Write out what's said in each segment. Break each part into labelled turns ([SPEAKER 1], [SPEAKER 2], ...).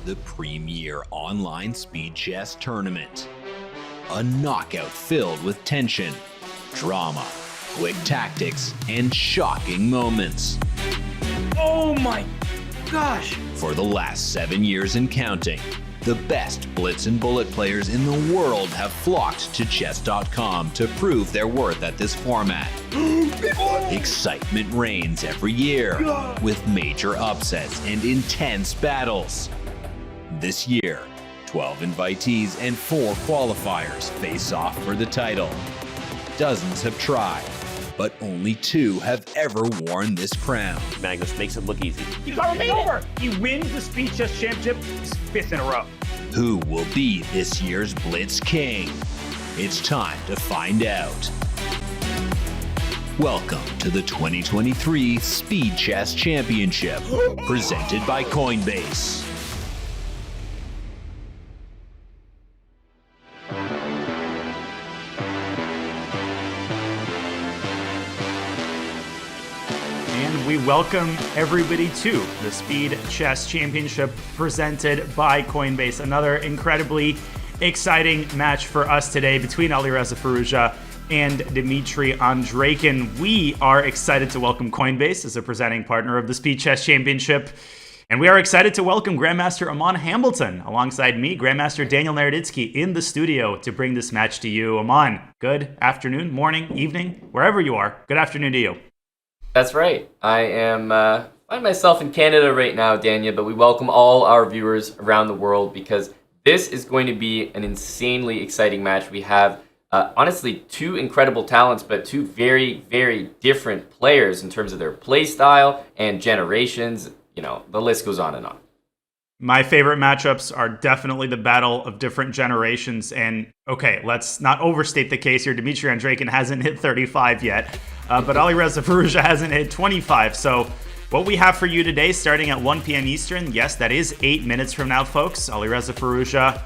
[SPEAKER 1] the premier online speed chess tournament. A knockout filled with tension, drama, quick tactics, and shocking moments.
[SPEAKER 2] Oh my gosh!
[SPEAKER 1] For the last 7 years and counting, the best blitz and bullet players in the world have flocked to chess.com to prove their worth at this format. Excitement reigns every year, with major upsets and intense battles. This year, 12 invitees and 4 qualifiers face off for the title. Dozens have tried, but only 2 have ever worn this crown.
[SPEAKER 3] Magnus makes it look easy.
[SPEAKER 2] Hikaru made over! He wins the Speed Chess Championship his 5th in a row.
[SPEAKER 1] Who will be this year's Blitz King? It's time to find out. Welcome to the 2023 Speed Chess Championship, presented by Coinbase.
[SPEAKER 2] We welcome everybody to the Speed Chess Championship presented by Coinbase. Another incredibly exciting match for us today between Alireza Firouzja and Dmitry Andreikin. We are excited to welcome Coinbase as a presenting partner of the Speed Chess Championship. And we are excited to welcome Grandmaster Aman Hambleton alongside me, Grandmaster Daniel Naroditsky, in the studio to bring this match to you. Aman, good afternoon, morning, evening, wherever you are. Good afternoon to you.
[SPEAKER 4] That's right. I find myself in Canada right now, Daniel, but we welcome all our viewers around the world because this is going to be an insanely exciting match. We have, honestly, 2 incredible talents, but 2 very, very different players in terms of their play style and generations. You know, the list goes on and on.
[SPEAKER 2] My favorite matchups are definitely the battle of different generations. And okay, let's not overstate the case here. Dmitry Andreikin hasn't hit 35 yet, but Alireza Firouzja hasn't hit 25. So what we have for you today, starting at 1 p.m. Eastern, yes, that is 8 minutes from now, folks. Alireza Firouzja,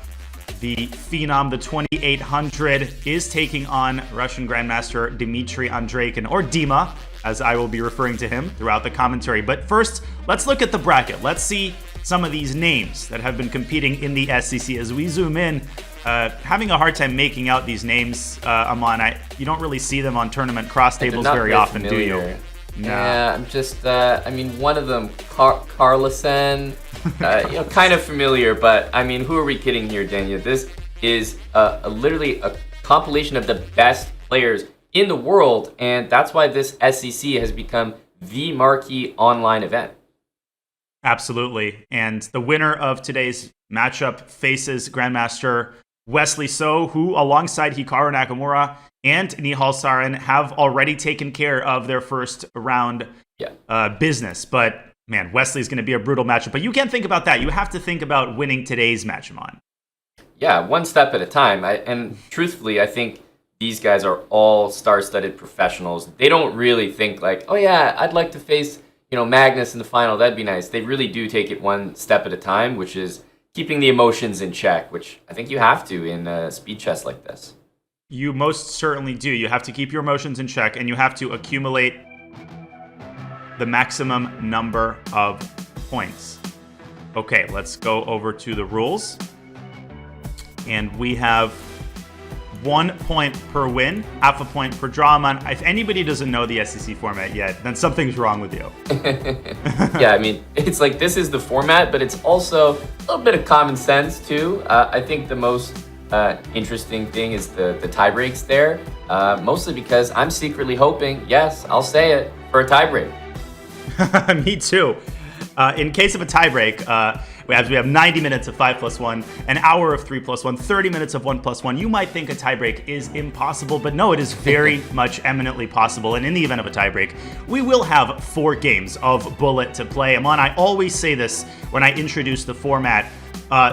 [SPEAKER 2] the Phenom, the 2800, is taking on Russian Grandmaster Dmitry Andreikin, or Dima, as I will be referring to him throughout the commentary. But first, let's look at the bracket. Let's see some of these names that have been competing in the SEC. As we zoom in, having a hard time making out these names, Aman. You don't really see them on tournament cross tables very often,
[SPEAKER 4] familiar.
[SPEAKER 2] do you? No.
[SPEAKER 4] Yeah, I'm just, one of them, Carlsen, kind of familiar, but, who are we kidding here, Daniel? This is literally a compilation of the best players in the world, and that's why this SEC has become the marquee online event.
[SPEAKER 2] Absolutely. And the winner of today's matchup faces Grandmaster Wesley So, who alongside Hikaru Nakamura and Nihal Sarin have already taken care of their first round business. But man, Wesley's going to be a brutal matchup. But you can't think about that. You have to think about winning today's match, Aman.
[SPEAKER 4] Yeah, one step at a time. And truthfully, I think these guys are all star-studded professionals. They don't really think like, oh yeah, I'd like to face Magnus in the final, that'd be nice. They really do take it one step at a time, which is keeping the emotions in check, which I think you have to in speed chess like this.
[SPEAKER 2] You most certainly do. You have to keep your emotions in check, and you have to accumulate the maximum number of points. Okay, let's go over to the rules. And we have 1 point per win, half a point per draw. Man, if anybody doesn't know the SEC format yet, then something's wrong with you.
[SPEAKER 4] Yeah, it's like this is the format, but it's also a little bit of common sense too. I think the most interesting thing is the tie breaks there, mostly because I'm secretly hoping, yes, I'll say it, for a tie break.
[SPEAKER 2] Me too. In case of a tie break, we have 90 minutes of 5+1, an hour of 3+1, 30 minutes of 1+1. You might think a tiebreak is impossible, but no, it is very much eminently possible. And in the event of a tiebreak, we will have 4 games of bullet to play. Aman, I always say this when I introduce the format.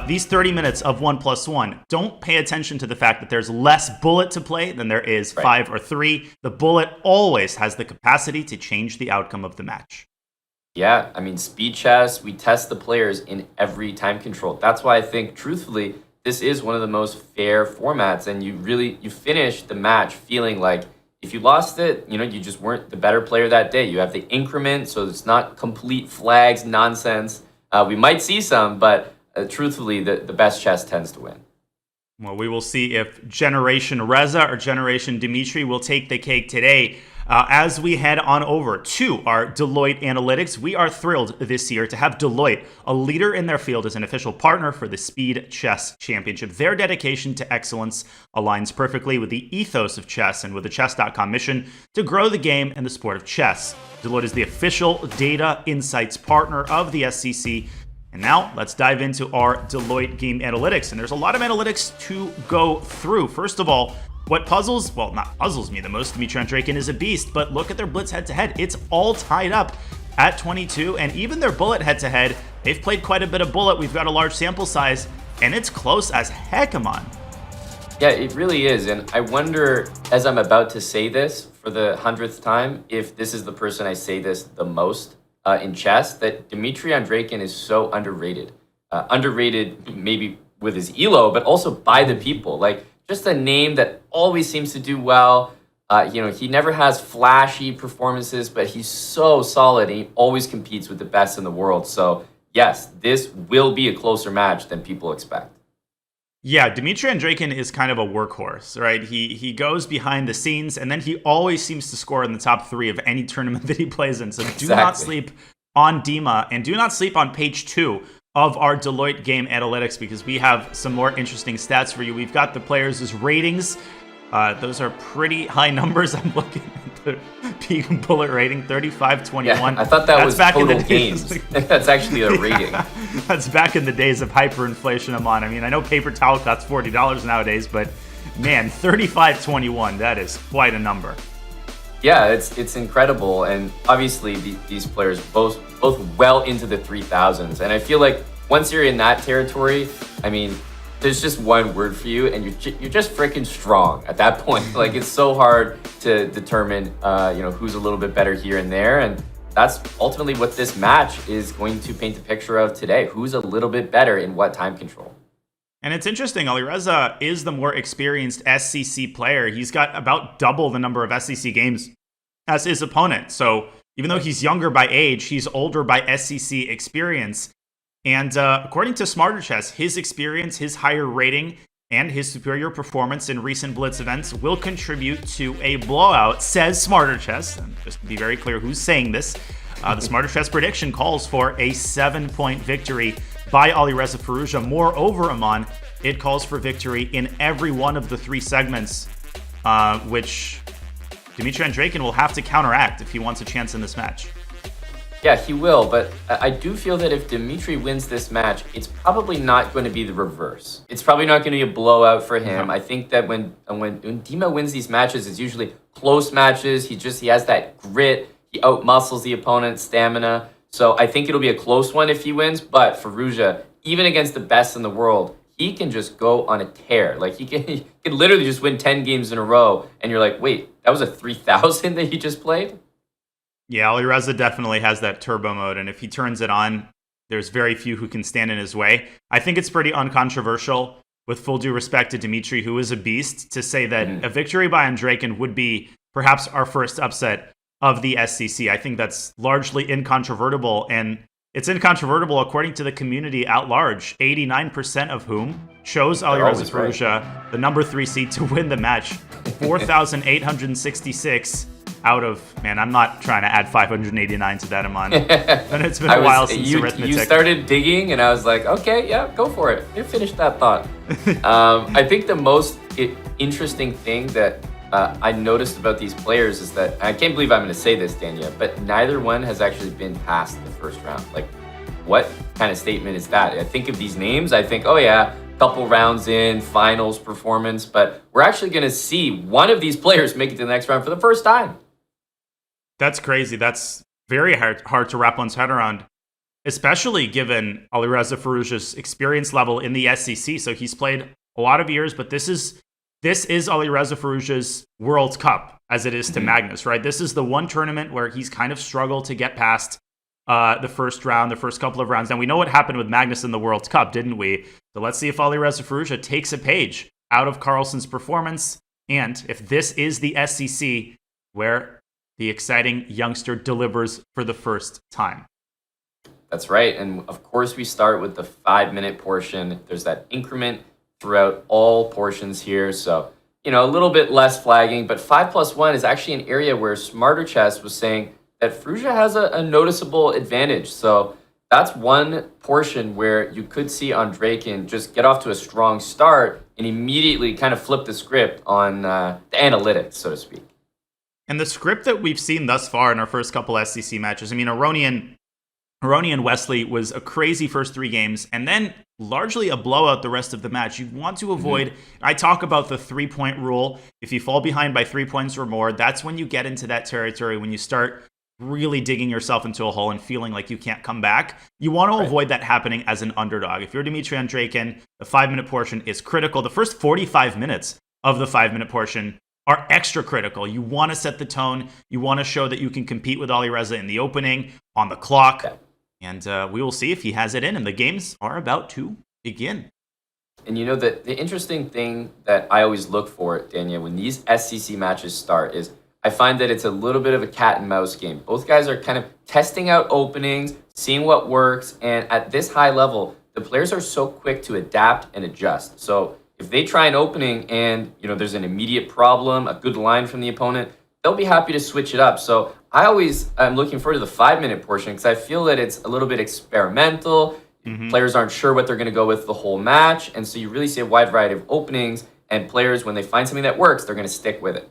[SPEAKER 2] These 30 minutes of 1+1, don't pay attention to the fact that there's less bullet to play than there is 5 or 3. The bullet always has the capacity to change the outcome of the match.
[SPEAKER 4] Yeah, speed chess, we test the players in every time control. That's why I think, truthfully, this is one of the most fair formats, and you finish the match feeling like if you lost it, you just weren't the better player that day. You have the increment, so it's not complete flags, nonsense. We might see some, but truthfully, the best chess tends to win.
[SPEAKER 2] Well, we will see if Generation Reza or Generation Dmitry will take the cake today. As we head on over to our Deloitte Analytics, we are thrilled this year to have Deloitte, a leader in their field, as an official partner for the Speed Chess Championship. Their dedication to excellence aligns perfectly with the ethos of chess and with the Chess.com mission to grow the game and the sport of chess. Deloitte is the official data insights partner of the SCC. And now let's dive into our Deloitte game analytics. And there's a lot of analytics to go through. First of all, what not puzzles me the most, Dmitry Andreikin is a beast, but look at their blitz head-to-head. It's all tied up at 22, and even their bullet head-to-head, they've played quite a bit of bullet. We've got a large sample size, and it's close as heck, Aman.
[SPEAKER 4] Yeah, it really is, and I wonder, as I'm about to say this for the 100th time, if this is the person I say this the most in chess, that Dmitry Andreikin is so underrated. Underrated maybe with his elo, but also by the people. Like, just a name that always seems to do well. He never has flashy performances, but he's so solid and he always competes with the best in the world. So yes, this will be a closer match than people expect.
[SPEAKER 2] Yeah, Dmitry Andreikin is kind of a workhorse, right? He goes behind the scenes, and then he always seems to score in the top 3 of any tournament that he plays in. So do not sleep on Dima, and do not sleep on page 2 of our Deloitte game analytics, because we have some more interesting stats for you. We've got the players' ratings. Those are pretty high numbers. I'm looking at the peak bullet rating, 35-21.
[SPEAKER 4] Yeah, I thought that was back total in the games. That's actually a rating.
[SPEAKER 2] That's back in the days of hyperinflation, Aman. I mean, I know paper towel costs $40 nowadays, but man, 35-21, that is quite a number.
[SPEAKER 4] Yeah, it's incredible, and obviously these players both well into the 3,000s, and I feel like once you're in that territory, I mean, there's just one word for you, and you're just freaking strong at that point. Like, it's so hard to determine, who's a little bit better here and there, and that's ultimately what this match is going to paint a picture of today. Who's a little bit better in what time control?
[SPEAKER 2] And it's interesting, Alireza is the more experienced SCC player. He's got about double the number of SCC games as his opponent. So even though he's younger by age, he's older by SCC experience. And according to Smarter Chess, his experience, his higher rating, and his superior performance in recent Blitz events will contribute to a blowout, says Smarter Chess. And just to be very clear who's saying this, the Smarter Chess prediction calls for a 7-point victory by Alireza Firouzja. Moreover, Aman, it calls for victory in every one of the 3 segments, which Dmitry Andreikin will have to counteract if he wants a chance in this match.
[SPEAKER 4] Yeah, he will, but I do feel that if Dmitry wins this match, it's probably not going to be the reverse. It's probably not going to be a blowout for him. I think that when Dima wins these matches, it's usually close matches. He has that grit. He outmuscles the opponent's stamina. So I think it'll be a close one if he wins, but Firouzja, even against the best in the world, he can just go on a tear. Like, he can literally just win 10 games in a row, and you're like, wait, that was a 3,000 that he just played?
[SPEAKER 2] Yeah, Alireza definitely has that turbo mode, and if he turns it on, there's very few who can stand in his way. I think it's pretty uncontroversial, with full due respect to Dmitry, who is a beast, to say that a victory by Andreikin would be perhaps our first upset of the SCC. I think that's largely incontrovertible, and it's incontrovertible according to the community at large, 89% of whom chose Alireza Firouzja, the number 3 seed, to win the match. 4,866 out of, man, I'm not trying to add 589 to that, Aman. And it's been a while since arithmetic.
[SPEAKER 4] You started digging, and I was like, okay, yeah, go for it. You finish that thought. I think the most interesting thing that I noticed about these players is that, I can't believe I'm going to say this, Danya, but neither one has actually been past the first round. Like, what kind of statement is that? I think of these names, I think, oh yeah, couple rounds in, finals performance, but we're actually going to see one of these players make it to the next round for the first time.
[SPEAKER 2] That's crazy. That's very hard to wrap one's head around, especially given Alireza Firouzja's experience level in the SCC. So he's played a lot of years, but this is Alireza Firouzja's World Cup, as it is to Magnus, right? This is the one tournament where he's kind of struggled to get past the first round, the first couple of rounds. Now, we know what happened with Magnus in the World Cup, didn't we? So let's see if Alireza Firouzja takes a page out of Carlsen's performance, and if this is the SCC where the exciting youngster delivers for the first time.
[SPEAKER 4] That's right. And of course, we start with the 5-minute portion. There's that increment throughout all portions here. So, a little bit less flagging, but 5+1 is actually an area where Smarter Chess was saying that Firouzja has a noticeable advantage. So that's one portion where you could see Andreikin just get off to a strong start and immediately kind of flip the script on the analytics, so to speak.
[SPEAKER 2] And the script that we've seen thus far in our first couple SCC matches, I mean, Aronian Wesley was a crazy first 3 games, and then largely a blowout the rest of the match. You want to avoid, I talk about the 3-point rule. If you fall behind by 3 points or more, that's when you get into that territory, when you start really digging yourself into a hole and feeling like you can't come back. You want to avoid that happening as an underdog. If you're Dmitry Andreikin, the 5-minute portion is critical. The first 45 minutes of the 5-minute portion are extra critical. You want to set the tone. You want to show that you can compete with Alireza in the opening, on the clock. Yeah. And we will see if he has it in him. The games are about to begin.
[SPEAKER 4] And the interesting thing that I always look for, Dania, when these SCC matches start is I find that it's a little bit of a cat and mouse game. Both guys are kind of testing out openings, seeing what works. And at this high level, the players are so quick to adapt and adjust. So if they try an opening and, there's an immediate problem, a good line from the opponent, they'll be happy to switch it up. So I always am looking forward to the 5-minute portion because I feel that it's a little bit experimental. Players aren't sure what they're going to go with the whole match. And so you really see a wide variety of openings, and players, when they find something that works, they're going to stick with it.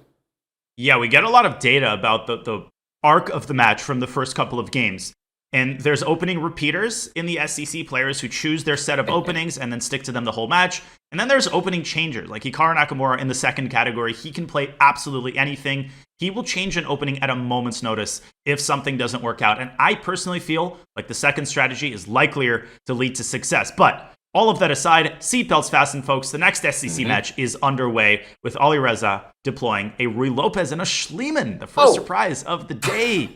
[SPEAKER 2] Yeah, we get a lot of data about the arc of the match from the first couple of games. And there's opening repeaters in the SCC, players who choose their set of openings and then stick to them the whole match. And then there's opening changers, like Hikaru Nakamura in the second category. He can play absolutely anything. He will change an opening at a moment's notice if something doesn't work out. And I personally feel like the second strategy is likelier to lead to success. But all of that aside, seatbelts fasten, folks. The next SCC match is underway with Alireza deploying a Rui Lopez and a Schliemann, the first surprise of the day.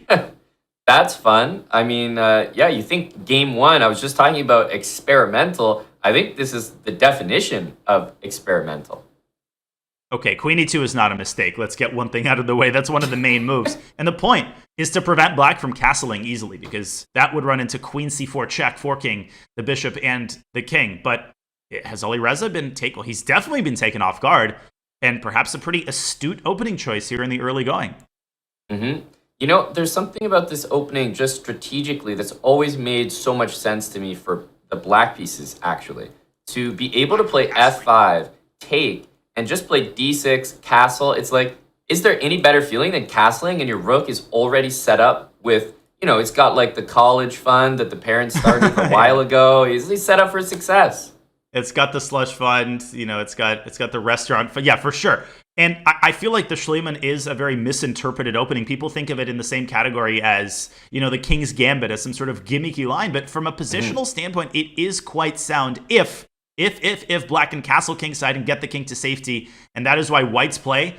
[SPEAKER 4] That's fun. I mean, you think game 1, I was just talking about experimental. I think this is the definition of experimental.
[SPEAKER 2] Okay, Queen E2 is not a mistake. Let's get one thing out of the way. That's one of the main moves. And the point is to prevent black from castling easily, because that would run into Queen C4 check, forking the bishop and the king. But has Alireza been taken? Well, he's definitely been taken off guard, and perhaps a pretty astute opening choice here in the early going.
[SPEAKER 4] There's something about this opening just strategically that's always made so much sense to me for the black pieces, actually. To be able to play F5, take, and just play D6, castle. It's like, is there any better feeling than castling and your rook is already set up with, it's got like the college fund that the parents started a while ago. He's set up for success.
[SPEAKER 2] It's got the slush fund, it's got the restaurant. Yeah, for sure. And I feel like the Schliemann is a very misinterpreted opening. People think of it in the same category as, the King's Gambit, as some sort of gimmicky line. But from a positional standpoint, it is quite sound if black can castle kingside and get the king to safety. And that is why white's play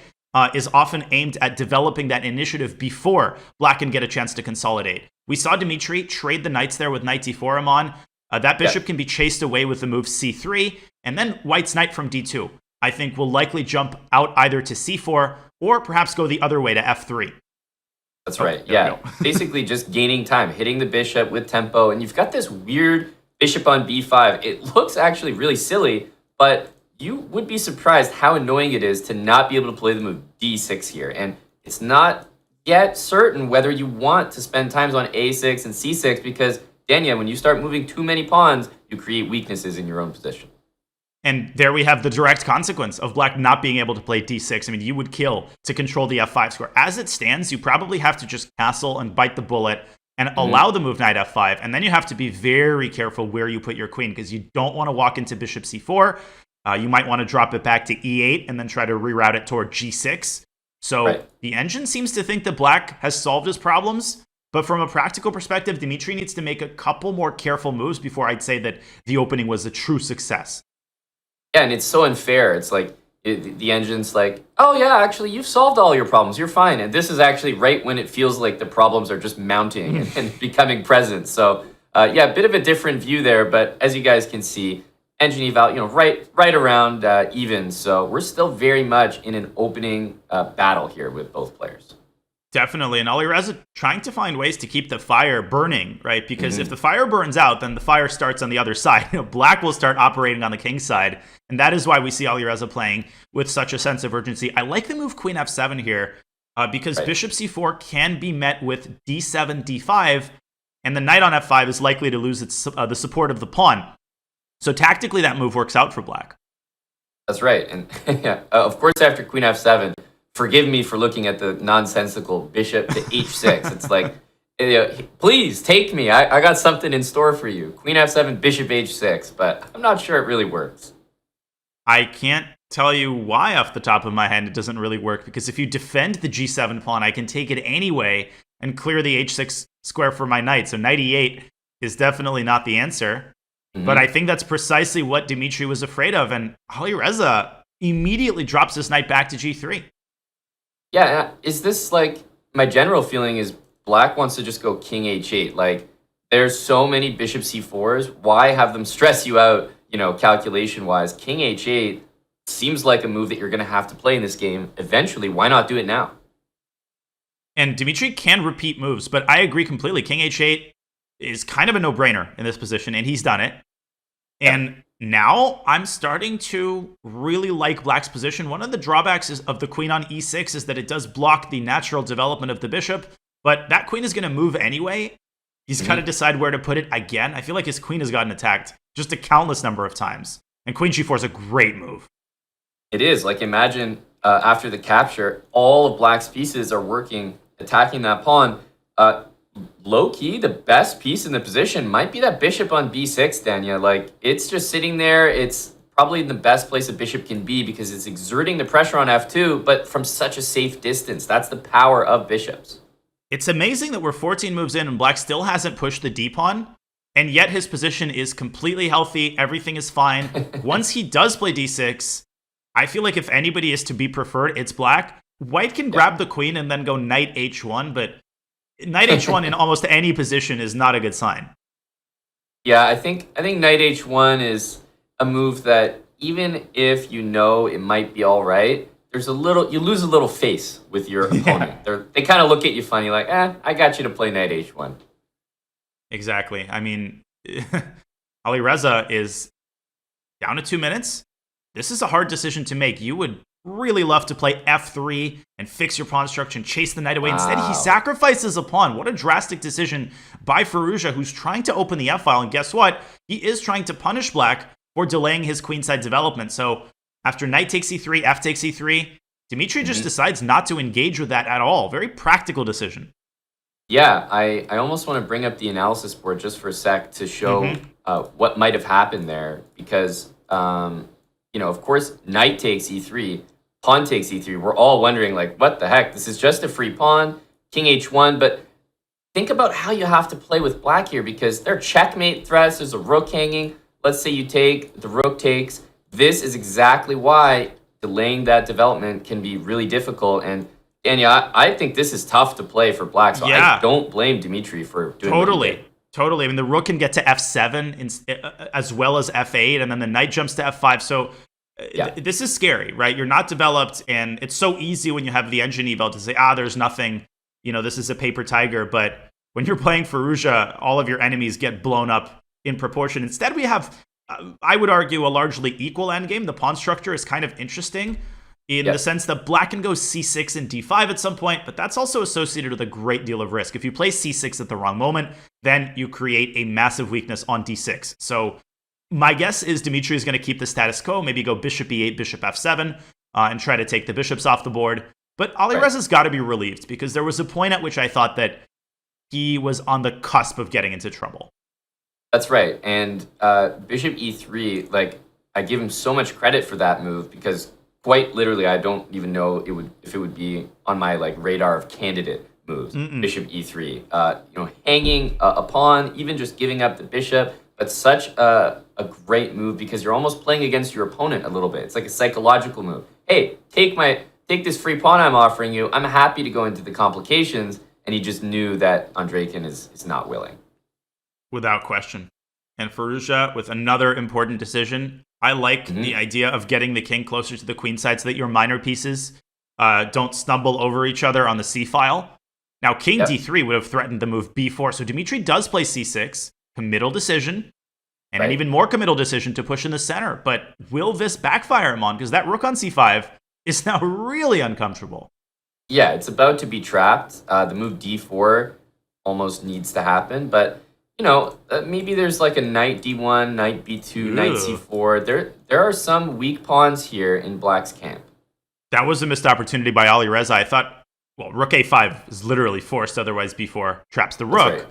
[SPEAKER 2] is often aimed at developing that initiative before black can get a chance to consolidate. We saw Dmitry trade the knights there with knight d4 Amon. That bishop can be chased away with the move c3, and then white's knight from d2. I think will likely jump out either to c4 or perhaps go the other way to f3.
[SPEAKER 4] That's right. Yeah. Basically just gaining time, hitting the bishop with tempo. And you've got this weird bishop on b5. It looks actually really silly, but you would be surprised how annoying it is to not be able to play the move d6 here. And it's not yet certain whether you want to spend times on a6 and c6 because, Dania, when you start moving too many pawns, you create weaknesses in your own position.
[SPEAKER 2] And there we have the direct consequence of black not being able to play d6. I mean, you would kill to control the f5 square. As it stands, you probably have to just castle and bite the bullet and allow the move knight f5. And then you have to be very careful where you put your queen because you don't want to walk into bishop c4. You might want to drop it back to e8 and then try to reroute it toward g6. So the engine seems to think that black has solved his problems. But from a practical perspective, Dmitry needs to make a couple more careful moves before I'd say that the opening was a true success.
[SPEAKER 4] Yeah, and it's so unfair. It's like the engine's like, oh yeah, actually you've solved all your problems. You're fine. And this is actually right when it feels like the problems are just mounting and becoming present. So a bit of a different view there. But as you guys can see, engine eval, right around even. So we're still very much in an opening battle here with both players.
[SPEAKER 2] Definitely. And Alireza trying to find ways to keep the fire burning, right? Because if the fire burns out, then the fire starts on the other side. Black will start operating on the king side. And that is why we see Alireza playing with such a sense of urgency. I like the move queen f7 here because bishop c4 can be met with d7, d5, and the knight on f5 is likely to lose the support of the pawn. So tactically, that move works out for black.
[SPEAKER 4] That's right. And of course, after queen f7, forgive me for looking at the nonsensical bishop to h6. It's like, please take me. I got something in store for you. Queen f7, bishop h6, but I'm not sure it really works.
[SPEAKER 2] I can't tell you why off the top of my head it doesn't really work, because if you defend the g7 pawn, I can take it anyway and clear the h6 square for my knight. So knight e8 is definitely not the answer. But I think that's precisely what Dmitry was afraid of, and Alireza immediately drops his knight back to g3.
[SPEAKER 4] Yeah, is this like, my general feeling is black wants to just go king h8. Like, there's so many bishop c4s. Why have them stress you out, calculation-wise? King h8 seems like a move that you're going to have to play in this game eventually. Why not do it now?
[SPEAKER 2] And Dmitry can repeat moves, but I agree completely. King h8 is kind of a no-brainer in this position, and he's done it. And now I'm starting to really like black's position. One of the drawbacks of the queen on e6 is that it does block the natural development of the bishop, but that queen is going to move anyway. He's got to decide where to put it again. I feel like his queen has gotten attacked just a countless number of times. And queen g4 is a great move.
[SPEAKER 4] It is. Like, imagine after the capture, all of black's pieces are working, attacking that pawn. Low-key, the best piece in the position might be that bishop on b6, Danya. Like, it's just sitting there. It's probably the best place a bishop can be because it's exerting the pressure on f2, but from such a safe distance. That's the power of bishops.
[SPEAKER 2] It's amazing that we're 14 moves in and black still hasn't pushed the d-pawn, and yet his position is completely healthy. Everything is fine. Once he does play d6, I feel like if anybody is to be preferred, it's black. White can grab the queen and then go knight h1, but knight h1 in almost any position is not a good sign.
[SPEAKER 4] Yeah, I think knight h1 is a move that even if it might be all right, you lose a little face with your opponent. They kind of look at you funny, like, I got you to play knight h1.
[SPEAKER 2] Exactly. I mean, Alireza is down to 2 minutes. This is a hard decision to make. You would really love to play f3 and fix your pawn structure and chase the knight away. Instead, he sacrifices a pawn. What a drastic decision by Firouzja, who's trying to open the f-file. And guess what? He is trying to punish black for delaying his queenside development. So after knight takes e3, f takes e3, Dmitry just decides not to engage with that at all. Very practical decision.
[SPEAKER 4] Yeah, I almost want to bring up the analysis board just for a sec to show what might have happened there. Because, of course, knight takes e3, pawn takes e3. We're all wondering, like, what the heck? This is just a free pawn, king h1. But think about how you have to play with black here, because there are checkmate threats. There's a rook hanging. Let's say you take, the rook takes. This is exactly why delaying that development can be really difficult. And Danya, I think this is tough to play for black. So I don't blame Dmitry for doing
[SPEAKER 2] Totally. I mean, the rook can get to f7 as well as f8, and then the knight jumps to f5. So this is scary, right? You're not developed, and it's so easy when you have the engine eval to say, there's nothing, this is a paper tiger. But when you're playing Firouzja, all of your enemies get blown up in proportion. Instead, we have, I would argue, a largely equal endgame. The pawn structure is kind of interesting in the sense that black can go c6 and d5 at some point, but that's also associated with a great deal of risk. If you play c6 at the wrong moment, then you create a massive weakness on d6. So my guess is Dmitry is going to keep the status quo, maybe go bishop e8, bishop f7, and try to take the bishops off the board. But Alireza's got to be relieved, because there was a point at which I thought that he was on the cusp of getting into trouble.
[SPEAKER 4] That's right. And bishop e3, like, I give him so much credit for that move, because quite literally, I don't even know if it would be on my radar of candidate moves. Bishop e3, hanging a pawn, even just giving up the bishop, but such a great move because you're almost playing against your opponent a little bit. It's like a psychological move. Hey, take this free pawn I'm offering you. I'm happy to go into the complications, and he just knew that Andreikin is not willing. Without
[SPEAKER 2] question. And Firouzja with another important decision. I like the idea of getting the king closer to the queen side so that your minor pieces don't stumble over each other on the c-file. Now, king d3 would have threatened the move b4. So Dmitry does play c6, committal decision, and an even more committal decision to push in the center. But will this backfire him on? Because that rook on c5 is now really uncomfortable.
[SPEAKER 4] Yeah, it's about to be trapped. The move d4 almost needs to happen, but maybe there's like a knight d1, knight b2, knight c4. There are some weak pawns here in Black's camp.
[SPEAKER 2] That was a missed opportunity by Alireza. I thought, well, rook a5 is literally forced, otherwise b4 traps the rook.
[SPEAKER 4] Right.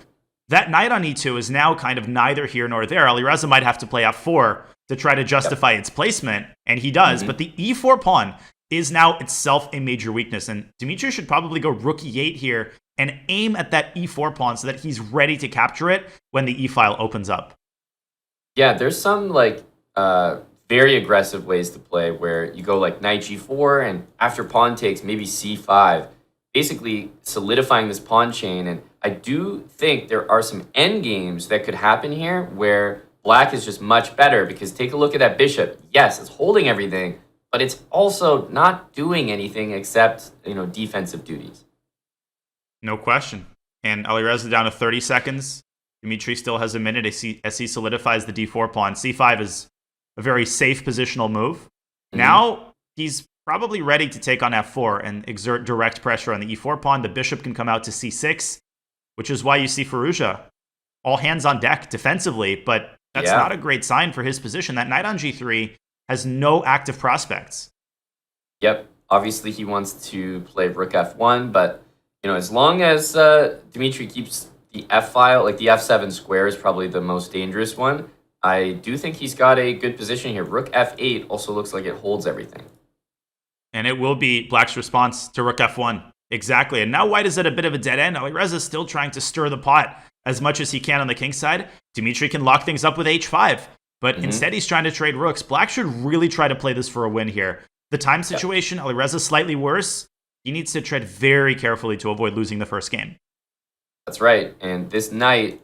[SPEAKER 2] That knight on e2 is now kind of neither here nor there. Alireza might have to play f4 to try to justify its placement, and he does, but the e4 pawn is now itself a major weakness, and Dmitry should probably go rook e8 here and aim at that e4 pawn so that he's ready to capture it when the e-file opens up.
[SPEAKER 4] Yeah, there's some very aggressive ways to play where you go like knight g4 and after pawn takes maybe c5, basically solidifying this pawn chain. And I do think there are some end games that could happen here where Black is just much better, because take a look at that bishop. Yes, it's holding everything, but it's also not doing anything except defensive duties.
[SPEAKER 2] No question. And Alireza down to 30 seconds. Dmitry still has a minute as he solidifies the d4 pawn. c5 is a very safe positional move. Now he's probably ready to take on f4 and exert direct pressure on the e4 pawn. The bishop can come out to c6, which is why you see Firouzja all hands on deck defensively, but that's not a great sign for his position. That knight on g3 has no active prospects.
[SPEAKER 4] Yep. Obviously he wants to play rook f1, but as long as Dmitry keeps the f-file, like the f7 square is probably the most dangerous one, I do think he's got a good position here. Rook f8 also looks like it holds everything.
[SPEAKER 2] And it will be Black's response to rook f1. Exactly. And now white is at a bit of a dead end. Alireza is still trying to stir the pot as much as he can on the king side. Dmitry can lock things up with h5. But instead he's trying to trade rooks. Black should really try to play this for a win here. The time situation, Alireza slightly worse. He needs to tread very carefully to avoid losing the first game.
[SPEAKER 4] That's right. And this knight,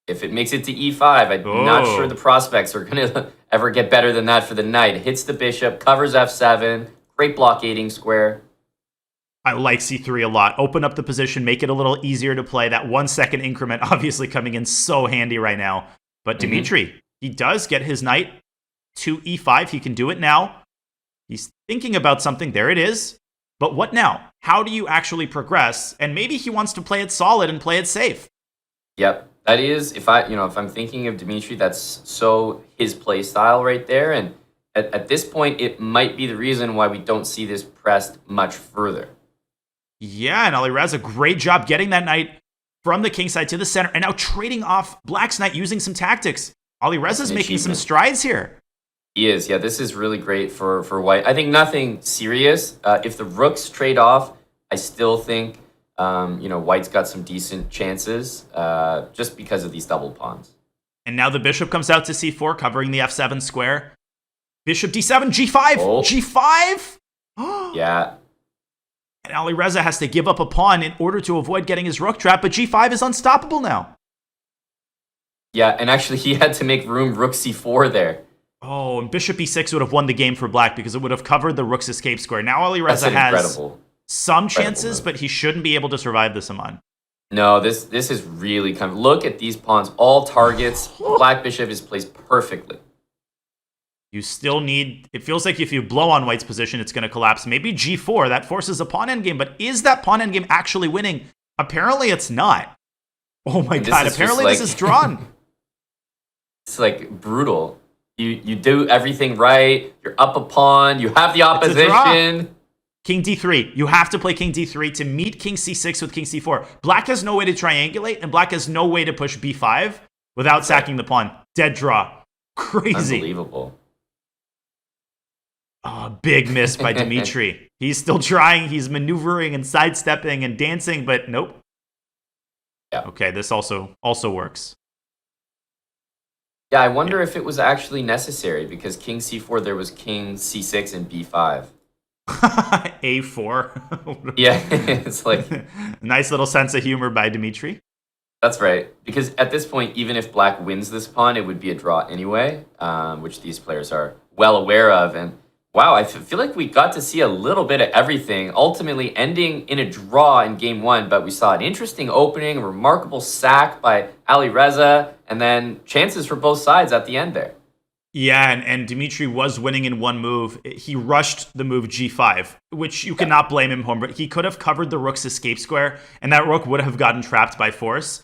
[SPEAKER 4] if it makes it to e5, I'm not sure the prospects are going to ever get better than that for the knight. It hits the bishop, covers f7, great blockading square.
[SPEAKER 2] I like c3 a lot. Open up the position, make it a little easier to play. That 1 second increment obviously coming in so handy right now. But Dmitry, he does get his knight to e5. He can do it now. He's thinking about something. There it is. But what now? How do you actually progress? And maybe he wants to play it solid and play it safe.
[SPEAKER 4] Yep. That is, if I'm thinking of Dmitry, that's so his play style right there. And at this point, it might be the reason why we don't see this pressed much further.
[SPEAKER 2] Yeah, and Alireza, great job getting that knight from the king side to the center, and now trading off Black's knight using some tactics. Alireza's making some strides here.
[SPEAKER 4] He is. Yeah, this is really great for white. I think nothing serious. If the rooks trade off, I still think white's got some decent chances just because of these double pawns.
[SPEAKER 2] And now the bishop comes out to c4, covering the f7 square. Bishop d7, g5, g5.
[SPEAKER 4] Yeah.
[SPEAKER 2] And Alireza has to give up a pawn in order to avoid getting his rook trap, but g5 is unstoppable now.
[SPEAKER 4] Yeah, and actually he had to make room rook c4 there.
[SPEAKER 2] Oh, and bishop e6 would have won the game for Black because it would have covered the rook's escape square. Now Alireza has some chances, but he shouldn't be able to survive this, Aman.
[SPEAKER 4] No, this is really kind of... Look at these pawns. All targets. Black bishop is placed perfectly.
[SPEAKER 2] You still need... It feels like if you blow on white's position, it's going to collapse. Maybe g4. That forces a pawn endgame, but is that pawn endgame actually winning? Apparently it's not. Oh my god, apparently this is drawn.
[SPEAKER 4] It's like brutal. You do everything right. You're up a pawn. You have the opposition.
[SPEAKER 2] King d3. You have to play king d3 to meet king c6 with king c4. Black has no way to triangulate, and Black has no way to push b5 without sacking the pawn. Dead draw. Crazy.
[SPEAKER 4] Unbelievable.
[SPEAKER 2] Oh, big miss by Dmitry. He's still trying. He's maneuvering and sidestepping and dancing, but nope.
[SPEAKER 4] Yeah.
[SPEAKER 2] Okay, this also works.
[SPEAKER 4] Yeah, I wonder if it was actually necessary, because king c4, there was king c6 and b5.
[SPEAKER 2] A4.
[SPEAKER 4] Yeah, it's like...
[SPEAKER 2] Nice little sense of humor by Dmitry.
[SPEAKER 4] That's right. Because at this point, even if Black wins this pawn, it would be a draw anyway, which these players are well aware of. And Wow, I feel like we got to see a little bit of everything, ultimately ending in a draw in game one, but we saw an interesting opening, a remarkable sack by Alireza, and then chances for both sides at the end there.
[SPEAKER 2] Yeah, and Dmitry was winning in one move. He rushed the move g5, which you cannot blame him for, but he could have covered the rook's escape square, and that rook would have gotten trapped by force.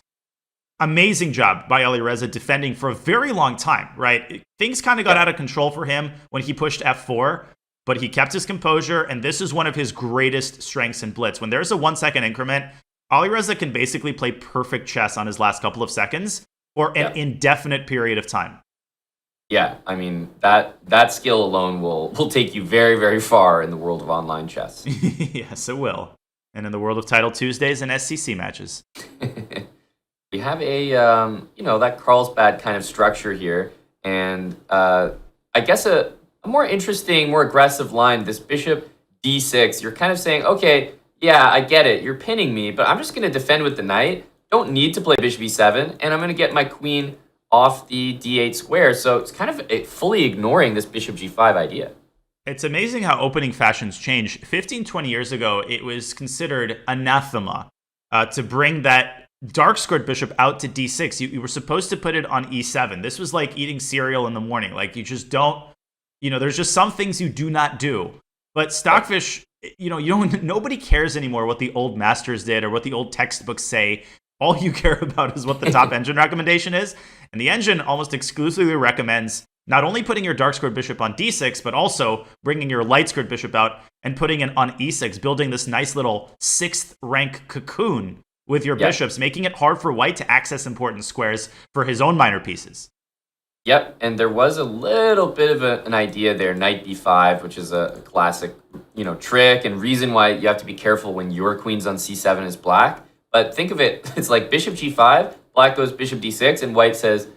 [SPEAKER 2] Amazing job by Alireza defending for a very long time, right? Things kind of got out of control for him when he pushed f4, but he kept his composure, and this is one of his greatest strengths in Blitz. When there's a 1 second increment, Alireza can basically play perfect chess on his last couple of seconds or an indefinite period of time.
[SPEAKER 4] Yeah, I mean, that skill alone will take you very, very far in the world of online chess.
[SPEAKER 2] Yes, it will. And in the world of Title Tuesdays and SCC matches.
[SPEAKER 4] We have a, that Carlsbad kind of structure here. And I guess a more interesting, more aggressive line, this bishop d6. You're kind of saying, okay, yeah, I get it. You're pinning me, but I'm just going to defend with the knight. Don't need to play bishop e7. And I'm going to get my queen off the d8 square. So it's kind of fully ignoring this bishop g5 idea.
[SPEAKER 2] It's amazing how opening fashions change. 15, 20 years ago, it was considered anathema to bring that dark squared bishop out to d6. You were supposed to put it on e7. This was like eating cereal in the morning. Like, you just don't, there's just some things you do not do. But Stockfish, nobody cares anymore what the old masters did or what the old textbooks say. All you care about is what the top engine recommendation is. And the engine almost exclusively recommends not only putting your dark squared bishop on d6, but also bringing your light squared bishop out and putting it on e6, building this nice little 6th rank cocoon with your bishops, making it hard for white to access important squares for his own minor pieces.
[SPEAKER 4] Yep, and there was a little bit of an idea there, knight b5, which is a classic, trick and reason why you have to be careful when your queen's on c7 is black. But think of it, it's like bishop g5, black goes bishop d6, and white says,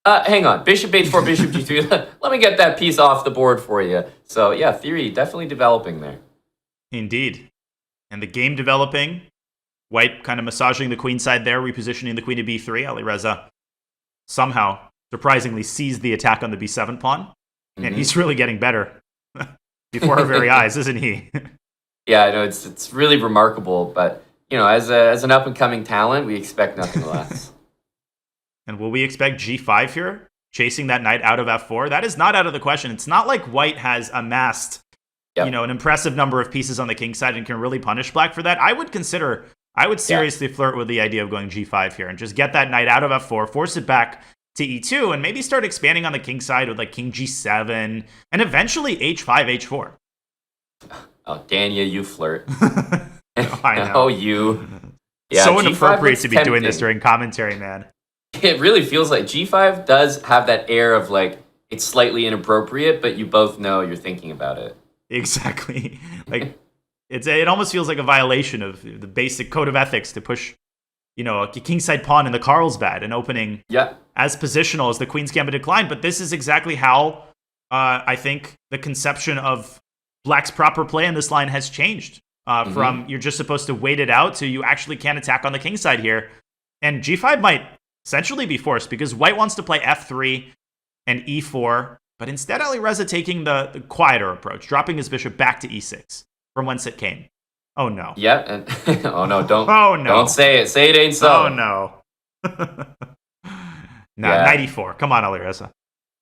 [SPEAKER 4] hang on, bishop h4, bishop g3, let me get that piece off the board for you. So yeah, theory definitely developing there.
[SPEAKER 2] Indeed. And the game developing, white kind of massaging the queen side there, repositioning the queen to b3. Alireza somehow, surprisingly, sees the attack on the b7 pawn, and he's really getting better before our very eyes, isn't he?
[SPEAKER 4] Yeah, I know, it's really remarkable, but as an up-and-coming talent, we expect nothing less.
[SPEAKER 2] And will we expect g5 here? Chasing that knight out of f4? That is not out of the question. It's not like white has amassed, an impressive number of pieces on the king side and can really punish black for that. I would seriously flirt with the idea of going g5 here and just get that knight out of f4, force it back to e2, and maybe start expanding on the king side with like king g7, and eventually h5, h4.
[SPEAKER 4] Oh, Dania, you flirt.
[SPEAKER 2] I know.
[SPEAKER 4] Oh, you. Yeah,
[SPEAKER 2] so inappropriate to be doing this during commentary, man.
[SPEAKER 4] It really feels like g5 does have that air of like, it's slightly inappropriate, but you both know you're thinking about it.
[SPEAKER 2] Exactly. Like, it almost feels like a violation of the basic code of ethics to push, a kingside pawn in the Carlsbad and opening as positional as the Queen's Gambit decline. But this is exactly how I think the conception of black's proper play in this line has changed. From you're just supposed to wait it out to you actually can attack on the king side here. And g5 might essentially be forced because white wants to play f3 and e4, but instead Alireza taking the quieter approach, dropping his bishop back to e6 from whence it came. Oh no.
[SPEAKER 4] Yeah, and don't say it. Say it ain't so.
[SPEAKER 2] Oh no. Knight e4. Come on, Alireza.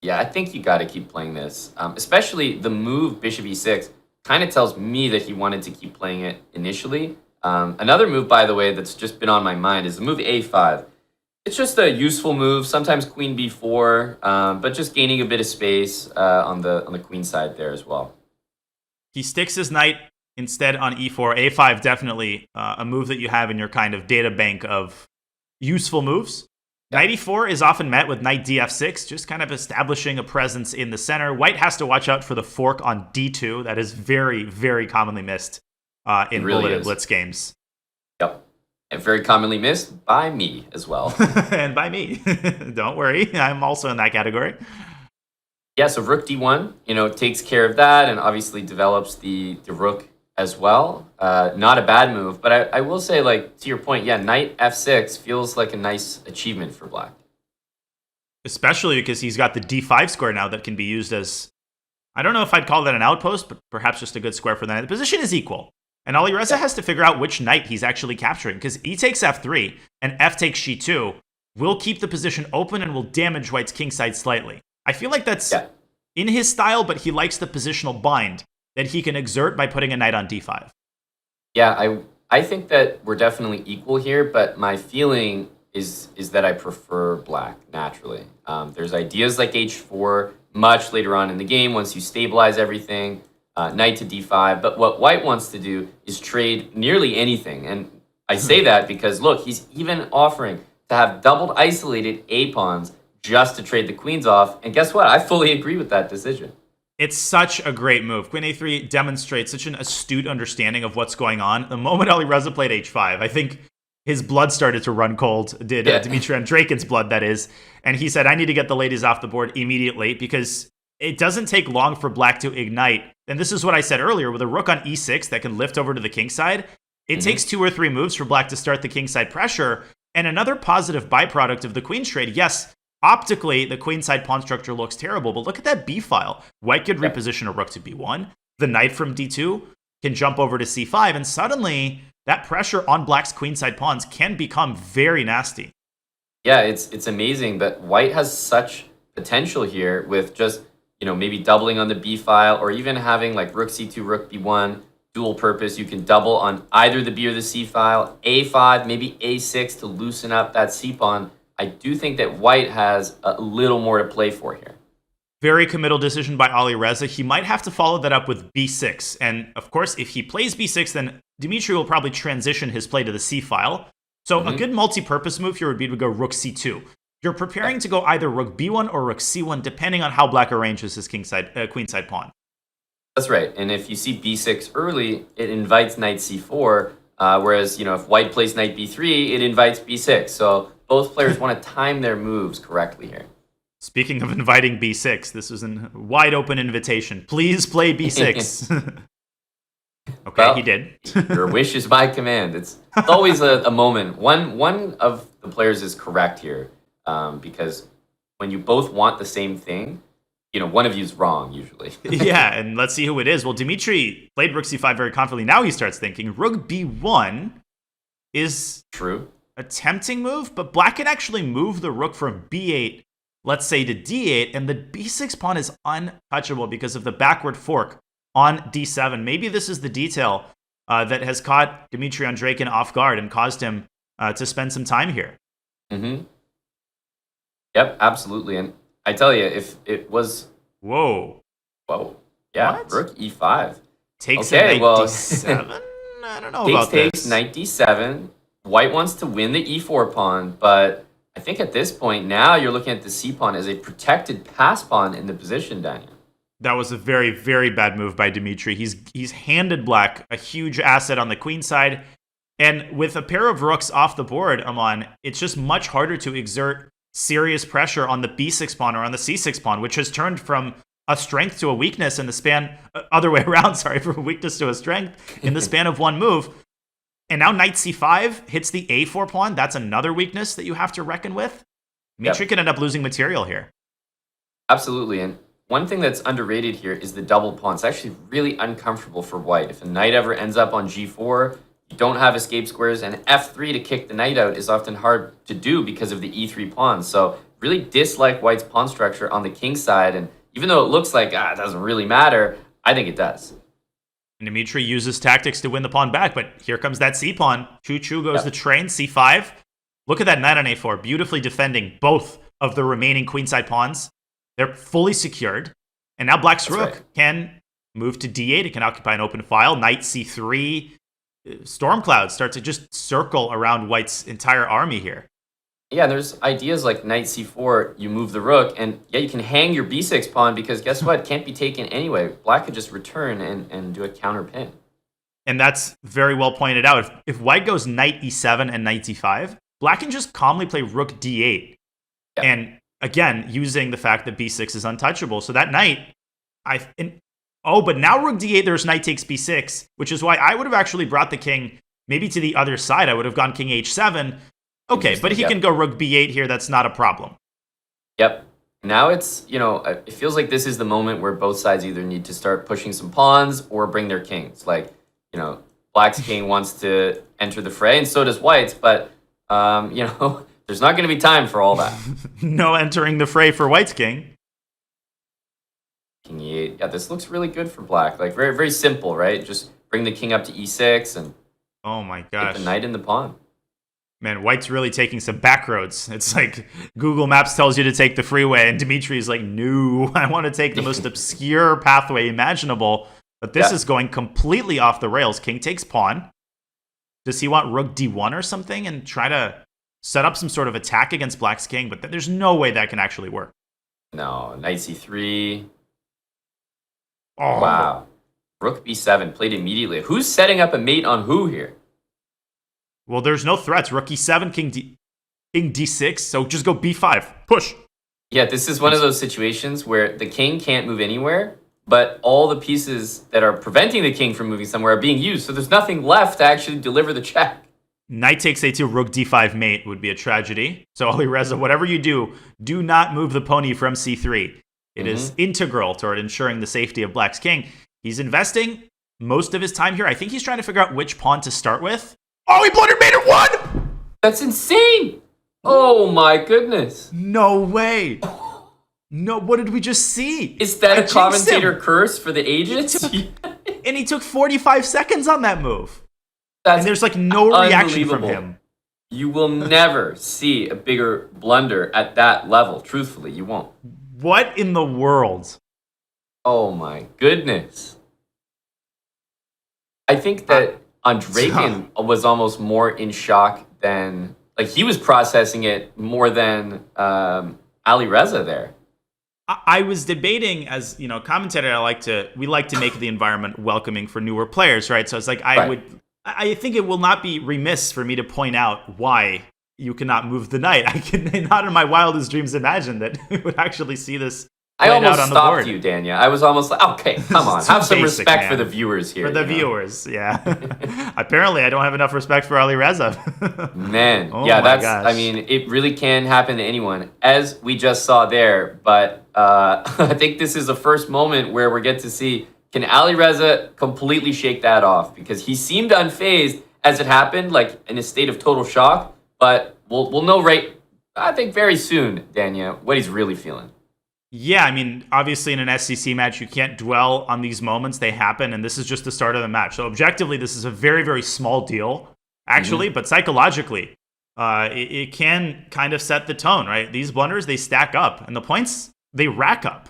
[SPEAKER 4] Yeah, I think you got to keep playing this, especially the move bishop e6. Kind of tells me that he wanted to keep playing it initially. Another move, by the way, that's just been on my mind is the move a5. It's just a useful move, sometimes queen b4, but just gaining a bit of space on the queen side there as well.
[SPEAKER 2] He sticks his knight instead on e4. a5 definitely a move that you have in your kind of data bank of useful moves. Knight e4 is often met with knight df6, just kind of establishing a presence in the center. White has to watch out for the fork on d2. That is very, very commonly missed in bullet and blitz games.
[SPEAKER 4] Yep. And very commonly missed by me as well.
[SPEAKER 2] And by me. Don't worry. I'm also in that category.
[SPEAKER 4] Yeah, so rook d1, takes care of that and obviously develops the rook as well. Not a bad move, but I will say, like, to your point, knight f6 feels like a nice achievement for black.
[SPEAKER 2] Especially because he's got the d5 square now that can be used as I don't know if I'd call that an outpost, but perhaps just a good square for the knight. The position is equal. And Alireza has to figure out which knight he's actually capturing, because e takes f3 and f takes g2 will keep the position open and will damage white's kingside slightly. I feel like that's in his style, but he likes the positional bind that he can exert by putting a knight on d5.
[SPEAKER 4] Yeah, I think that we're definitely equal here, but my feeling is that I prefer black naturally. There's ideas like h4 much later on in the game once you stabilize everything. Knight to d5, but what white wants to do is trade nearly anything. And I say that because, look, he's even offering to have doubled isolated a-pawns just to trade the queens off. And guess what? I fully agree with that decision.
[SPEAKER 2] It's such a great move. Queen a3 demonstrates such an astute understanding of what's going on. The moment Alireza played h5, I think his blood started to run cold, did Dmitry Andreikin's blood, that is. And he said, I need to get the ladies off the board immediately because it doesn't take long for black to ignite. And this is what I said earlier, with a rook on e6 that can lift over to the kingside, it takes 2 or 3 moves for black to start the kingside pressure. And another positive byproduct of the queen's trade, yes, optically, the queenside pawn structure looks terrible, but look at that b file. White could reposition a rook to b1. The knight from d2 can jump over to c5, and suddenly that pressure on black's queenside pawns can become very nasty.
[SPEAKER 4] Yeah, it's amazing, but white has such potential here with just, maybe doubling on the b file, or even having like rook c2, rook b1, dual purpose. You can double on either the b or the c file, a5, maybe a6 to loosen up that c pawn. I do think that white has a little more to play for here.
[SPEAKER 2] Very committal decision by Alireza. He might have to follow that up with b6. And of course, if he plays b6, then Dmitry will probably transition his play to the c file. So a good multi-purpose move here would be to go rook c2. You're preparing to go either rook b1 or rook c1, depending on how black arranges his queenside pawn.
[SPEAKER 4] That's right. And if you see b6 early, it invites knight c4. Whereas, if white plays knight b3, it invites b6. So both players want to time their moves correctly here.
[SPEAKER 2] Speaking of inviting b6, this was a wide open invitation. Please play b6. Okay, well, he did.
[SPEAKER 4] Your wish is my command. It's always a moment. One of the players is correct here. Because when you both want the same thing, one of you is wrong usually.
[SPEAKER 2] Yeah, and let's see who it is. Well, Dmitry played rook c5 very confidently. Now he starts thinking rook b1 is
[SPEAKER 4] true.
[SPEAKER 2] A tempting move, but black can actually move the rook from b8, let's say, to d8, and the b6 pawn is untouchable because of the backward fork on d7. Maybe this is the detail that has caught Dmitry Andreikin off guard and caused him to spend some time here.
[SPEAKER 4] Mm-hmm. Yep, absolutely. And I tell you, if it was...
[SPEAKER 2] Whoa.
[SPEAKER 4] Yeah,
[SPEAKER 2] what?
[SPEAKER 4] rook e5.
[SPEAKER 2] Takes knight d7? I don't know about this.
[SPEAKER 4] Takes knight d7. White wants to win the e4 pawn, but I think at this point now you're looking at the c pawn as a protected pass pawn in the position, Daniel.
[SPEAKER 2] That was a very, very bad move by Dmitry. He's handed black a huge asset on the queen side, and with a pair of rooks off the board, Aman, it's just much harder to exert serious pressure on the b6 pawn or on the c6 pawn, which has turned from a strength to a weakness in the span, other way around, from a weakness to a strength in the span of one move. And now knight c5 hits the a4 pawn. That's another weakness that you have to reckon with. Dmitry can end up losing material here.
[SPEAKER 4] Absolutely. And one thing that's underrated here is the double pawn. It's actually really uncomfortable for white. If a knight ever ends up on g4, you don't have escape squares, and f3 to kick the knight out is often hard to do because of the e3 pawn. So really dislike white's pawn structure on the king side. And even though it looks like it doesn't really matter, I think it does.
[SPEAKER 2] And Dmitry uses tactics to win the pawn back, but here comes that c-pawn. Choo-choo goes the train, c5. Look at that knight on a4, beautifully defending both of the remaining queenside pawns. They're fully secured. And now black's rook can move to d8. It can occupy an open file. Knight c3. Storm clouds start to just circle around white's entire army here.
[SPEAKER 4] Yeah, there's ideas like knight c4, you move the rook, and you can hang your b6 pawn because guess what? It can't be taken anyway. Black could just return and do a counter pin.
[SPEAKER 2] And that's very well pointed out. If white goes knight e7 and knight d5, black can just calmly play rook d8. Yeah. And again, using the fact that b6 is untouchable. So that knight, but now rook d8, there's knight takes b6, which is why I would have actually brought the king maybe to the other side. I would have gone king h7. Okay, but he can go rook b8 here. That's not a problem.
[SPEAKER 4] Yep. Now it's, it feels like this is the moment where both sides either need to start pushing some pawns or bring their kings. Like, Black's king wants to enter the fray, and so does White's, but, there's not going to be time for all that.
[SPEAKER 2] No entering the fray for White's king.
[SPEAKER 4] King e8. Yeah, this looks really good for Black. Like, very, very simple, right? Just bring the king up to e6 and
[SPEAKER 2] oh my gosh,
[SPEAKER 4] get the knight in the pawn.
[SPEAKER 2] Man, White's really taking some back roads. It's like Google Maps tells you to take the freeway, and Dmitry's like, no, I want to take the most obscure pathway imaginable. But this is going completely off the rails. King takes pawn. Does he want rook d1 or something and try to set up some sort of attack against Black's king? But there's no way that can actually work.
[SPEAKER 4] No, knight c3.
[SPEAKER 2] Oh.
[SPEAKER 4] Wow. Rook b7 played immediately. Who's setting up a mate on who here?
[SPEAKER 2] Well, there's no threats. Rook e7, king d6, so just go b5. Push.
[SPEAKER 4] Yeah, this is one of those situations where the king can't move anywhere, but all the pieces that are preventing the king from moving somewhere are being used, so there's nothing left to actually deliver the check.
[SPEAKER 2] Knight takes a2, rook d5 mate would be a tragedy. So Alireza, whatever you do not move the pony from c3. It is integral toward ensuring the safety of Black's king. He's investing most of his time here. I think he's trying to figure out which pawn to start with. Oh, he blundered mate at 1!
[SPEAKER 4] That's insane! Oh my goodness.
[SPEAKER 2] No way. No, what did we just see?
[SPEAKER 4] Is that a commentator curse for the ages?
[SPEAKER 2] And he took 45 seconds on that move.
[SPEAKER 4] And
[SPEAKER 2] there's like no reaction from him.
[SPEAKER 4] You will never see a bigger blunder at that level. Truthfully, you won't.
[SPEAKER 2] What in the world?
[SPEAKER 4] Oh my goodness. I think that Andreikin was almost more in shock than, like, he was processing it more than Alireza there.
[SPEAKER 2] I was debating, as commentator, we like to make the environment welcoming for newer players, right? So it's like I think it will not be remiss for me to point out why you cannot move the knight. I can not in my wildest dreams imagine that we would actually see this.
[SPEAKER 4] I almost
[SPEAKER 2] out on
[SPEAKER 4] stopped
[SPEAKER 2] the board.
[SPEAKER 4] you, Dania. I was almost like, okay, come on, have some respect
[SPEAKER 2] man.
[SPEAKER 4] for the viewers here.
[SPEAKER 2] For the viewers, yeah. Apparently, I don't have enough respect for Alireza.
[SPEAKER 4] Man,
[SPEAKER 2] oh
[SPEAKER 4] yeah,
[SPEAKER 2] my gosh.
[SPEAKER 4] I mean, it really can happen to anyone, as we just saw there. But I think this is the first moment where we get to see, can Alireza completely shake that off? Because he seemed unfazed as it happened, like in a state of total shock. But we'll know I think very soon, Dania, what he's really feeling.
[SPEAKER 2] Yeah, I mean, obviously in an SCC match, you can't dwell on these moments. They happen, and this is just the start of the match. So objectively, this is a very, very small deal, actually, but psychologically, it can kind of set the tone, right? These blunders, they stack up, and the points, they rack up.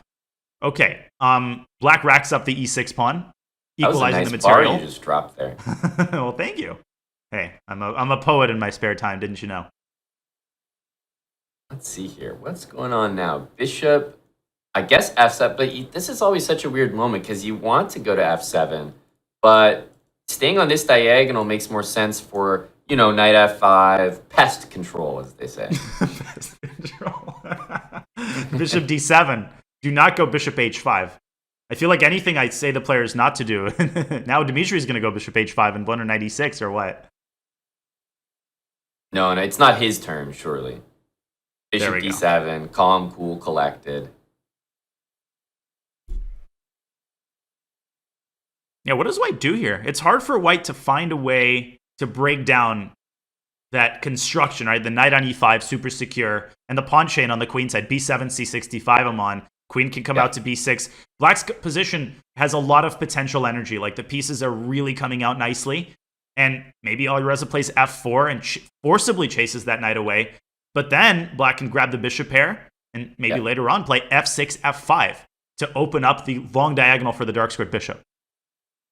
[SPEAKER 2] Okay, Black racks up the e6 pawn, equalizing the material.
[SPEAKER 4] Bar you just dropped there.
[SPEAKER 2] Well, thank you. Hey, I'm a poet in my spare time, didn't you know?
[SPEAKER 4] Let's see here. What's going on now? Bishop, I guess f7, but this is always such a weird moment because you want to go to f7, but staying on this diagonal makes more sense for, knight f5, pest control, as they say.
[SPEAKER 2] Pest control. Bishop d7. Do not go bishop h5. I feel like anything I say the players not to do. Now Dmitry's going to go bishop h5 and blunder knight e6 or what?
[SPEAKER 4] No, it's not his turn, surely. Bishop d7, calm, cool, collected.
[SPEAKER 2] Yeah, what does White do here? It's hard for White to find a way to break down that construction, right? The knight on e5, super secure, and the pawn chain on the queen side, b7, c6, d5 I'm on. Queen can come out to b6. Black's position has a lot of potential energy. Like, the pieces are really coming out nicely. And maybe Alireza plays f4 and forcibly chases that knight away. But then Black can grab the bishop pair and maybe later on play f6, f5 to open up the long diagonal for the dark squared bishop.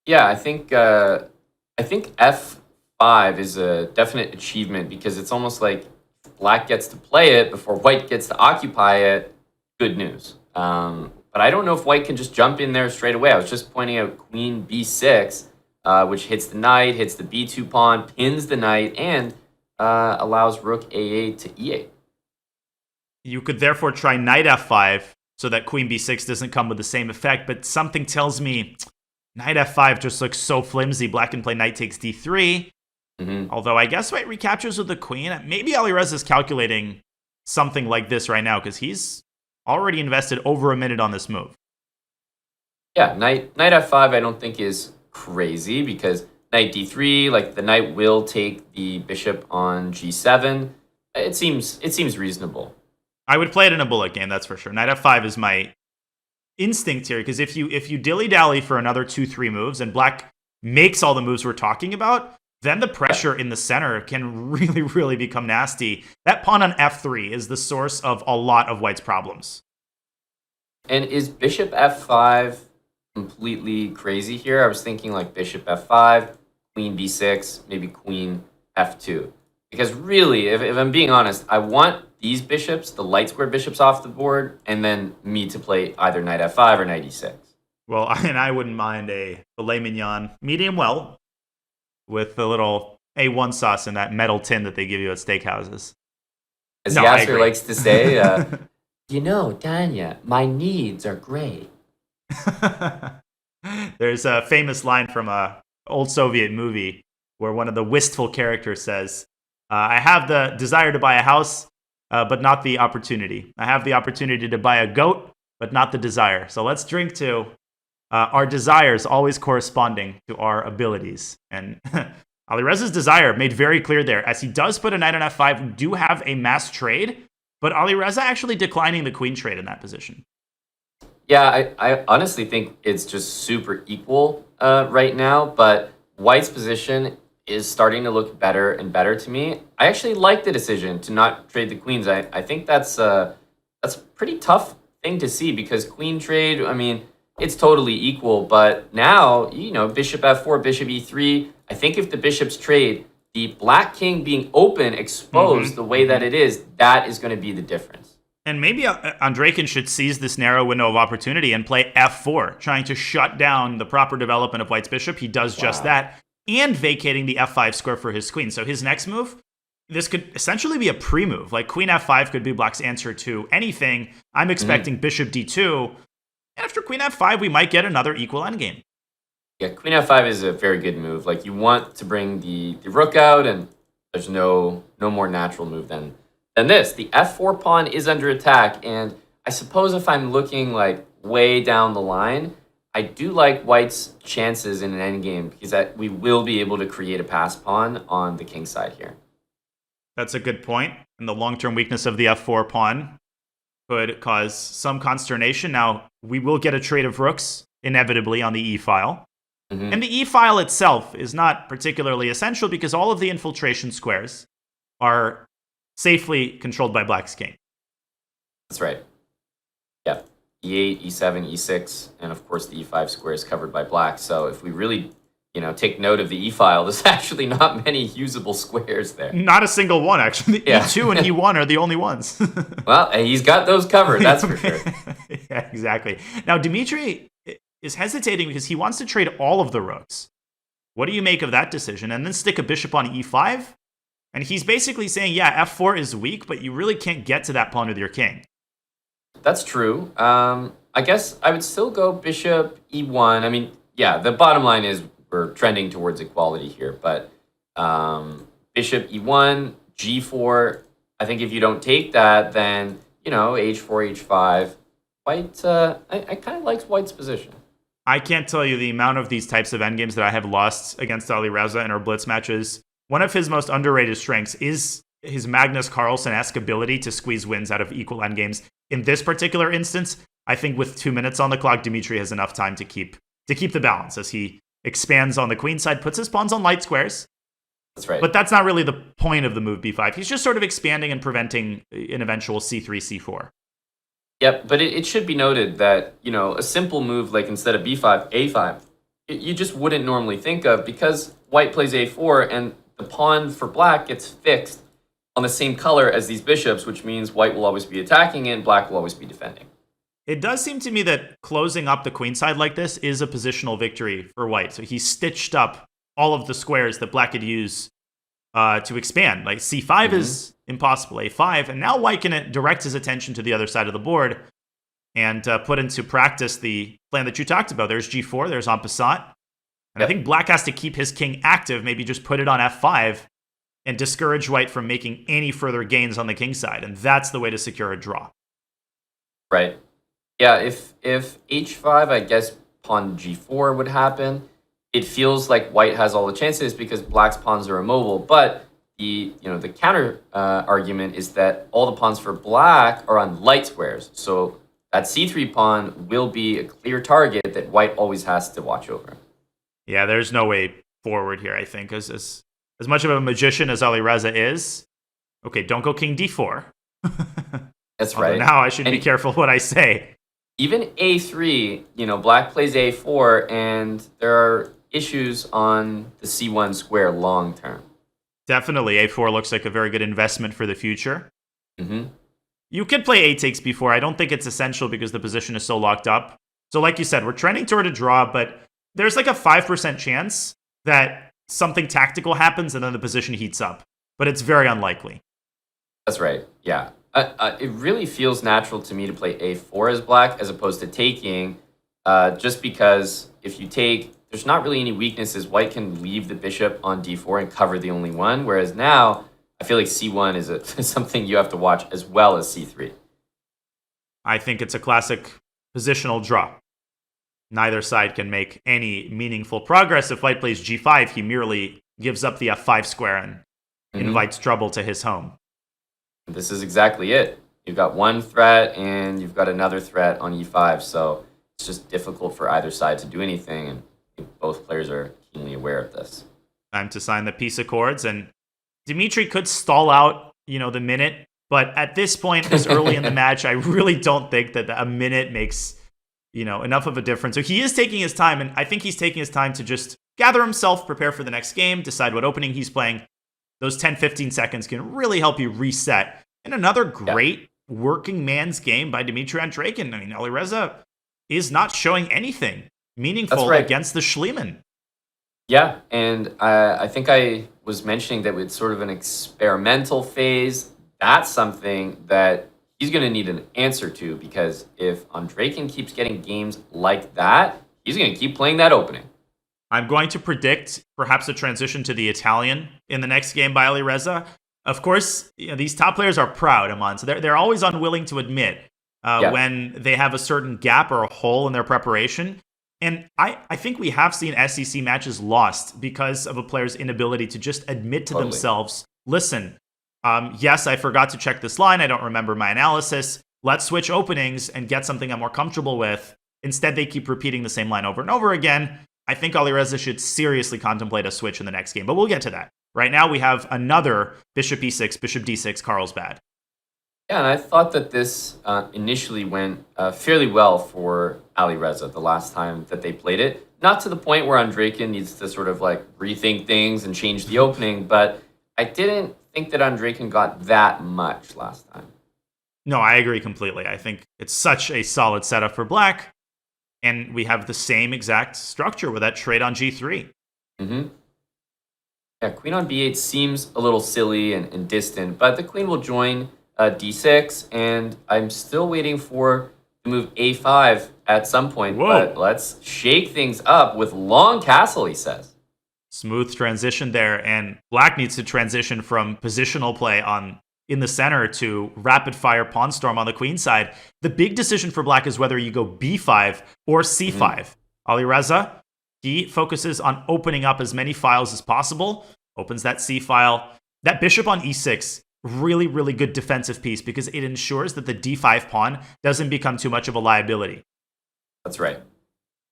[SPEAKER 4] Yeah, I think f5 is a definite achievement because it's almost like Black gets to play it before White gets to occupy it. Good news. But I don't know if White can just jump in there straight away. I was just pointing out queen b6, which hits the knight, hits the b2 pawn, pins the knight, and allows rook a8 to e8.
[SPEAKER 2] You could therefore try knight f5 so that queen b6 doesn't come with the same effect, but something tells me knight f5 just looks so flimsy. Black can play knight takes d3. Although I guess White recaptures with the queen. Maybe Alireza is calculating something like this right now because he's already invested over a minute on this move.
[SPEAKER 4] Yeah, knight f5 I don't think is crazy because knight d3, like the knight will take the bishop on g7. It seems reasonable.
[SPEAKER 2] I would play it in a bullet game, that's for sure. Knight f5 is my instinct here, because if you dilly-dally for another 2-3 moves and black makes all the moves we're talking about, then the pressure in the center can really, really become nasty. That pawn on f3 is the source of a lot of white's problems.
[SPEAKER 4] And is bishop f5 completely crazy here? I was thinking like bishop f5, queen b6, maybe queen f2. Because really, if I'm being honest, I want these bishops, the light square bishops, off the board, and then me to play either knight f5 or knight e6.
[SPEAKER 2] Well, and I wouldn't mind a filet mignon, medium well, with the little A1 sauce in that metal tin that they give you at steakhouses.
[SPEAKER 4] As Yasser likes to say, you know, Tanya, my needs are great.
[SPEAKER 2] There's a famous line from a old Soviet movie where one of the wistful characters says, I have the desire to buy a house, but not the opportunity. I have the opportunity to buy a goat, but not the desire. So let's drink to our desires always corresponding to our abilities. And Alireza's desire made very clear there. As he does put a knight on f5, we do have a mass trade, but Alireza actually declining the queen trade in that position.
[SPEAKER 4] Yeah, I honestly think it's just super equal right now, but white's position is starting to look better and better to me. I actually like the decision to not trade the queens. I think that's a pretty tough thing to see because queen trade, I mean, it's totally equal, but now, you know, bishop f4, bishop e3, I think if the bishops trade, the black king being open, exposed the way that it is, that is going to be the difference.
[SPEAKER 2] And maybe Andreikin should seize this narrow window of opportunity and play f4, trying to shut down the proper development of white's bishop. He does just that, and vacating the f5 square for his queen. So his next move, this could essentially be a pre-move. Like queen f5 could be black's answer to anything. I'm expecting bishop d2. After queen f5, we might get another equal endgame.
[SPEAKER 4] Yeah, queen f5 is a very good move. Like you want to bring the rook out, and there's no more natural move than this. The f4 pawn is under attack, and I suppose if I'm looking like way down the line, I do like white's chances in an endgame because that we will be able to create a pass pawn on the king side here.
[SPEAKER 2] That's a good point. And the long-term weakness of the f4 pawn could cause some consternation. Now, we will get a trade of rooks inevitably on the e-file. And the e-file itself is not particularly essential because all of the infiltration squares are safely controlled by black's king.
[SPEAKER 4] That's right. Yeah. e8, e7, e6, and of course the e5 square is covered by black. So if we really, take note of the e-file, there's actually not many usable squares there.
[SPEAKER 2] Not a single one, actually. E2 and e1 are the only ones.
[SPEAKER 4] Well, he's got those covered, that's for sure.
[SPEAKER 2] Yeah, exactly. Now, Dmitry is hesitating because he wants to trade all of the rooks. What do you make of that decision? And then stick a bishop on e5? And he's basically saying, yeah, f4 is weak, but you really can't get to that pawn with your king.
[SPEAKER 4] That's true. I guess I would still go bishop e1. I mean, yeah, the bottom line is we're trending towards equality here, but bishop e1, g4, I think if you don't take that, then, h4, h5, white, I kind of like white's position.
[SPEAKER 2] I can't tell you the amount of these types of endgames that I have lost against Alireza in our blitz matches. One of his most underrated strengths is his Magnus Carlsen-esque ability to squeeze wins out of equal endgames. In this particular instance, I think with 2 minutes on the clock, Dmitry has enough time to keep the balance as he expands on the queen side, puts his pawns on light squares.
[SPEAKER 4] That's right.
[SPEAKER 2] But that's not really the point of the move b5. He's just sort of expanding and preventing an eventual c3, c4.
[SPEAKER 4] Yep, but it should be noted that, a simple move like instead of b5, a5, you just wouldn't normally think of because white plays a4 and the pawn for black gets fixed on the same color as these bishops, which means white will always be attacking it and black will always be defending.
[SPEAKER 2] It does seem to me that closing up the queen side like this is a positional victory for white. So he stitched up all of the squares that black could use to expand. Like c5 is impossible, a5, and now white can direct his attention to the other side of the board and put into practice the plan that you talked about. There's g4, there's en passant. And I think black has to keep his king active, maybe just put it on f5 and discourage white from making any further gains on the king side. And that's the way to secure a draw.
[SPEAKER 4] Right. Yeah, if h5, I guess pawn g4 would happen. It feels like white has all the chances because black's pawns are immobile. But the counter argument is that all the pawns for black are on light squares. So that c3 pawn will be a clear target that white always has to watch over.
[SPEAKER 2] Yeah, there's no way forward here, I think. As much of a magician as Alireza is, okay, don't go king d4.
[SPEAKER 4] That's
[SPEAKER 2] Although
[SPEAKER 4] right.
[SPEAKER 2] now I should be careful what I say.
[SPEAKER 4] Even a3, black plays a4, and there are issues on the c1 square long term.
[SPEAKER 2] Definitely, a4 looks like a very good investment for the future.
[SPEAKER 4] Mm-hmm.
[SPEAKER 2] You could play a takes b4. I don't think it's essential because the position is so locked up. So like you said, we're trending toward a draw, but there's like a 5% chance that something tactical happens and then the position heats up. But it's very unlikely.
[SPEAKER 4] That's right, yeah. It really feels natural to me to play a4 as black as opposed to taking, just because if you take, there's not really any weaknesses. White can leave the bishop on d4 and cover the only one, whereas now I feel like c1 is something you have to watch as well as c3.
[SPEAKER 2] I think it's a classic positional draw. Neither side can make any meaningful progress. If white plays g5, he merely gives up the f5 square and invites trouble to his home.
[SPEAKER 4] This is exactly it. You've got one threat and you've got another threat on e5, so it's just difficult for either side to do anything, and I think both players are keenly aware of this.
[SPEAKER 2] Time to sign the peace accords, and Dmitry could stall out, the minute, but at this point, this early in the match, I really don't think that a minute makes, enough of a difference. So he is taking his time, and I think he's taking his time to just gather himself, prepare for the next game, decide what opening he's playing. Those 10-15 seconds can really help you reset. And another great working man's game by Dmitry Andreikin. I mean, Alireza is not showing anything meaningful against the Schliemann.
[SPEAKER 4] Yeah, and I think I was mentioning that it's sort of an experimental phase. That's something that he's going to need an answer to, because if Andreikin keeps getting games like that, he's going to keep playing that opening.
[SPEAKER 2] I'm going to predict perhaps a transition to the Italian in the next game by Alireza. Of course, these top players are proud, Aman, so they're always unwilling to admit when they have a certain gap or a hole in their preparation. And I think we have seen SEC matches lost because of a player's inability to just admit to themselves, listen, yes, I forgot to check this line. I don't remember my analysis. Let's switch openings and get something I'm more comfortable with. Instead, they keep repeating the same line over and over again. I think Alireza should seriously contemplate a switch in the next game, but we'll get to that. Right now, we have another bishop e6, bishop d6, Carlsbad.
[SPEAKER 4] Yeah, and I thought that this initially went fairly well for Alireza the last time that they played it. Not to the point where Andreikin needs to sort of rethink things and change the opening, but I didn't think that Andreikin got that much last time.
[SPEAKER 2] No, I agree completely. I think it's such a solid setup for black. And we have the same exact structure with that trade on g3.
[SPEAKER 4] Mm-hmm. Yeah, queen on b8 seems a little silly and distant, but the queen will join d6, and I'm still waiting for the move a5 at some point.
[SPEAKER 2] Whoa.
[SPEAKER 4] But let's shake things up with long castle, he says.
[SPEAKER 2] Smooth transition there, and black needs to transition from positional play in the center to rapid fire pawn storm on the queen side. The big decision for black is whether you go b5 or c5. Alireza, he focuses on opening up as many files as possible, opens that c file. That bishop on e6, really, really good defensive piece because it ensures that the d5 pawn doesn't become too much of a liability.
[SPEAKER 4] That's right.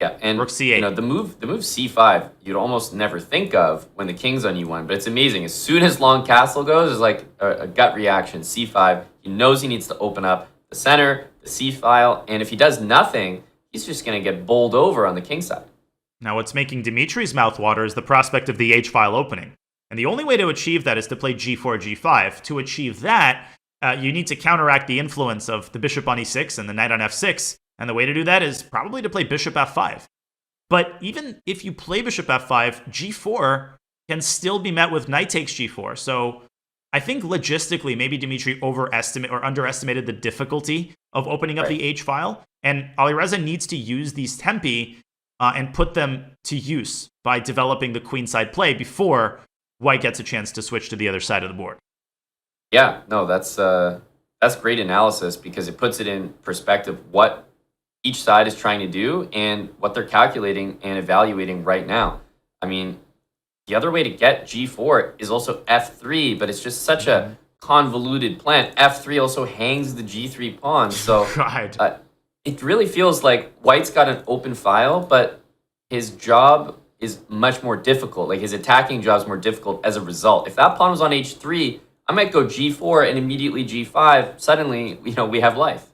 [SPEAKER 4] Yeah, and
[SPEAKER 2] rook c8.
[SPEAKER 4] The move c5 you'd almost never think of when the king's on e1, but it's amazing. As soon as long castle goes, it's like a gut reaction. c5, he knows he needs to open up the center, the c file, and if he does nothing, he's just going to get bowled over on the king side.
[SPEAKER 2] Now, what's making Dmitry's mouth water is the prospect of the h-file opening. And the only way to achieve that is to play g4, g5. To achieve that, you need to counteract the influence of the bishop on e6 and the knight on f6. And the way to do that is probably to play bishop f5. But even if you play bishop f5, g4 can still be met with knight takes g4. So I think logistically, maybe Dmitry underestimated the difficulty of opening up the h-file. And Alireza needs to use these tempi and put them to use by developing the queenside play before white gets a chance to switch to the other side of the board.
[SPEAKER 4] Yeah, no, that's That's great analysis because it puts it in perspective what each side is trying to do and what they're calculating and evaluating right now. I mean, the other way to get G4 is also F3, but it's just such a convoluted plan. F3 also hangs the G3 pawn, so it really feels like White's got an open file, but his job is much more difficult. Like his attacking job is more difficult as a result. If that pawn was on H3, I might go G4 and immediately G5. Suddenly, we have life.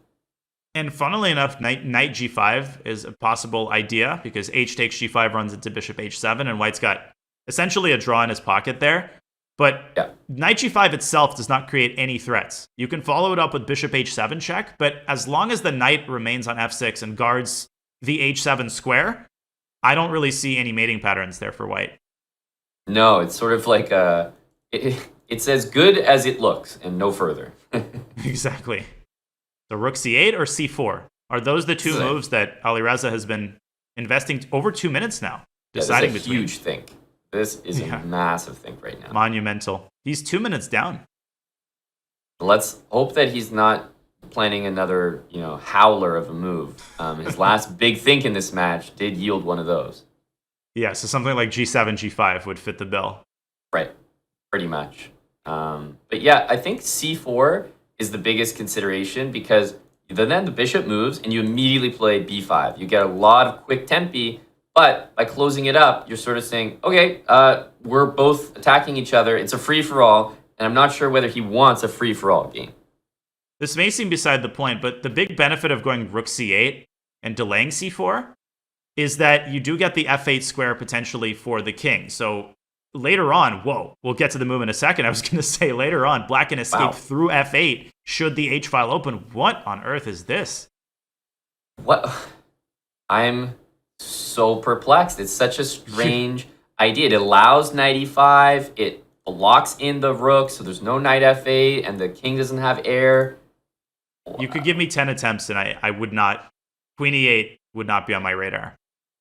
[SPEAKER 2] And funnily enough, knight G5 is a possible idea because H takes G5 runs into bishop H7, and White's got essentially a draw in his pocket there. But knight G5 itself does not create any threats. You can follow it up with bishop H7 check, but as long as the knight remains on F6 and guards the H7 square, I don't really see any mating patterns there for White.
[SPEAKER 4] No, it's sort of like it's as good as it looks and no further.
[SPEAKER 2] Exactly. So rook C8 or C4? Are those the two moves that Alireza has been investing over 2 minutes now, deciding
[SPEAKER 4] this is a
[SPEAKER 2] between?
[SPEAKER 4] Huge think. This is a massive think right now.
[SPEAKER 2] Monumental. He's 2 minutes down.
[SPEAKER 4] Let's hope that he's not planning another, howler of a move. His last big think in this match did yield one of those.
[SPEAKER 2] Yeah, so something like G7, G5 would fit the bill.
[SPEAKER 4] Right, pretty much. But yeah, I think C4 is the biggest consideration because then the bishop moves and you immediately play B5. You get a lot of quick tempi, but by closing it up, you're sort of saying, okay, we're both attacking each other. It's a free-for-all, and I'm not sure whether he wants a free-for-all game.
[SPEAKER 2] This may seem beside the point, but the big benefit of going rook C8 and delaying C4 is that you do get the F8 square potentially for the king. So later on, we'll get to the move in a second. I was going to say later on, Black can escape through F8 should the H file open. What on earth is this?
[SPEAKER 4] What? I'm so perplexed. It's such a strange idea. It allows knight E5. It blocks in the rook, so there's no knight F8, and the king doesn't have heir.
[SPEAKER 2] You could give me 10 attempts, and I would not. Queen E8 would not be on my radar.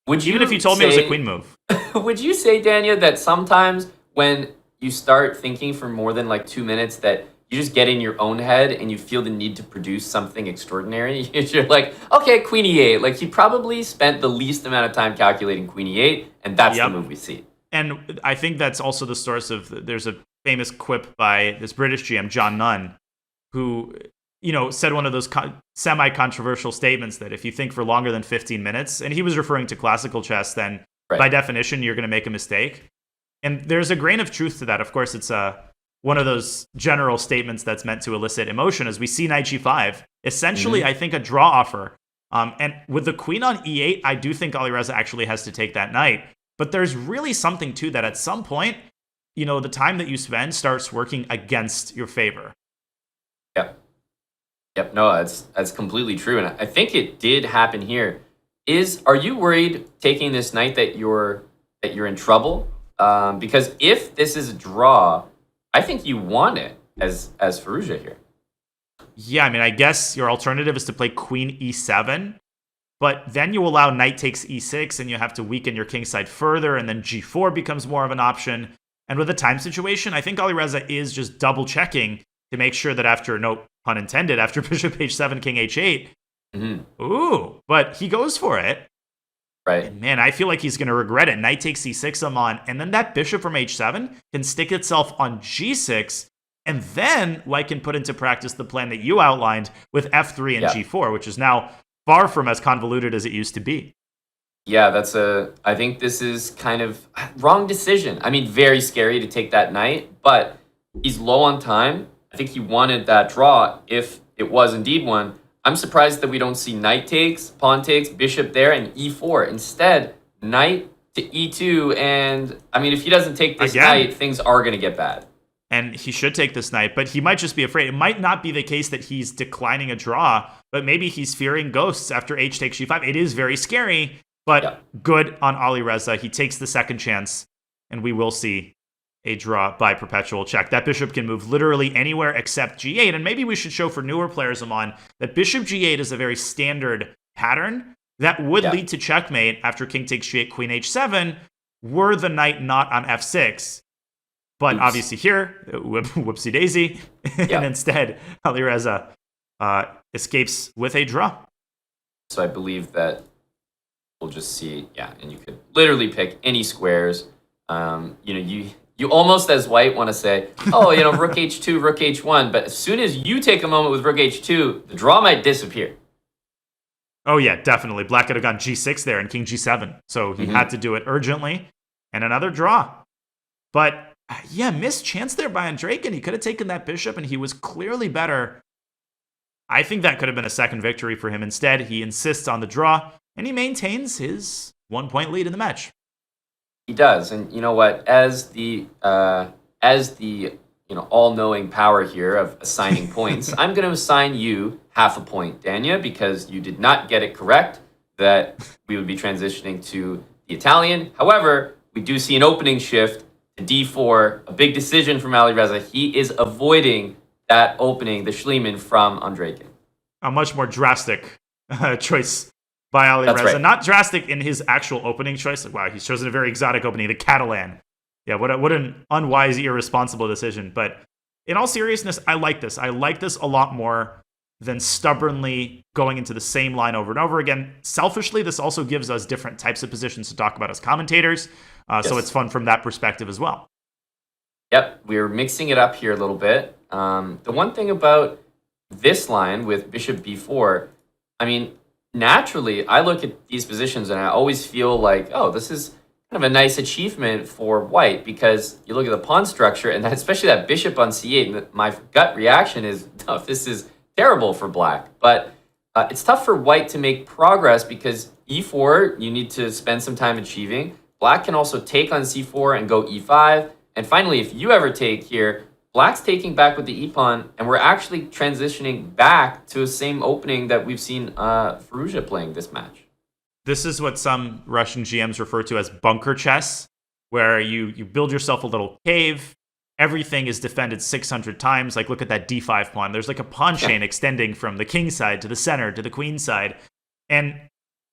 [SPEAKER 2] Even if you told me it was a queen move.
[SPEAKER 4] Would you say, Dania, that sometimes when you start thinking for more than like 2 minutes that you just get in your own head and you feel the need to produce something extraordinary? You're like, okay, Queen E8. Like he probably spent the least amount of time calculating Queen E8, and that's the move we see.
[SPEAKER 2] And I think that's also the source of, there's a famous quip by this British GM, John Nunn, who, said one of those semi-controversial statements that if you think for longer than 15 minutes, and he was referring to classical chess, then by definition, you're going to make a mistake. And there's a grain of truth to that. Of course, it's one of those general statements that's meant to elicit emotion. As we see knight G5, essentially, I think a draw offer. And with the queen on E8, I do think Alireza actually has to take that knight. But there's really something to that. At some point, the time that you spend starts working against your favor.
[SPEAKER 4] Yep. No, that's completely true. And I think it did happen here. Are you worried taking this knight that you're in trouble? Because if this is a draw, I think you want it as Firouzja here.
[SPEAKER 2] Yeah, I mean, I guess your alternative is to play queen E7, but then you allow knight takes E6, and you have to weaken your kingside further, and then G4 becomes more of an option. And with the time situation, I think Alireza is just double checking to make sure that after, no pun intended, after bishop H7, king H8, but he goes for it.
[SPEAKER 4] Right.
[SPEAKER 2] And man, I feel like he's going to regret it. Knight takes C6, I'm on. And then that bishop from H7 can stick itself on G6. And then White can put into practice the plan that you outlined with F3 and G4, which is now far from as convoluted as it used to be.
[SPEAKER 4] Yeah, I think this is kind of wrong decision. I mean, very scary to take that knight, but he's low on time. I think he wanted that draw if it was indeed one. I'm surprised that we don't see knight takes, pawn takes, bishop there, and E4. Instead, knight to E2, and I mean, if he doesn't take this knight, things are going to get bad.
[SPEAKER 2] And he should take this knight, but he might just be afraid. It might not be the case that he's declining a draw, but maybe he's fearing ghosts after H takes G5. It is very scary, but good on Alireza. He takes the second chance, and we will see a draw by perpetual check. That bishop can move literally anywhere except G8, and maybe we should show for newer players, Aman, that bishop G8 is a very standard pattern that would lead to checkmate after king takes G8, queen H7, were the knight not on F6. But obviously here, whoopsie daisy. And instead, Alireza escapes with a draw.
[SPEAKER 4] So I believe that we'll just see, and you could literally pick any squares. You almost as white want to say, rook h2, rook h1, but as soon as you take a moment with rook h2, the draw might disappear.
[SPEAKER 2] Oh yeah, definitely. Black could have gone g6 there and king g7. So he had to do it urgently. And another draw. But missed chance there by Andreikin. He could have taken that bishop and he was clearly better. I think that could have been a second victory for him. Instead, he insists on the draw and he maintains his 1-point lead in the match.
[SPEAKER 4] He does. And you know what? As the all-knowing power here of assigning points, I'm going to assign you half a point, Danya, because you did not get it correct that we would be transitioning to the Italian. However, we do see an opening shift to d4, a big decision from Alireza. He is avoiding that opening, the Schliemann from Andreikin.
[SPEAKER 2] A much more drastic choice by Alireza.
[SPEAKER 4] That's right.
[SPEAKER 2] Not drastic in his actual opening choice. Like, wow, he's chosen a very exotic opening, the Catalan. Yeah, what an unwise, irresponsible decision. But in all seriousness, I like this. I like this a lot more than stubbornly going into the same line over and over again. Selfishly, this also gives us different types of positions to talk about as commentators. So it's fun from that perspective as well.
[SPEAKER 4] Yep, we're mixing it up here a little bit. The one thing about this line with bishop b4, naturally, I look at these positions and I always feel like, this is kind of a nice achievement for white, because you look at the pawn structure and especially that bishop on c8, and my gut reaction is, this is terrible for black. But it's tough for white to make progress because e4, you need to spend some time achieving. Black can also take on c4 and go e5. And finally, if you ever take here, black's taking back with the e-pawn, and we're actually transitioning back to the same opening that we've seen Firouzja playing this match.
[SPEAKER 2] This is what some Russian GMs refer to as bunker chess, where you build yourself a little cave. Everything is defended 600 times. Like, look at that d5 pawn. There's like a pawn chain extending from the king side to the center to the queen side. And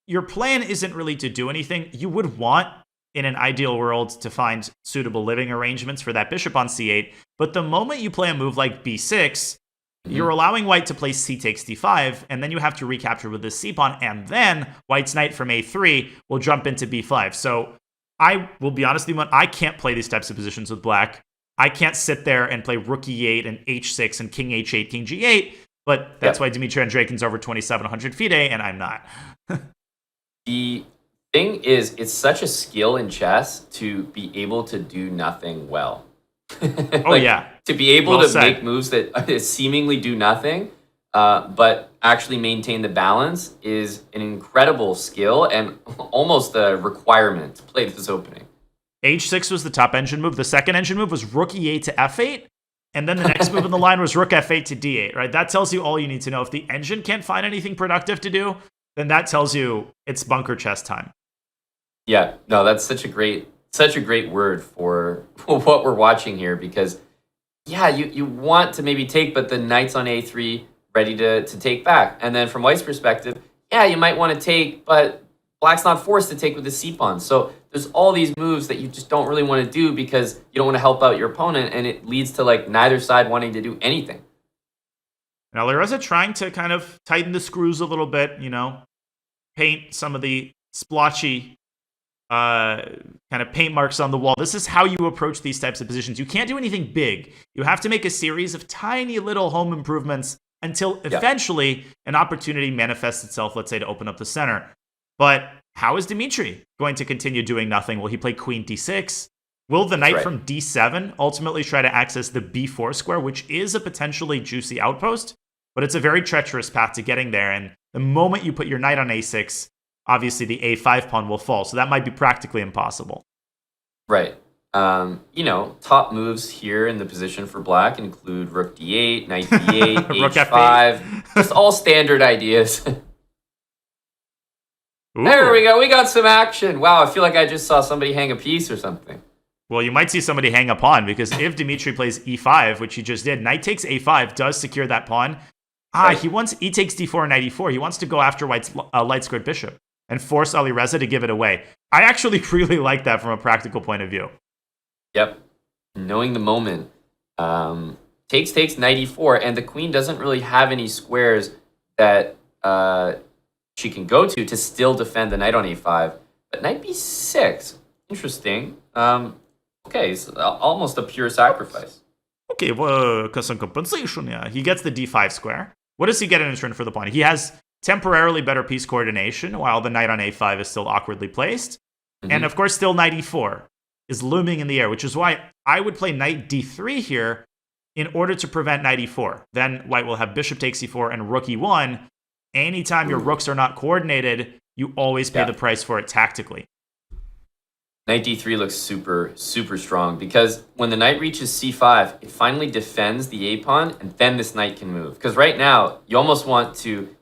[SPEAKER 2] your plan isn't really to do anything. You would want, in an ideal world, to find suitable living arrangements for that bishop on c8. But the moment you play a move like b6, you're allowing white to play c takes d5, and then you have to recapture with this c-pawn, and then white's knight from a3 will jump into b5. So I will be honest with you, I can't play these types of positions with black. I can't sit there and play rook e8 and h6 and king h8, king g8, but that's why Dmitry Andreikin's over 2,700 FIDE, and I'm not.
[SPEAKER 4] The thing is, it's such a skill in chess to be able to do nothing well. To be able to make moves that seemingly do nothing, but actually maintain the balance is an incredible skill and almost a requirement to play this opening.
[SPEAKER 2] h6 was the top engine move. The second engine move was rook e8 to f8. And then the next move in the line was rook f8 to d8, right? That tells you all you need to know. If the engine can't find anything productive to do, then that tells you it's bunker chess time.
[SPEAKER 4] Yeah, no, that's such a great word for what we're watching here, because you want to maybe take, but the knight's on a3 ready to take back. And then from white's perspective, you might want to take, but black's not forced to take with the c-pawn. So there's all these moves that you just don't really want to do because you don't want to help out your opponent, and it leads to like neither side wanting to do anything.
[SPEAKER 2] Now Alireza trying to kind of tighten the screws a little bit, paint some of the splotchy kind of paint marks on the wall. This is how you approach these types of positions. You can't do anything big. You have to make a series of tiny little home improvements until eventually an opportunity manifests itself, let's say, to open up the center. But how is Dmitry going to continue doing nothing? Will he play queen d6? Will the knight from d7 ultimately try to access the b4 square, which is a potentially juicy outpost? But it's a very treacherous path to getting there. And the moment you put your knight on a6, obviously the a5 pawn will fall. So that might be practically impossible.
[SPEAKER 4] Right. Top moves here in the position for black include rook d8, knight d8,
[SPEAKER 2] rook
[SPEAKER 4] h5.
[SPEAKER 2] F8.
[SPEAKER 4] Just all standard ideas.
[SPEAKER 2] Ooh.
[SPEAKER 4] There we go. We got some action. Wow, I feel like I just saw somebody hang a piece or something.
[SPEAKER 2] Well, you might see somebody hang a pawn, because if Dmitry plays e5, which he just did, knight takes a5 does secure that pawn. He wants e takes d4 knight e4. He wants to go after white's light squared bishop and force Alireza to give it away. I actually really like that from a practical point of view.
[SPEAKER 4] Yep. knowing the moment, takes knight e4, and the queen doesn't really have any squares that she can go to still defend the knight on a5. But knight b6, interesting. Okay, it's almost a pure sacrifice.
[SPEAKER 2] Okay, well, some compensation, yeah. He gets the d5 square. What does he get in return for the pawn? He has temporarily better piece coordination, while the knight on a5 is still awkwardly placed. And of course, still knight e4 is looming in the air, which is why I would play knight d3 here in order to prevent knight e4. Then white will have bishop takes e4 and rook e1. Anytime your rooks are not coordinated, you always pay the price for it tactically.
[SPEAKER 4] Knight d3 looks super, super strong because when the knight reaches c5, it finally defends the a-pawn, and then this knight can move. Because right now, you almost want to,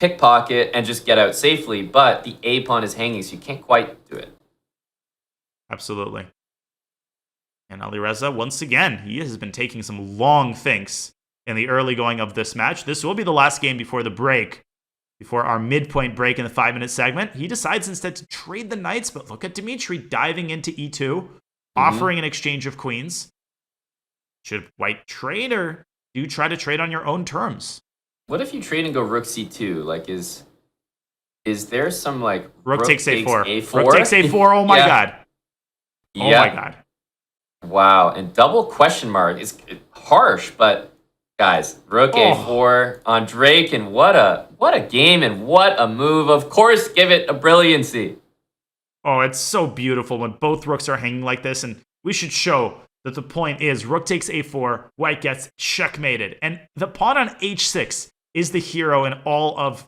[SPEAKER 4] pickpocket and just get out safely, but the a-pawn is hanging, so you can't quite do it.
[SPEAKER 2] Absolutely. And Alireza, once again, he has been taking some long thinks in the early going of this match. This will be the last game before the break. Before our midpoint break in the 5-minute segment, he decides instead to trade the knights, but look at Dmitry diving into e2, offering an exchange of queens. Should white trade, or do you try to trade on your own terms?
[SPEAKER 4] What if you trade and go rook c2? Like, is there some, like,
[SPEAKER 2] rook takes a4. Rook takes a4, oh my god. Oh my god.
[SPEAKER 4] Wow, and double question mark is harsh, but guys, rook a4 on Andreikin, what a game and what a move. Of course, give it a brilliancy.
[SPEAKER 2] Oh, it's so beautiful when both rooks are hanging like this, and we should show that the point is rook takes a4, white gets checkmated, and the pawn on h6 is the hero in all of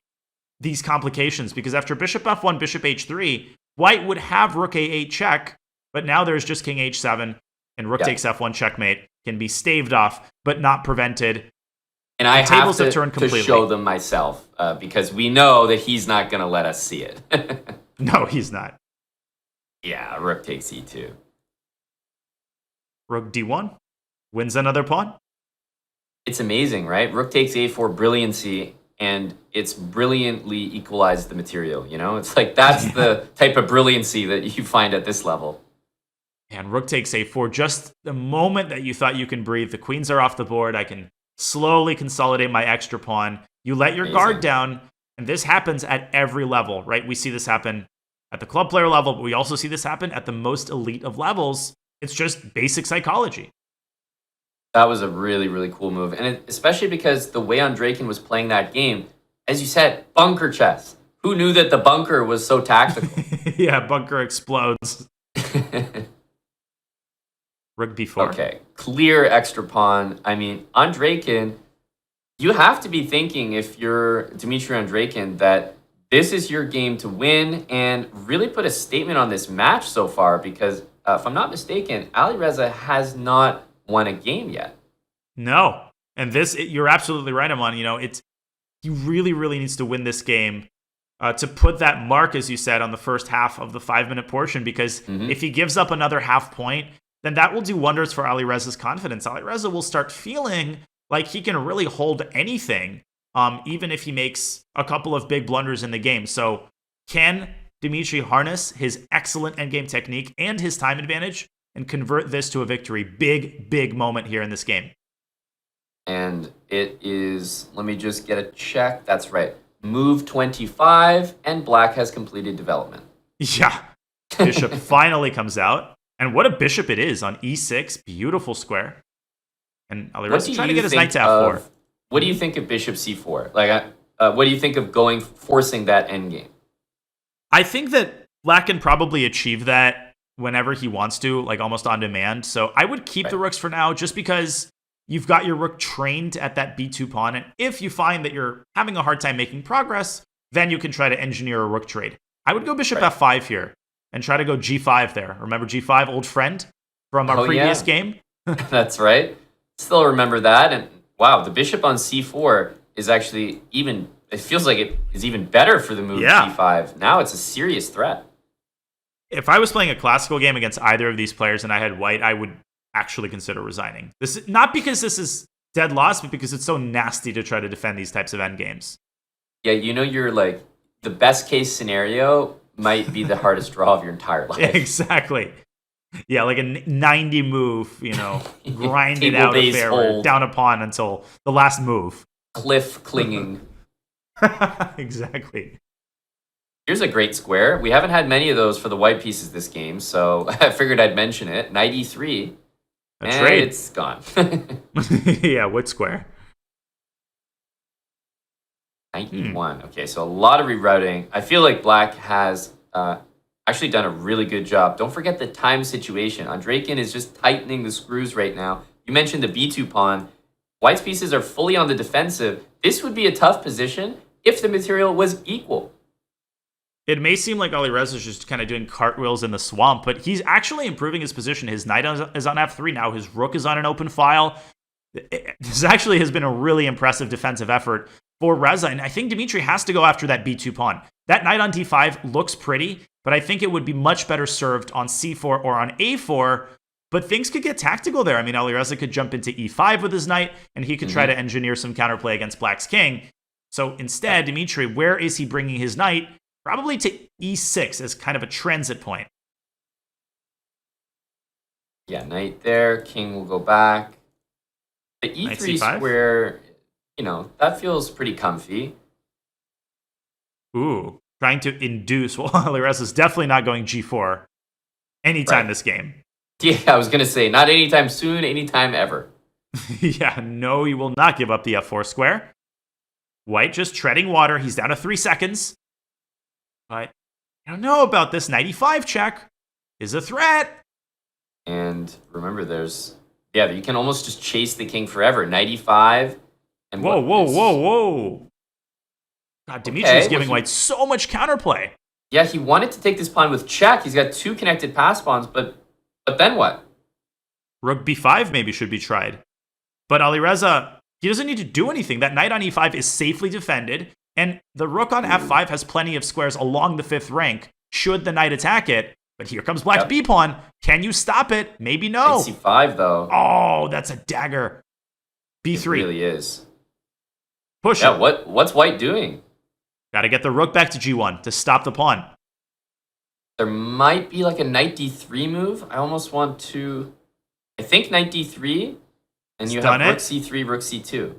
[SPEAKER 2] these complications, because after bishop f1, bishop h3, white would have rook a8 check, but now there's just king h7, and rook takes f1 checkmate can be staved off, but not prevented.
[SPEAKER 4] And I have to show them myself, because we know that he's not going to let us see it.
[SPEAKER 2] No, he's not.
[SPEAKER 4] Yeah, rook takes e2.
[SPEAKER 2] Rook d1 wins another pawn.
[SPEAKER 4] It's amazing, right? Rook takes a4, brilliancy, and it's brilliantly equalized the material, It's like that's the type of brilliancy that you find at this level.
[SPEAKER 2] And rook takes a4, just the moment that you thought you can breathe. The queens are off the board. I can slowly consolidate my extra pawn. You let your guard down, and this happens at every level, right? We see this happen at the club player level, but we also see this happen at the most elite of levels. It's just basic psychology.
[SPEAKER 4] That was a really, really cool move. And especially because the way Andreikin was playing that game, as you said, bunker chess. Who knew that the bunker was so tactical?
[SPEAKER 2] Yeah, bunker explodes. Rook b4.
[SPEAKER 4] Okay, clear extra pawn. I mean, Andreikin, you have to be thinking, if you're Dmitry Andreikin, that this is your game to win and really put a statement on this match so far, because if I'm not mistaken, Alireza has not won a game yet.
[SPEAKER 2] No. And you're absolutely right, Aman. He really, really needs to win this game to put that mark, as you said, on the first half of the 5-minute portion, because if he gives up another half point, then that will do wonders for Alireza's confidence. Alireza will start feeling like he can really hold anything, even if he makes a couple of big blunders in the game. So can Dmitry harness his excellent endgame technique and his time advantage and convert this to a victory? Big, big moment here in this game.
[SPEAKER 4] And it is, let me just get a check. That's right. Move 25, and black has completed development.
[SPEAKER 2] Yeah. Bishop finally comes out. And what a bishop it is on e6. Beautiful square. And Alireza trying to get his knight to f4.
[SPEAKER 4] What do you think of bishop c4? Like, what do you think of forcing that endgame?
[SPEAKER 2] I think that black can probably achieve that whenever he wants to, like almost on demand. So I would keep the rooks for now, just because you've got your rook trained at that b2 pawn. And if you find that you're having a hard time making progress, then you can try to engineer a rook trade. I would go bishop f5 here and try to go g5 there. Remember g5, old friend from our previous game?
[SPEAKER 4] That's right. Still remember that. And wow, the bishop on c4 is actually it feels like it is even better for the move g5. Now it's a serious threat.
[SPEAKER 2] If I was playing a classical game against either of these players and I had white, I would actually consider resigning. This is not because this is dead loss, but because it's so nasty to try to defend these types of endgames.
[SPEAKER 4] Yeah, you're like, the best case scenario might be the hardest draw of your entire life.
[SPEAKER 2] Exactly. Yeah, like a 90 move, grind it out
[SPEAKER 4] Table-based
[SPEAKER 2] affair,
[SPEAKER 4] hold.
[SPEAKER 2] down a pawn until the last move.
[SPEAKER 4] Cliff clinging.
[SPEAKER 2] Exactly.
[SPEAKER 4] Here's a great square. We haven't had many of those for the white pieces this game, so I figured I'd mention it. Knight e3.
[SPEAKER 2] A
[SPEAKER 4] and
[SPEAKER 2] trade.
[SPEAKER 4] it's gone.
[SPEAKER 2] Yeah, what square?
[SPEAKER 4] Knight e1. Okay, so a lot of rerouting. I feel like black has actually done a really good job. Don't forget the time situation. Andreikin is just tightening the screws right now. You mentioned the b2 pawn. White's pieces are fully on the defensive. This would be a tough position if the material was equal.
[SPEAKER 2] It may seem like Alireza is just kind of doing cartwheels in the swamp, but he's actually improving his position. His knight is on f3 now. His rook is on an open file. This actually has been a really impressive defensive effort for Reza, and I think Dmitry has to go after that b2 pawn. That knight on d5 looks pretty, but I think it would be much better served on c4 or on a4, but things could get tactical there. I mean, Alireza could jump into e5 with his knight, and he could try to engineer some counterplay against black's king. So instead, Dmitry, where is he bringing his knight? Probably to e6 as kind of a transit point.
[SPEAKER 4] Yeah, knight there. King will go back. The
[SPEAKER 2] Knight
[SPEAKER 4] e3
[SPEAKER 2] C5?
[SPEAKER 4] square, that feels pretty comfy.
[SPEAKER 2] Ooh, trying to induce. Well, Alireza's definitely not going g4 anytime this game.
[SPEAKER 4] Yeah, I was going to say, not anytime soon, anytime ever.
[SPEAKER 2] Yeah, no, he will not give up the f4 square. White just treading water. He's down to 3 seconds. But I don't know about this. Knight e5 check is a threat.
[SPEAKER 4] And remember, you can almost just chase the king forever. Knight e5. And
[SPEAKER 2] Whoa. God, Dimitri's giving White so much counterplay.
[SPEAKER 4] Yeah, he wanted to take this pawn with check. He's got 2 connected pass pawns, but then what?
[SPEAKER 2] Rook b5 maybe should be tried. But Alireza, he doesn't need to do anything. That knight on e5 is safely defended, and the rook on f5 has plenty of squares along the 5th rank, should the knight attack it. But here comes black's b-pawn. Can you stop it? Maybe no.
[SPEAKER 4] Knight c5, though.
[SPEAKER 2] Oh, that's a dagger. b3.
[SPEAKER 4] It really is.
[SPEAKER 2] Push
[SPEAKER 4] Yeah,
[SPEAKER 2] it.
[SPEAKER 4] what's white doing?
[SPEAKER 2] Got to get the rook back to g1 to stop the pawn.
[SPEAKER 4] There might be like a knight d3 move. I almost want to... I think knight d3, and you have rook c3, rook c2.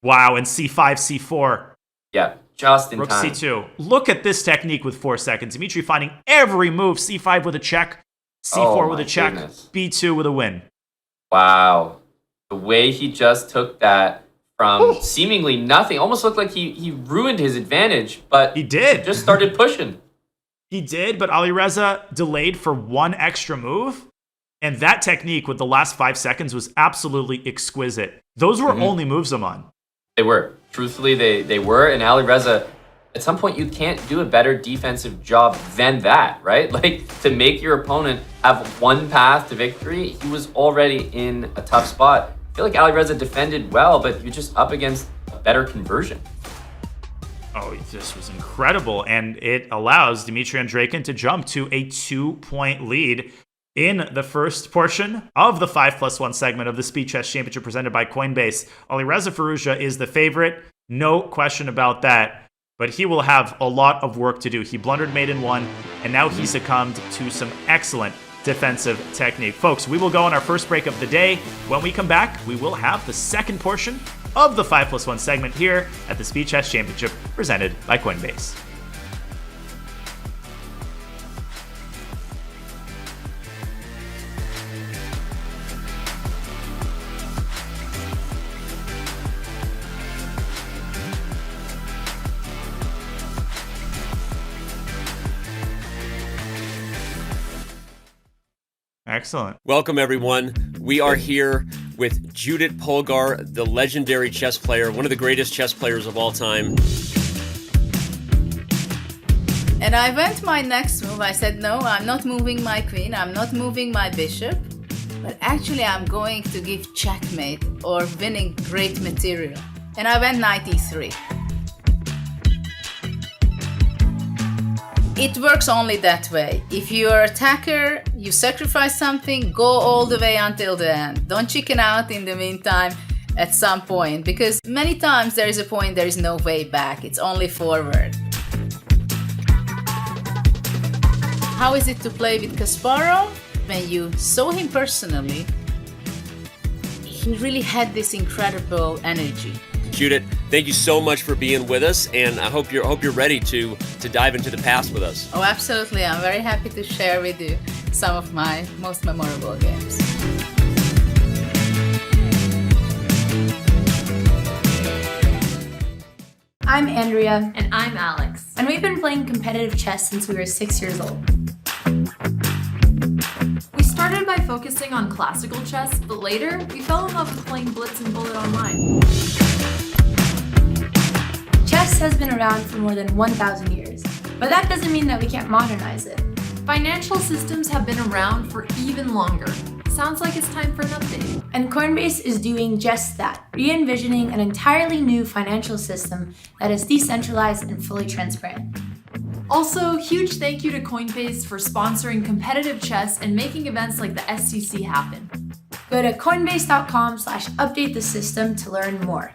[SPEAKER 2] Wow, and c5, c4.
[SPEAKER 4] Yeah, just in
[SPEAKER 2] Rook
[SPEAKER 4] time.
[SPEAKER 2] c2. Look at this technique with 4 seconds. Dmitry finding every move. c5 with a check, c4 with a check, b2 with a win.
[SPEAKER 4] Wow. The way he just took that from seemingly nothing, almost looked like he ruined his advantage, but
[SPEAKER 2] he did.
[SPEAKER 4] Just started pushing.
[SPEAKER 2] He did, but Alireza delayed for 1 extra move, and that technique with the last 5 seconds was absolutely exquisite. Those were only moves I'm on.
[SPEAKER 4] They were. Truthfully, they were, and Alireza, at some point, you can't do a better defensive job than that, right? Like, to make your opponent have 1 path to victory, he was already in a tough spot. I feel like Alireza defended well, but you're just up against a better conversion.
[SPEAKER 2] Oh, this was incredible, and it allows Dmitry Andreikin to jump to a 2-point lead in the first portion of the 5+1 segment of the Speed Chess Championship presented by Coinbase. Alireza Firouzja is the favorite, no question about that, but he will have a lot of work to do. He blundered mate in 1, and now he succumbed to some excellent defensive technique. Folks, we will go on our first break of the day. When we come back, we will have the second portion of the 5+1 segment here at the Speed Chess Championship presented by Coinbase. Excellent.
[SPEAKER 3] Welcome, everyone. We are here with Judith Polgar, the legendary chess player, one of the greatest chess players of all time.
[SPEAKER 5] And I went my next move. I said, no, I'm not moving my queen. I'm not moving my bishop. But actually, I'm going to give checkmate or winning great material. And I went knight e3. It works only that way. If you're an attacker, you sacrifice something, go all the way until the end. Don't chicken out in the meantime at some point, because many times there is a point there is no way back. It's only forward. How is it to play with Kasparov? when you saw him personally, he really had this incredible energy.
[SPEAKER 3] Judith, thank you so much for being with us, and I hope you're ready to dive into the past with us.
[SPEAKER 5] Oh, absolutely. I'm very happy to share with you some of my most memorable games.
[SPEAKER 6] I'm Andrea.
[SPEAKER 7] And I'm Alex.
[SPEAKER 6] And we've been playing competitive chess since we were 6 years old.
[SPEAKER 7] We started by focusing on classical chess, but later we fell in love with playing Blitz and Bullet online.
[SPEAKER 6] Chess has been around for more than 1,000 years, but that doesn't mean that we can't modernize it.
[SPEAKER 7] Financial systems have been around for even longer. Sounds like it's time for an update.
[SPEAKER 6] And Coinbase is doing just that, re-envisioning an entirely new financial system that is decentralized and fully transparent.
[SPEAKER 7] Also, huge thank you to Coinbase for sponsoring competitive chess and making events like the SCC happen.
[SPEAKER 6] Go to coinbase.com/update the system to learn more.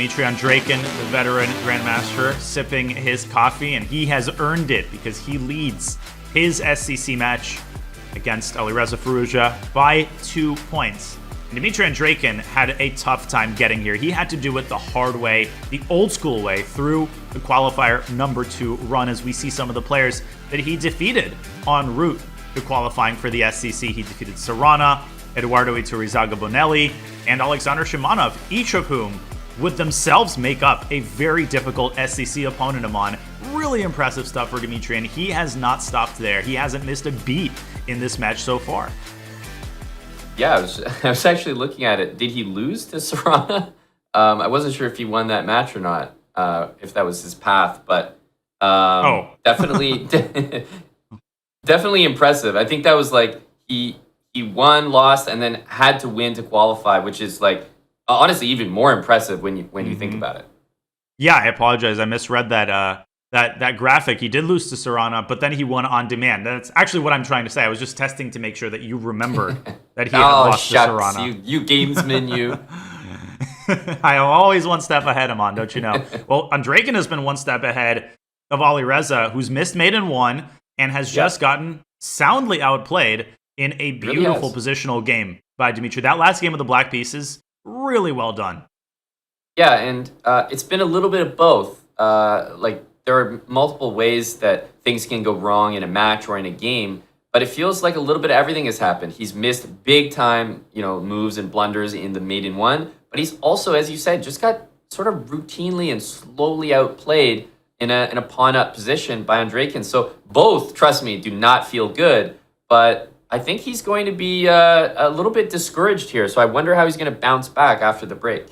[SPEAKER 2] Dmitry Andreikin, the veteran Grandmaster, sipping his coffee, and he has earned it because he leads his SCC match against Alireza Firouzja by 2 points. And Dmitry Andreikin had a tough time getting here. He had to do it the hard way, the old school way, through the qualifier number 2 run, as we see some of the players that he defeated en route to qualifying for the SCC. He defeated Serrana, Eduardo Iturrizaga Bonelli, and Alexander Shimanov, each of whom would themselves make up a very difficult SCC opponent of mine. Really impressive stuff for Dmitry, and he has not stopped there. He hasn't missed a beat in this match so far.
[SPEAKER 4] Yeah, I was actually looking at it. Did he lose to Serrana? I wasn't sure if he won that match or not, if that was his path, but definitely definitely impressive. I think that was like he won, lost, and then had to win to qualify, which is like honestly even more impressive when you think about it.
[SPEAKER 2] Yeah, I apologize. I misread that graphic. He did lose to Serrana, but then he won on demand. That's actually what I'm trying to say. I was just testing to make sure that you remembered that he had lost to Serrana.
[SPEAKER 4] You gamesman, you.
[SPEAKER 2] I am always one step ahead, Amon, don't you know? Well, Andreikin has been one step ahead of Alireza, who's missed maiden 1 and has just gotten soundly outplayed in a beautiful positional game by Dmitry. That last game of the black pieces, really well done.
[SPEAKER 4] Yeah, and it's been a little bit of both. Like there are multiple ways that things can go wrong in a match or in a game, but it feels like a little bit of everything has happened. He's missed big time, moves and blunders in the maiden one, but he's also, as you said, just got sort of routinely and slowly outplayed in a pawn up position by Andreikin. So both, trust me, do not feel good, but I think he's going to be a little bit discouraged here. So I wonder how he's going to bounce back after the break.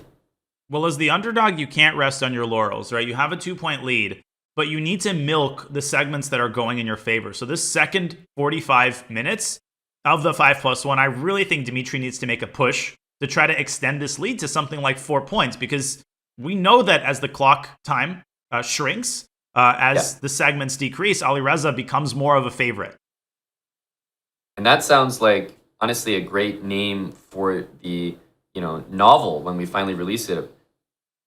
[SPEAKER 2] Well, as the underdog, you can't rest on your laurels, right? You have a 2-point lead, but you need to milk the segments that are going in your favor. So this second 45 minutes of the 5+1, I really think Dmitry needs to make a push to try to extend this lead to something like 4 points, because we know that as the clock time shrinks, the segments decrease, Alireza becomes more of a favorite.
[SPEAKER 4] And that sounds like, honestly, a great name for the novel when we finally release it.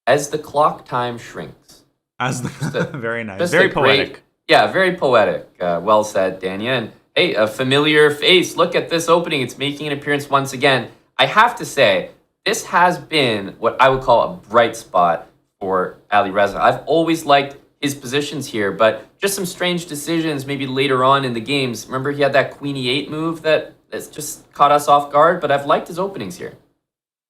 [SPEAKER 4] As the clock time shrinks.
[SPEAKER 2] Very nice. Very poetic.
[SPEAKER 4] Very poetic. Well said, Dania. And hey, a familiar face. Look at this opening. It's making an appearance once again. I have to say, this has been what I would call a bright spot for Alireza. I've always liked his positions here, but just some strange decisions maybe later on in the games. Remember, he had that Queen E8 move that's just caught us off guard, but I've liked his openings here.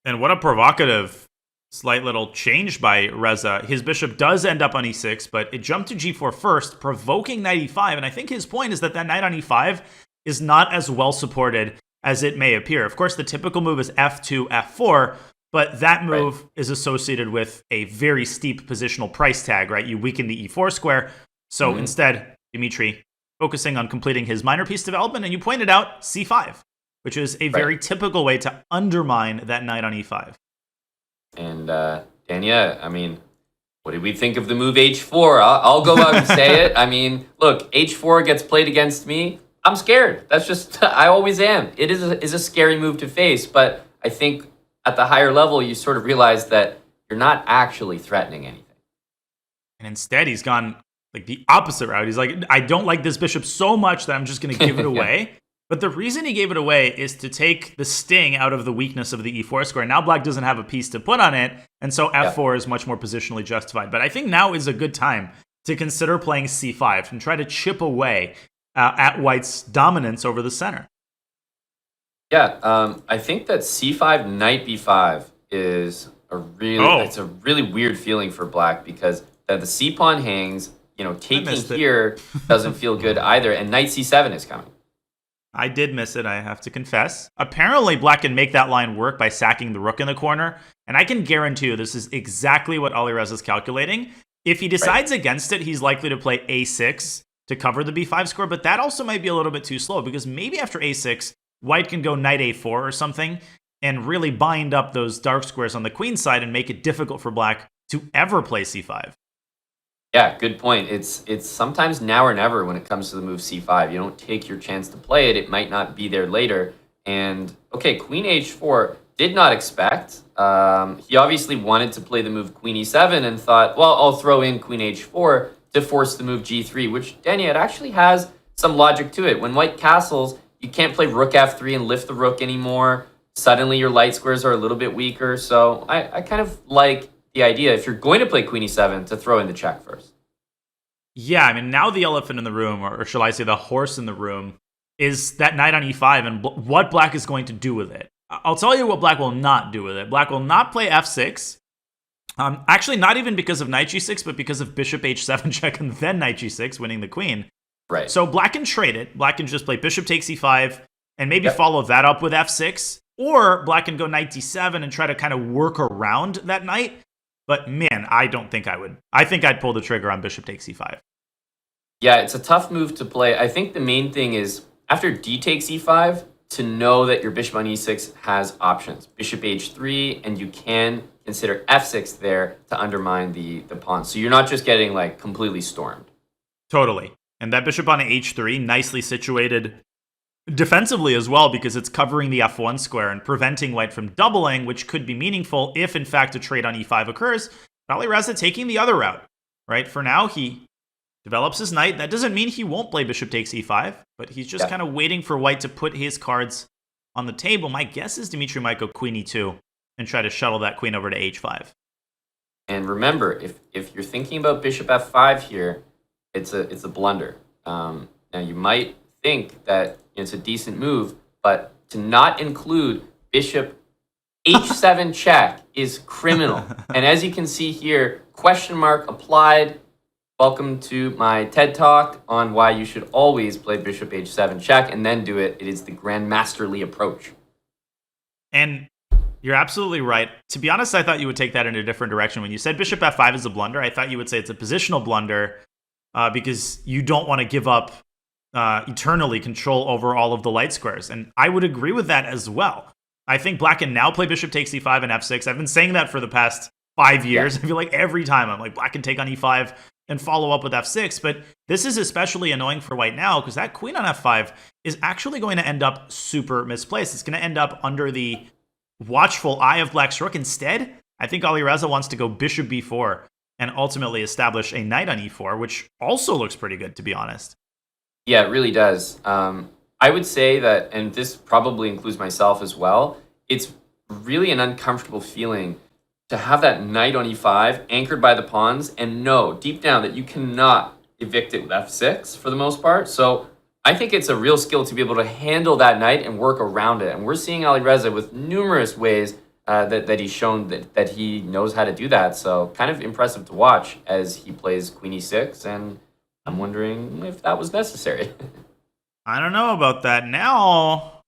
[SPEAKER 2] And what a provocative slight little change by Reza. His bishop does end up on e6, but it jumped to g4 first, provoking knight e5, and I think his point is that knight on e5 is not as well supported as it may appear. Of course, the typical move is f2, f4, but that move is associated with a very steep positional price tag, right? You weaken the e4 square. So instead, Dmitry focusing on completing his minor piece development, and you pointed out c5, which is a very typical way to undermine that knight on e5.
[SPEAKER 4] And Dania, I mean, what did we think of the move h4? I'll go out and say it. I mean, look, h4 gets played against me. I'm scared. That's just, I always am. It is a scary move to face, but I think at the higher level, you sort of realize that you're not actually threatening anything.
[SPEAKER 2] And instead, he's gone like the opposite route. He's like, I don't like this bishop so much that I'm just going to give it away. But the reason he gave it away is to take the sting out of the weakness of the e4 square. Now black doesn't have a piece to put on it, and so f4 is much more positionally justified. But I think now is a good time to consider playing c5 and try to chip away at white's dominance over the center.
[SPEAKER 4] Yeah, I think that c5 knight b5 is it's a really weird feeling for black, because the c pawn hangs. Taking here doesn't feel good either, and knight c7 is coming.
[SPEAKER 2] I did miss it, I have to confess. Apparently, black can make that line work by sacking the rook in the corner, and I can guarantee you this is exactly what Alireza is calculating. If he decides against it, he's likely to play a6 to cover the b5 score, but that also might be a little bit too slow, because maybe after a6, white can go knight a4 or something and really bind up those dark squares on the queen side and make it difficult for black to ever play c5.
[SPEAKER 4] Yeah, good point. It's sometimes now or never when it comes to the move c5. You don't take your chance to play it. It might not be there later. And, okay, queen h4 did not expect. He obviously wanted to play the move queen e7 and thought, well, I'll throw in queen h4 to force the move g3, which, Dania, it actually has some logic to it. When white castles, you can't play rook f3 and lift the rook anymore. Suddenly your light squares are a little bit weaker. So I kind of like the idea, if you're going to play queen e7, to throw in the check first.
[SPEAKER 2] Yeah, I mean, now the elephant in the room, or shall I say the horse in the room, is that knight on e5 and what black is going to do with it. I'll tell you what black will not do with it. Black will not play f6. Actually, not even because of knight g6, but because of bishop h7 check and then knight g6, winning the queen.
[SPEAKER 4] Right.
[SPEAKER 2] So black can trade it. Black can just play bishop takes e5 and maybe follow that up with f6. Or black can go knight d7 and try to kind of work around that knight. But man, I don't think I would. I think I'd pull the trigger on bishop takes e5.
[SPEAKER 4] Yeah, it's a tough move to play. I think the main thing is, after d takes e5, to know that your bishop on e6 has options. Bishop h3, and you can consider f6 there to undermine the pawn. So you're not just getting like completely stormed.
[SPEAKER 2] Totally. And that bishop on h3, nicely situated defensively as well, because it's covering the f1 square and preventing white from doubling, which could be meaningful if, in fact, a trade on e5 occurs. Alireza taking the other route, right? For now, he develops his knight. That doesn't mean he won't play bishop takes e5, but he's just kind of waiting for white to put his cards on the table. My guess is Dmitry might go queen e2 and try to shuttle that queen over to h5.
[SPEAKER 4] And remember, if you're thinking about bishop f5 here, it's a blunder. Now, you might think that it's a decent move, but to not include bishop h7 check is criminal. And as you can see here, question mark applied. Welcome to my TED Talk on why you should always play bishop h7 check and then do it. It is the grandmasterly approach.
[SPEAKER 2] And you're absolutely right. To be honest, I thought you would take that in a different direction. When you said bishop f5 is a blunder, I thought you would say it's a positional blunder because you don't want to give up eternally control over all of the light squares. And I would agree with that as well. I think black can now play bishop takes e5 and f6. I've been saying that for the past 5 years. I feel like every time I'm like, black can take on e5 and follow up with f6. But this is especially annoying for white now because that queen on f5 is actually going to end up super misplaced. It's going to end up under the watchful eye of black's rook. Instead, I think Alireza wants to go bishop b4 and ultimately establish a knight on e4, which also looks pretty good, to be honest.
[SPEAKER 4] Yeah, it really does. I would say that, and this probably includes myself as well, it's really an uncomfortable feeling to have that knight on e5 anchored by the pawns and know deep down that you cannot evict it with f6 for the most part. So I think it's a real skill to be able to handle that knight and work around it. And we're seeing Alireza with numerous ways that he's shown that he knows how to do that. So kind of impressive to watch as he plays queen e6. And I'm wondering if that was necessary.
[SPEAKER 2] I don't know about that. Now,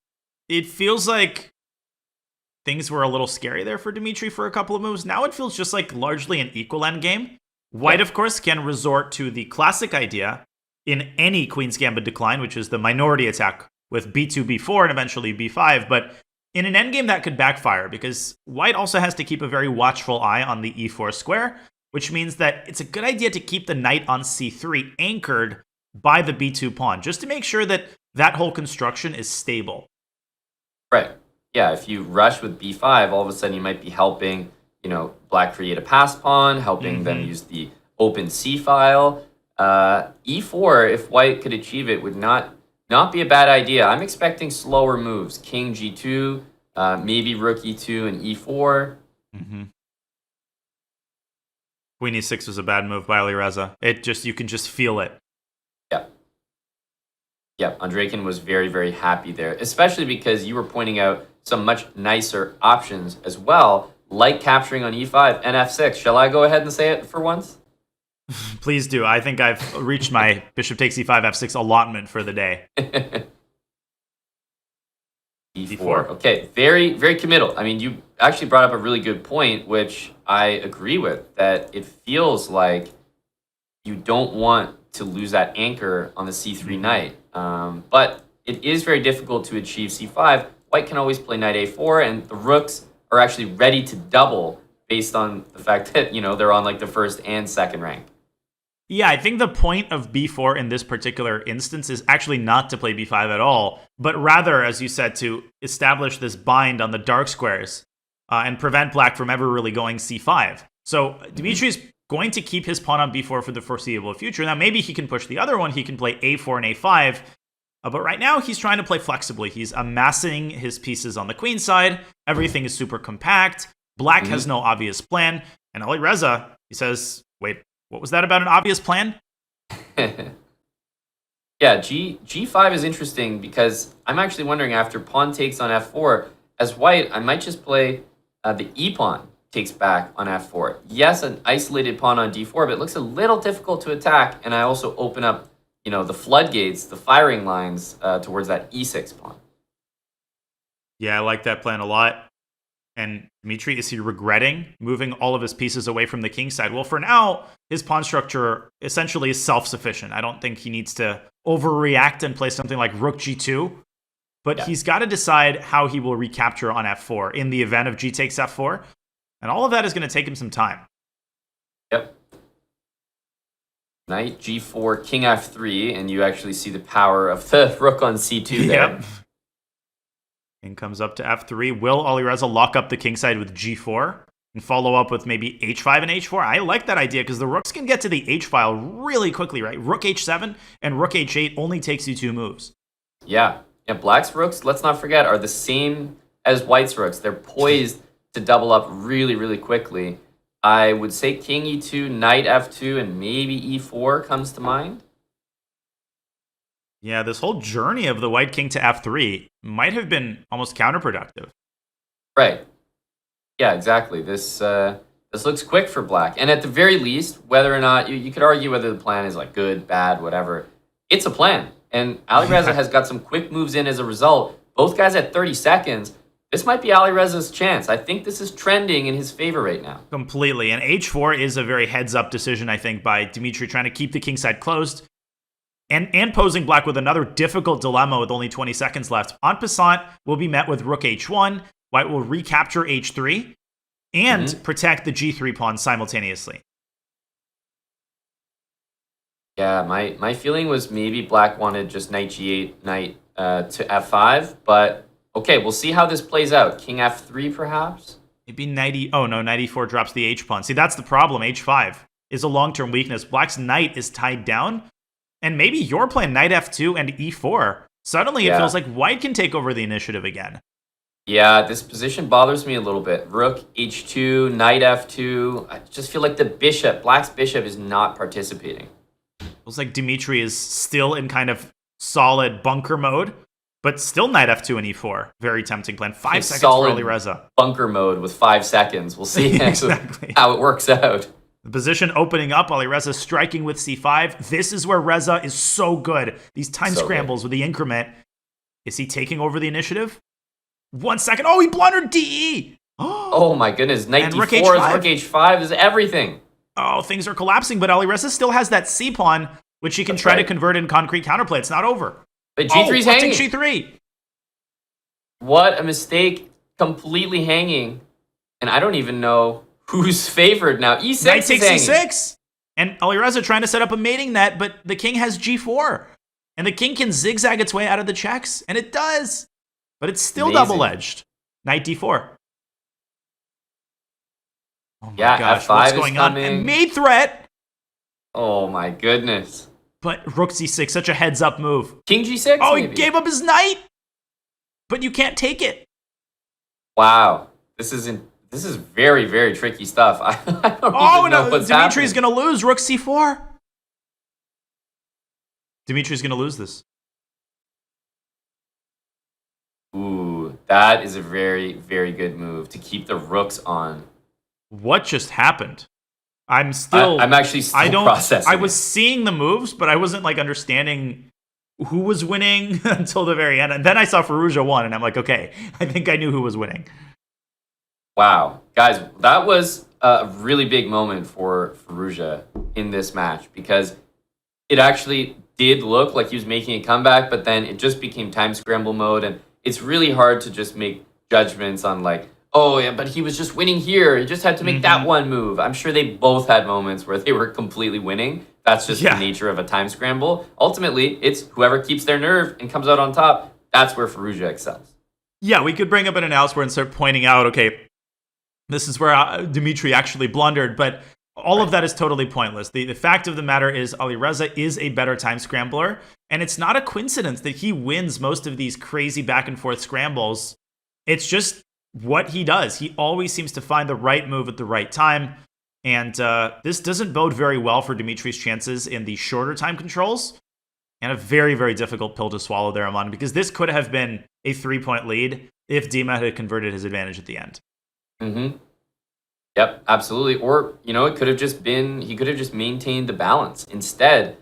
[SPEAKER 2] it feels like things were a little scary there for Dmitry for a couple of moves. Now it feels just like largely an equal endgame. White, of course, can resort to the classic idea in any Queen's Gambit decline, which is the minority attack with b2, b4, and eventually b5. But in an endgame, that could backfire because white also has to keep a very watchful eye on the e4 square, which means that it's a good idea to keep the knight on c3 anchored by the b2 pawn, just to make sure that that whole construction is stable.
[SPEAKER 4] Right. Yeah, if you rush with b5, all of a sudden you might be helping, black create a pass pawn, helping them use the open c file. E4, if white could achieve it, would not be a bad idea. I'm expecting slower moves. King g2, maybe rook e2 and e4.
[SPEAKER 2] Queen e6 was a bad move by Alireza. You can just feel it.
[SPEAKER 4] Yeah, Andreikin was very, very happy there, especially because you were pointing out some much nicer options as well, like capturing on e5 and f6. Shall I go ahead and say it for once?
[SPEAKER 2] Please do. I think I've reached my bishop takes e5, f6 allotment for the day.
[SPEAKER 4] e4. Okay, very, very committal. I mean, you actually brought up a really good point, which I agree with, that it feels like you don't want to lose that anchor on the c3 knight. But it is very difficult to achieve c5. White can always play knight a4, and the rooks are actually ready to double based on the fact that, they're on like the first and second rank.
[SPEAKER 2] Yeah, I think the point of b4 in this particular instance is actually not to play b5 at all, but rather, as you said, to establish this bind on the dark squares and prevent black from ever really going c5. So Dmitry's going to keep his pawn on b4 for the foreseeable future. Now, maybe he can push the other one. He can play a4 and a5. But right now, he's trying to play flexibly. He's amassing his pieces on the queen side. Everything is super compact. Black has no obvious plan. And Alireza, he says, wait, what was that about an obvious plan?
[SPEAKER 4] Yeah, G5 is interesting because I'm actually wondering after pawn takes on f4, as white, I might just play the e pawn takes back on f4. Yes, an isolated pawn on d4, but it looks a little difficult to attack, and I also open up, the floodgates, the firing lines towards that e6 pawn.
[SPEAKER 2] Yeah, I like that plan a lot. And Dmitry, is he regretting moving all of his pieces away from the king side? Well, for now, his pawn structure essentially is self-sufficient. I don't think he needs to overreact and play something like rook g2. But he's got to decide how he will recapture on f4 in the event of g takes f4. And all of that is going to take him some time.
[SPEAKER 4] Yep. Knight g4, king f3, and you actually see the power of the rook on c2 there.
[SPEAKER 2] Yep. King comes up to f3. Will Alireza lock up the king side with g4 and follow up with maybe h5 and h4? I like that idea because the rooks can get to the h file really quickly, right? Rook h7 and rook h8 only takes you 2 moves.
[SPEAKER 4] Yeah. And black's rooks, let's not forget, are the same as white's rooks. They're poised to double up really, really quickly. I would say king e2, knight f2, and maybe e4 comes to mind.
[SPEAKER 2] Yeah, this whole journey of the white king to f3 might have been almost counterproductive.
[SPEAKER 4] Right. Yeah, exactly. This looks quick for black. And at the very least, whether or not, you could argue whether the plan is like good, bad, whatever. It's a plan. And Alireza has got some quick moves in as a result. Both guys at 30 seconds. This might be Alireza's chance. I think this is trending in his favor right now.
[SPEAKER 2] Completely. And h4 is a very heads-up decision, I think, by Dmitry trying to keep the kingside closed and posing black with another difficult dilemma with only 20 seconds left. En passant will be met with rook h1. White will recapture h3 and protect the g3 pawn simultaneously.
[SPEAKER 4] Yeah, my feeling was maybe black wanted just knight g8, knight to f5, but okay, we'll see how this plays out. King f3, perhaps?
[SPEAKER 2] Maybe knight oh no, knight e4 drops the h-pawn. See, that's the problem. h5 is a long-term weakness. Black's knight is tied down, and maybe you're playing knight f2 and e4. Suddenly it feels like white can take over the initiative again.
[SPEAKER 4] Yeah, this position bothers me a little bit. Rook h2, knight f2. I just feel like black's bishop is not participating.
[SPEAKER 2] Feels like Dmitry is still in kind of solid bunker mode, but still knight f2 and e4. Very tempting plan. 5 seconds for Alireza.
[SPEAKER 4] Bunker mode with 5 seconds. We'll see
[SPEAKER 2] exactly
[SPEAKER 4] how it works out.
[SPEAKER 2] The position opening up, Alireza striking with c5. This is where Reza is so good. These time scrambles with the increment. Is he taking over the initiative? 1 second. Oh, he blundered DE.
[SPEAKER 4] Oh my goodness. Knight d4
[SPEAKER 2] rook
[SPEAKER 4] is rook h5 is everything.
[SPEAKER 2] Oh, things are collapsing, but Alireza still has that c-pawn, which he can try to convert in concrete counterplay. It's not over.
[SPEAKER 4] But g3's hanging.
[SPEAKER 2] g3.
[SPEAKER 4] What a mistake. Completely hanging. And I don't even know who's favored now. e6
[SPEAKER 2] Knight
[SPEAKER 4] is
[SPEAKER 2] takes
[SPEAKER 4] hanging.
[SPEAKER 2] e6. And Alireza trying to set up a mating net, but the king has g4. And the king can zigzag its way out of the checks, and it does. But it's still double-edged. Knight d4. Oh my gosh,
[SPEAKER 4] f5
[SPEAKER 2] what's
[SPEAKER 4] is
[SPEAKER 2] going on?
[SPEAKER 4] coming.
[SPEAKER 2] And mate threat!
[SPEAKER 4] Oh my goodness.
[SPEAKER 2] But rook c6, such a heads-up move.
[SPEAKER 4] King g6?
[SPEAKER 2] Oh,
[SPEAKER 4] maybe?
[SPEAKER 2] he gave up his knight! But you can't take it.
[SPEAKER 4] Wow. This is very, very tricky stuff. I don't even know what's
[SPEAKER 2] Dmitry's
[SPEAKER 4] happening.
[SPEAKER 2] going to lose. Rook c4. Dmitry's going to lose this.
[SPEAKER 4] Ooh, that is a very, very good move to keep the rooks on.
[SPEAKER 2] What just happened? I'm actually still processing. I was seeing the moves, but I wasn't like understanding who was winning until the very end. And then I saw Firouzja won, and I'm like, okay, I think I knew who was winning.
[SPEAKER 4] Wow. Guys, that was a really big moment for Firouzja in this match because it actually did look like he was making a comeback, but then it just became time scramble mode, and it's really hard to just make judgments on like, oh yeah, but he was just winning here. He just had to make that one move. I'm sure they both had moments where they were completely winning. That's just the nature of a time scramble. Ultimately, it's whoever keeps their nerve and comes out on top. That's where Firouzja excels.
[SPEAKER 2] Yeah, we could bring up an analysis and start pointing out, okay, this is where Dmitry actually blundered, but all of that is totally pointless. The fact of the matter is Alireza is a better time scrambler, and it's not a coincidence that he wins most of these crazy back and forth scrambles. It's just what he does. He always seems to find the right move at the right time, and this doesn't bode very well for Dmitry's chances in the shorter time controls, and a very, very difficult pill to swallow there, Aman, because this could have been a 3-point lead if Dima had converted his advantage at the end.
[SPEAKER 4] Mm-hmm. Yep, absolutely. Or, it could have just been, he could have just maintained the balance. Instead,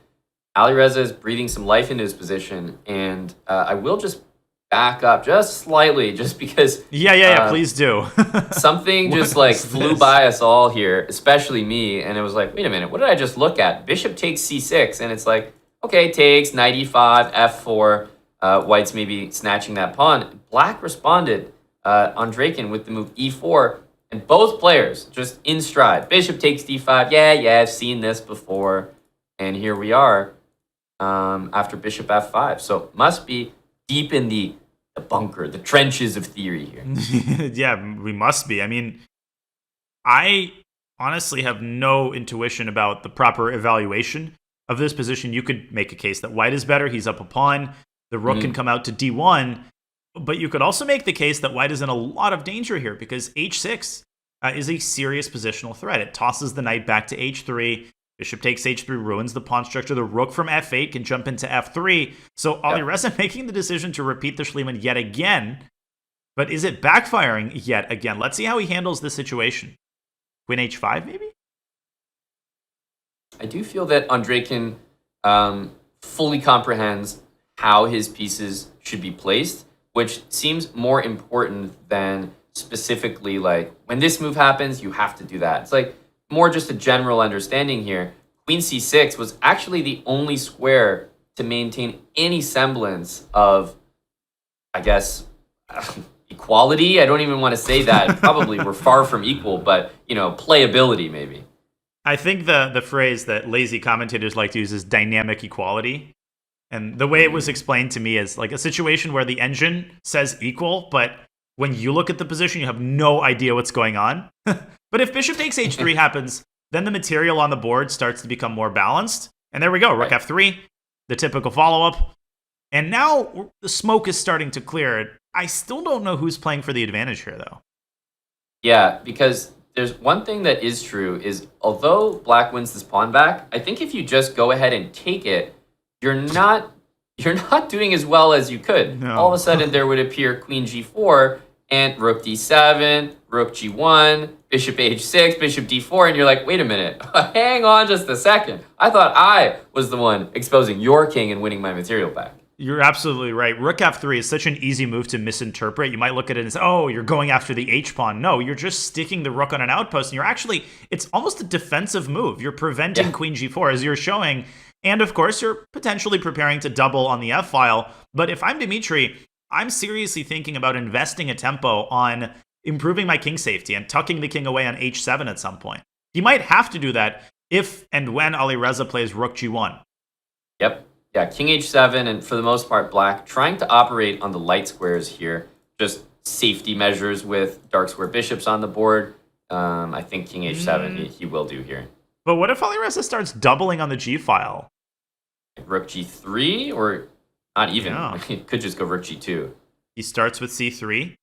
[SPEAKER 4] Alireza is breathing some life into his position, and I will just back up just slightly, just because...
[SPEAKER 2] Yeah, please do.
[SPEAKER 4] something just flew by us all here, especially me, and it was like, wait a minute, what did I just look at? Bishop takes c6, and it's like, okay, takes, knight e5, f4, white's maybe snatching that pawn. Black responded, Andreikin, with the move e4, and both players just in stride. Bishop takes d5. Yeah, I've seen this before. And here we are after bishop f5. So must be deep in the bunker, the trenches of theory here.
[SPEAKER 2] Yeah, we must be. I mean, I honestly have no intuition about the proper evaluation of this position. You could make a case that white is better. He's up a pawn. The rook can come out to d1. But you could also make the case that white is in a lot of danger here because h6 is a serious positional threat. It tosses the knight back to h3. Bishop takes h3 ruins the pawn structure. The rook from f8 can jump into f3. So Alireza making the decision to repeat the Schliemann yet again. But is it backfiring yet again? Let's see how he handles this situation. Queen h5, maybe?
[SPEAKER 4] I do feel that Andreikin fully comprehends how his pieces should be placed, which seems more important than specifically like, when this move happens, you have to do that. It's like more just a general understanding here. Queen c6 was actually the only square to maintain any semblance of, I guess, equality. I don't even want to say that. Probably we're far from equal, but, playability maybe.
[SPEAKER 2] I think the phrase that lazy commentators like to use is dynamic equality. And the way it was explained to me is like a situation where the engine says equal, but when you look at the position, you have no idea what's going on. But if bishop takes h3 happens, then the material on the board starts to become more balanced. And there we go, rook f3, the typical follow-up. And now the smoke is starting to clear. I still don't know who's playing for the advantage here, though.
[SPEAKER 4] Yeah, because there's one thing that is true is although black wins this pawn back, I think if you just go ahead and take it, you're not doing as well as you could.
[SPEAKER 2] No.
[SPEAKER 4] All of a sudden there would appear queen g4 and rook d7, rook g1, bishop h6, bishop d4, and you're like, wait a minute, hang on just a second. I thought I was the one exposing your king and winning my material back.
[SPEAKER 2] You're absolutely right. Rook f3 is such an easy move to misinterpret. You might look at it and say, oh, you're going after the h-pawn. No, you're just sticking the rook on an outpost, and it's almost a defensive move. You're preventing queen g4 as you're showing, and of course, you're potentially preparing to double on the f-file. But if I'm Dmitry, I'm seriously thinking about investing a tempo on improving my king safety and tucking the king away on h7 at some point. He might have to do that if and when Alireza plays rook g1.
[SPEAKER 4] Yep. Yeah, king h7, and for the most part, black trying to operate on the light squares here. Just safety measures with dark square bishops on the board. I think king h7 he will do here.
[SPEAKER 2] But what if Alireza starts doubling on the g-file?
[SPEAKER 4] Rook g3, or not even.
[SPEAKER 2] Yeah.
[SPEAKER 4] He could just go rook g2.
[SPEAKER 2] He starts with c3,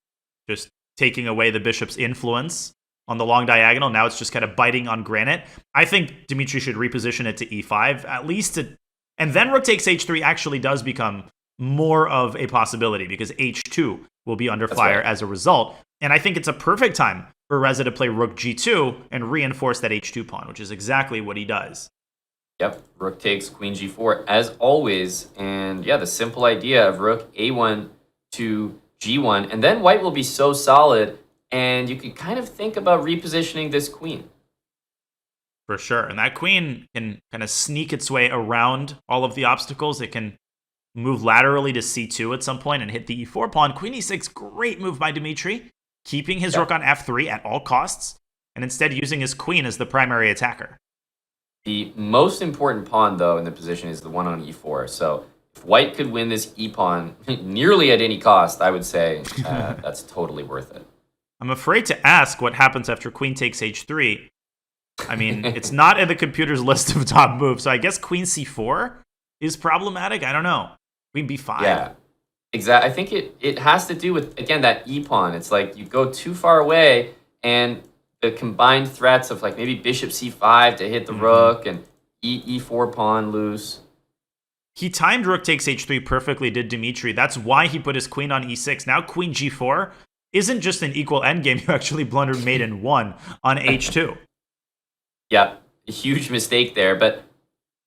[SPEAKER 2] just taking away the bishop's influence on the long diagonal. Now it's just kind of biting on granite. I think Dmitry should reposition it to e5, at least to... And then rook takes h3 actually does become more of a possibility because h2 will be under fire as a result. And I think it's a perfect time for Reza to play rook g2 and reinforce that h2 pawn, which is exactly what he does.
[SPEAKER 4] Yep, rook takes queen g4 as always. And yeah, the simple idea of rook a1 to g1. And then white will be so solid, and you could kind of think about repositioning this queen.
[SPEAKER 2] For sure. And that queen can kind of sneak its way around all of the obstacles. It can move laterally to c2 at some point and hit the e4 pawn. Queen e6, great move by Dmitry, keeping his rook on f3 at all costs, and instead using his queen as the primary attacker.
[SPEAKER 4] The most important pawn, though, in the position is the one on e4. So if white could win this e-pawn nearly at any cost, I would say that's totally worth it.
[SPEAKER 2] I'm afraid to ask what happens after queen takes h3. I mean, it's not in the computer's list of top moves, so I guess queen c4 is problematic. I don't know. Queen b5.
[SPEAKER 4] Yeah, exactly. I think it has to do with, again, that e-pawn. It's like you go too far away, and the combined threats of like maybe bishop c5 to hit the rook and e4 pawn loose.
[SPEAKER 2] He timed rook takes h3 perfectly, did Dmitry. That's why he put his queen on e6. Now queen g4 isn't just an equal endgame. You actually blundered mate in 1 on h2.
[SPEAKER 4] Yeah, a huge mistake there, but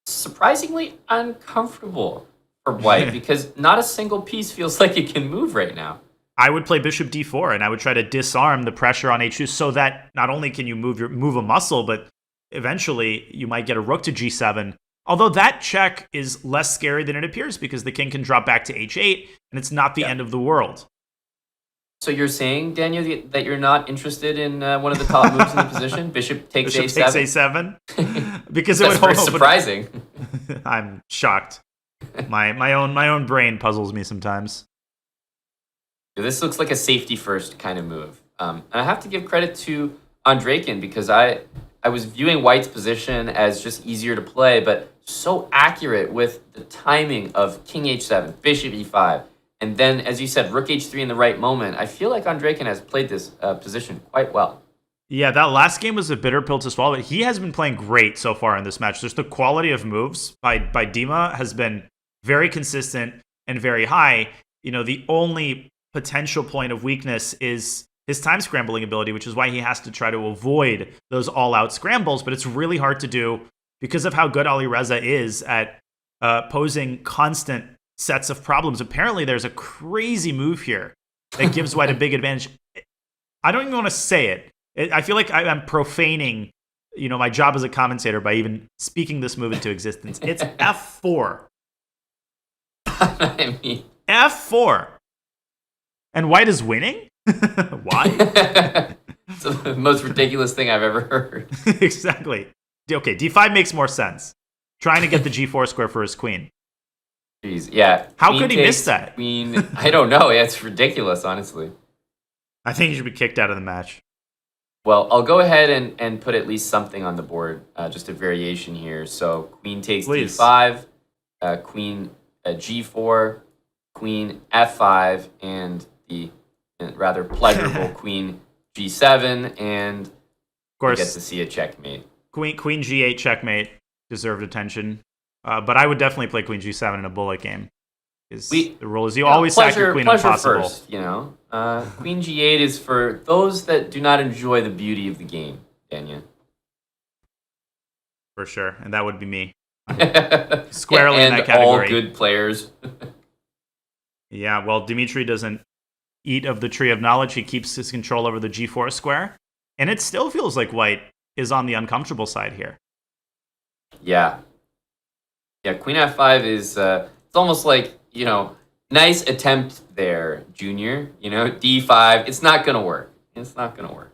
[SPEAKER 4] surprisingly uncomfortable for white because not a single piece feels like it can move right now.
[SPEAKER 2] I would play bishop d4, and I would try to disarm the pressure on h2 so that not only can you move a muscle, but eventually you might get a rook to g7. Although that check is less scary than it appears because the king can drop back to h8, and it's not the end of the world.
[SPEAKER 4] So you're saying, Daniel, that you're not interested in one of the top moves in the position? Bishop takes
[SPEAKER 2] Bishop
[SPEAKER 4] a7?
[SPEAKER 2] takes a7? Because
[SPEAKER 4] That's
[SPEAKER 2] it would
[SPEAKER 4] very surprising.
[SPEAKER 2] I'm shocked. My own brain puzzles me sometimes.
[SPEAKER 4] This looks like a safety first kind of move. And I have to give credit to Andreikin because I was viewing white's position as just easier to play, but so accurate with the timing of king h7, bishop e5, and then, as you said, rook h3 in the right moment. I feel like Andreikin has played this position quite well.
[SPEAKER 2] Yeah, that last game was a bitter pill to swallow, but he has been playing great so far in this match. Just the quality of moves by Dima has been very consistent and very high. The only potential point of weakness is his time scrambling ability, which is why he has to try to avoid those all-out scrambles, but it's really hard to do because of how good Alireza is at posing constant sets of problems. Apparently, there's a crazy move here that gives White a big advantage. I don't even want to say it. I feel like I'm profaning, my job as a commentator by even speaking this move into existence. It's F4.
[SPEAKER 4] I mean,
[SPEAKER 2] F4. And White is winning? Why?
[SPEAKER 4] It's the most ridiculous thing I've ever heard.
[SPEAKER 2] Exactly. Okay, D5 makes more sense. Trying to get the G4 square for his queen.
[SPEAKER 4] Jeez, yeah.
[SPEAKER 2] How
[SPEAKER 4] Queen
[SPEAKER 2] could he miss that?
[SPEAKER 4] Queen, I don't know. It's ridiculous, honestly.
[SPEAKER 2] I think he should be kicked out of the match.
[SPEAKER 4] Well, I'll go ahead and put at least something on the board, just a variation here. So queen takes
[SPEAKER 2] Please.
[SPEAKER 4] D5, queen G4, queen F5, and the rather pleasurable queen G7, and
[SPEAKER 2] Of course,
[SPEAKER 4] we get to see a checkmate.
[SPEAKER 2] Queen G8 checkmate deserved attention. But I would definitely play Queen G7 in a bullet game. The rule is you always sack your queen when possible.
[SPEAKER 4] First, Queen G8 is for those that do not enjoy the beauty of the game, Danya.
[SPEAKER 2] For sure, and that would be me. Squarely in that category.
[SPEAKER 4] All good players.
[SPEAKER 2] Yeah, well, Dmitry doesn't eat of the tree of knowledge. He keeps his control over the G4 square. And it still feels like White is on the uncomfortable side here.
[SPEAKER 4] Yeah. Yeah, Queen F5 is, it's almost like, nice attempt there, Junior. D5, it's not going to work. It's not going to work.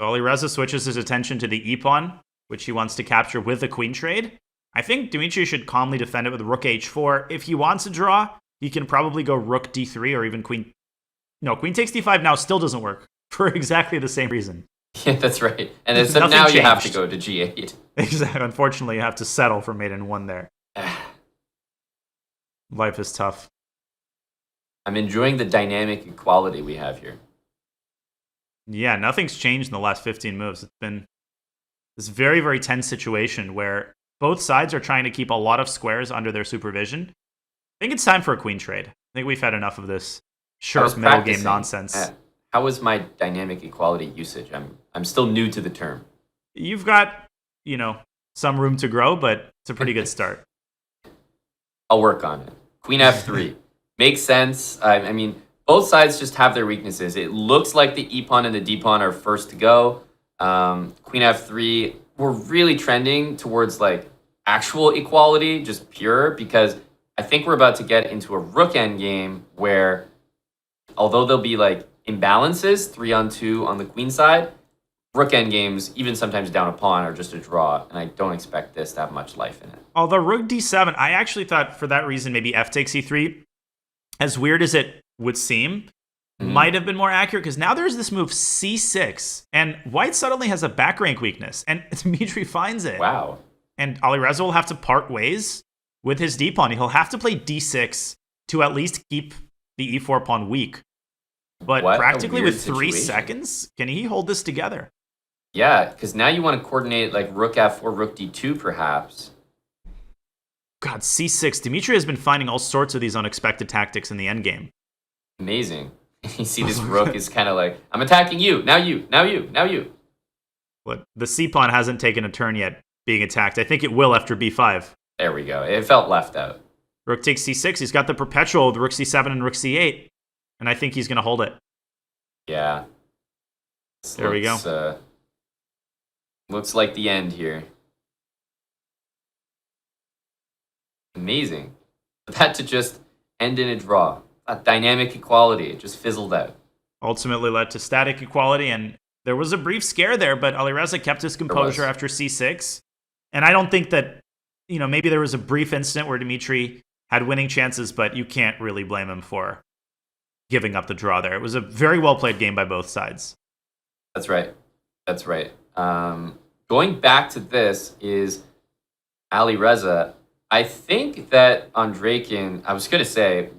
[SPEAKER 2] So Alireza switches his attention to the E-pawn, which he wants to capture with the queen trade. I think Dmitry should calmly defend it with rook H4. If he wants a draw, he can probably go rook D3 or even queen... No, queen takes D5 now still doesn't work for exactly the same reason.
[SPEAKER 4] Yeah, that's right. And so now you have to go to G8.
[SPEAKER 2] Exactly. Unfortunately, you have to settle for mate in 1 there. Life is tough.
[SPEAKER 4] I'm enjoying the dynamic equality we have here.
[SPEAKER 2] Yeah, nothing's changed in the last 15 moves. It's been this very, very tense situation where both sides are trying to keep a lot of squares under their supervision. I think it's time for a queen trade. I think we've had enough of this sharp middle game nonsense.
[SPEAKER 4] How was my dynamic equality usage? I'm still new to the term.
[SPEAKER 2] You've got, some room to grow, but it's a pretty good start.
[SPEAKER 4] I'll work on it. Queen F3. Makes sense. I mean, both sides just have their weaknesses. It looks like the E-pawn and the D-pawn are first to go. Queen F3, we're really trending towards actual equality, just pure, because I think we're about to get into a rook endgame where, although there'll be imbalances, 3-on-2 on the queen side, rook endgames, even sometimes down a pawn, are just a draw, and I don't expect this to have much life in it.
[SPEAKER 2] Although rook D7, I actually thought for that reason maybe F takes E3, as weird as it would seem, might have been more accurate, because now there's this move C6, and White suddenly has a back rank weakness, and Dmitry finds it.
[SPEAKER 4] Wow.
[SPEAKER 2] And Alireza will have to part ways with his D-pawn. He'll have to play D6 to at least keep the E4 pawn weak. But practically with 3 seconds, can he hold this together?
[SPEAKER 4] Yeah, because now you want to coordinate rook F4, rook D2 perhaps.
[SPEAKER 2] God, C6. Dmitry has been finding all sorts of these unexpected tactics in the endgame.
[SPEAKER 4] Amazing. You see this rook is kind of I'm attacking you, now you, now you, now you.
[SPEAKER 2] But the C-pawn hasn't taken a turn yet being attacked. I think it will after B5.
[SPEAKER 4] There we go. It felt left out.
[SPEAKER 2] Rook takes C6. He's got the perpetual with rook C7 and rook C8. And I think he's going to hold it.
[SPEAKER 4] Yeah.
[SPEAKER 2] There we go.
[SPEAKER 4] Looks like the end here. Amazing. That to just end in a draw. That dynamic equality. It just fizzled out.
[SPEAKER 2] Ultimately led to static equality, and there was a brief scare there, but Alireza kept his composure after C6. And I don't think that, maybe there was a brief instant where Dmitry had winning chances, but you can't really blame him for giving up the draw there. It was a very well-played game by both sides.
[SPEAKER 4] That's right. That's right. Going back to this is Alireza. I think that Andreikin, I was going to say,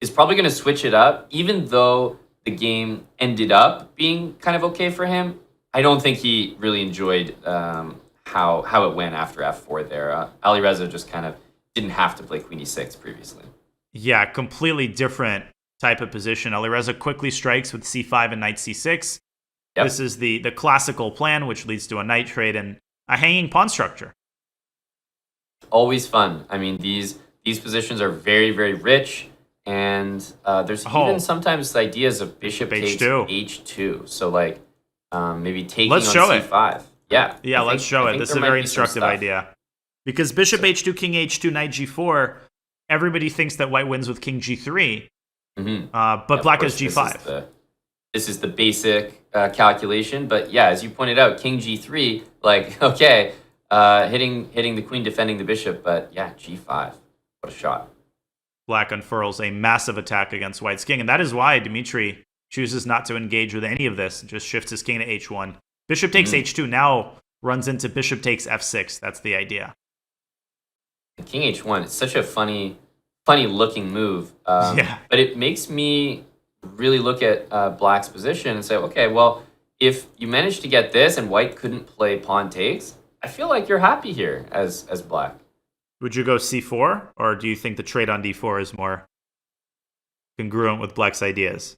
[SPEAKER 4] is probably going to switch it up, even though the game ended up being kind of okay for him. I don't think he really enjoyed how it went after f4 there. Alireza just kind of didn't have to play queen e6 previously.
[SPEAKER 2] Yeah, completely different type of position. Alireza quickly strikes with c5 and knight c6. Yep. This is the classical plan, which leads to a knight trade and a hanging pawn structure.
[SPEAKER 4] Always fun. I mean, these positions are very, very rich, and there's even sometimes ideas of bishop takes h2. So like maybe taking on c5. Yeah,
[SPEAKER 2] let's show it. This is a very instructive idea. Because bishop h2, king h2, knight g4, everybody thinks that white wins with king g3, but black has g5.
[SPEAKER 4] This is the basic calculation, but yeah, as you pointed out, king g3, like, okay, hitting the queen, defending the bishop, but yeah, g5. What a shot.
[SPEAKER 2] Black unfurls a massive attack against white's king, and that is why Dmitry chooses not to engage with any of this, just shifts his king to h1. Bishop takes h2 now runs into bishop takes f6. That's the idea.
[SPEAKER 4] King h1, it's such a funny looking move. But it makes me really look at black's position and say, okay, well, if you manage to get this and white couldn't play pawn takes, I feel like you're happy here as black.
[SPEAKER 2] Would you go c4, or do you think the trade on d4 is more congruent with black's ideas?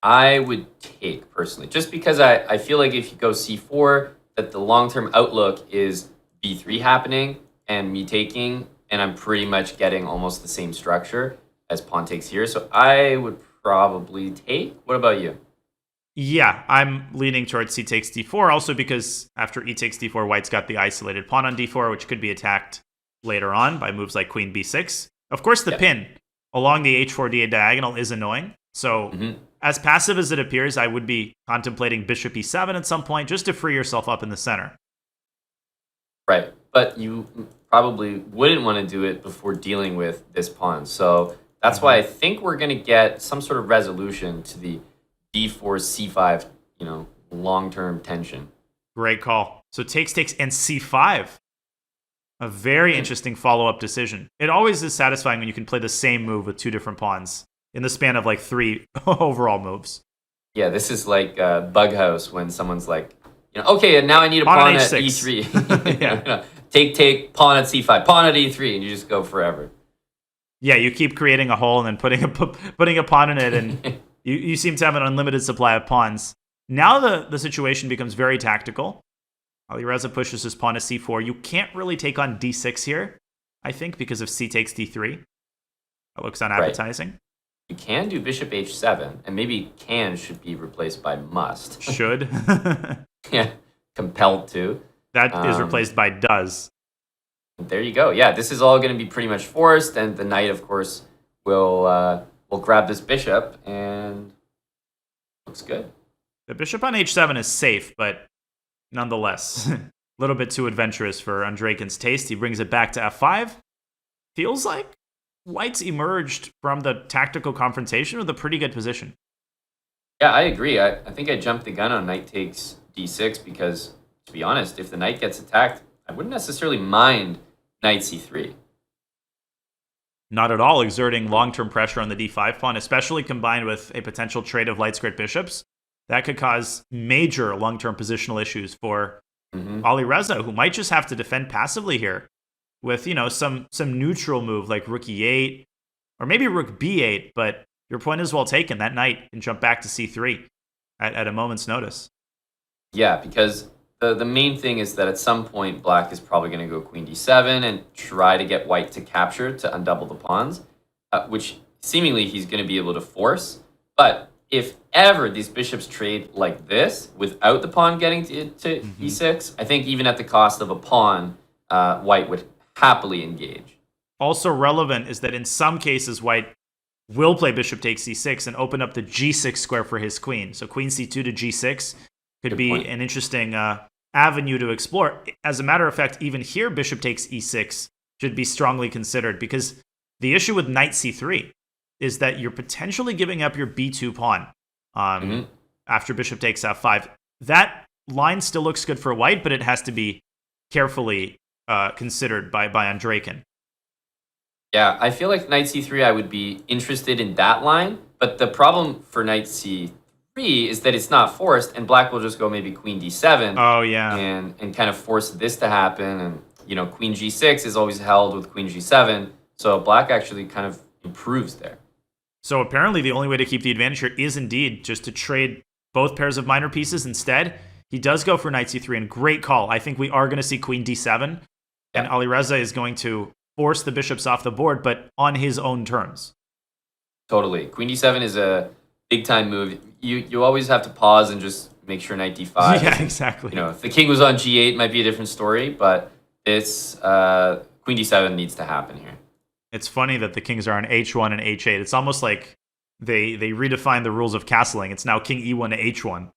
[SPEAKER 4] I would take, personally, just because I feel like if you go c4, that the long-term outlook is b3 happening and me taking, and I'm pretty much getting almost the same structure as pawn takes here. So I would probably take. What about you?
[SPEAKER 2] Yeah, I'm leaning towards c takes d4, also because after e takes d4, white's got the isolated pawn on d4, which could be attacked later on by moves like queen b6. Of course, the pin along the h4 diagonal is annoying. So as passive as it appears, I would be contemplating bishop e7 at some point just to free yourself up in the center.
[SPEAKER 7] Right.
[SPEAKER 4] But you probably wouldn't want to do it before dealing with this pawn. So that's why I think we're going to get some sort of resolution to the d4, c5, long-term tension.
[SPEAKER 2] Great call. So takes, and c5. A very interesting follow-up decision. It always is satisfying when you can play the same move with two different pawns in the span of like 3 overall moves.
[SPEAKER 4] Yeah, this is like Bug House when someone's like, okay, and now I need a pawn at e3.
[SPEAKER 2] Yeah.
[SPEAKER 4] Take, pawn at c5, pawn at e3, and you just go forever.
[SPEAKER 2] Yeah, you keep creating a hole and then putting a pawn in it, and you seem to have an unlimited supply of pawns. Now the situation becomes very tactical. Alireza pushes his pawn to c4. You can't really take on d6 here, I think, because of c takes d3. That looks unappetizing. Right.
[SPEAKER 4] You can do bishop h7, and maybe can should be replaced by must.
[SPEAKER 2] Should.
[SPEAKER 4] Yeah, compelled to.
[SPEAKER 2] That is replaced by does.
[SPEAKER 4] There you go. Yeah, this is all going to be pretty much forced, and the knight, of course, will grab this bishop, and looks good.
[SPEAKER 2] The bishop on h7 is safe, but nonetheless, a little bit too adventurous for Andreikin's taste. He brings it back to f5. Feels like white's emerged from the tactical confrontation with a pretty good position.
[SPEAKER 4] Yeah, I agree. I think I jumped the gun on knight takes d6 because, to be honest, if the knight gets attacked, I wouldn't necessarily mind knight c3.
[SPEAKER 2] Not at all, exerting long-term pressure on the d5 pawn, especially combined with a potential trade of light squared bishops. That could cause major long-term positional issues for Alireza, who might just have to defend passively here with, some neutral move like rook e8 or maybe rook b8, but your point is well taken. That knight can jump back to c3 at a moment's notice.
[SPEAKER 4] Yeah, because the main thing is that at some point black is probably going to go queen d7 and try to get white to capture to undouble the pawns, which seemingly he's going to be able to force. But if ever these bishops trade like this without the pawn getting to e6, I think even at the cost of a pawn, white would happily engage.
[SPEAKER 2] Also relevant is that in some cases, white will play bishop takes c6 and open up the g6 square for his queen. So queen c2 to g6 could be an interesting avenue to explore. As a matter of fact, even here, bishop takes e6 should be strongly considered, because the issue with knight c3 is that you're potentially giving up your b2 pawn after bishop takes f5. That line still looks good for white, but it has to be carefully considered by Andreikin.
[SPEAKER 4] Yeah, I feel like knight c3, I would be interested in that line, but the problem for knight c3 c3 is that it's not forced, and black will just go maybe queen d7.
[SPEAKER 2] Oh, yeah.
[SPEAKER 4] And kind of force this to happen. And, queen g6 is always held with queen g7. So black actually kind of improves there.
[SPEAKER 2] So apparently the only way to keep the advantage here is indeed just to trade both pairs of minor pieces instead. He does go for knight c3, and great call. I think we are going to see queen d7, and Alireza is going to force the bishops off the board, but on his own terms.
[SPEAKER 4] Totally. Queen d7 is a big-time move. You always have to pause and just make sure knight d5.
[SPEAKER 2] Yeah, exactly.
[SPEAKER 4] If the king was on g8, it might be a different story, but this queen d7 needs to happen here.
[SPEAKER 2] It's funny that the kings are on h1 and h8. It's almost like they redefined the rules of castling. It's now king e1 to h1.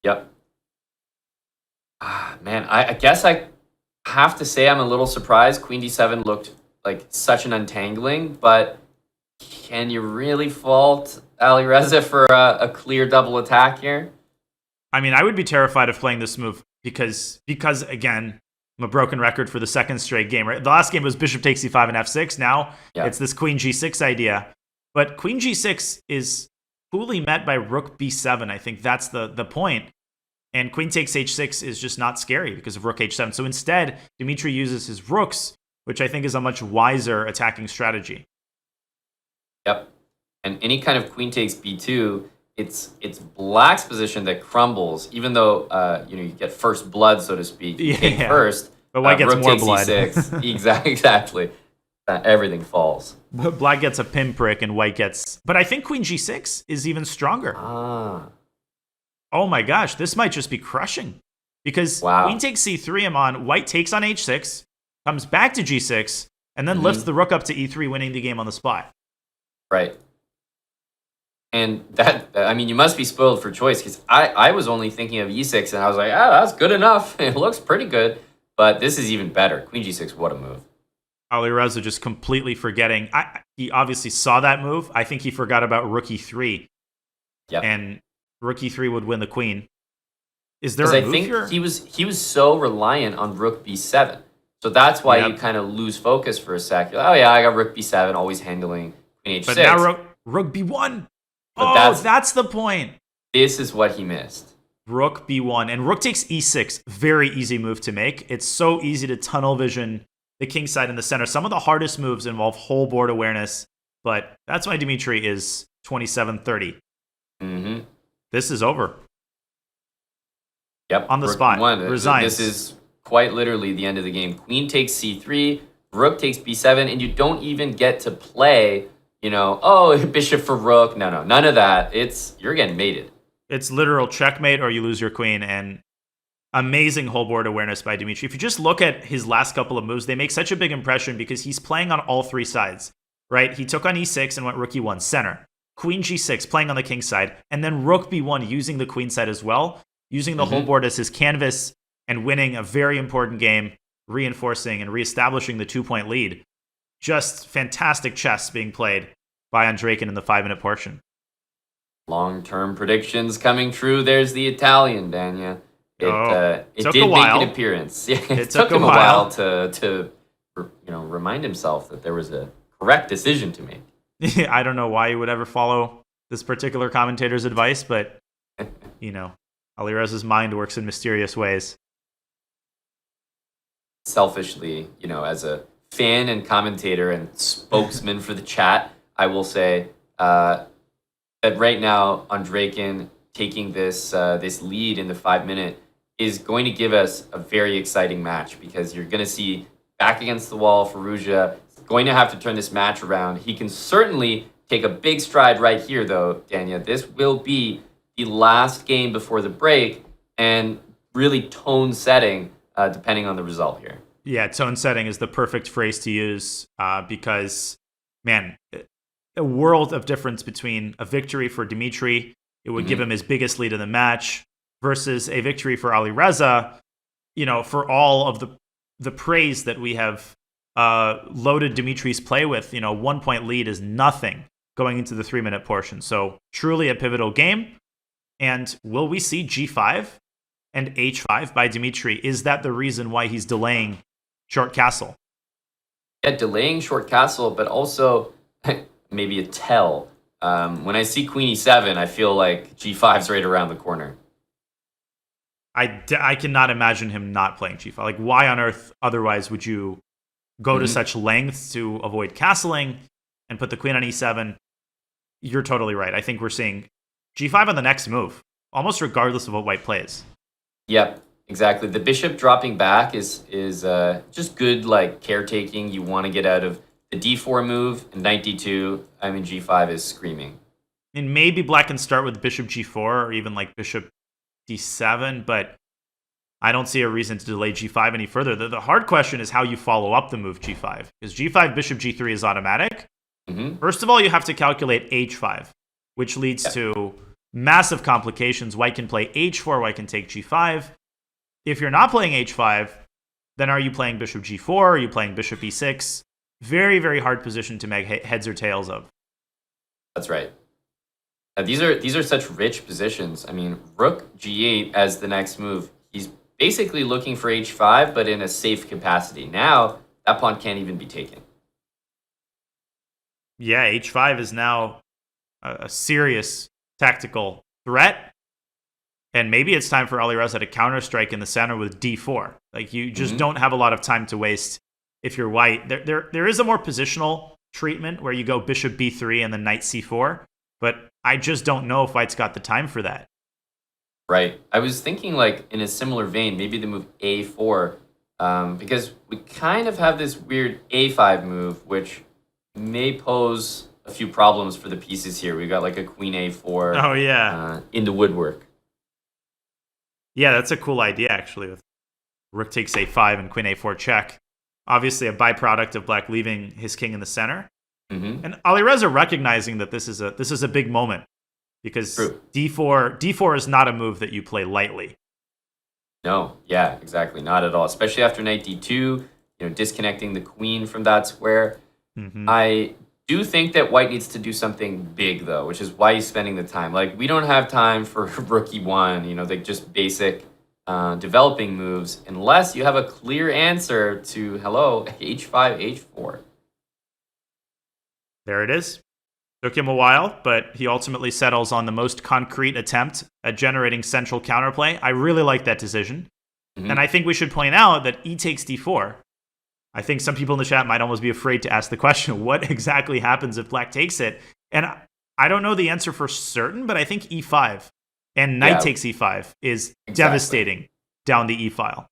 [SPEAKER 4] Yep. Man, I guess I have to say I'm a little surprised. Queen d7 looked like such an untangling, but can you really fault Alireza for a clear double attack here?
[SPEAKER 2] I mean, I would be terrified of playing this move because again, I'm a broken record for the second straight game, right? The last game was bishop takes c5 and f6. Now it's this queen g6 idea. But queen g6 is poorly met by rook b7. I think that's the point. And queen takes h6 is just not scary because of rook h7. So instead, Dmitry uses his rooks, which I think is a much wiser attacking strategy.
[SPEAKER 4] Yep. And any kind of queen takes b2, it's black's position that crumbles, even though you get first blood, so to speak. You take first,
[SPEAKER 2] but white gets
[SPEAKER 4] rook
[SPEAKER 2] more
[SPEAKER 4] takes
[SPEAKER 2] blood.
[SPEAKER 4] E6. Exactly. Everything falls.
[SPEAKER 2] Black gets a pinprick and white gets... But I think queen g6 is even stronger. Oh my gosh, this might just be crushing. Because queen takes c3, I'm on, white takes on h6, comes back to g6, and then lifts the rook up to e3, winning the game on the spot.
[SPEAKER 4] Right. And you must be spoiled for choice, because I was only thinking of e6, and I was like, that's good enough. It looks pretty good. But this is even better. Queen g6, what a move.
[SPEAKER 2] Alireza just completely forgetting. He obviously saw that move. I think he forgot about rook e3.
[SPEAKER 4] Yep.
[SPEAKER 2] And rook e3 would win the queen. Is there a move here?
[SPEAKER 4] He was so reliant on rook b7. So that's why you kind of lose focus for a sec. You're like, oh yeah, I got rook b7, always handling queen h6.
[SPEAKER 2] But now rook b1. That's the point.
[SPEAKER 4] This is what he missed.
[SPEAKER 2] Rook b1. And rook takes e6. Very easy move to make. It's so easy to tunnel vision the king side in the center. Some of the hardest moves involve whole board awareness, but that's why Dmitry is 27-30.
[SPEAKER 4] Mm-hmm.
[SPEAKER 2] This is over.
[SPEAKER 4] Yep.
[SPEAKER 2] On the spot. Resigns.
[SPEAKER 4] This is quite literally the end of the game. Queen takes c3, rook takes b7, and you don't even get to play, bishop for rook. No, none of that. You're getting mated.
[SPEAKER 2] It's literal checkmate or you lose your queen, and amazing whole board awareness by Dmitry. If you just look at his last couple of moves, they make such a big impression because he's playing on all three sides, right? He took on e6 and went rook e1, center. Queen g6, playing on the king side, and then rook b1, using the queen side as well, using the whole board as his canvas and winning a very important game, reinforcing and reestablishing the 2-point lead. Just fantastic chess being played by Andreikin in the 5-minute portion.
[SPEAKER 4] Long-term predictions coming true. There's the Italian, Danya. It
[SPEAKER 2] took
[SPEAKER 4] did
[SPEAKER 2] a
[SPEAKER 4] make
[SPEAKER 2] while.
[SPEAKER 4] an appearance. Yeah,
[SPEAKER 2] It
[SPEAKER 4] took
[SPEAKER 2] took
[SPEAKER 4] him
[SPEAKER 2] a
[SPEAKER 4] a while
[SPEAKER 2] while
[SPEAKER 4] to remind himself that there was a correct decision to make.
[SPEAKER 2] I don't know why you would ever follow this particular commentator's advice, but, Alireza's mind works in mysterious ways.
[SPEAKER 4] Selfishly, as a fan and commentator and spokesman for the chat, I will say that right now, Andreikin taking this lead in the 5-minute is going to give us a very exciting match, because you're going to see back against the wall Firouzja is going to have to turn this match around. He can certainly take a big stride right here, though, Danya. This will be the last game before the break, and really tone setting, depending on the result here.
[SPEAKER 2] Yeah, tone setting is the perfect phrase to use because, man, a world of difference between a victory for Dmitry, it would give him his biggest lead in the match, versus a victory for Alireza, for all of the praise that we have loaded Dmitry's play with. 1-point lead is nothing going into the 3-minute portion. So truly a pivotal game. And will we see g5 and h5 by Dmitry? Is that the reason why he's delaying short castle?
[SPEAKER 4] Yeah, delaying short castle, but also maybe a tell When I see queen e7, I feel like g5's right around the corner.
[SPEAKER 2] I cannot imagine him not playing g5. Like, why on earth otherwise would you go to such lengths to avoid castling and put the queen on e7? You're totally right. I think we're seeing g5 on the next move, almost regardless of what white plays.
[SPEAKER 4] Yep, exactly. The bishop dropping back is just good, like, caretaking. You want to get out of the d4 move, and knight d2. I mean, g5 is screaming.
[SPEAKER 2] And maybe black can start with bishop g4 or even like bishop d7, but I don't see a reason to delay g5 any further. The hard question is how you follow up the move g5, because g5, bishop g3 is automatic. First of all, you have to calculate h5, which leads to massive complications. White can play h4, white can take g5. If you're not playing h5, then are you playing bishop g4? Are you playing bishop e6? Very, very hard position to make heads or tails of.
[SPEAKER 4] That's right. These are such rich positions. I mean, rook g8 as the next move. He's basically looking for h5, but in a safe capacity. Now, that pawn can't even be taken.
[SPEAKER 2] Yeah, h5 is now a serious tactical threat. And maybe it's time for Alireza to counterstrike in the center with d4. Like, you just don't have a lot of time to waste if you're white. There is a more positional treatment where you go bishop b3 and then knight c4. But I just don't know if white's got the time for that.
[SPEAKER 4] Right. I was thinking, like, in a similar vein, maybe the move a4, because we kind of have this weird a5 move, which may pose a few problems for the pieces here. We've got, like, a queen a4
[SPEAKER 2] Oh, yeah.
[SPEAKER 4] In the woodwork.
[SPEAKER 2] Yeah, that's a cool idea, actually, with rook takes a5 and queen a4 check. Obviously a byproduct of black leaving his king in the center. And Alireza recognizing that this is a big moment, because d4 is not a move that you play lightly.
[SPEAKER 4] No, yeah, exactly, not at all. Especially after knight d2, disconnecting the queen from that square. I do think that white needs to do something big, though, which is why he's spending the time. Like, we don't have time for rook e1, like just basic developing moves, unless you have a clear answer to h5, h4.
[SPEAKER 2] There it is. Took him a while, but he ultimately settles on the most concrete attempt at generating central counterplay. I really like that decision. And I think we should point out that e takes d4. I think some people in the chat might almost be afraid to ask the question, what exactly happens if black takes it? And I don't know the answer for certain, but I think e5 and knight takes e5 is devastating down the e file.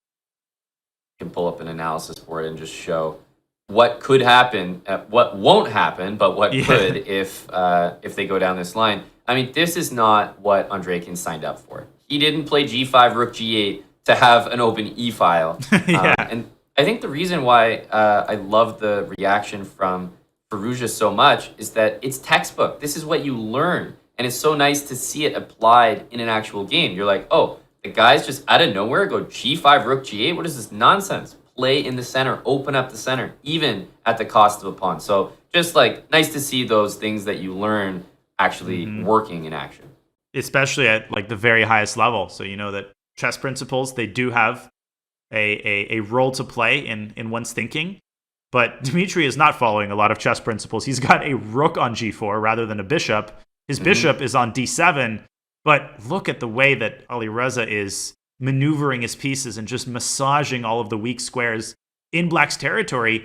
[SPEAKER 4] You can pull up an analysis board and just show what could happen, what won't happen, but what could if they go down this line. I mean, this is not what Andreikin signed up for. He didn't play g5, rook g8 to have an open e-file. And I think the reason why I love the reaction from Firouzja so much is that it's textbook. This is what you learn. And it's so nice to see it applied in an actual game. You're like, oh, the guys just out of nowhere go g5, rook g8? What is this nonsense? Play in the center, open up the center, even at the cost of a pawn. So just like nice to see those things that you learn actually working in action.
[SPEAKER 2] Especially at like the very highest level. So you know that chess principles, they do have a role to play in one's thinking. But Dmitry is not following a lot of chess principles. He's got a rook on g4 rather than a bishop. His bishop is on d7. But look at the way that Alireza is maneuvering his pieces and just massaging all of the weak squares in black's territory.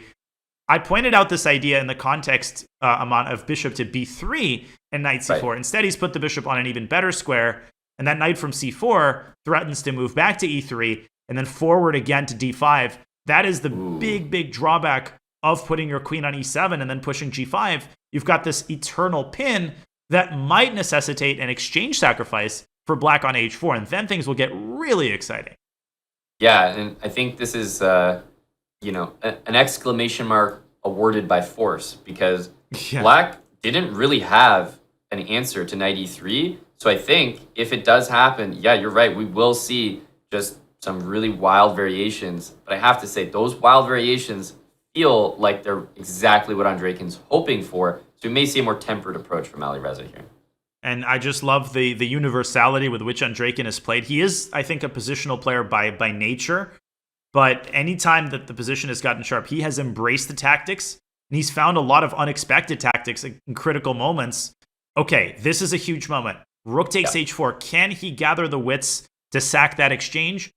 [SPEAKER 2] I pointed out this idea in the context of bishop to b3 and knight c4. Instead, he's put the bishop on an even better square, and that knight from c4 threatens to move back to e3 and then forward again to d5. That is the big drawback of putting your queen on e7 and then pushing g5. You've got this eternal pin that might necessitate an exchange sacrifice for black on h4, and then things will get really exciting.
[SPEAKER 4] Yeah, and I think this is, an exclamation mark awarded by force, because black didn't really have an answer to knight e3. So I think if it does happen, yeah, you're right, we will see just some really wild variations. But I have to say, those wild variations feel like they're exactly what Andreikin's hoping for. So we may see a more tempered approach from Alireza here.
[SPEAKER 2] And I just love the universality with which Andreikin has played. He is, I think, a positional player by nature. But anytime that the position has gotten sharp, he has embraced the tactics. And he's found a lot of unexpected tactics in critical moments. okay, this is a huge moment. Rook takes h4. Can he gather the wits to sack that exchange?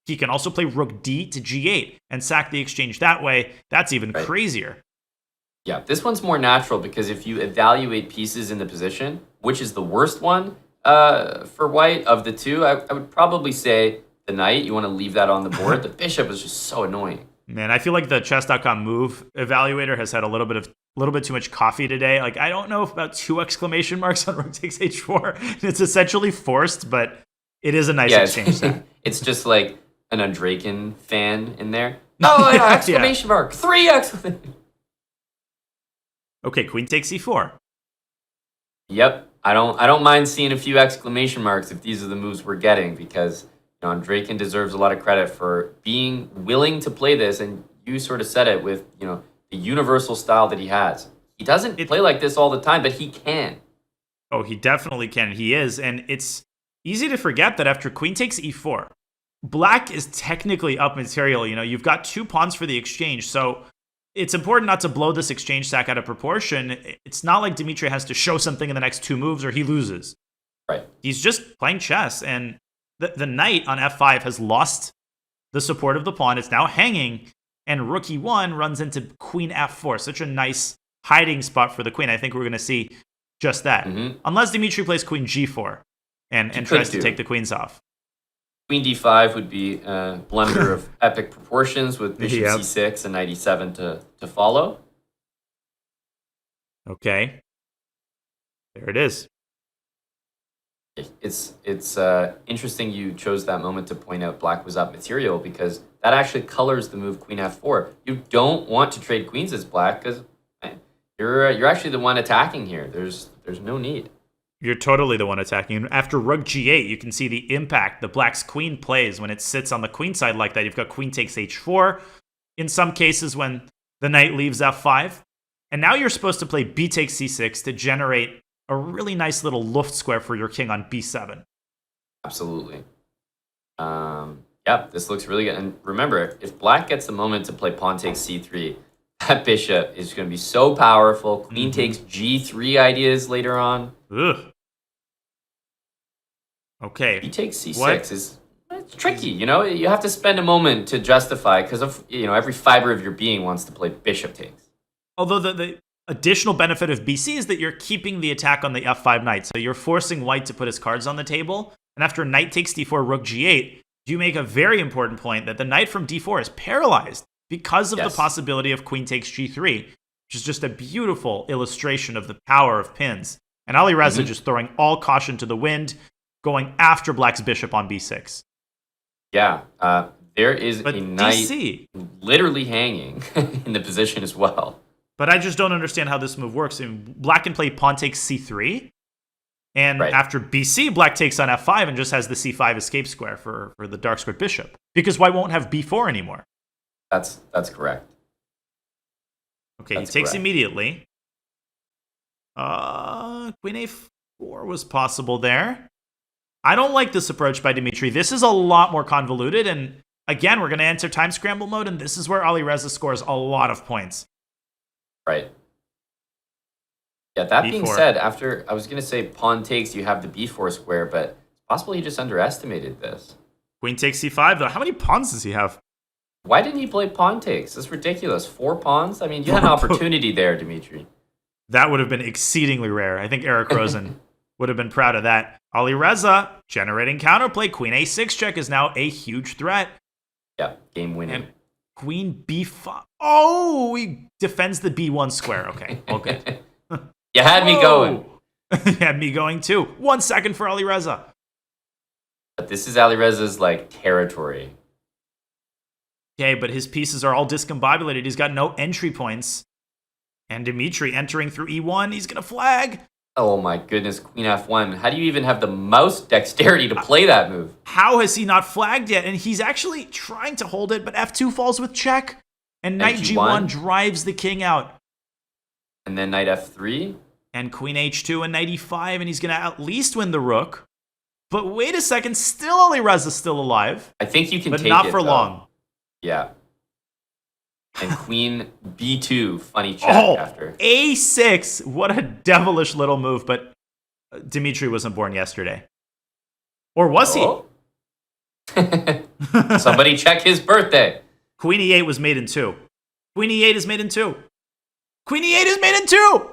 [SPEAKER 2] He can also play rook d to g8 and sack the exchange that way. That's even crazier.
[SPEAKER 4] Yeah, this one's more natural because if you evaluate pieces in the position, which is the worst one for white of the two, I would probably say the knight. You want to leave that on the board. The bishop is just so annoying.
[SPEAKER 2] Man, I feel like the chess.com move evaluator has had a little bit too much coffee today. Like, I don't know if about 2 exclamation marks on rook takes h4. It's essentially forced, but it is a nice exchange set.
[SPEAKER 4] It's just like an Andreikin fan in there. Oh, yeah, exclamation mark. 3 exclamation.
[SPEAKER 2] Okay, queen takes e4.
[SPEAKER 4] Yep. I don't mind seeing a few exclamation marks if these are the moves we're getting, because Andreikin deserves a lot of credit for being willing to play this, and you sort of said it with, the universal style that he has. He doesn't play like this all the time, but he can.
[SPEAKER 2] Oh, he definitely can. He is. And it's easy to forget that after queen takes e4, black is technically up material. You've got 2 pawns for the exchange, so it's important not to blow this exchange stack out of proportion. It's not like Dmitry has to show something in the next 2 moves or he loses.
[SPEAKER 4] Right.
[SPEAKER 2] He's just playing chess, and the knight on f5 has lost the support of the pawn. It's now hanging, and rook e1 runs into queen f4. Such a nice hiding spot for the queen. I think we're going to see just that. Unless Dmitry plays queen g4 and tries to take the queens off.
[SPEAKER 4] Queen d5 would be a blunder of epic proportions with bishop c6 and knight e7 to follow.
[SPEAKER 2] Okay. There it is.
[SPEAKER 4] It's interesting you chose that moment to point out black was up material, because that actually colors the move queen f4. You don't want to trade queens as black because you're actually the one attacking here. There's no need.
[SPEAKER 2] You're totally the one attacking. After rook g8, you can see the impact the black's queen plays when it sits on the queen side like that. You've got queen takes h4 in some cases when the knight leaves f5. And now you're supposed to play b takes c6 to generate a really nice little Luft square for your king on b7.
[SPEAKER 4] Absolutely. Yep, this looks really good. And remember, if black gets the moment to play pawn takes c3, that bishop is going to be so powerful. Queen takes g3 ideas later on.
[SPEAKER 2] Ugh. Okay.
[SPEAKER 4] B takes c6 it's tricky. You have to spend a moment to justify, because of every fiber of your being wants to play bishop takes.
[SPEAKER 2] Although the additional benefit of BC is that you're keeping the attack on the f5 knight, so you're forcing white to put his cards on the table. And after knight takes d4, rook g8, you make a very important point that the knight from d4 is paralyzed because of the possibility of queen takes g3, which is just a beautiful illustration of the power of pins. And Alireza just throwing all caution to the wind, going after black's bishop on b6.
[SPEAKER 4] Yeah, there is a knight literally hanging in the position as well.
[SPEAKER 2] But I just don't understand how this move works. Black can play pawn takes c3, and after bc, black takes on f5 and just has the c5 escape square for the dark squared bishop, because white won't have b4 anymore.
[SPEAKER 4] That's correct.
[SPEAKER 2] Okay, he takes immediately. Queen a4 was possible there. I don't like this approach by Dmitry. This is a lot more convoluted, and again, we're going to enter time scramble mode, and this is where Alireza scores a lot of points.
[SPEAKER 4] Right. Yeah, that being said, after I was going to say pawn takes, you have the b4 square, but it's possible he just underestimated this.
[SPEAKER 2] Queen takes c5, though. How many pawns does he have?
[SPEAKER 4] Why didn't he play pawn takes? That's ridiculous. 4 pawns? I mean, you had an opportunity there, Dmitry.
[SPEAKER 2] That would have been exceedingly rare. I think Eric Rosen would have been proud of that. Alireza generating counterplay. Queen a6 check is now a huge threat.
[SPEAKER 4] Yeah, game winning.
[SPEAKER 2] And queen b5. Oh, he defends the b1 square. Okay, all good.
[SPEAKER 4] You had me going.
[SPEAKER 2] You had me going too. 1 second for Alireza.
[SPEAKER 4] But this is Alireza's territory.
[SPEAKER 2] Okay, but his pieces are all discombobulated. He's got no entry points. And Dmitry entering through e1. He's going to flag.
[SPEAKER 4] Oh my goodness, queen f1. How do you even have the mouse dexterity to play that move?
[SPEAKER 2] How has he not flagged yet? And he's actually trying to hold it, but f2 falls with check. And knight g1 drives the king out.
[SPEAKER 4] And then knight f3.
[SPEAKER 2] And queen h2 and knight e5, and he's going to at least win the rook. But wait a second, still Alireza's still alive.
[SPEAKER 4] I think you can take it,
[SPEAKER 2] but not for long.
[SPEAKER 4] Yeah. And queen b2, funny check after.
[SPEAKER 2] a6, what a devilish little move. But Dmitry wasn't born yesterday. Or was he?
[SPEAKER 4] Oh. Somebody check his birthday.
[SPEAKER 2] Queen E8 was made in 2. Queen E8 is made in 2. Queen E8 is made in 2!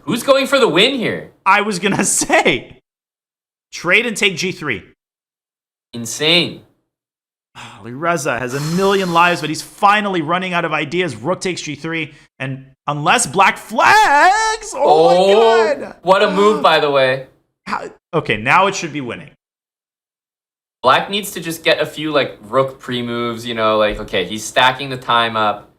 [SPEAKER 4] Who's going for the win here?
[SPEAKER 2] I was gonna say. Trade and take G3.
[SPEAKER 4] Insane.
[SPEAKER 2] Alireza has a million lives, but he's finally running out of ideas. Rook takes G3, and unless black flags... Oh my god!
[SPEAKER 4] What a move, by the way.
[SPEAKER 2] Okay, now it should be winning.
[SPEAKER 4] Black needs to just get a few, like, rook pre-moves, you know, like, okay, he's stacking the time up.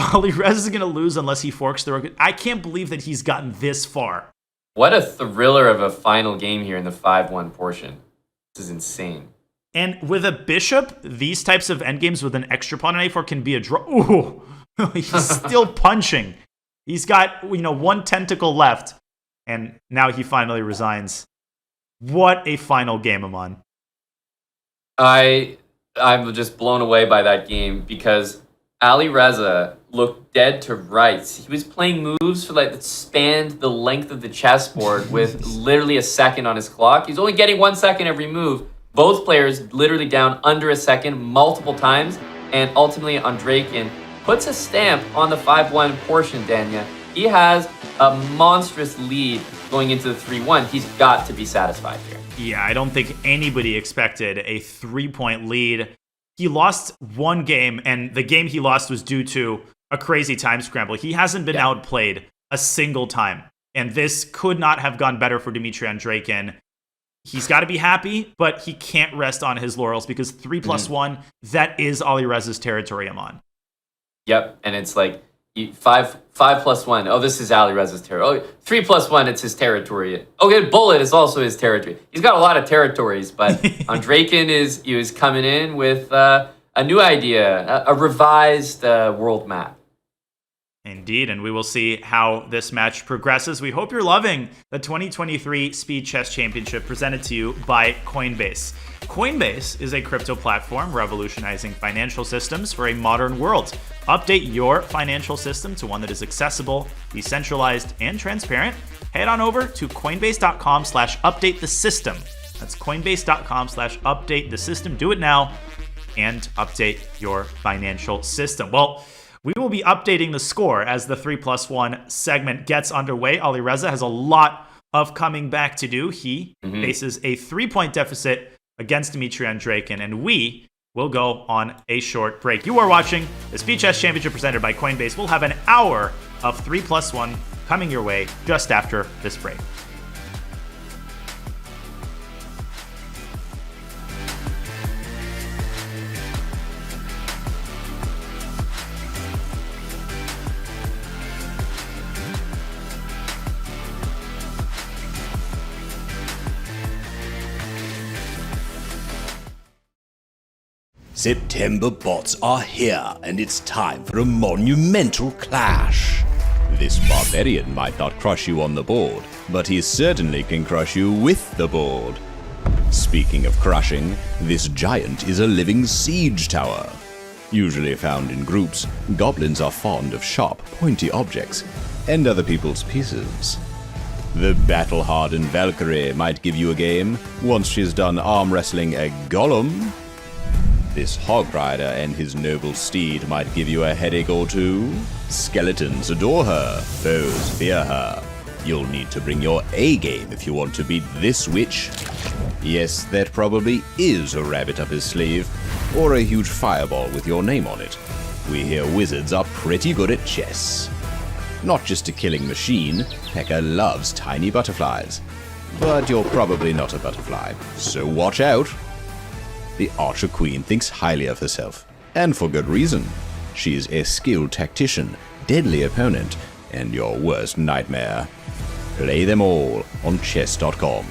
[SPEAKER 2] Alireza is going to lose unless he forks the rook. I can't believe that he's gotten this far.
[SPEAKER 4] What a thriller of a final game here in the 5-1 portion. This is insane.
[SPEAKER 2] And with a bishop, these types of endgames with an extra pawn on A4 can be a draw. Ooh, he's still punching. He's got, one tentacle left. And now he finally resigns. What a final game, Aman.
[SPEAKER 4] I'm just blown away by that game because Alireza looked dead to rights. He was playing moves for that spanned the length of the chessboard with literally a second on his clock. He's only getting 1 second every move. Both players literally down under a second multiple times. And ultimately, Andreikin puts a stamp on the 5-1 portion, Danya. He has a monstrous lead going into the 3-1. He's got to be satisfied here.
[SPEAKER 2] Yeah, I don't think anybody expected a 3-point lead. He lost one game, and the game he lost was due to a crazy time scramble. He hasn't been outplayed a single time. And this could not have gone better for Dmitry Andreikin. He's got to be happy, but he can't rest on his laurels because 3+1, that is Alireza's territory, Aman.
[SPEAKER 4] Yep, and it's like 5+1. Oh, this is Alireza's territory. Oh, 3+1, it's his territory. Okay, Bullet is also his territory. He's got a lot of territories, but Andreikin is coming in with a new idea, a revised world map.
[SPEAKER 2] Indeed, and we will see how this match progresses. We hope you're loving the 2023 Speed Chess Championship presented to you by Coinbase. Coinbase is a crypto platform revolutionizing financial systems for a modern world. Update your financial system to one that is accessible, decentralized, and transparent. Head on over to coinbase.com/update the system. That's coinbase.com/update the system. Do it now and update your financial system. Well, we will be updating the score as the 3+1 segment gets underway. Alireza has a lot of coming back to do. He faces a 3-point deficit against Dmitry Andreikin, and we will go on a short break. You are watching the Speed Chess Championship presented by Coinbase. We'll have an hour of 3+1 coming your way just after this break.
[SPEAKER 1] September bots are here, and it's time for a monumental clash. This barbarian might not crush you on the board, but he certainly can crush you with the board. Speaking of crushing, this giant is a living siege tower. Usually found in groups, goblins are fond of sharp, pointy objects and other people's pieces. The battle-hardened Valkyrie might give you a game once she's done arm wrestling a golem. This hog rider and his noble steed might give you a headache or two. Skeletons adore her, foes fear her. You'll need to bring your A game if you want to beat this witch. Yes, that probably is a rabbit up his sleeve, or a huge fireball with your name on it. We hear wizards are pretty good at chess. Not just a killing machine, Pekka loves tiny butterflies. But you're probably not a butterfly, so watch out. The Archer Queen thinks highly of herself, and for good reason. She's a skilled tactician, deadly opponent, and your worst nightmare. Play them all on chess.com.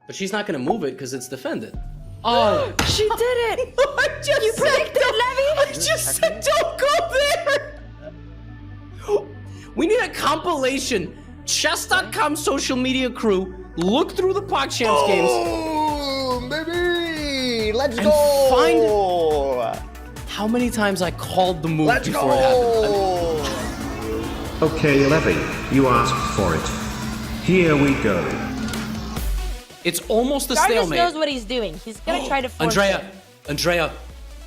[SPEAKER 8] But she's not gonna move it because it's defended.
[SPEAKER 9] Oh, she did it! You predicted, Levy?
[SPEAKER 8] I just said don't go there! We need a compilation. Chess.com social media crew, look through the PogChamps games.
[SPEAKER 10] Oh, baby! Let's
[SPEAKER 8] And
[SPEAKER 10] go!
[SPEAKER 8] How many times I called the move
[SPEAKER 10] Let's
[SPEAKER 8] before it happened?
[SPEAKER 10] go!
[SPEAKER 11] Okay, Levy, you asked for it. Here we go.
[SPEAKER 8] It's almost a
[SPEAKER 9] Jarvis
[SPEAKER 8] stalemate.
[SPEAKER 9] knows what he's doing. He's gonna try to force it.
[SPEAKER 8] Andrea,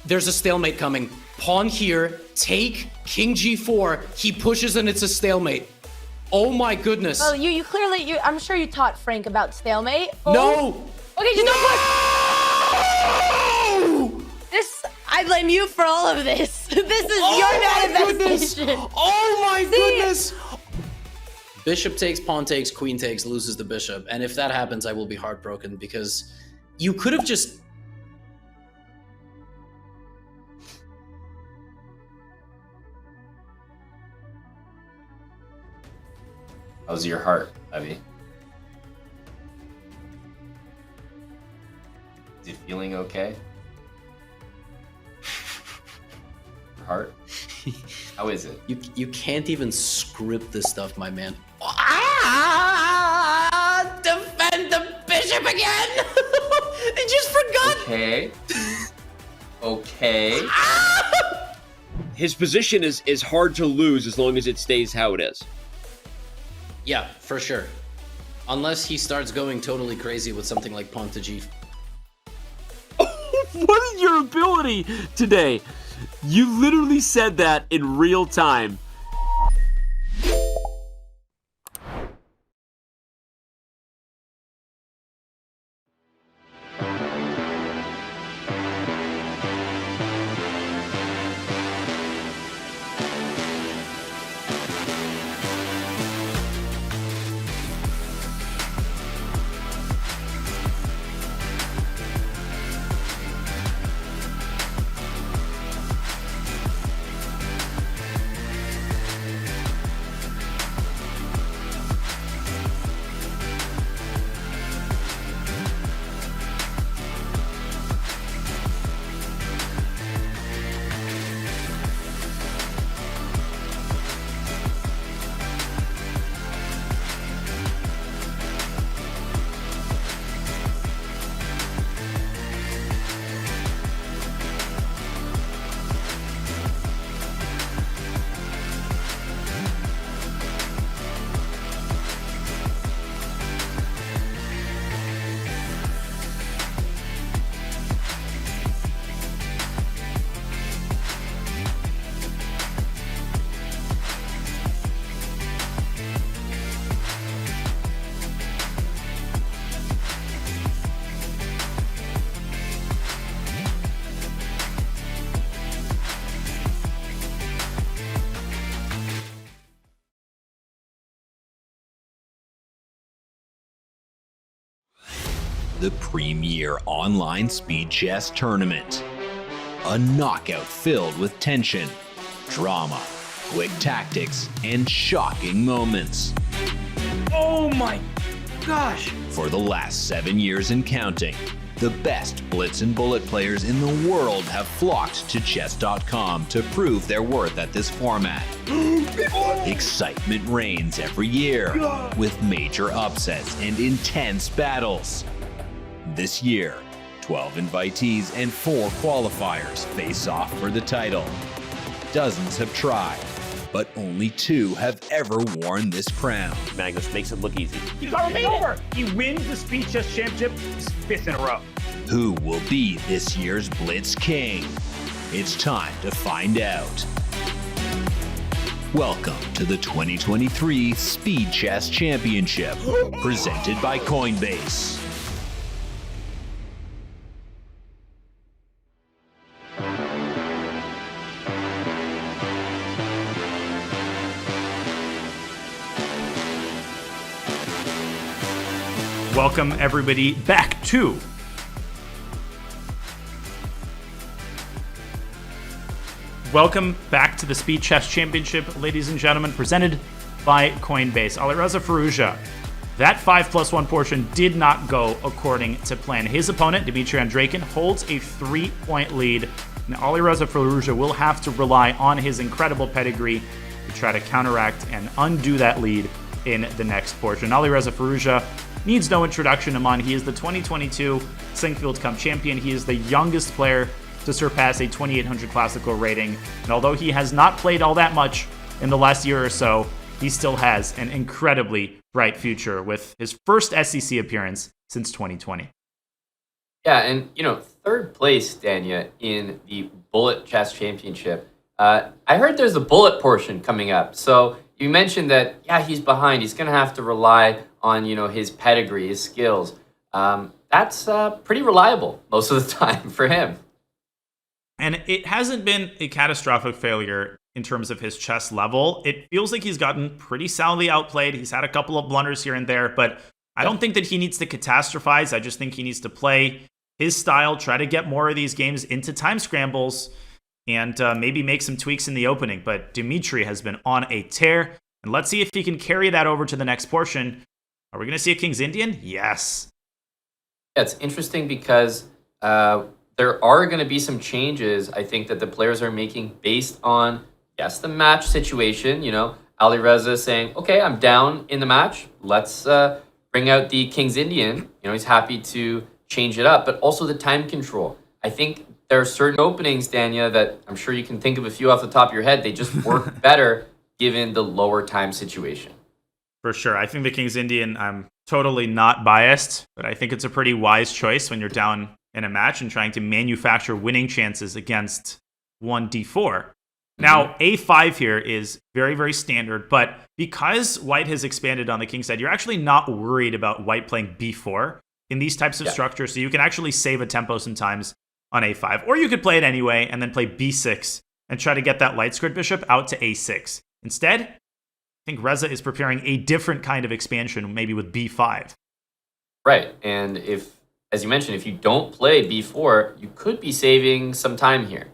[SPEAKER 8] there's a stalemate coming. Pawn here, take, king g4. He pushes and it's a stalemate. Oh my goodness.
[SPEAKER 9] Well, you clearly, I'm sure you taught Frank about stalemate. Oh.
[SPEAKER 8] No!
[SPEAKER 9] Okay, just don't push. I blame you for all of this. This is your manifestation.
[SPEAKER 8] Oh my goodness! Bishop takes, pawn takes, queen takes, loses the bishop. And if that happens, I will be heartbroken because you could have just...
[SPEAKER 4] How's your heart, Abby? Is it feeling okay? Your heart? How is it?
[SPEAKER 8] You can't even script this stuff, my man. Defend the bishop again! I just forgot!
[SPEAKER 4] Okay. Okay.
[SPEAKER 3] His position is hard to lose as long as it stays how it is.
[SPEAKER 8] Yeah, for sure. Unless he starts going totally crazy with something like pawn to g.
[SPEAKER 3] What is your ability today? You literally said that in real time.
[SPEAKER 1] The premier online speed chess tournament. A knockout filled with tension, drama, quick tactics, and shocking moments.
[SPEAKER 12] Oh my gosh!
[SPEAKER 1] For the last 7 years and counting, the best blitz and bullet players in the world have flocked to chess.com to prove their worth at this format. Excitement reigns every year, with major upsets and intense battles. This year, 12 invitees and 4 qualifiers face off for the title. Dozens have tried, but only 2 have ever worn this crown.
[SPEAKER 12] Magnus makes it look easy. He got me over! He wins the Speed Chess Championship 5th in a row.
[SPEAKER 1] Who will be this year's Blitz King? It's time to find out. Welcome to the 2023 Speed Chess Championship, presented by Coinbase.
[SPEAKER 2] Welcome everybody back to the Speed Chess Championship, ladies and gentlemen, presented by Coinbase. Alireza Firouzja, that 5+1 portion did not go according to plan. His opponent, Dmitry Andreikin, holds a 3-point lead. Now, Alireza Firouzja will have to rely on his incredible pedigree to try to counteract and undo that lead in the next portion. Alireza Firouzja needs no introduction. Amon, he is the 2022 Singfield Cup champion. He is the youngest player to surpass a 2800 classical rating. And although he has not played all that much in the last year or so, he still has an incredibly bright future with his first SEC appearance since 2020.
[SPEAKER 4] Yeah, and third place, Danya, in the Bullet Chess Championship. I heard there's a bullet portion coming up. So you mentioned that, he's behind. He's going to have to rely on, his pedigree, his skills. That's pretty reliable most of the time for him.
[SPEAKER 2] And it hasn't been a catastrophic failure in terms of his chess level. It feels like he's gotten pretty soundly outplayed. He's had a couple of blunders here and there, but I don't think that he needs to catastrophize. I just think he needs to play his style, try to get more of these games into time scrambles, and maybe make some tweaks in the opening. But Dmitry has been on a tear, and let's see if he can carry that over to the next portion. Are we going to see a King's Indian? Yes.
[SPEAKER 4] Yeah, it's interesting because there are going to be some changes, I think, that the players are making based on, yes, the match situation. Alireza saying, okay, I'm down in the match. Let's bring out the King's Indian. He's happy to change it up, but also the time control. I think there are certain openings, Danya, that I'm sure you can think of a few off the top of your head. They just work better given the lower time situation.
[SPEAKER 2] For sure. I think the King's Indian, I'm totally not biased, but I think it's a pretty wise choice when you're down in a match and trying to manufacture winning chances against 1d4. Now, a5 here is very, very standard, but because white has expanded on the king side, you're actually not worried about white playing b4 in these types of structures, so you can actually save a tempo sometimes on a5. Or you could play it anyway and then play b6 and try to get that light squared bishop out to a6. Instead, I think Reza is preparing a different kind of expansion, maybe with b5.
[SPEAKER 4] Right, and if, as you mentioned, if you don't play b4, you could be saving some time here.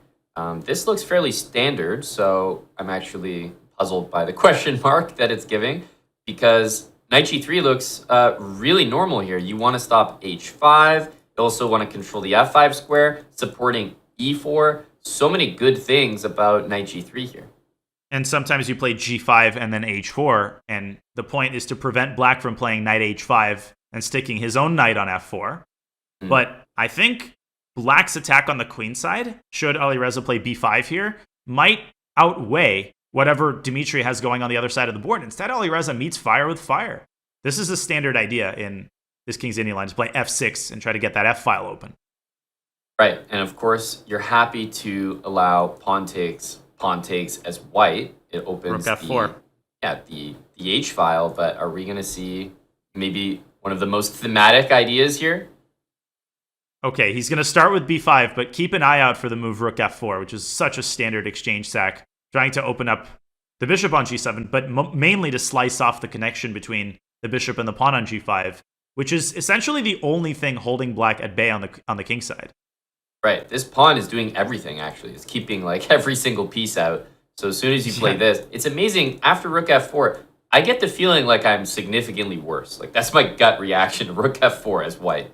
[SPEAKER 4] This looks fairly standard, so I'm actually puzzled by the question mark that it's giving, because knight g3 looks really normal here. You want to stop h5. You also want to control the f5 square, supporting e4. So many good things about knight g3 here.
[SPEAKER 2] And sometimes you play g5 and then h4, and the point is to prevent black from playing knight h5 and sticking his own knight on f4. But I think black's attack on the queen side, should Alireza play b5 here, might outweigh whatever Dmitry has going on the other side of the board. Instead, Alireza meets fire with fire. This is a standard idea in this King's Indian line, to play f6 and try to get that f-file open.
[SPEAKER 4] Right, and of course, you're happy to allow pawn takes as white. It opens
[SPEAKER 2] rook f4.
[SPEAKER 4] the h-file, but are we going to see maybe one of the most thematic ideas here?
[SPEAKER 2] Okay, he's going to start with b5, but keep an eye out for the move rook f4, which is such a standard exchange sack, trying to open up the bishop on g7, but mainly to slice off the connection between the bishop and the pawn on g5, which is essentially the only thing holding black at bay on the king side.
[SPEAKER 4] Right, this pawn is doing everything, actually. It's keeping like every single piece out. So as soon as you play this, it's amazing. After rook f4, I get the feeling like I'm significantly worse. Like, that's my gut reaction to rook f4 as white.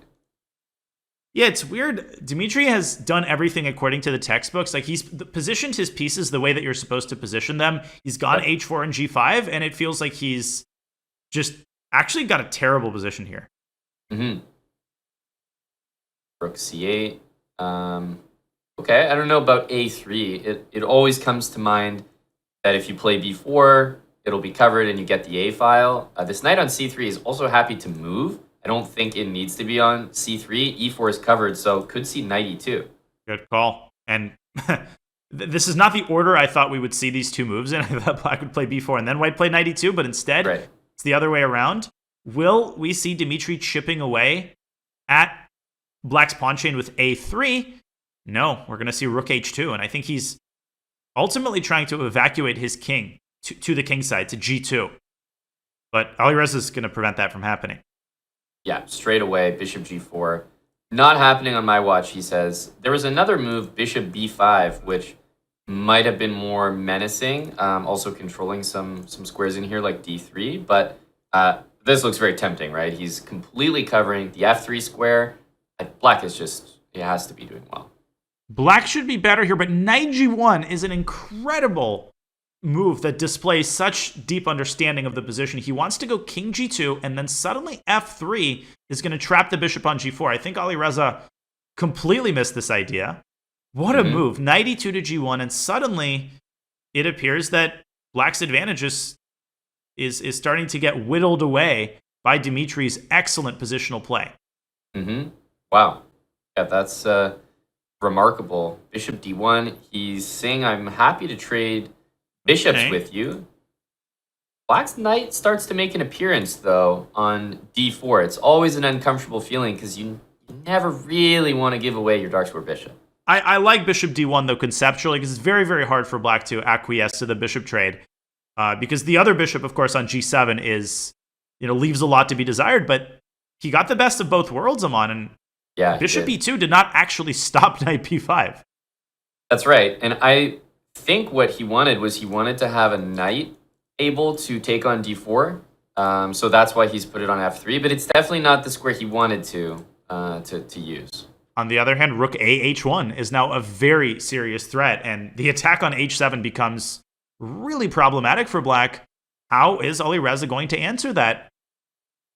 [SPEAKER 2] Yeah, it's weird. Dmitry has done everything according to the textbooks. Like, he's positioned his pieces the way that you're supposed to position them. He's gone h4 and g5, and it feels like he's just actually got a terrible position here.
[SPEAKER 4] Rook c8. Okay, I don't know about a3. It always comes to mind that if you play b4, it'll be covered and you get the a-file. This knight on c3 is also happy to move. I don't think it needs to be on c3. e4 is covered, so could see knight e2.
[SPEAKER 2] Good call. And this is not the order I thought we would see these two moves in. I thought black would play b4 and then white play knight e2, but instead it's the other way around. Will we see Dmitry chipping away at black's pawn chain with a3? No, we're going to see rook h2, and I think he's ultimately trying to evacuate his king to the king side, to g2. But Alireza is going to prevent that from happening.
[SPEAKER 4] Yeah, straight away, bishop g4. Not happening on my watch, he says. There was another move, bishop b5, which might have been more menacing, also controlling some squares in here like d3, but this looks very tempting, right? He's completely covering the f3 square. Black is just, it has to be doing well.
[SPEAKER 2] Black should be better here, but knight g1 is an incredible move that displays such deep understanding of the position. He wants to go king g2, and then suddenly f3 is going to trap the bishop on g4. I think Alireza completely missed this idea. What a move. Knight e2 to g1, and suddenly it appears that Black's advantage is starting to get whittled away by Dmitry's excellent positional play.
[SPEAKER 4] Wow. Yeah, that's remarkable. Bishop d1. He's saying, I'm happy to trade bishops with you. Black's knight starts to make an appearance, though, on d4. It's always an uncomfortable feeling because you never really want to give away your dark square bishop.
[SPEAKER 2] I like bishop d1, though, conceptually, because it's very, very hard for Black to acquiesce to the bishop trade. Because the other bishop, of course, on g7 is, leaves a lot to be desired, but he got the best of both worlds, Aman, and bishop e2 did not actually stop knight b5.
[SPEAKER 4] That's right, and I think what he wanted was he wanted to have a knight able to take on d4, so that's why he's put it on f3, but it's definitely not the square he wanted to use.
[SPEAKER 2] On the other hand, rook a h1 is now a very serious threat, and the attack on h7 becomes really problematic for Black. How is Alireza going to answer that?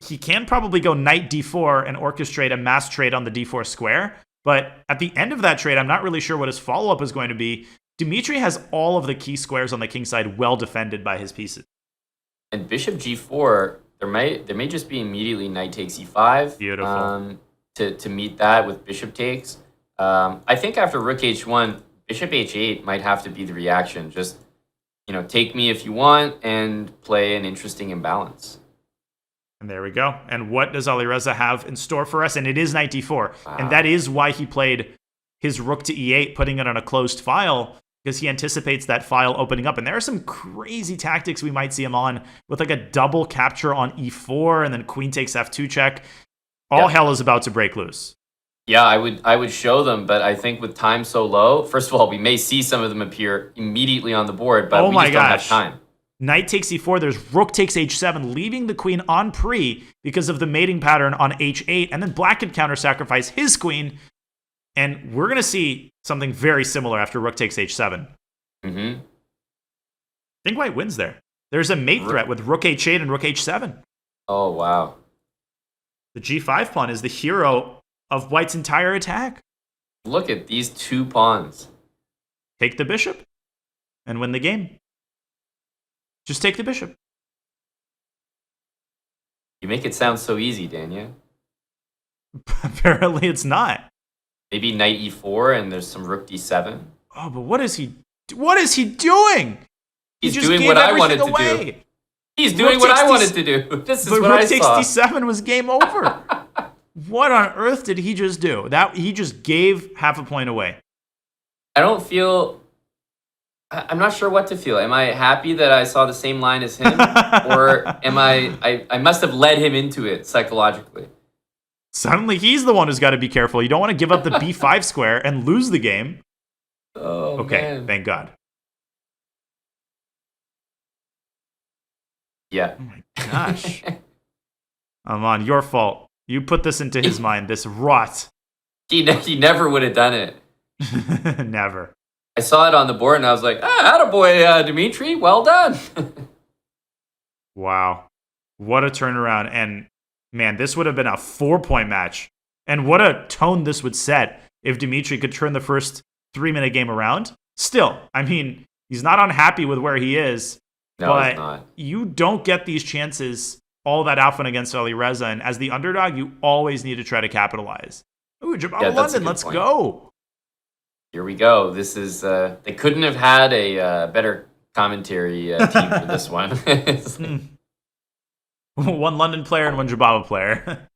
[SPEAKER 2] He can probably go knight d4 and orchestrate a mass trade on the d4 square, but at the end of that trade, I'm not really sure what his follow-up is going to be. Dmitry has all of the key squares on the king side well defended by his pieces.
[SPEAKER 4] And bishop g4, there may just be immediately knight takes e5.
[SPEAKER 2] Beautiful.
[SPEAKER 4] To meet that with bishop takes. I think after rook h1, bishop h8 might have to be the reaction. Just, take me if you want and play an interesting imbalance.
[SPEAKER 2] And there we go. And what does Alireza have in store for us? And it is knight d4. Wow. And that is why he played his rook to e8, putting it on a closed file, because he anticipates that file opening up. And there are some crazy tactics we might see him on with like a double capture on e4 and then queen takes f2 check. All hell is about to break loose.
[SPEAKER 4] Yeah, I would show them, but I think with time so low, first of all, we may see some of them appear immediately on the board, but we just don't have time.
[SPEAKER 2] Knight takes e4, there's rook takes h7, leaving the queen on pre because of the mating pattern on h8, and then Black can counter-sacrifice his queen, and we're going to see something very similar after rook takes h7. I think White wins there. There's a mate threat with rook h8 and rook h7.
[SPEAKER 4] Oh, wow.
[SPEAKER 2] The g5 pawn is the hero of White's entire attack.
[SPEAKER 4] Look at these two pawns.
[SPEAKER 2] Take the bishop and win the game. Just take the bishop.
[SPEAKER 4] You make it sound so easy, Daniel.
[SPEAKER 2] Apparently it's not.
[SPEAKER 4] Maybe knight e4 and there's some rook d7.
[SPEAKER 2] Oh, but what is he doing?
[SPEAKER 4] He's doing what I wanted to do. He's doing what I wanted to do. This is what I saw.
[SPEAKER 2] Rook takes d7 was game over. What on earth did he just do? That he just gave half a point away.
[SPEAKER 4] I'm not sure what to feel. Am I happy that I saw the same line as him? Or am I must have led him into it psychologically.
[SPEAKER 2] Suddenly he's the one who's got to be careful. You don't want to give up the b5 square and lose the game.
[SPEAKER 4] Oh,
[SPEAKER 2] okay,
[SPEAKER 4] man.
[SPEAKER 2] Thank God.
[SPEAKER 4] Yeah.
[SPEAKER 2] Oh my gosh. Aman, your fault. You put this into his mind, this rot.
[SPEAKER 4] He never would have done it.
[SPEAKER 2] Never.
[SPEAKER 4] I saw it on the board and I was like, attaboy, Dmitry, well done.
[SPEAKER 2] Wow. What a turnaround. And man, this would have been a 4-point match. And what a tone this would set if Dmitry could turn the first 3-minute game around. Still, I mean, he's not unhappy with where he is.
[SPEAKER 4] No,
[SPEAKER 2] but
[SPEAKER 4] he's not.
[SPEAKER 2] You don't get these chances all that often against Alireza, and as the underdog, you always need to try to capitalize. Ooh, Jabal London, let's go.
[SPEAKER 4] Here we go. This is, they couldn't have had a better commentary team for this one.
[SPEAKER 2] One London player and one Jababa player.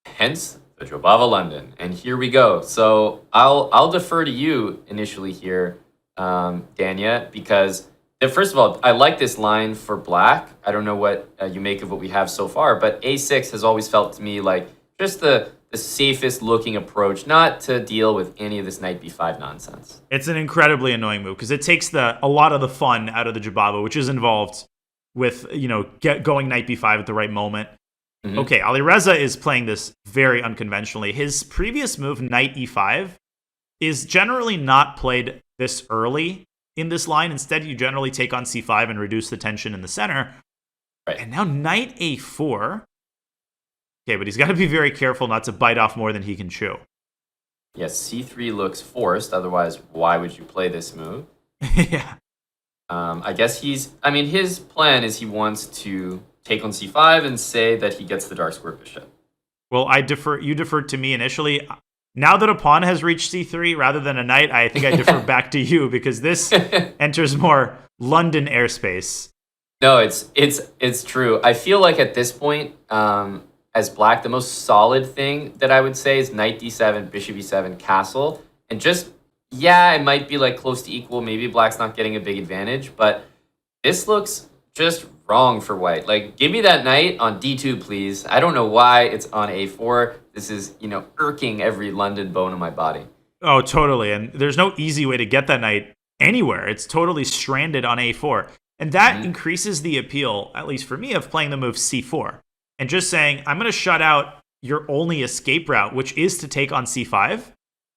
[SPEAKER 4] Hence, the Jabava London. And here we go. So I'll defer to you initially here, Danya, because first of all, I like this line for Black. I don't know what you make of what we have so far, but a6 has always felt to me like just the safest looking approach, not to deal with any of this knight b5 nonsense.
[SPEAKER 2] It's an incredibly annoying move because it takes a lot of the fun out of the Jababa, which is involved with going knight b5 at the right moment. Okay, Alireza is playing this very unconventionally. His previous move, knight e5, is generally not played this early. in this line. Instead, you generally take on c5 and reduce the tension in the center.
[SPEAKER 4] Right.
[SPEAKER 2] And now knight a4. Okay, but he's got to be very careful not to bite off more than he can chew.
[SPEAKER 4] Yes, c3 looks forced. Otherwise, why would you play this move?
[SPEAKER 2] Yeah.
[SPEAKER 4] I guess his plan is he wants to take on c5 and say that he gets the dark square bishop.
[SPEAKER 2] Well, you deferred to me initially. Now that a pawn has reached c3 rather than a knight, I think I defer back to you because this enters more London airspace.
[SPEAKER 4] No, it's true. I feel like at this point, as black, the most solid thing that I would say is knight d7, bishop e7, castle. And just, yeah, it might be like close to equal. Maybe black's not getting a big advantage, but this looks just wrong for white. Like, give me that knight on d2, please. I don't know why it's on a4. This is, irking every London bone in my body.
[SPEAKER 2] Oh, totally. And there's no easy way to get that knight anywhere. It's totally stranded on a4. And that increases the appeal, at least for me, of playing the move c4. And just saying, I'm going to shut out your only escape route, which is to take on c5.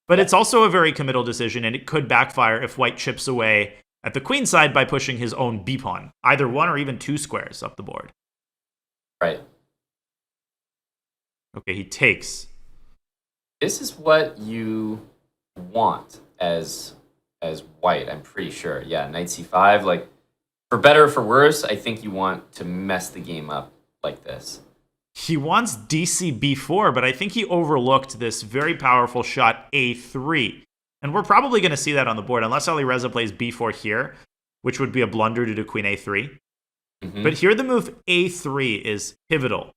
[SPEAKER 2] But it's also a very committal decision, and it could backfire if white chips away at the queen side by pushing his own b-pawn, either 1 or even 2 squares up the board.
[SPEAKER 4] Right.
[SPEAKER 2] Okay, he takes.
[SPEAKER 4] This is what you want as white, I'm pretty sure. Yeah, knight c5. Like, for better or for worse, I think you want to mess the game up like this.
[SPEAKER 2] He wants DC b4, but I think he overlooked this very powerful shot a3. And we're probably going to see that on the board, unless Alireza plays b4 here, which would be a blunder due to queen a3. But here the move a3 is pivotal.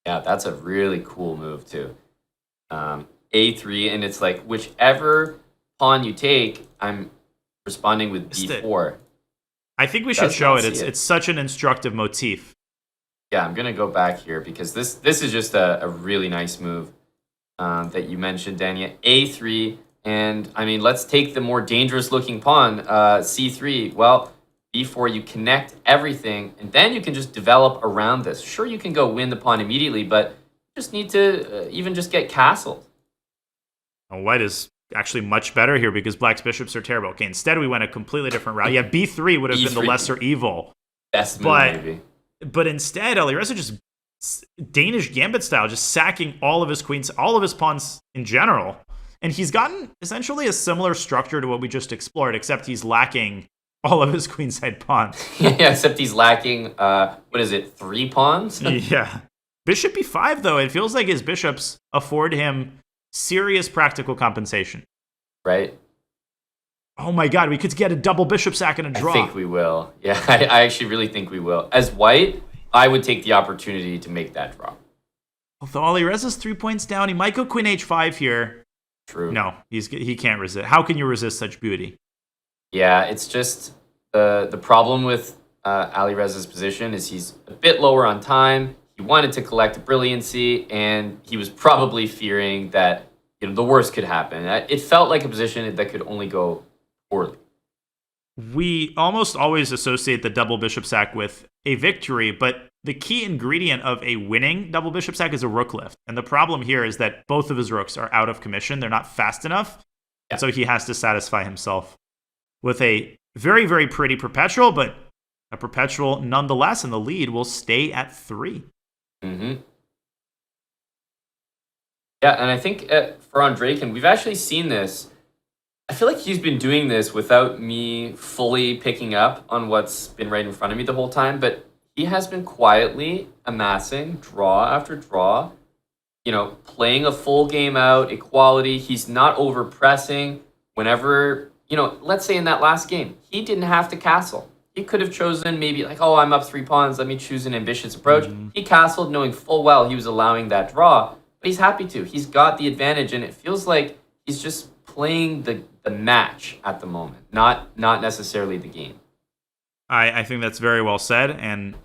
[SPEAKER 4] Yeah, that's a really cool move, too. A3, and it's like, whichever pawn you take, I'm responding with b4.
[SPEAKER 2] I think we should show it. It's such an instructive motif.
[SPEAKER 4] Yeah, I'm going to go back here because this is just a really nice move that you mentioned, Dania. A3, and I mean, let's take the more dangerous looking pawn, C3. Well, B4, you connect everything, and then you can just develop around this. Sure, you can go win the pawn immediately, but you just need to even just get castled.
[SPEAKER 2] White is actually much better here because black's bishops are terrible. Okay, instead we went a completely different route. Yeah, B3 would have been the lesser evil.
[SPEAKER 4] Best move, maybe.
[SPEAKER 2] But instead, Alireza just Danish gambit style, just sacking all of his queens, all of his pawns in general. And he's gotten essentially a similar structure to what we just explored, except he's lacking all of his queenside pawns.
[SPEAKER 4] Yeah, except he's lacking, 3 pawns?
[SPEAKER 2] Yeah. Bishop e5, though, it feels like his bishops afford him serious practical compensation.
[SPEAKER 4] Right.
[SPEAKER 2] Oh my god, we could get a double bishop sack and a draw.
[SPEAKER 4] I think we will. Yeah, I actually really think we will. As white, I would take the opportunity to make that draw.
[SPEAKER 2] Although Alireza's 3 points down, he might go queen h5 here.
[SPEAKER 4] True.
[SPEAKER 2] No, he can't resist. How can you resist such beauty?
[SPEAKER 4] Yeah, it's just the problem with Alireza's position is he's a bit lower on time. He wanted to collect brilliancy, and he was probably fearing that the worst could happen. It felt like a position that could only go poorly.
[SPEAKER 2] We almost always associate the double bishop sack with a victory, but the key ingredient of a winning double bishop sack is a rook lift. And the problem here is that both of his rooks are out of commission. They're not fast enough. Yeah. So he has to satisfy himself with a very, very pretty perpetual, but a perpetual nonetheless, and the lead will stay at 3.
[SPEAKER 4] Mm-hmm. Yeah, and I think for Andreikin, we've actually seen this. I feel like he's been doing this without me fully picking up on what's been right in front of me the whole time, but he has been quietly amassing draw after draw, playing a full game out, equality. He's not over-pressing. Whenever, let's say in that last game, he didn't have to castle. He could have chosen maybe I'm up 3 pawns, let me choose an ambitious approach. Mm-hmm. He castled knowing full well he was allowing that draw, but he's happy to. He's got the advantage, and it feels like he's just playing the match at the moment, not necessarily the game.
[SPEAKER 2] I think that's very well said, and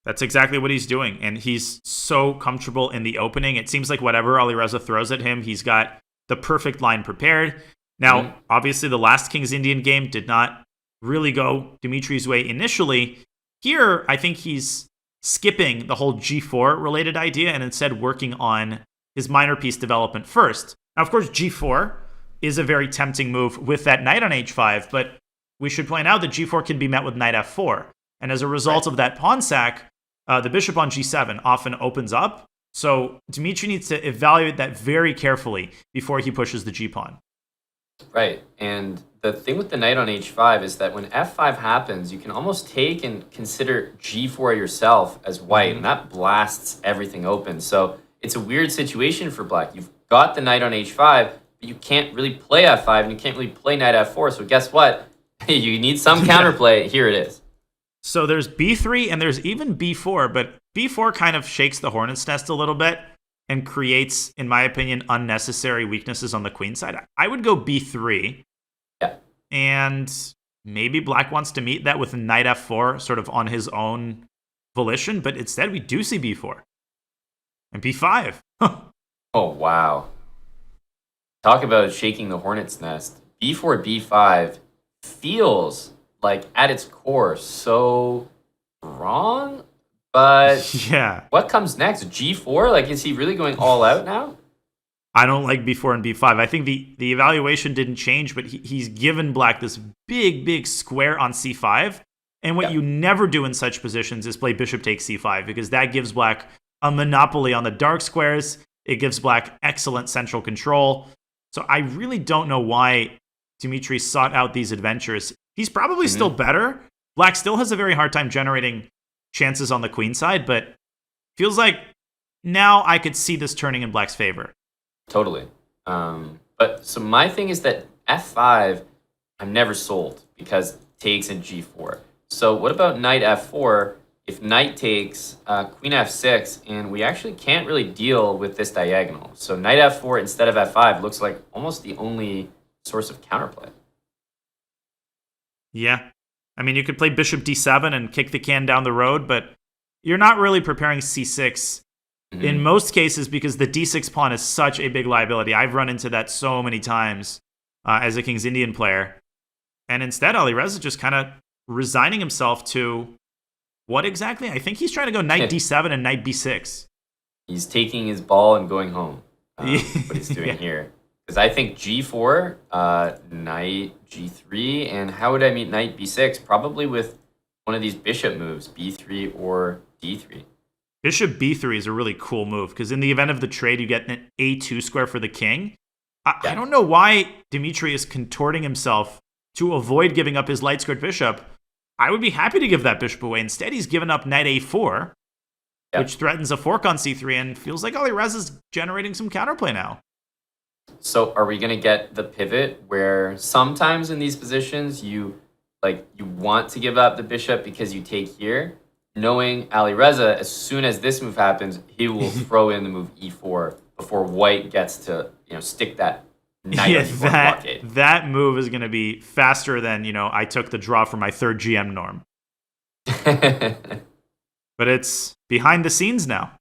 [SPEAKER 2] that's exactly what he's doing. And he's so comfortable in the opening. It seems like whatever Alireza throws at him, he's got the perfect line prepared. Now, obviously, the last King's Indian game did not really go Dmitry's way initially. Here, I think he's skipping the whole g4 related idea and instead working on his minor piece development first. Now, of course, g4 is a very tempting move with that knight on h5, but we should point out that g4 can be met with knight f4. And as a result of that pawn sack, the bishop on g7 often opens up. So Dmitry needs to evaluate that very carefully before he pushes the g-pawn.
[SPEAKER 4] Right. And the thing with the knight on h5 is that when f5 happens, you can almost take and consider g4 yourself as white, and that blasts everything open. So it's a weird situation for black. You've got the knight on h5, but you can't really play f5, and you can't really play knight f4. So guess what? You need some counterplay. Here it is.
[SPEAKER 2] So there's b3 and there's even b4, but b4 kind of shakes the hornet's nest a little bit and creates, in my opinion, unnecessary weaknesses on the queen side. I would go b3.
[SPEAKER 4] Yeah.
[SPEAKER 2] And maybe black wants to meet that with knight f4 sort of on his own volition, but instead we do see b4. And b5.
[SPEAKER 4] Oh, wow. Talk about shaking the hornet's nest. b4, b5 feels like at its core so wrong, but
[SPEAKER 2] yeah.
[SPEAKER 4] What comes next? g4? Like, is he really going all out now?
[SPEAKER 2] I don't like b4 and b5. I think the evaluation didn't change, but he's given black this big square on c5. And what you never do in such positions is play bishop takes c5, because that gives black a monopoly on the dark squares. It gives black excellent central control. So I really don't know why Dmitry sought out these adventures. He's probably still better. Black still has a very hard time generating chances on the queen side, but feels like now I could see this turning in black's favor.
[SPEAKER 4] Totally. But so my thing is that f5, I'm never sold because takes and g4. So what about knight f4? If knight takes, queen f6, and we actually can't really deal with this diagonal. So knight f4 instead of f5 looks like almost the only source of counterplay.
[SPEAKER 2] Yeah. I mean, you could play bishop d7 and kick the can down the road, but you're not really preparing c6 in most cases because the d6 pawn is such a big liability. I've run into that so many times as a King's Indian player. And instead, Alireza just kind of resigning himself to what exactly? I think he's trying to go knight d7 and knight b6.
[SPEAKER 4] He's taking his ball and going home. What he's doing here. Because I think g4, knight g3, and how would I meet knight b6? Probably with one of these bishop moves, b3 or d3.
[SPEAKER 2] Bishop b3 is a really cool move, because in the event of the trade, you get an a2 square for the king. I don't know why Dmitry is contorting himself to avoid giving up his light-squared bishop. I would be happy to give that bishop away. Instead, he's given up knight a4, which threatens a fork on c3, and feels like Alireza's generating some counterplay now.
[SPEAKER 4] So are we going to get the pivot where sometimes in these positions you want to give up the bishop because you take here, knowing Alireza, as soon as this move happens, he will throw in the move e4 before white gets to stick that knight on e4 blockade.
[SPEAKER 2] That move is going to be faster than I took the draw for my third GM norm. But it's behind the scenes now.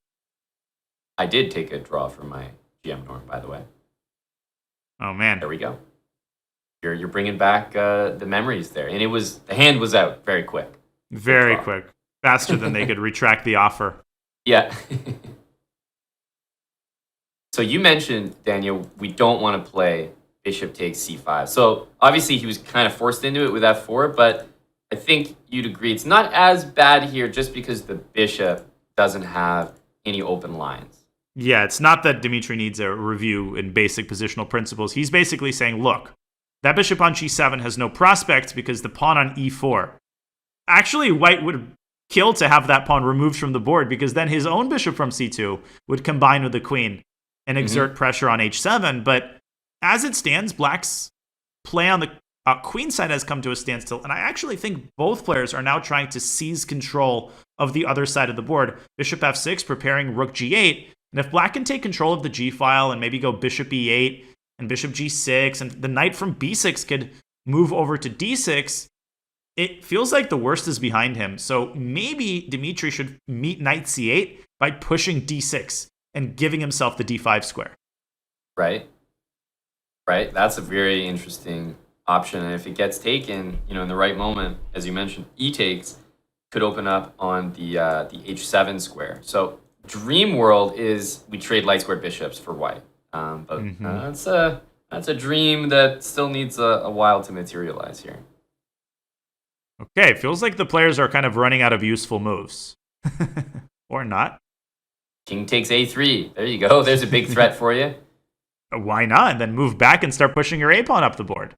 [SPEAKER 4] I did take a draw for my GM norm, by the way.
[SPEAKER 2] Oh man,
[SPEAKER 4] there we go. You're bringing back the memories there, and the hand was out very quick.
[SPEAKER 2] Very quick, faster than they could retract the offer.
[SPEAKER 4] Yeah. So you mentioned, Daniel, we don't want to play bishop takes c5. So obviously he was kind of forced into it with f4, but I think you'd agree it's not as bad here just because the bishop doesn't have any open lines.
[SPEAKER 2] Yeah, it's not that Dmitry needs a review in basic positional principles. He's basically saying, look, that bishop on g7 has no prospect because the pawn on e4. Actually, white would kill to have that pawn removed from the board because then his own bishop from c2 would combine with the queen and exert pressure on h7. But as it stands, black's play on the queen side has come to a standstill. And I actually think both players are now trying to seize control of the other side of the board. Bishop f6 preparing rook g8. And if black can take control of the g-file and maybe go bishop e8 and bishop g6, and the knight from b6 could move over to d6, it feels like the worst is behind him. So maybe Dmitry should meet knight c8 by pushing d6 and giving himself the d5 square.
[SPEAKER 4] Right. That's a very interesting option. And if it gets taken, in the right moment, as you mentioned, e takes could open up on the h7 square. So dream world is we trade light square bishops for white, but that's a dream that still needs a while to materialize here.
[SPEAKER 2] Okay, feels like the players are kind of running out of useful moves. Or not.
[SPEAKER 4] King takes a3. There you go. There's a big threat for you.
[SPEAKER 2] Why not? And then move back and start pushing your a-pawn up the board.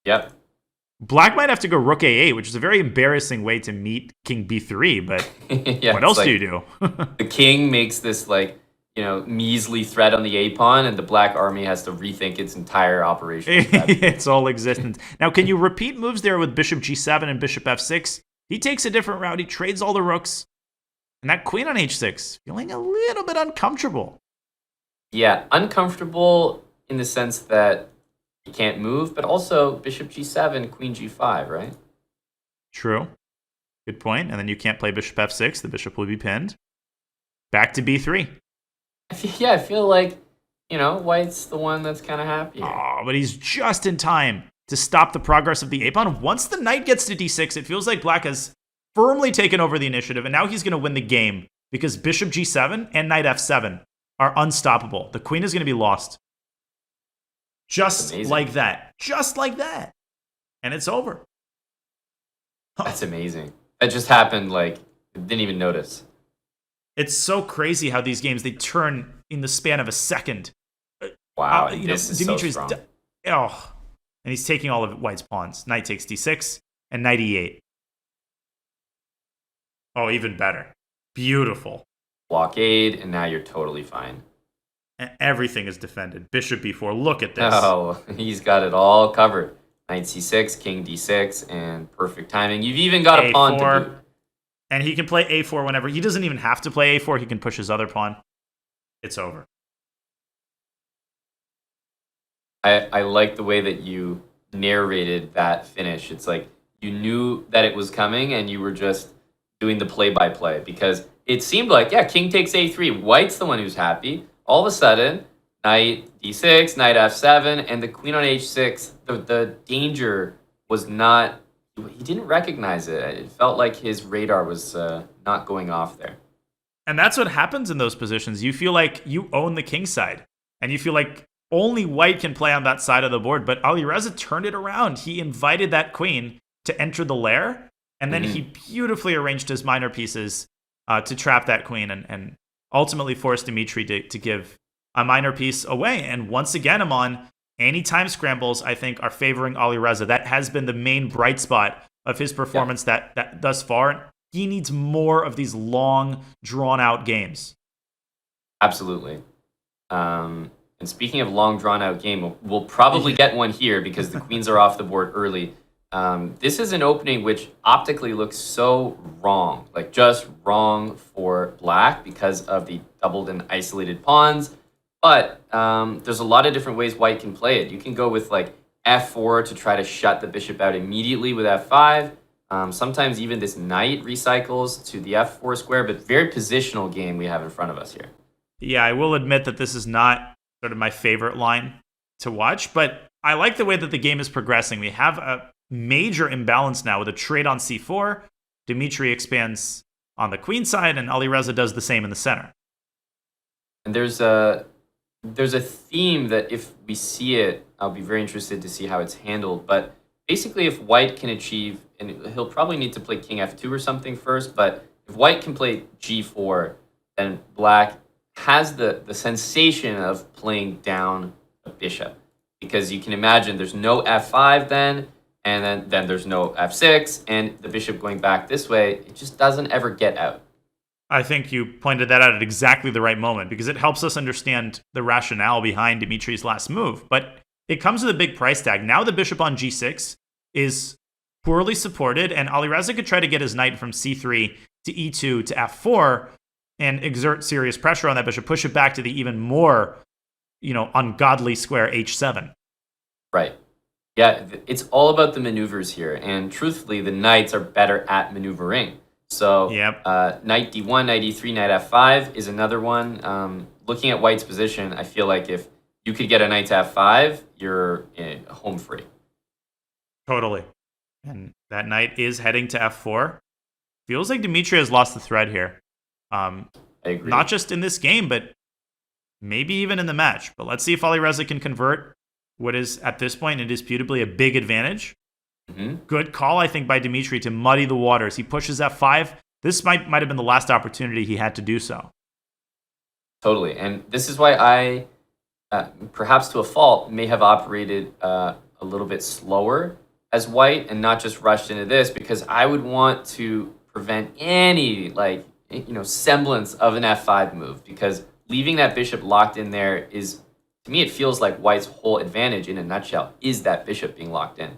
[SPEAKER 4] Yep.
[SPEAKER 2] Black might have to go rook a8, which is a very embarrassing way to meet king b3, but
[SPEAKER 4] yeah,
[SPEAKER 2] what else
[SPEAKER 4] like,
[SPEAKER 2] do you do?
[SPEAKER 4] The king makes this, like, you know, measly threat on the a-pawn, and the black army has to rethink its entire operation.
[SPEAKER 2] Its whole existence. Now, can you repeat moves there with bishop g7 and bishop f6? He takes a different route. He trades all the rooks. And that queen on h6, feeling a little bit uncomfortable.
[SPEAKER 4] Yeah, uncomfortable in the sense that you can't move, but also bishop g7, queen g5, right?
[SPEAKER 2] True. Good point. And then you can't play bishop f6. The bishop will be pinned. Back to b3.
[SPEAKER 4] I feel like, you know, white's the one that's kind of happy here.
[SPEAKER 2] Oh, but he's just in time to stop the progress of the a-pawn. Once the knight gets to d6, it feels like black has firmly taken over the initiative, and now he's going to win the game because bishop g7 and knight f7 are unstoppable. The queen is going to be lost. Just like that. Just like that. And it's over.
[SPEAKER 4] That's amazing. That just happened, like, didn't even notice.
[SPEAKER 2] It's so crazy how these games, they turn in the span of a second.
[SPEAKER 4] Wow,
[SPEAKER 2] this is Dimitri's so strong. And he's taking all of white's pawns. Knight takes d6 and knight e8. Oh, even better. Beautiful.
[SPEAKER 4] Blockade, and now you're totally fine.
[SPEAKER 2] And everything is defended. Bishop b4. Look at this.
[SPEAKER 4] Oh, he's got it all covered. Knight c6, king d6, and perfect timing. You've even got a pawn to boot.
[SPEAKER 2] And he can play a4 whenever. He doesn't even have to play a4. He can push his other pawn. It's over.
[SPEAKER 4] I like the way that you narrated that finish. It's like you knew that it was coming and you were just doing the play-by-play because it seemed like, yeah, king takes a3. White's the one who's happy. All of a sudden, knight d6, knight f7, and the queen on h6, the danger was not... He didn't recognize it. It felt like his radar was not going off there.
[SPEAKER 2] And that's what happens in those positions. You feel like you own the king side. And you feel like only white can play on that side of the board. But Alireza turned it around. He invited that queen to enter the lair. And then he beautifully arranged his minor pieces to trap that queen and ultimately forced Dmitry to give a minor piece away. And once again, Amon, any time scrambles, I think, are favoring Alireza. That has been the main bright spot of his performance that thus far. He needs more of these long, drawn-out games.
[SPEAKER 4] Absolutely. And speaking of long, drawn-out game, we'll probably get one here because the queens are off the board early. This is an opening which optically looks so wrong, like just wrong for black because of the doubled and isolated pawns. But there's a lot of different ways white can play it. You can go with like f4 to try to shut the bishop out immediately with f5. Sometimes even this knight recycles to the f4 square, but very positional game we have in front of us here.
[SPEAKER 2] Yeah, I will admit that this is not sort of my favorite line to watch, but I like the way that the game is progressing. We have a major imbalance now with a trade on c4. Dmitry expands on the queen side, and Alireza does the same in the center.
[SPEAKER 4] And there's a theme that if we see it, I'll be very interested to see how it's handled. But basically, if white can achieve, and he'll probably need to play king f2 or something first, but if white can play g4, then black has the sensation of playing down a bishop. Because you can imagine there's no f5 then, and then there's no f6, and the bishop going back this way, it just doesn't ever get out.
[SPEAKER 2] I think you pointed that out at exactly the right moment because it helps us understand the rationale behind Dmitry's last move. But it comes with a big price tag. Now the bishop on g6 is poorly supported, and Alireza could try to get his knight from c3 to e2 to f4 and exert serious pressure on that bishop, push it back to the even more, ungodly square h7.
[SPEAKER 4] Right. Yeah, it's all about the maneuvers here. And truthfully, the knights are better at maneuvering. So knight d1, knight e3, knight f5 is another one. Looking at white's position, I feel like if you could get a knight to f5, you're home free.
[SPEAKER 2] Totally. And that knight is heading to f4. Feels like Dmitry has lost the thread here.
[SPEAKER 4] I agree.
[SPEAKER 2] Not just in this game, but maybe even in the match. But let's see if Alireza can convert what is, at this point, indisputably a big advantage. Good call, I think, by Dmitry to muddy the waters. He pushes f5. This might have been the last opportunity he had to do so.
[SPEAKER 4] Totally. And this is why I, perhaps to a fault, may have operated a little bit slower as white and not just rushed into this, because I would want to prevent any semblance of an f5 move, because leaving that bishop locked in there is, to me, it feels like white's whole advantage in a nutshell is that bishop being locked in.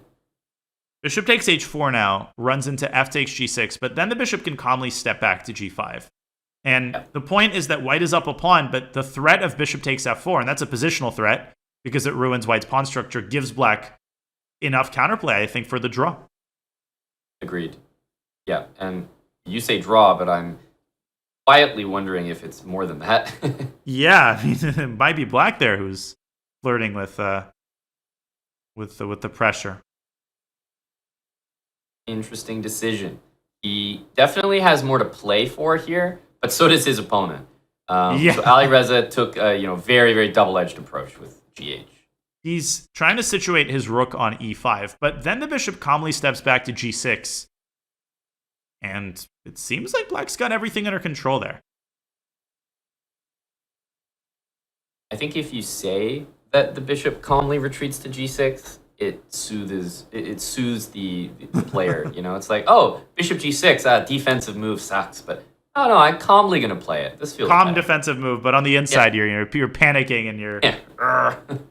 [SPEAKER 2] Bishop takes h4 now, runs into f takes g6, but then the bishop can calmly step back to g5. And the point is that white is up a pawn, but the threat of bishop takes f4, and that's a positional threat because it ruins white's pawn structure, gives black enough counterplay, I think, for the draw.
[SPEAKER 4] Agreed. Yeah, and you say draw, but I'm quietly wondering if it's more than that.
[SPEAKER 2] Yeah, I mean, it might be black there who's flirting with the pressure.
[SPEAKER 4] Interesting decision. He definitely has more to play for here, but so does his opponent. So Alireza took a very, very double-edged approach with GH.
[SPEAKER 2] He's trying to situate his rook on e5, but then the bishop calmly steps back to g6. And it seems like black's got everything under control there.
[SPEAKER 4] I think if you say that the bishop calmly retreats to g6, it soothes the player. It's like, oh, bishop g6, defensive move sucks, but oh no, I'm calmly gonna play it. This feels
[SPEAKER 2] calm
[SPEAKER 4] better.
[SPEAKER 2] Defensive move, but on the inside you're panicking and you're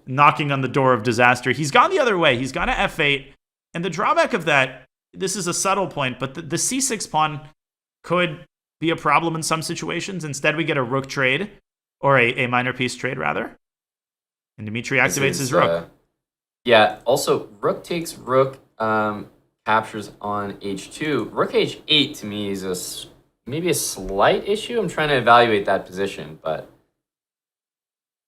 [SPEAKER 2] knocking on the door of disaster. He's gone the other way. He's gone to f8, and the drawback of that, this is a subtle point, but the c6 pawn could be a problem in some situations. Instead, we get a rook trade, or a minor piece trade rather, and Dmitry activates his rook.
[SPEAKER 4] Yeah. Also, rook takes rook, captures on h2. Rook h8 to me is maybe a slight issue. I'm trying to evaluate that position, but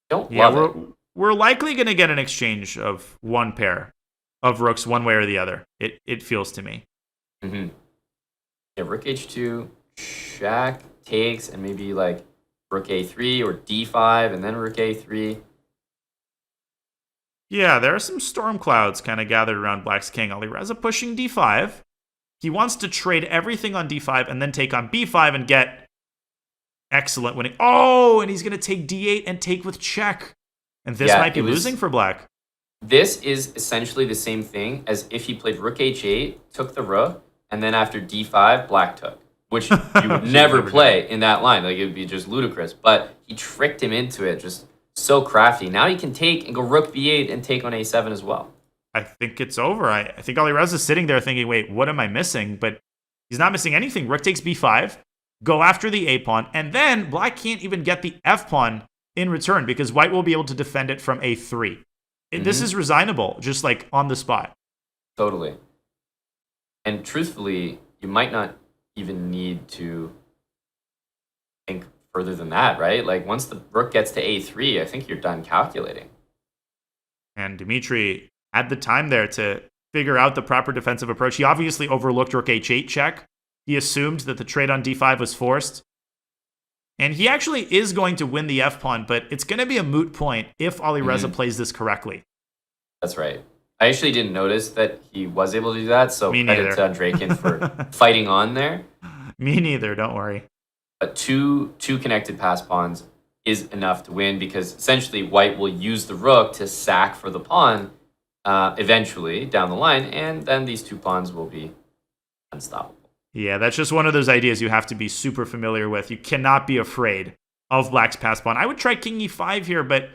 [SPEAKER 4] don't love it.
[SPEAKER 2] We're likely going to get an exchange of one pair of rooks one way or the other. It feels to me.
[SPEAKER 4] Mm-hmm. Yeah, rook h2, shack takes, and maybe like rook a3 or d5, and then rook a3.
[SPEAKER 2] Yeah, there are some storm clouds kind of gathered around black's king. Alireza pushing d5. He wants to trade everything on d5 and then take on b5 and get excellent winning. Oh, and he's going to take d8 and take with check. And this might be losing for black.
[SPEAKER 4] This is essentially the same thing as if he played rook h8, took the rook, and then after d5, black took, which you would never play in that line. Like, it would be just ludicrous. But he tricked him into it, just so crafty. Now he can take and go rook b8 and take on a7 as well.
[SPEAKER 2] I think it's over. I think Alireza's sitting there thinking, wait, what am I missing? But he's not missing anything. Rook takes b5, go after the a pawn, and then black can't even get the f pawn in return because white will be able to defend it from a3. This is resignable, just like on the spot.
[SPEAKER 4] Totally. And truthfully, you might not even need to think further than that, right? Like, once the rook gets to a3, I think you're done calculating.
[SPEAKER 2] And Dmitry had the time there to figure out the proper defensive approach. He obviously overlooked rook h8 check. He assumed that the trade on d5 was forced. And he actually is going to win the f-pawn, but it's going to be a moot point if Alireza plays this correctly.
[SPEAKER 4] That's right. I actually didn't notice that he was able to do that, so credit to Andreikin for fighting on there.
[SPEAKER 2] Me neither, don't worry.
[SPEAKER 4] But two connected pass pawns is enough to win because essentially white will use the rook to sack for the pawn eventually down the line, and then these two pawns will be unstoppable.
[SPEAKER 2] Yeah, that's just one of those ideas you have to be super familiar with. You cannot be afraid of black's pass pawn. I would try king e5 here, but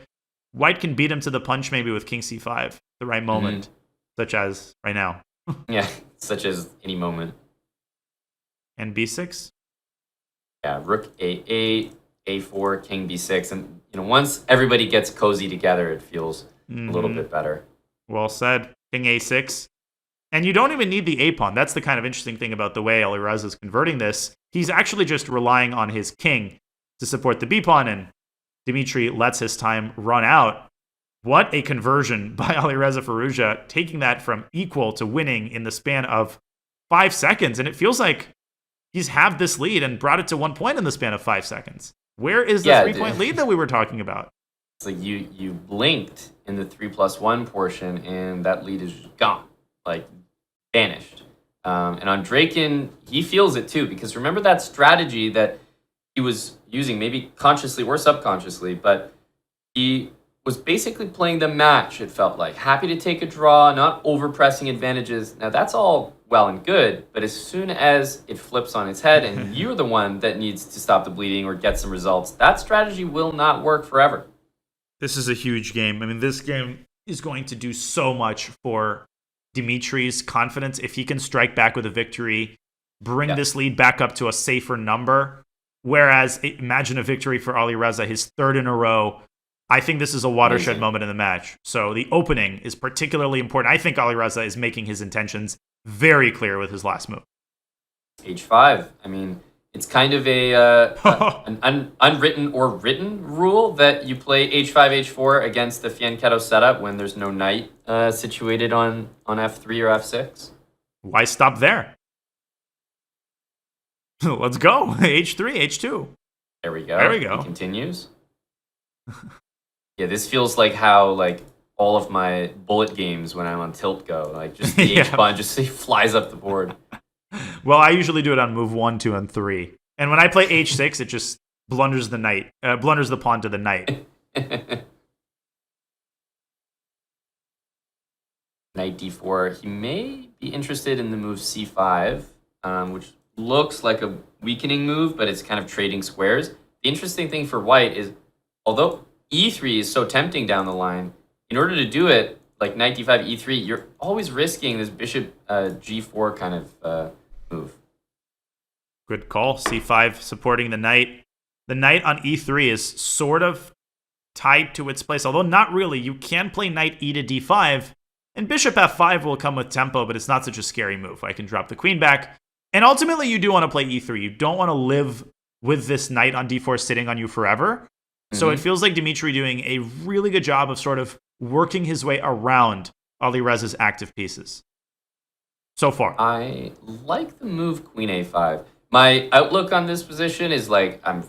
[SPEAKER 2] white can beat him to the punch maybe with king c5 at the right moment, such as right now.
[SPEAKER 4] Yeah, such as any moment.
[SPEAKER 2] And b6?
[SPEAKER 4] Yeah, rook a8, a4, king b6. And once everybody gets cozy together, it feels a little bit better.
[SPEAKER 2] Well said. King a6. And you don't even need the a-pawn. That's the kind of interesting thing about the way Alireza is converting this. He's actually just relying on his king to support the b-pawn, and Dmitry lets his time run out. What a conversion by Alireza Firouzja, taking that from equal to winning in the span of 5 seconds. And it feels like he's halved this lead and brought it to 1 point in the span of 5 seconds. Where is the 3-point lead that we were talking about?
[SPEAKER 4] It's like you blinked in the 3+1 portion, and that lead is just gone. Like, vanished. And Andreikin, he feels it too, because remember that strategy that he was using, maybe consciously or subconsciously, but he was basically playing the match, it felt like. Happy to take a draw, not overpressing advantages. Now, that's all well and good, but as soon as it flips on its head and you're the one that needs to stop the bleeding or get some results, that strategy will not work forever.
[SPEAKER 2] This is a huge game. I mean, this game is going to do so much for Dmitry's confidence. If he can strike back with a victory, bring this lead back up to a safer number. Whereas, imagine a victory for Alireza, his third in a row. I think this is a watershed moment in the match. So the opening is particularly important. I think Alireza is making his intentions very clear with his last move.
[SPEAKER 4] H5. I mean, it's kind of an unwritten or written rule that you play H5, H4 against the Fianchetto setup when there's no knight situated on F3 or F6.
[SPEAKER 2] Why stop there? Let's go. H3, H2.
[SPEAKER 4] There we go.
[SPEAKER 2] There we go.
[SPEAKER 4] He continues. Yeah, this feels like how all of my bullet games when I'm on tilt go. Like just the H pawn just flies up the board.
[SPEAKER 2] Well, I usually do it on move 1, 2, and 3. And when I play H6, it just blunders the knight, blunders the pawn to the knight.
[SPEAKER 4] Knight D4. He may be interested in the move C5, which looks like a weakening move, but it's kind of trading squares. The interesting thing for white is, although E3 is so tempting down the line, in order to do it, like knight D5, E3, you're always risking this bishop G4 kind of move.
[SPEAKER 2] Good call. C5 supporting the knight. The knight on E3 is sort of tied to its place, although not really. You can play knight E to D5, and bishop F5 will come with tempo, but it's not such a scary move. I can drop the queen back. And ultimately, you do want to play E3. You don't want to live with this knight on D4 sitting on you forever. So it feels like Dmitry doing a really good job of sort of working his way around Alireza's active pieces. So far.
[SPEAKER 4] I like the move Queen A5. My outlook on this position is like I'm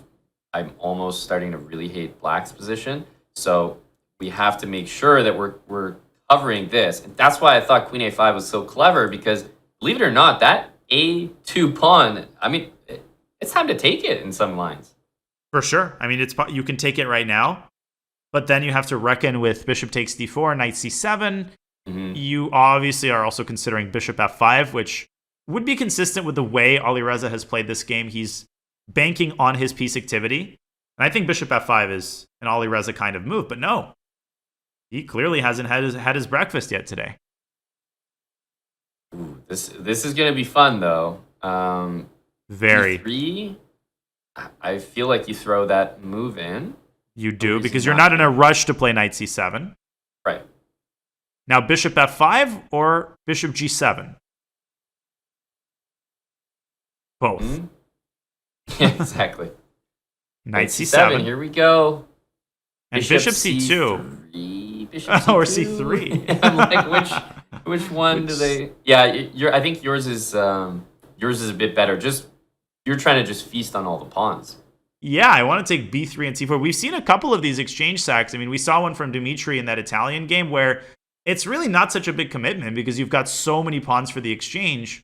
[SPEAKER 4] almost starting to really hate Black's position. So we have to make sure that we're covering this. And that's why I thought Queen A5 was so clever, because believe it or not, that A2 pawn, I mean, it's time to take it in some lines.
[SPEAKER 2] For sure. I mean, you can take it right now, but then you have to reckon with bishop takes d4, knight c7. You obviously are also considering bishop f5, which would be consistent with the way Alireza has played this game. He's banking on his piece activity. And I think bishop f5 is an Alireza kind of move, but no. He clearly hasn't had his breakfast yet today.
[SPEAKER 4] Ooh, this is going to be fun, though.
[SPEAKER 2] Very.
[SPEAKER 4] E3, I feel like you throw that move in.
[SPEAKER 2] You do, because you're not in a rush to play knight c7.
[SPEAKER 4] Right.
[SPEAKER 2] Now, bishop f5 or bishop g7? Both.
[SPEAKER 4] Yeah, exactly.
[SPEAKER 2] Knight c7.
[SPEAKER 4] Here we go.
[SPEAKER 2] And bishop c2.
[SPEAKER 4] Bishop C2.
[SPEAKER 2] Or c3.
[SPEAKER 4] I'm like, which one do they? Yeah, I think yours is a bit better. You're trying to just feast on all the pawns.
[SPEAKER 2] Yeah, I want to take b3 and c4. We've seen a couple of these exchange sacks. I mean, we saw one from Dmitry in that Italian game where it's really not such a big commitment because you've got so many pawns for the exchange.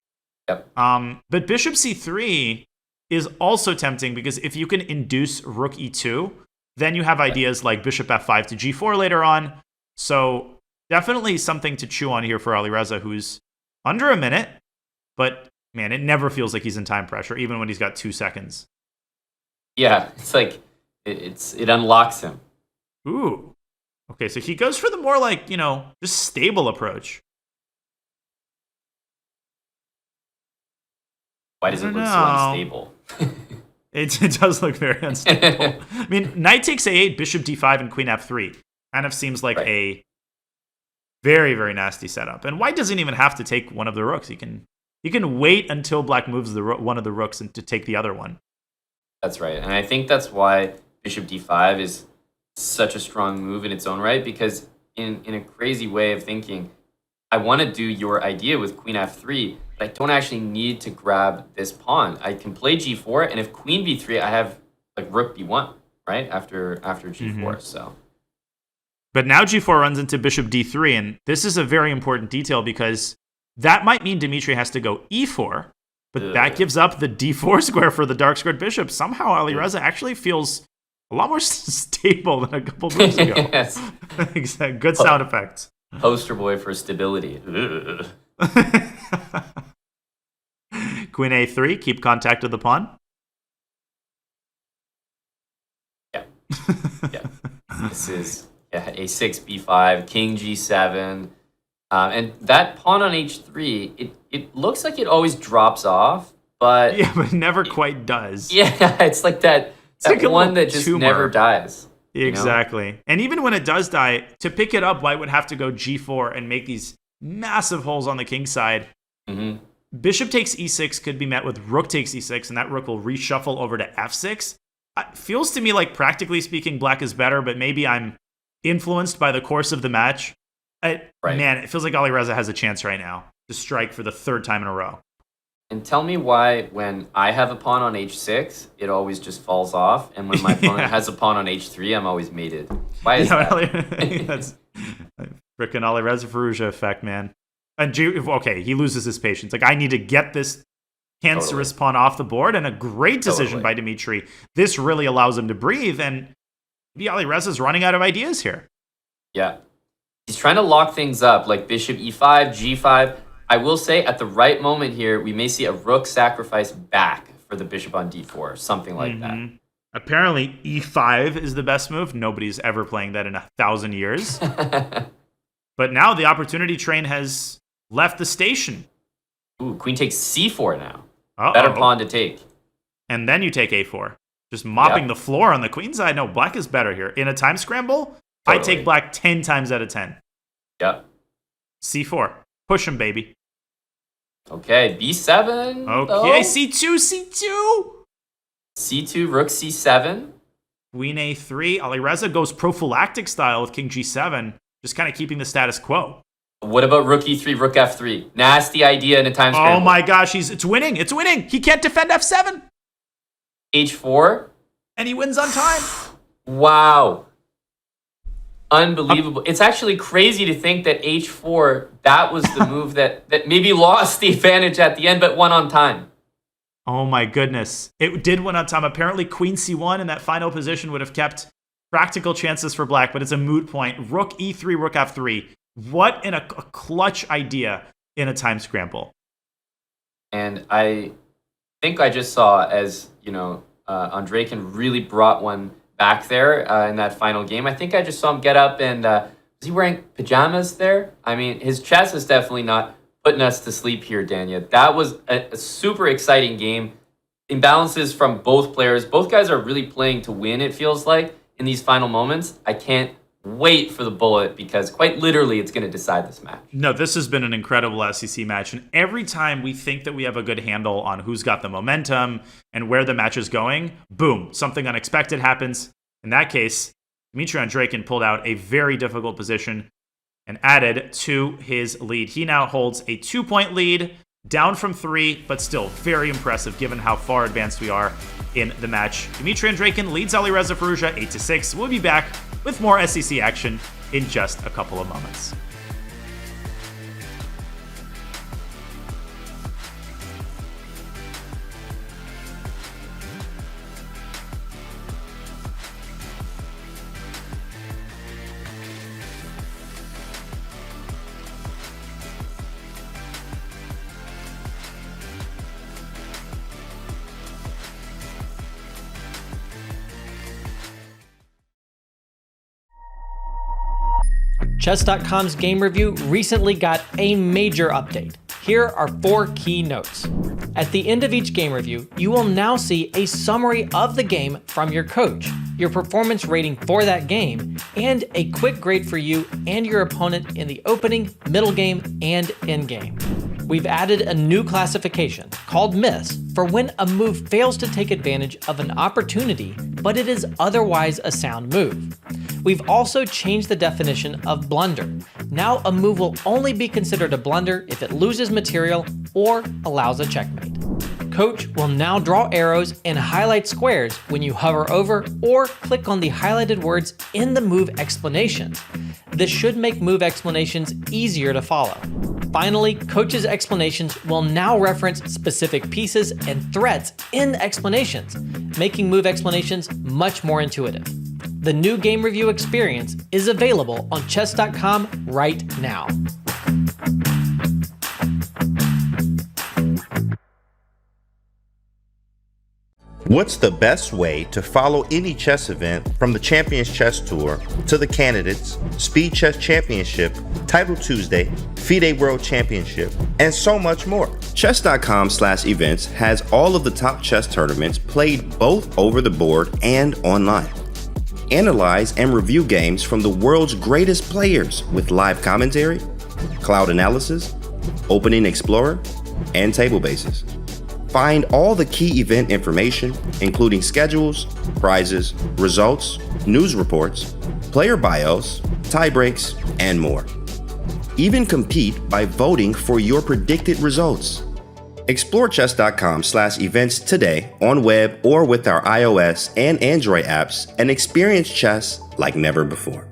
[SPEAKER 4] Yep.
[SPEAKER 2] But bishop c3 is also tempting because if you can induce rook e2, then you have ideas like bishop f5 to g4 later on. So definitely something to chew on here for Alireza, who's under a minute, but man, it never feels like he's in time pressure, even when he's got 2 seconds.
[SPEAKER 4] Yeah, it's like it unlocks him.
[SPEAKER 2] Ooh. Okay, so he goes for the more like, just stable approach.
[SPEAKER 4] Why does it look so unstable?
[SPEAKER 2] It does look very unstable. I mean, knight takes a8, bishop d5, and queen f3. Kind of seems like a very, very nasty setup. And white doesn't even have to take one of the rooks. He can wait until black moves one of the rooks and to take the other one.
[SPEAKER 4] That's right. And I think that's why bishop d5 is such a strong move in its own right, because in a crazy way of thinking, I want to do your idea with queen f3, but I don't actually need to grab this pawn. I can play g4, and if queen b3, I have like rook b1, right? After g4, so.
[SPEAKER 2] But now g4 runs into bishop d3, and this is a very important detail because That might mean Dmitry has to go e4, but that gives up the d4 square for the dark squared bishop. Somehow Alireza actually feels a lot more stable than a couple moves ago.
[SPEAKER 4] Yes.
[SPEAKER 2] Good sound effects.
[SPEAKER 4] Poster boy for stability.
[SPEAKER 2] Queen a3, keep contact with the pawn.
[SPEAKER 4] Yeah. This is a6, b5, king g7. And that pawn on h3, it looks like it always drops off, but...
[SPEAKER 2] Yeah, but it never quite does.
[SPEAKER 4] Yeah, it's like that
[SPEAKER 2] like
[SPEAKER 4] one that just never dies.
[SPEAKER 2] Exactly.
[SPEAKER 4] You know?
[SPEAKER 2] And even when it does die, to pick it up, white would have to go g4 and make these massive holes on the king side.
[SPEAKER 4] Mm-hmm.
[SPEAKER 2] Bishop takes e6 could be met with rook takes e6, and that rook will reshuffle over to f6. It feels to me like, practically speaking, black is better, but maybe I'm influenced by the course of the match. Man, it feels like Alireza has a chance right now to strike for the third time in a row.
[SPEAKER 4] And tell me why, when I have a pawn on h6, it always just falls off, and when my opponent has a pawn on h3, I'm always mated. Why is that?
[SPEAKER 2] That's freaking Alireza Firouzja effect, man. And he loses his patience. Like, I need to get this cancerous pawn off the board, and a great decision by Dmitry. This really allows him to breathe, and maybe Alireza's running out of ideas here.
[SPEAKER 4] Yeah. He's trying to lock things up, like bishop e5, g5. I will say, at the right moment here, we may see a rook sacrifice back for the bishop on d4, something like that.
[SPEAKER 2] Apparently, e5 is the best move. Nobody's ever playing that in 1,000 years. But now the opportunity train has left the station.
[SPEAKER 4] Ooh, queen takes c4 now.
[SPEAKER 2] Uh-oh.
[SPEAKER 4] Better pawn to take.
[SPEAKER 2] And then you take a4. Just mopping the floor on the queen side. No, black is better here. In a time scramble, I take black 10 times out of 10.
[SPEAKER 4] Yep.
[SPEAKER 2] c4. Push him, baby.
[SPEAKER 4] Okay, b7.
[SPEAKER 2] Okay, c2.
[SPEAKER 4] c2, rook c7.
[SPEAKER 2] Queen a3. Alireza goes prophylactic style with king g7, just kind of keeping the status quo.
[SPEAKER 4] What about rook e3, rook f3? Nasty idea in a time scramble.
[SPEAKER 2] Oh my gosh, it's winning. It's winning. He can't defend f7.
[SPEAKER 4] h4.
[SPEAKER 2] And he wins on time.
[SPEAKER 4] Wow. Unbelievable. It's actually crazy to think that h4, that was the move that maybe lost the advantage at the end, but won on time.
[SPEAKER 2] Oh my goodness. It did win on time. Apparently queen c1 in that final position would have kept practical chances for black, but it's a moot point. Rook e3, rook f3. What a clutch idea in a time scramble.
[SPEAKER 4] And I think I just saw, as Andreikin really brought one back there in that final game. I think I just saw him get up and was he wearing pajamas there? I mean, his chess is definitely not putting us to sleep here, Danya. That was a super exciting game. Imbalances from both players. Both guys are really playing to win, it feels like, in these final moments. I can't wait for the bullet because quite literally it's going to decide this match.
[SPEAKER 2] No, this has been an incredible SEC match. And every time we think that we have a good handle on who's got the momentum and where the match is going, boom, something unexpected happens. In that case, Dmitry Andreikin pulled out a very difficult position and added to his lead. He now holds a 2-point lead, down from 3, but still very impressive given how far advanced we are in the match. Dmitry Andreikin leads Alireza Firouzja 8-6. We'll be back with more SEC action in just a couple of moments.
[SPEAKER 13] Chess.com's game review recently got a major update. Here are 4 key notes. At the end of each game review, you will now see a summary of the game from your coach, your performance rating for that game, and a quick grade for you and your opponent in the opening, middle game, and end game. We've added a new classification called miss for when a move fails to take advantage of an opportunity, but it is otherwise a sound move. We've also changed the definition of blunder. Now a move will only be considered a blunder if it loses material or allows a checkmate. Coach will now draw arrows and highlight squares when you hover over or click on the highlighted words in the move explanations. This should make move explanations easier to follow. Finally, coaches' explanations will now reference specific pieces and threats in explanations, making move explanations much more intuitive. The new game review experience is available on chess.com right now.
[SPEAKER 14] What's the best way to follow any chess event from the Champions Chess Tour to the Candidates, Speed Chess Championship, Title Tuesday, FIDE World Championship, and so much more? Chess.com/events has all of the top chess tournaments played both over the board and online. Analyze and review games from the world's greatest players with live commentary, cloud analysis, opening explorer, and table bases. Find all the key event information, including schedules, prizes, results, news reports, player bios, tiebreaks, and more. Even compete by voting for your predicted results. Explore chess.com/events today on web or with our iOS and Android apps and experience chess like never before.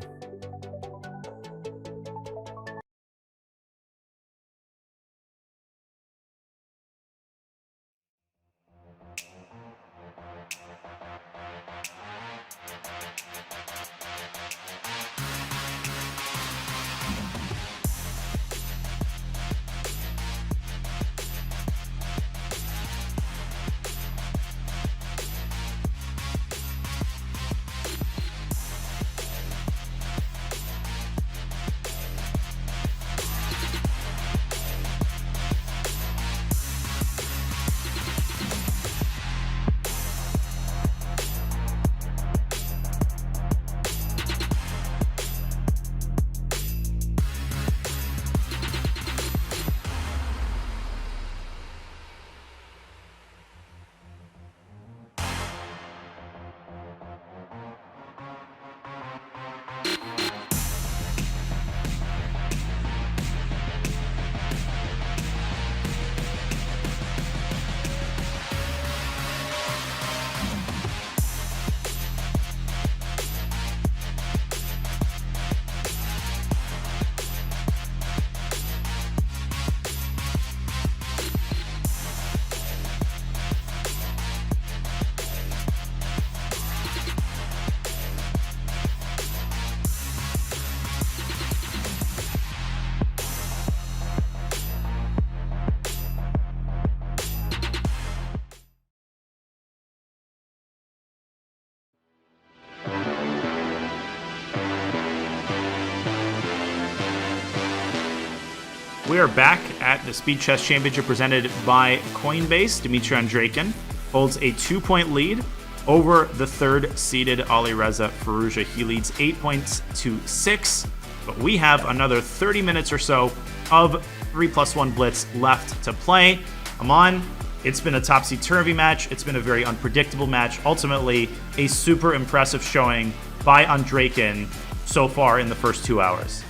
[SPEAKER 2] We are back at the Speed Chess Championship presented by Coinbase. Dmitry Andreikin holds a 2-point lead over the third-seeded Alireza Firouzja. He leads 8 points to 6, but we have another 30 minutes or so of 3+1 Blitz left to play. Aman, it's been a topsy-turvy match. It's been a very unpredictable match. Ultimately, a super impressive showing by Andreikin so far in the first 2 hours.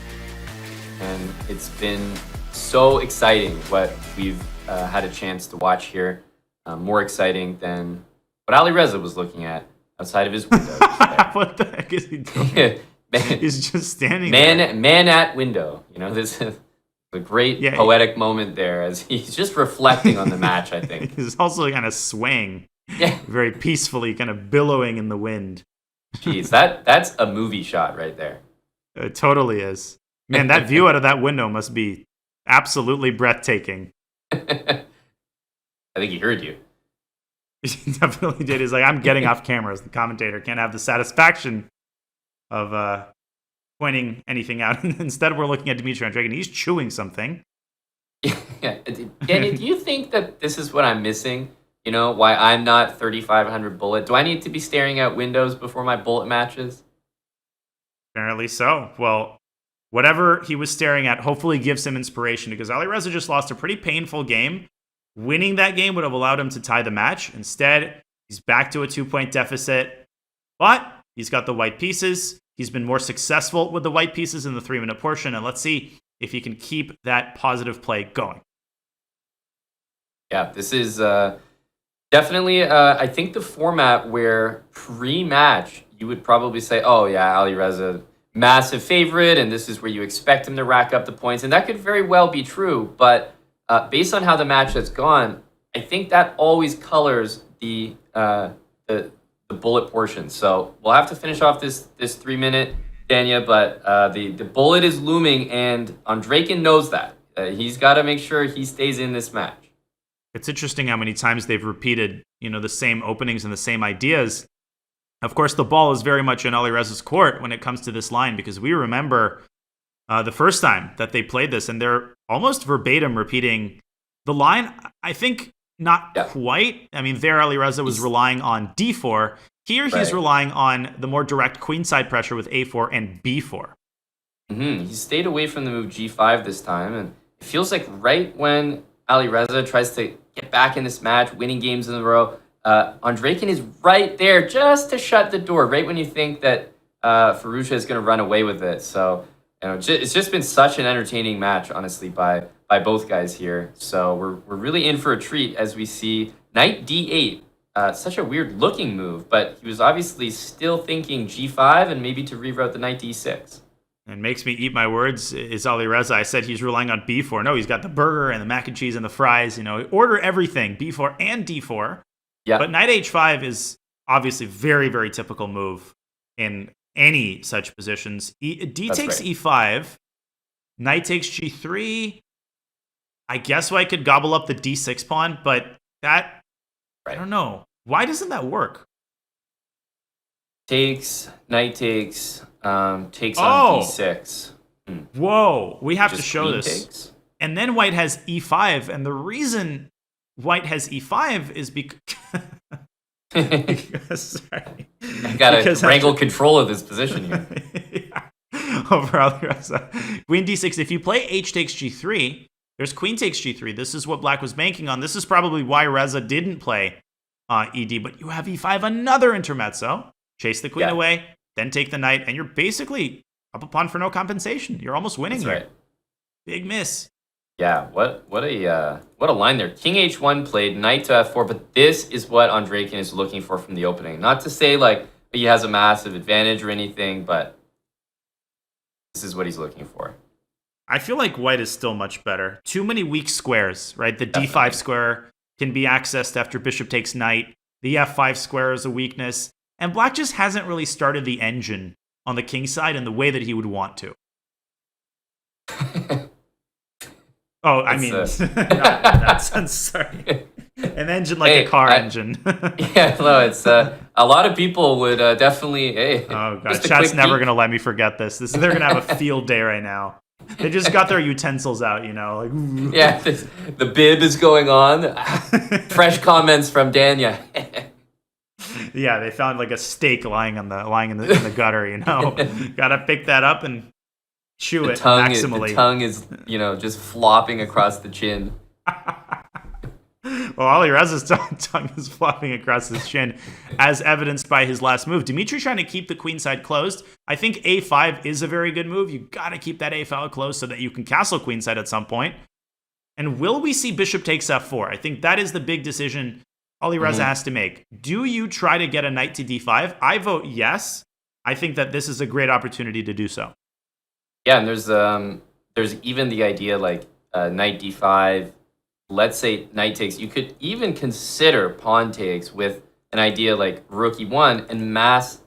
[SPEAKER 4] And it's been so exciting what we've had a chance to watch here. More exciting than what Alireza was looking at outside of his window.
[SPEAKER 2] What the heck is he doing? He's just standing there.
[SPEAKER 4] Man at window. You know, this is a great poetic moment there as he's just reflecting on the match, I think.
[SPEAKER 2] He's also kind of swaying very peacefully, kind of billowing in the wind.
[SPEAKER 4] Jeez, that's a movie shot right there.
[SPEAKER 2] It totally is. Man, that view out of that window must be absolutely breathtaking.
[SPEAKER 4] I think he heard you.
[SPEAKER 2] He definitely did. He's like, I'm getting off camera as the commentator. Can't have the satisfaction of pointing anything out. Instead, we're looking at Dmitry Andreikin. He's chewing something.
[SPEAKER 4] Yeah. Danny, do you think that this is what I'm missing? You know, why I'm not 3,500 bullet? Do I need to be staring out windows before my bullet matches?
[SPEAKER 2] Apparently so. Well, whatever he was staring at hopefully gives him inspiration, because Alireza just lost a pretty painful game. Winning that game would have allowed him to tie the match. Instead, he's back to a 2-point deficit. But he's got the white pieces. He's been more successful with the white pieces in the 3-minute portion. And let's see if he can keep that positive play going.
[SPEAKER 4] Yeah, this is definitely, I think, the format where pre-match you would probably say, oh, yeah, Alireza massive favorite, and this is where you expect him to rack up the points, and that could very well be true. But based on how the match has gone, I think that always colors the bullet portion. So we'll have to finish off this 3 minute, Danya, but the bullet is looming, and Andreikin knows that. He's got to make sure he stays in this match.
[SPEAKER 2] It's interesting how many times they've repeated, the same openings and the same ideas. Of course, the ball is very much in Alireza's court when it comes to this line, because we remember the first time that they played this, and they're almost verbatim repeating the line. I think not quite. I mean, there Alireza was relying on d4. Here he's relying on the more direct queenside pressure with a4 and b4.
[SPEAKER 4] He stayed away from the move g5 this time, and it feels like right when Alireza tries to get back in this match, winning games in a row, Andreikin is right there just to shut the door, right when you think that Firouzja is going to run away with it. So it's just been such an entertaining match, honestly, by both guys here. So we're really in for a treat as we see knight d8. Such a weird looking move, but he was obviously still thinking g5 and maybe to reroute the knight d6.
[SPEAKER 2] And makes me eat my words is Alireza. I said he's relying on b4. No, he's got the burger and the mac and cheese and the fries. Order everything, b4 and d4.
[SPEAKER 4] Yeah.
[SPEAKER 2] But knight h5 is obviously very, very typical move in any such positions. D takes e5. Knight takes g3. I guess White could gobble up the d6 pawn, but that, I don't know. Why doesn't that work?
[SPEAKER 4] Takes, knight takes, takes on d6.
[SPEAKER 2] Whoa, we have to show
[SPEAKER 4] queen
[SPEAKER 2] this.
[SPEAKER 4] takes.
[SPEAKER 2] And then White has e5, and the reason White has e5 is because sorry.
[SPEAKER 4] I gotta wrangle control of this position here.
[SPEAKER 2] Over Alireza. Queen d6. If you play h takes g3, there's queen takes g3. This is what Black was banking on. This is probably why Reza didn't play ed, but you have e5, another intermezzo. Chase the queen away, then take the knight, and you're basically up a pawn for no compensation. You're almost winning here.
[SPEAKER 4] Right.
[SPEAKER 2] Big miss.
[SPEAKER 4] Yeah, what a line there. King h1 played, knight to f4, but this is what Andreikin is looking for from the opening. Not to say like he has a massive advantage or anything, but this is what he's looking for.
[SPEAKER 2] I feel like White is still much better. Too many weak squares, right? The d5 square can be accessed after bishop takes knight. The f5 square is a weakness. And Black just hasn't really started the engine on the king side in the way that he would want to. Oh, I mean, not in that sense, sorry. An engine like a car engine.
[SPEAKER 4] Yeah, no, it's a lot of people would definitely. Hey,
[SPEAKER 2] oh god, chat's never gonna let me forget this. They're gonna have a field day right now. They just got their utensils out, like. Ooh.
[SPEAKER 4] Yeah, the bib is going on. Fresh comments from Danya.
[SPEAKER 2] Yeah, they found like a steak lying in the gutter. Gotta pick that up and chew it maximally.
[SPEAKER 4] The tongue is just flopping across the chin.
[SPEAKER 2] Well, Alireza's tongue is flopping across his chin, as evidenced by his last move. Dmitry trying to keep the queenside closed. I think a5 is a very good move. You got to keep that a file closed so that you can castle queenside at some point. And will we see bishop takes f4? I think that is the big decision Alireza has to make. Do you try to get a knight to d5? I vote yes. I think that this is a great opportunity to do so.
[SPEAKER 4] Yeah, and there's even the idea like knight d5. Let's say knight takes. You could even consider pawn takes with an idea like rook e1 and mass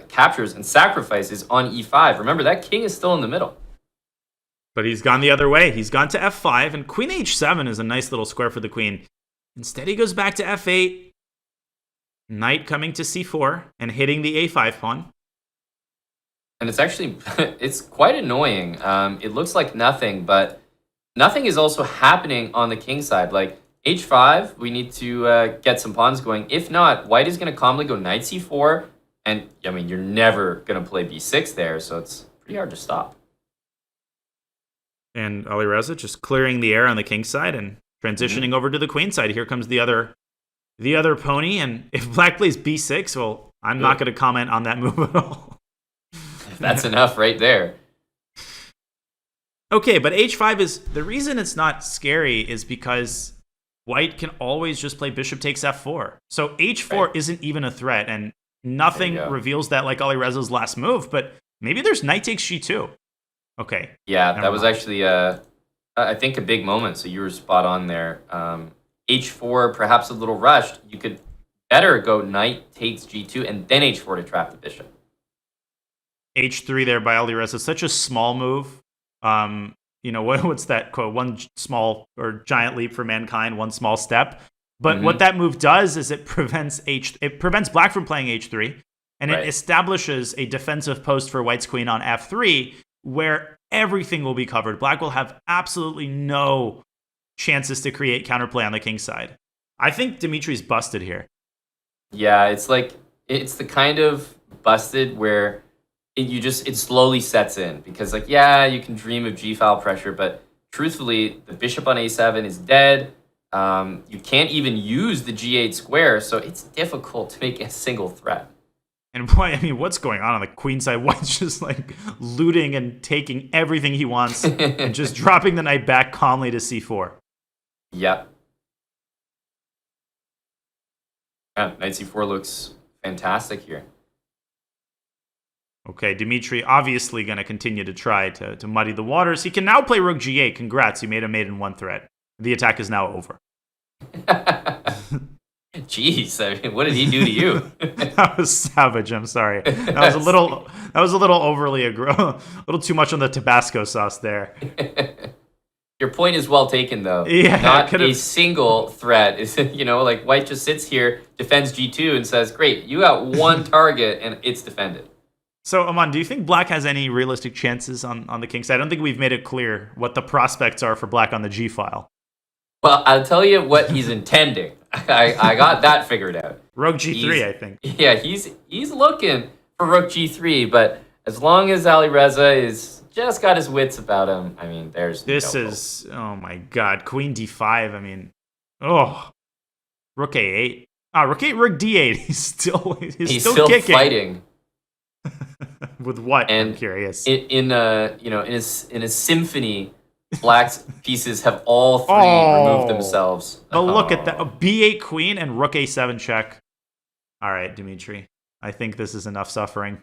[SPEAKER 4] captures and sacrifices on e5. Remember, that king is still in the middle.
[SPEAKER 2] But he's gone the other way. He's gone to f5, and queen h7 is a nice little square for the queen. Instead, he goes back to f8. Knight coming to c4 and hitting the a5 pawn.
[SPEAKER 4] And it's actually, it's quite annoying. It looks like nothing, but nothing is also happening on the king side. Like h5, we need to get some pawns going. If not, White is going to calmly go knight c4. And, I mean, you're never going to play b6 there, so it's pretty hard to stop.
[SPEAKER 2] And Alireza just clearing the air on the king side and transitioning over to the queen side. Here comes the other pony. And if Black plays b6, well, I'm not going to comment on that move at all.
[SPEAKER 4] That's enough right there.
[SPEAKER 2] Okay, but h5 is... The reason it's not scary is because White can always just play bishop takes f4. So h4 isn't even a threat, and nothing reveals that like Alireza's last move. But Maybe there's knight takes g2. Okay.
[SPEAKER 4] Yeah, that was actually, I think, a big moment. So you were spot on there. H4, perhaps a little rushed. You could better go knight takes g2 and then h4 to trap the bishop.
[SPEAKER 2] H3 there by Alireza. Such a small move. What's that quote? One small or giant leap for mankind, one small step. But what that move does is it prevents black from playing h3, and it establishes a defensive post for white's queen on f3, where everything will be covered. Black will have absolutely no chances to create counterplay on the king side. I think Dmitry's busted here.
[SPEAKER 4] Yeah, it's the kind of busted where it slowly sets in, because you can dream of g-file pressure, but truthfully, the bishop on a7 is dead. You can't even use the g8 square, so it's difficult to make a single threat.
[SPEAKER 2] And boy, I mean, what's going on the queen side? White's just looting and taking everything he wants and just dropping the knight back calmly to c4.
[SPEAKER 4] Yep. Yeah, knight c4 looks fantastic here.
[SPEAKER 2] Okay, Dmitry obviously going to continue to try to muddy the waters. He can now play rook g8. Congrats, you made a mate in one threat. The attack is now over.
[SPEAKER 4] Jeez, I mean, what did he do to you?
[SPEAKER 2] That was savage. I'm sorry. That was a little overly a little too much on the Tabasco sauce there.
[SPEAKER 4] Your point is well taken, though.
[SPEAKER 2] Yeah,
[SPEAKER 4] not a single threat. Is white just sits here, defends g2, and says, "Great, you got one target, and it's defended."
[SPEAKER 2] So, Aman, do you think black has any realistic chances on the king side? I don't think we've made it clear what the prospects are for black on the g file.
[SPEAKER 4] Well, I'll tell you what he's intending. I got that figured out.
[SPEAKER 2] Rook g3, I think.
[SPEAKER 4] Yeah, he's looking for rook g3, but as long as Alireza is just got his wits about him, I mean, there's
[SPEAKER 2] this
[SPEAKER 4] no
[SPEAKER 2] is hope. Oh my god, queen d5. I mean, rook a8. Rook 8, rook d8. He's still kicking.
[SPEAKER 4] Fighting.
[SPEAKER 2] With what?
[SPEAKER 4] And
[SPEAKER 2] I'm curious.
[SPEAKER 4] In a symphony, black's pieces have all three removed themselves.
[SPEAKER 2] But look at that. A b8 queen and rook a7 check. All right, Dmitry. I think this is enough suffering.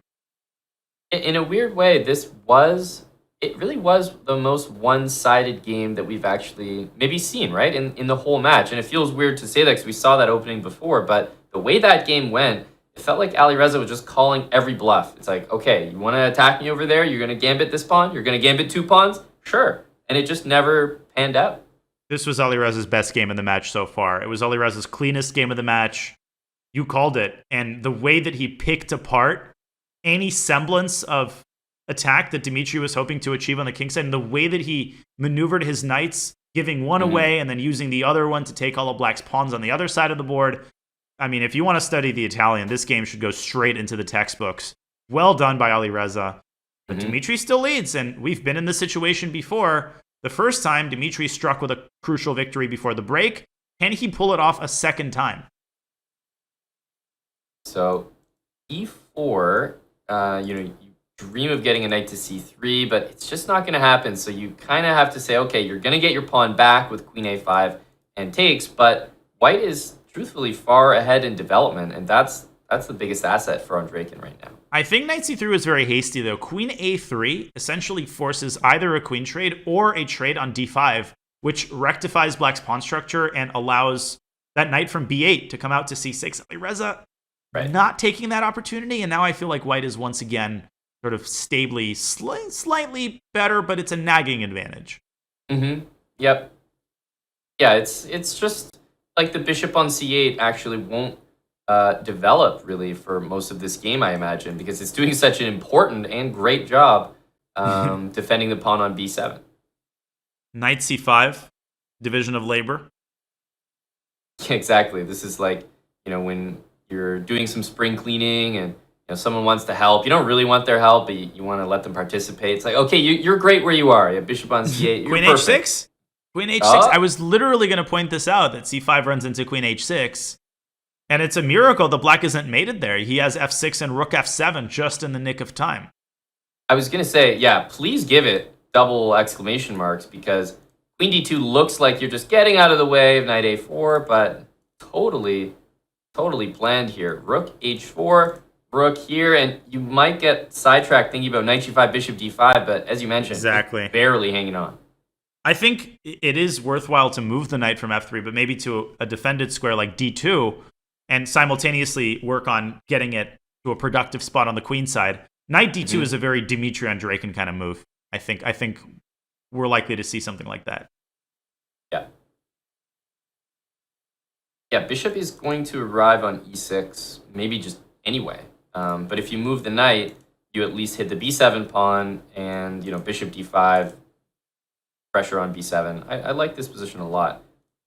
[SPEAKER 4] In a weird way, it really was the most one-sided game that we've actually maybe seen, right? In the whole match. And it feels weird to say that because we saw that opening before, but the way that game went, it felt like Alireza was just calling every bluff. It's like, okay, you want to attack me over there? You're going to gambit this pawn? You're going to gambit two pawns? Sure. And it just never panned out.
[SPEAKER 2] This was Alireza's best game in the match so far. It was Alireza's cleanest game of the match. You called it. And the way that he picked apart any semblance of attack that Dmitry was hoping to achieve on the king side, and the way that he maneuvered his knights, giving one away and then using the other one to take all of black's pawns on the other side of the board. I mean, if you want to study the Italian, this game should go straight into the textbooks. Well done by Alireza. But Dmitry still leads, and we've been in this situation before. The first time, Dmitry struck with a crucial victory before the break. Can he pull it off a second time?
[SPEAKER 4] So, e4, you dream of getting a knight to c3, but it's just not going to happen. So you kind of have to say, okay, you're going to get your pawn back with queen a5 and takes, but white is truthfully far ahead in development, and that's the biggest asset for Andreikin right now.
[SPEAKER 2] I think knight c3 was very hasty, though. Queen a3 essentially forces either a queen trade or a trade on d5, which rectifies black's pawn structure and allows that knight from b8 to come out to c6. Alireza not taking that opportunity, and now I feel like white is once again sort of stably, slightly better, but it's a nagging advantage.
[SPEAKER 4] Yep. Yeah, it's just like the bishop on c8 actually won't develop really for most of this game, I imagine, because it's doing such an important and great job defending the pawn on b7.
[SPEAKER 2] Knight c5, division of labor.
[SPEAKER 4] Exactly. This is like, when you're doing some spring cleaning and someone wants to help. You don't really want their help, but you want to let them participate. It's like, okay, you're great where you are. You have bishop on c8. You're
[SPEAKER 2] Queen
[SPEAKER 4] perfect.
[SPEAKER 2] h6? Queen h6. I was literally going to point this out, that c5 runs into queen h6. And it's a miracle the black isn't mated there. He has f6 and rook f7 just in the nick of time.
[SPEAKER 4] I was going to say, yeah, please give it double exclamation marks, because queen d2 looks like you're just getting out of the way of knight a4, but totally planned here. Rook h4, rook here, and you might get sidetracked thinking about knight g5, bishop d5, but as you mentioned,
[SPEAKER 2] exactly,
[SPEAKER 4] barely hanging on.
[SPEAKER 2] I think it is worthwhile to move the knight from f3, but maybe to a defended square like d2, and simultaneously work on getting it to a productive spot on the queen side. Knight d2 is a very Dmitry Andreikin kind of move. I think we're likely to see something like that.
[SPEAKER 4] Yeah. Yeah, bishop is going to arrive on e6, maybe just anyway. But if you move the knight, you at least hit the b7 pawn, and bishop d5, pressure on b7. I like this position a lot.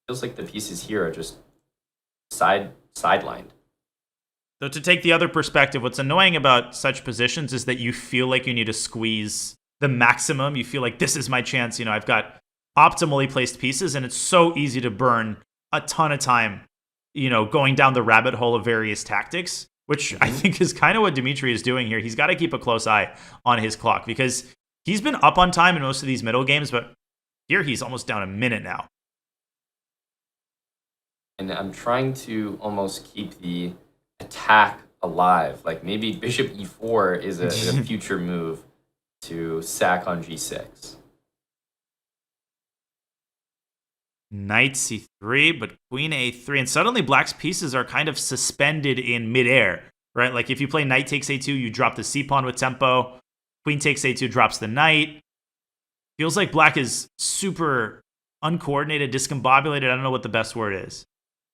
[SPEAKER 4] Feels like the pieces here are just sidelined.
[SPEAKER 2] So to take the other perspective, what's annoying about such positions is that you feel like you need to squeeze the maximum. You feel like this is my chance. I've got optimally placed pieces, and it's so easy to burn a ton of time, going down the rabbit hole of various tactics, which I think is kind of what Dmitry is doing here. He's got to keep a close eye on his clock because he's been up on time in most of these middle games, but here he's almost down a minute now.
[SPEAKER 4] And I'm trying to almost keep the attack alive. Like maybe bishop e4 is a future move to sack on g6.
[SPEAKER 2] Knight c3, but queen a3, and suddenly black's pieces are kind of suspended in midair, right? Like if you play knight takes a2, you drop the c-pawn with tempo. Queen takes a2 drops the knight. Feels like black is super uncoordinated, discombobulated. I don't know what the best word is.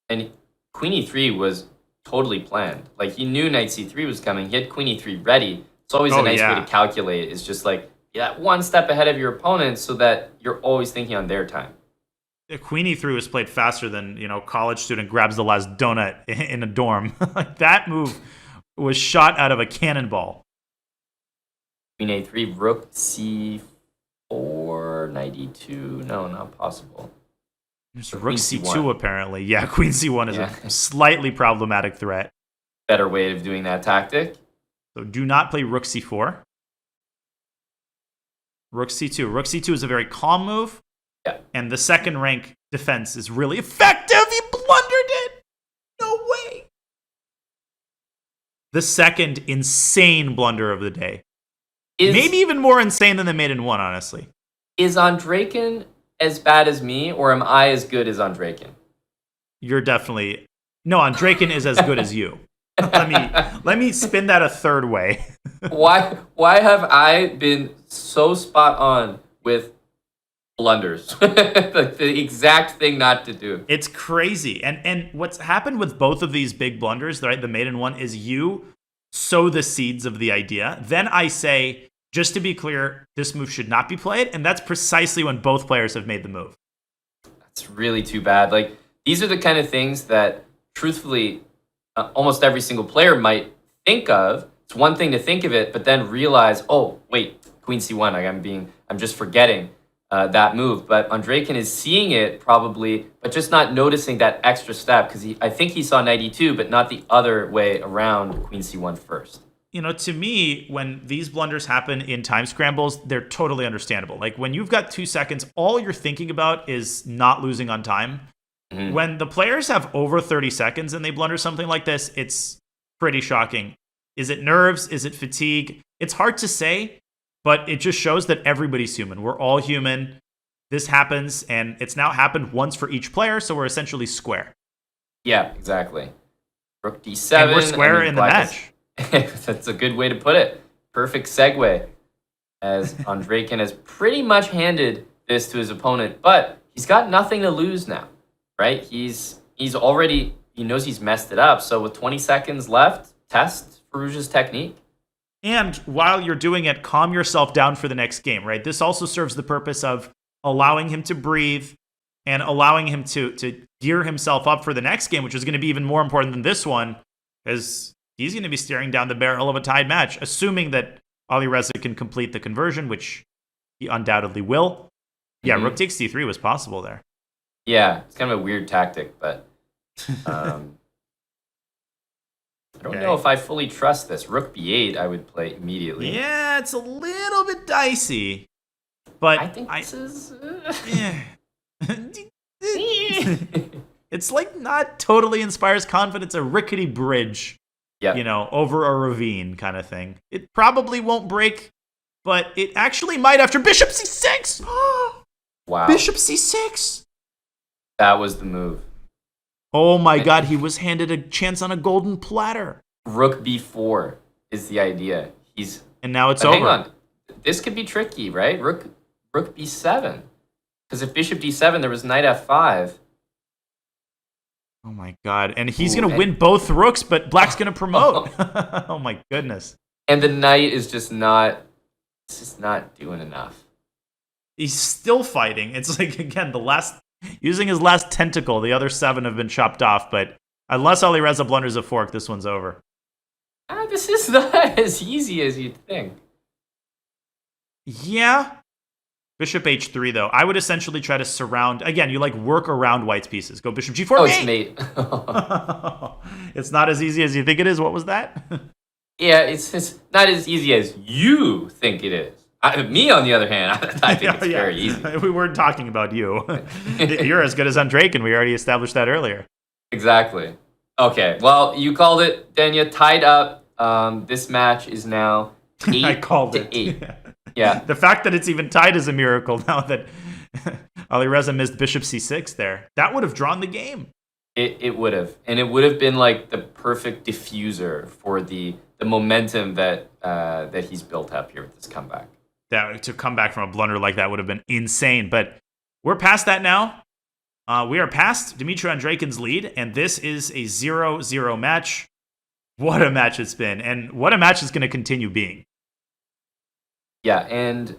[SPEAKER 4] And queen e3 was totally planned. Like he knew knight c3 was coming. He had queen e3 ready. It's always a nice way to calculate. It's just like one step ahead of your opponent so that you're always thinking on their time.
[SPEAKER 2] Queen e3 was played faster than, college student grabs the last donut in a dorm. Like that move was shot out of a cannonball.
[SPEAKER 4] Queen a3, rook c4, knight e2. No, not possible.
[SPEAKER 2] Rook c2 apparently. Yeah, queen c1 is a slightly problematic threat.
[SPEAKER 4] Better way of doing that tactic.
[SPEAKER 2] So do not play rook c4. Rook c2. Rook c2 is a very calm move.
[SPEAKER 4] Yeah.
[SPEAKER 2] And the second rank defense is really effective. He blundered it. No way. The second insane blunder of the day. Maybe even more insane than the maiden one, honestly.
[SPEAKER 4] Is Andreikin as bad as me, or am I as good as Andreikin?
[SPEAKER 2] You're definitely... No, Andreikin is as good as you. Let me spin that a third way.
[SPEAKER 4] Why have I been so spot on with blunders? the exact thing not to do.
[SPEAKER 2] It's crazy. And what's happened with both of these big blunders, right? The maiden one is you sow the seeds of the idea. Then I say, just to be clear, this move should not be played. And that's precisely when both players have made the move.
[SPEAKER 4] That's really too bad. Like, these are the kind of things that, truthfully, almost every single player might think of. It's one thing to think of it, but then realize, oh, wait, queen c1, like I'm just forgetting that move. But Andreikin is seeing it probably, but just not noticing that extra step because I think he saw knight e2, but not the other way around queen c1 first.
[SPEAKER 2] To me, when these blunders happen in time scrambles, they're totally understandable. Like when you've got 2 seconds, all you're thinking about is not losing on time. Mm-hmm. When the players have over 30 seconds and they blunder something like this, it's pretty shocking. Is it nerves? Is it fatigue? It's hard to say, but it just shows that everybody's human. We're all human. This happens, and it's now happened once for each player, so we're essentially square.
[SPEAKER 4] Yeah, exactly. Rook d7.
[SPEAKER 2] And we're square in the match.
[SPEAKER 4] That's a good way to put it. Perfect segue, as Andreikin has pretty much handed this to his opponent, but he's got nothing to lose now, right? He knows he's messed it up, so with 20 seconds left, test Firouzja's technique.
[SPEAKER 2] And while you're doing it, calm yourself down for the next game, right? This also serves the purpose of allowing him to breathe and allowing him to gear himself up for the next game, which is going to be even more important than this one, because he's going to be staring down the barrel of a tied match, assuming that Alireza can complete the conversion, which he undoubtedly will. Yeah, rook takes d3 was possible there.
[SPEAKER 4] Yeah, it's kind of a weird tactic, but I don't know if I fully trust this. Rook b8, I would play immediately.
[SPEAKER 2] Yeah, it's a little bit dicey, but
[SPEAKER 4] I think this is...
[SPEAKER 2] It's like not totally inspires confidence, a rickety bridge.
[SPEAKER 4] Yeah.
[SPEAKER 2] You know, over a ravine kind of thing. It probably won't break, but it actually might after Bishop C6.
[SPEAKER 4] Wow.
[SPEAKER 2] Bishop C6.
[SPEAKER 4] That was the move.
[SPEAKER 2] Oh my God, he was handed a chance on a golden platter.
[SPEAKER 4] Rook B4 is the idea.
[SPEAKER 2] And now it's
[SPEAKER 4] but
[SPEAKER 2] over.
[SPEAKER 4] Hang on. This could be tricky, right? Rook B7. Because if Bishop D7, there was Knight F5.
[SPEAKER 2] Oh my God. And he's going to win both rooks, but Black's going to promote. Oh my goodness.
[SPEAKER 4] And the Knight is just not doing enough.
[SPEAKER 2] He's still fighting. It's like, again, using his last tentacle, the other 7 have been chopped off, but unless Alireza blunders a fork, this one's over.
[SPEAKER 4] This is not as easy as you'd think.
[SPEAKER 2] Yeah. Bishop H3, though. I would essentially try to surround... Again, you work around White's pieces. Go Bishop G4,
[SPEAKER 4] Oh, it's mate.
[SPEAKER 2] It's not as easy as you think it is. What was that?
[SPEAKER 4] Yeah, it's not as easy as you think it is. Me, on the other hand, I think it's very easy.
[SPEAKER 2] We weren't talking about you. You're as good as Andreikin. We already established that earlier.
[SPEAKER 4] Exactly. Okay, well, you called it, Danya. Tied up. This match is now 8
[SPEAKER 2] I called
[SPEAKER 4] to
[SPEAKER 2] it.
[SPEAKER 4] 8. Yeah.
[SPEAKER 2] The fact that it's even tied is a miracle now that Alireza missed Bishop C6 there. That would have drawn the game.
[SPEAKER 4] It would have. And it would have been like the perfect diffuser for the momentum that he's built up here with this comeback.
[SPEAKER 2] To come back from a blunder like that would have been insane. But we're past that now. We are past Dmitry Andreikin's lead, and this is a 0-0 match. What a match it's been, and what a match it's going to continue being.
[SPEAKER 4] Yeah, and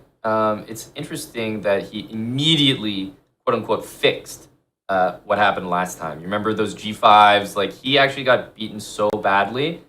[SPEAKER 4] it's interesting that he immediately, quote-unquote, fixed what happened last time. You remember those G5s? Like, he actually got beaten so badly.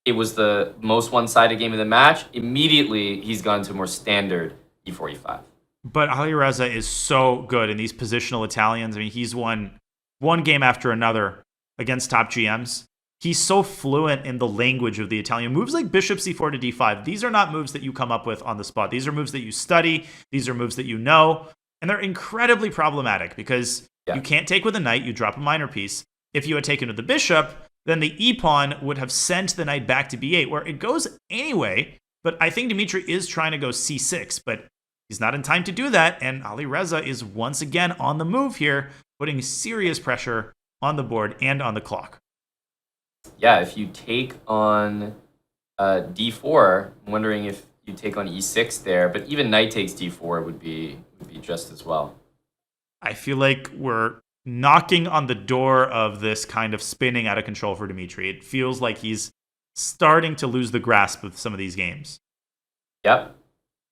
[SPEAKER 4] It was the most one-sided game of the match. Immediately, he's gone to a more standard E4, E5.
[SPEAKER 2] But Alireza is so good in these positional Italians. I mean, he's won one game after another against top GMs. He's so fluent in the language of the Italian. Moves like Bishop C4 to D5, these are not moves that you come up with on the spot. These are moves that you study. These are moves that you know. And they're incredibly problematic because you can't take with a knight. You drop a minor piece. If you had taken with the bishop, then the e-pawn would have sent the knight back to B8, where it goes anyway. But I think Dmitry is trying to go C6, but he's not in time to do that. And Alireza is once again on the move here, putting serious pressure on the board and on the clock.
[SPEAKER 4] Yeah, if you take on D4, I'm wondering if you take on E6 there, but even knight takes D4 would be just as well.
[SPEAKER 2] I feel like we're knocking on the door of this kind of spinning out of control for Dmitry. It feels like he's starting to lose the grasp of some of these games.
[SPEAKER 4] Yep.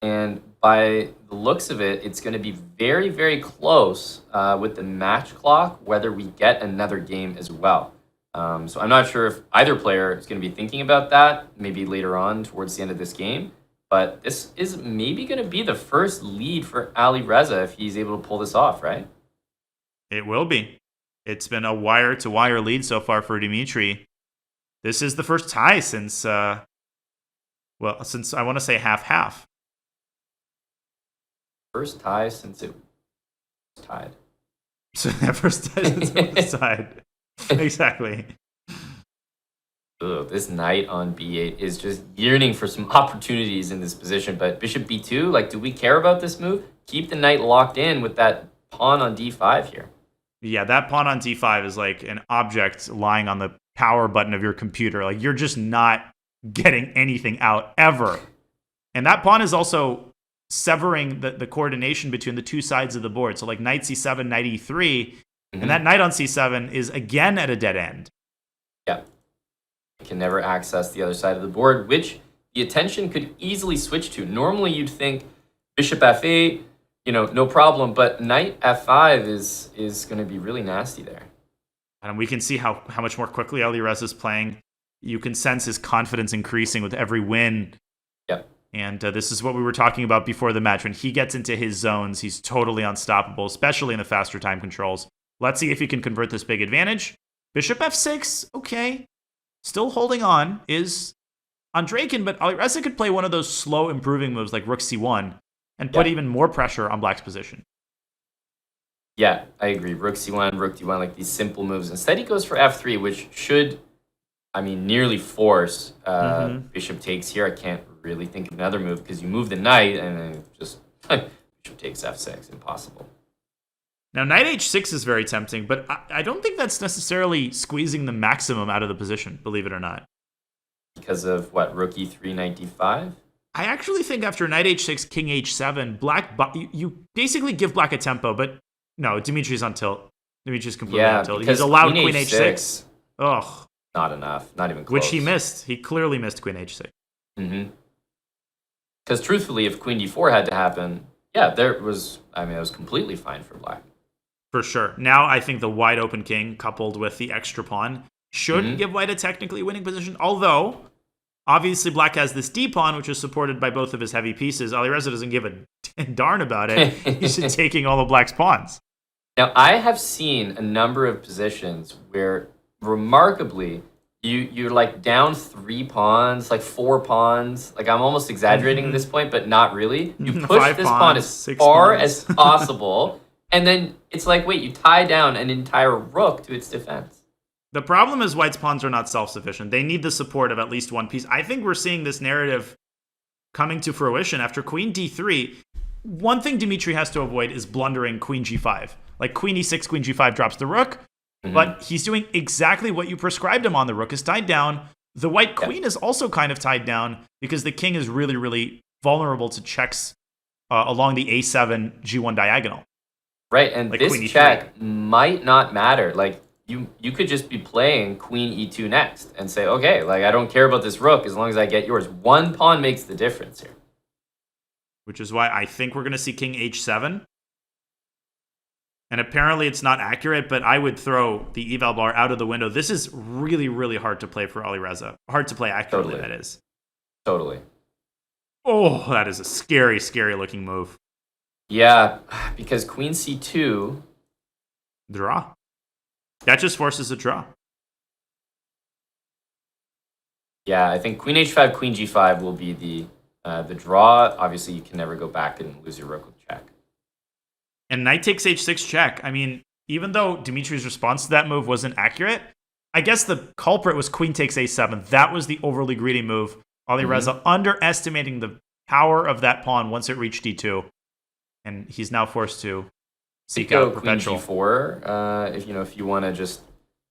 [SPEAKER 4] And by the looks of it, it's going to be very, very close with the match clock, whether we get another game as well. So I'm not sure if either player is going to be thinking about that, maybe later on towards the end of this game. But this is maybe going to be the first lead for Alireza if he's able to pull this off, right?
[SPEAKER 2] It will be. It's been a wire-to-wire lead so far for Dmitry. This is the first tie since, since I want to say half-half.
[SPEAKER 4] First tie since it was tied.
[SPEAKER 2] So that first tie since it was tied. Exactly.
[SPEAKER 4] Ugh, this knight on B8 is just yearning for some opportunities in this position. But Bishop B2, do we care about this move? Keep the knight locked in with that pawn on D5 here.
[SPEAKER 2] Yeah, that pawn on D5 is like an object lying on the power button of your computer. Like, you're just not getting anything out ever. And that pawn is also severing the coordination between the two sides of the board. So knight C7, knight E3, and that knight on C7 is again at a dead end.
[SPEAKER 4] Yeah. You can never access the other side of the board, which the attention could easily switch to. Normally you'd think Bishop F8, no problem, but knight F5 is going to be really nasty there.
[SPEAKER 2] And we can see how much more quickly Alireza is playing. You can sense his confidence increasing with every win.
[SPEAKER 4] Yep.
[SPEAKER 2] And this is what we were talking about before the match. When he gets into his zones, he's totally unstoppable, especially in the faster time controls. Let's see if he can convert this big advantage. Bishop F6, okay. Still holding on is Andreikin, but Alireza could play one of those slow improving moves like Rook C1 and put even more pressure on Black's position.
[SPEAKER 4] Yeah, I agree. Rook C1, Rook D1, these simple moves. Instead, he goes for F3, which should nearly force bishop takes here. I can't really think of another move because you move the knight and then just bishop takes f6. Impossible.
[SPEAKER 2] Now, knight h6 is very tempting, but I don't think that's necessarily squeezing the maximum out of the position, believe it or not.
[SPEAKER 4] Because of what, rook e3, knight d5?
[SPEAKER 2] I actually think after knight h6, king h7, black, you basically give black a tempo, but no, Dmitry's on tilt. Dmitry's completely on tilt. He's allowed queen h6. Ugh.
[SPEAKER 4] Not enough, not even close.
[SPEAKER 2] Which he missed. He clearly missed queen h6.
[SPEAKER 4] Because truthfully, if queen d4 had to happen, yeah, it was completely fine for black.
[SPEAKER 2] For sure. Now I think the wide open king coupled with the extra pawn should give white a technically winning position. Although, obviously black has this d pawn, which is supported by both of his heavy pieces. Alireza doesn't give a darn about it. He's just taking all of black's pawns.
[SPEAKER 4] Now, I have seen a number of positions where, remarkably, you're like down 3 pawns, like 4 pawns. Like, I'm almost exaggerating at this point, but not really. You push this pawn as far as possible. And then it's like, wait, you tie down an entire rook to its defense.
[SPEAKER 2] The problem is white's pawns are not self-sufficient. They need the support of at least one piece. I think we're seeing this narrative coming to fruition after queen d3. One thing Dmitry has to avoid is blundering queen g5. Like queen e6, queen g5 drops the rook, but he's doing exactly what you prescribed him on. The rook is tied down. The white queen is also kind of tied down because the king is really, really vulnerable to checks along the a7, g1 diagonal.
[SPEAKER 4] Right, and like this check might not matter. Like, you could just be playing queen e2 next and say, okay, like, I don't care about this rook as long as I get yours. One pawn makes the difference here.
[SPEAKER 2] Which is why I think we're going to see king h7. And apparently it's not accurate, but I would throw the eval bar out of the window. This is really, really hard to play for Alireza. Hard to play accurately, that is.
[SPEAKER 4] Totally.
[SPEAKER 2] Oh, that is a scary, scary looking move.
[SPEAKER 4] Yeah, because queen c2...
[SPEAKER 2] Draw. That just forces a draw.
[SPEAKER 4] Yeah, I think queen h5, queen g5 will be the draw. Obviously, you can never go back and lose your rook with check.
[SPEAKER 2] And knight takes h6 check. I mean, even though Dmitry's response to that move wasn't accurate, I guess the culprit was queen takes a7. That was the overly greedy move. Alireza underestimating the power of that pawn once it reached d2. And he's now forced to seek out perpetual.
[SPEAKER 4] Queen g4, if you want to just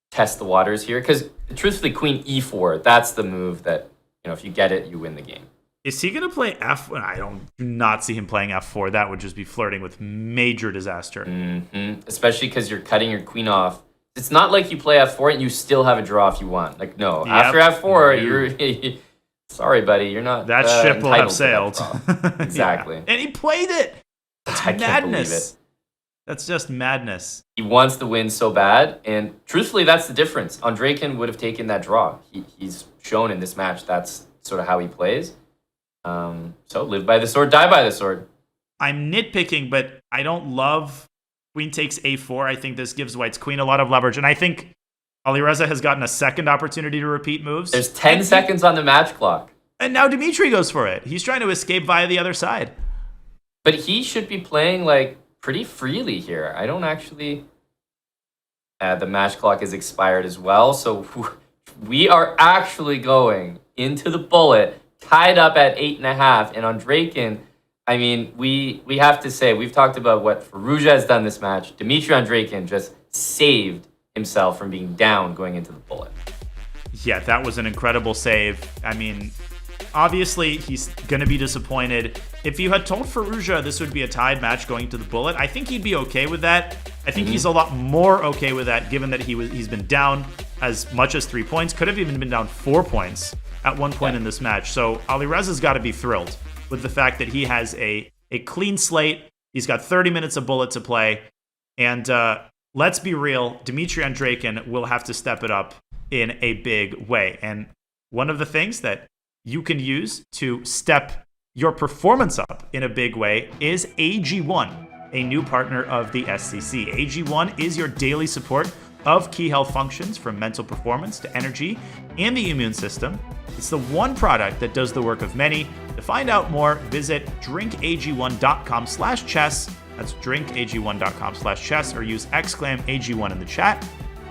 [SPEAKER 4] test the waters here. Because truthfully, queen e4, that's the move that, if you get it, you win the game.
[SPEAKER 2] Is he going to play f? I do not see him playing f4. That would just be flirting with major disaster.
[SPEAKER 4] Especially because you're cutting your queen off. It's not like you play f4 and you still have a draw if you want. Like, no. After f4, you're... Sorry, buddy. You're not
[SPEAKER 2] that ship will have sailed.
[SPEAKER 4] Exactly.
[SPEAKER 2] And he played it.
[SPEAKER 4] That's madness. Can't believe it.
[SPEAKER 2] That's just madness.
[SPEAKER 4] He wants the win so bad. And truthfully, that's the difference. Andreikin would have taken that draw. He's shown in this match that's sort of how he plays. So live by the sword, die by the sword.
[SPEAKER 2] I'm nitpicking, but I don't love queen takes a4. I think this gives white's queen a lot of leverage. And I think Alireza has gotten a second opportunity to repeat moves.
[SPEAKER 4] There's 10 seconds on the match clock.
[SPEAKER 2] And now Dmitry goes for it. He's trying to escape via the other side.
[SPEAKER 4] But he should be playing, like, pretty freely here. I don't actually... the match clock is expired as well, so we are actually going into the bullet, tied up at 8.5, and Andreikin, I mean, we have to say, we've talked about what Firouzja has done this match. Dmitry Andreikin just saved himself from being down going into the bullet.
[SPEAKER 2] Yeah, that was an incredible save. I mean... Obviously, he's going to be disappointed. If you had told Firouzja this would be a tied match going to the bullet, I think he'd be okay with that. I think he's a lot more okay with that, given that he's been down as much as 3 points. Could have even been down 4 points at one point in this match. So Alireza's got to be thrilled with the fact that he has a clean slate. He's got 30 minutes of bullet to play. And let's be real, Dmitry Andreikin will have to step it up in a big way. And one of the things that you can use to step your performance up in a big way is AG1, a new partner of the SCC. AG1 is your daily support of key health functions from mental performance to energy and the immune system. It's the one product that does the work of many. To find out more, visit drinkag1.com/chess. That's drinkag1.com/chess, or use !AG1 in the chat.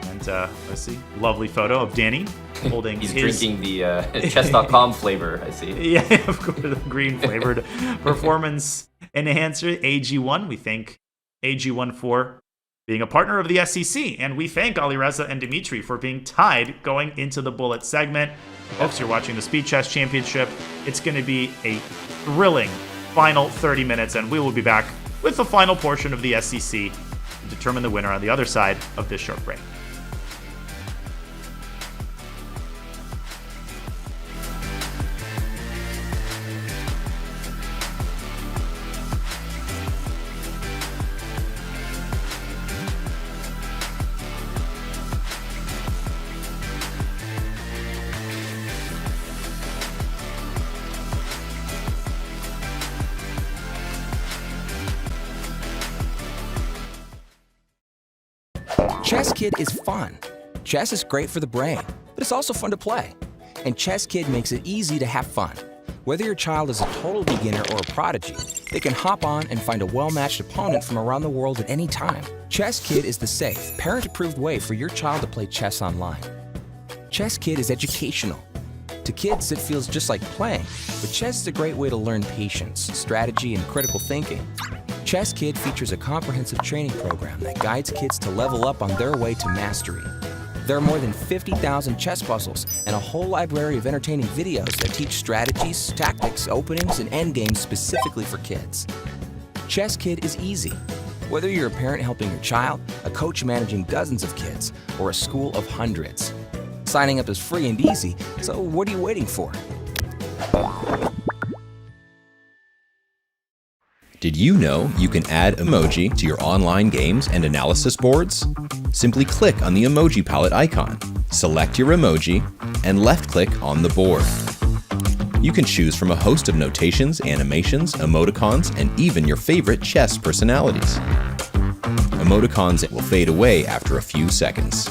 [SPEAKER 2] And And let's see, lovely photo of Danny holding
[SPEAKER 4] He's
[SPEAKER 2] his...
[SPEAKER 4] drinking the chess.com flavor, I see.
[SPEAKER 2] Yeah, of course, the green flavored performance enhancer, AG1. We thank AG1 for being a partner of the SEC. And we thank Alireza and Dmitry for being tied going into the bullet segment. Folks, you're watching the Speed Chess Championship. It's going to be a thrilling final 30 minutes, and we will be back with the final portion of the SEC to determine the winner on the other side of this short break.
[SPEAKER 15] Chess Kid is fun. Chess is great for the brain, but it's also fun to play. And Chess Kid makes it easy to have fun. Whether your child is a total beginner or a prodigy, they can hop on and find a well-matched opponent from around the world at any time. Chess Kid is the safe, parent-approved way for your child to play chess online. Chess Kid is educational. To kids, it feels just like playing, but chess is a great way to learn patience, strategy, and critical thinking. Chess Kid features a comprehensive training program that guides kids to level up on their way to mastery. There are more than 50,000 chess puzzles and a whole library of entertaining videos that teach strategies, tactics, openings, and endgames specifically for kids. Chess Kid is easy. Whether you're a parent helping your child, a coach managing dozens of kids, or a school of hundreds. Signing up is free and easy, so what are you waiting for?
[SPEAKER 1] Did you know you can add emoji to your online games and analysis boards? Simply click on the emoji palette icon, select your emoji, and left-click on the board. You can choose from a host of notations, animations, emoticons, and even your favorite chess personalities. Emoticons will fade away after a few seconds.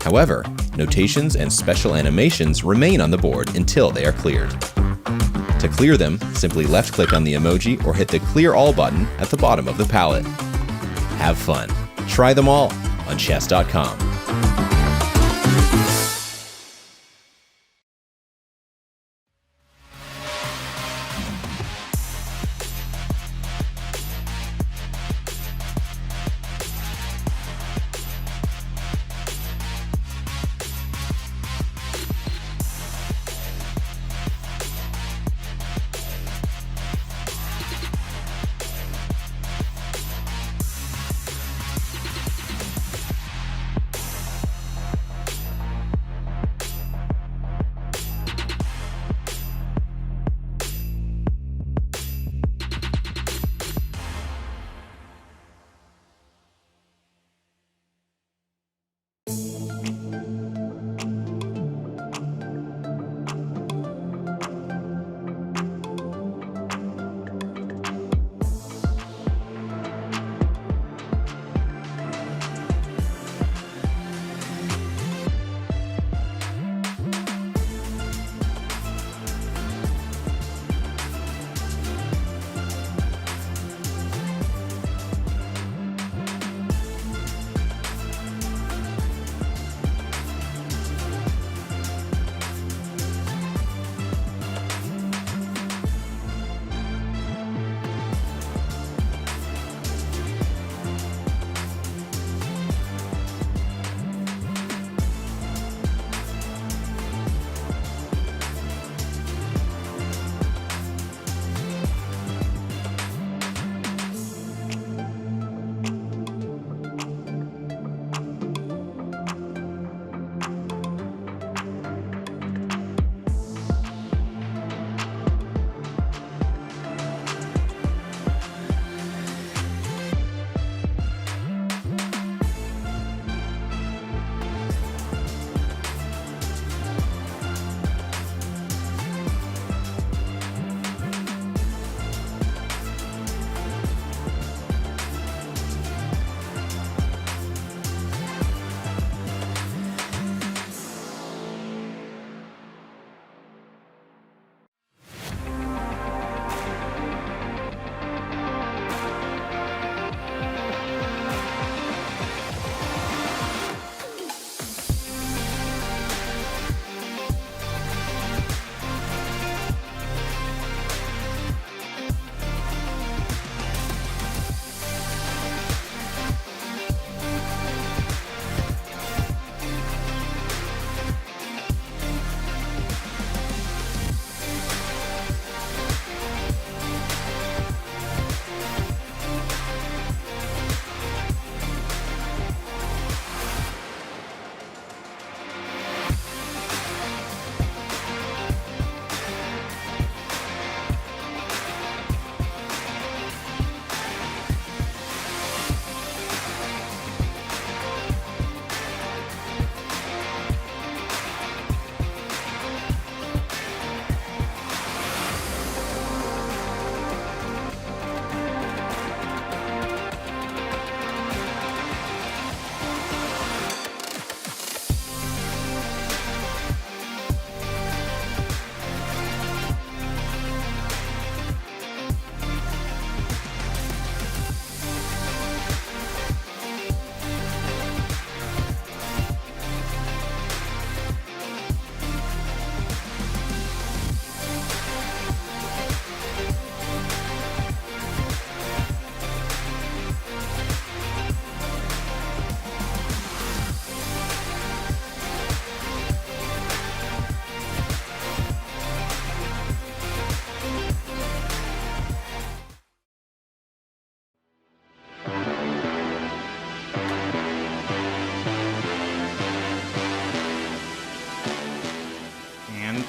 [SPEAKER 1] However, notations and special animations remain on the board until they are cleared. To clear them, simply left-click on the emoji or hit the Clear All button at the bottom of the palette. Have fun. Try them all on chess.com.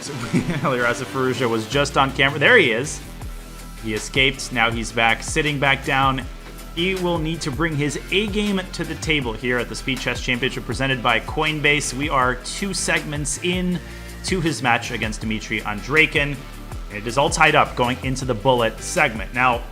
[SPEAKER 2] So Alireza Firouzja was just on camera. There he is. He escaped. Now he's back, sitting back down. He will need to bring his A game to the table here at the Speed Chess Championship presented by Coinbase. We are 2 segments in to his match against Dmitry Andreikin. And it is all tied up going into the bullet segment. Now,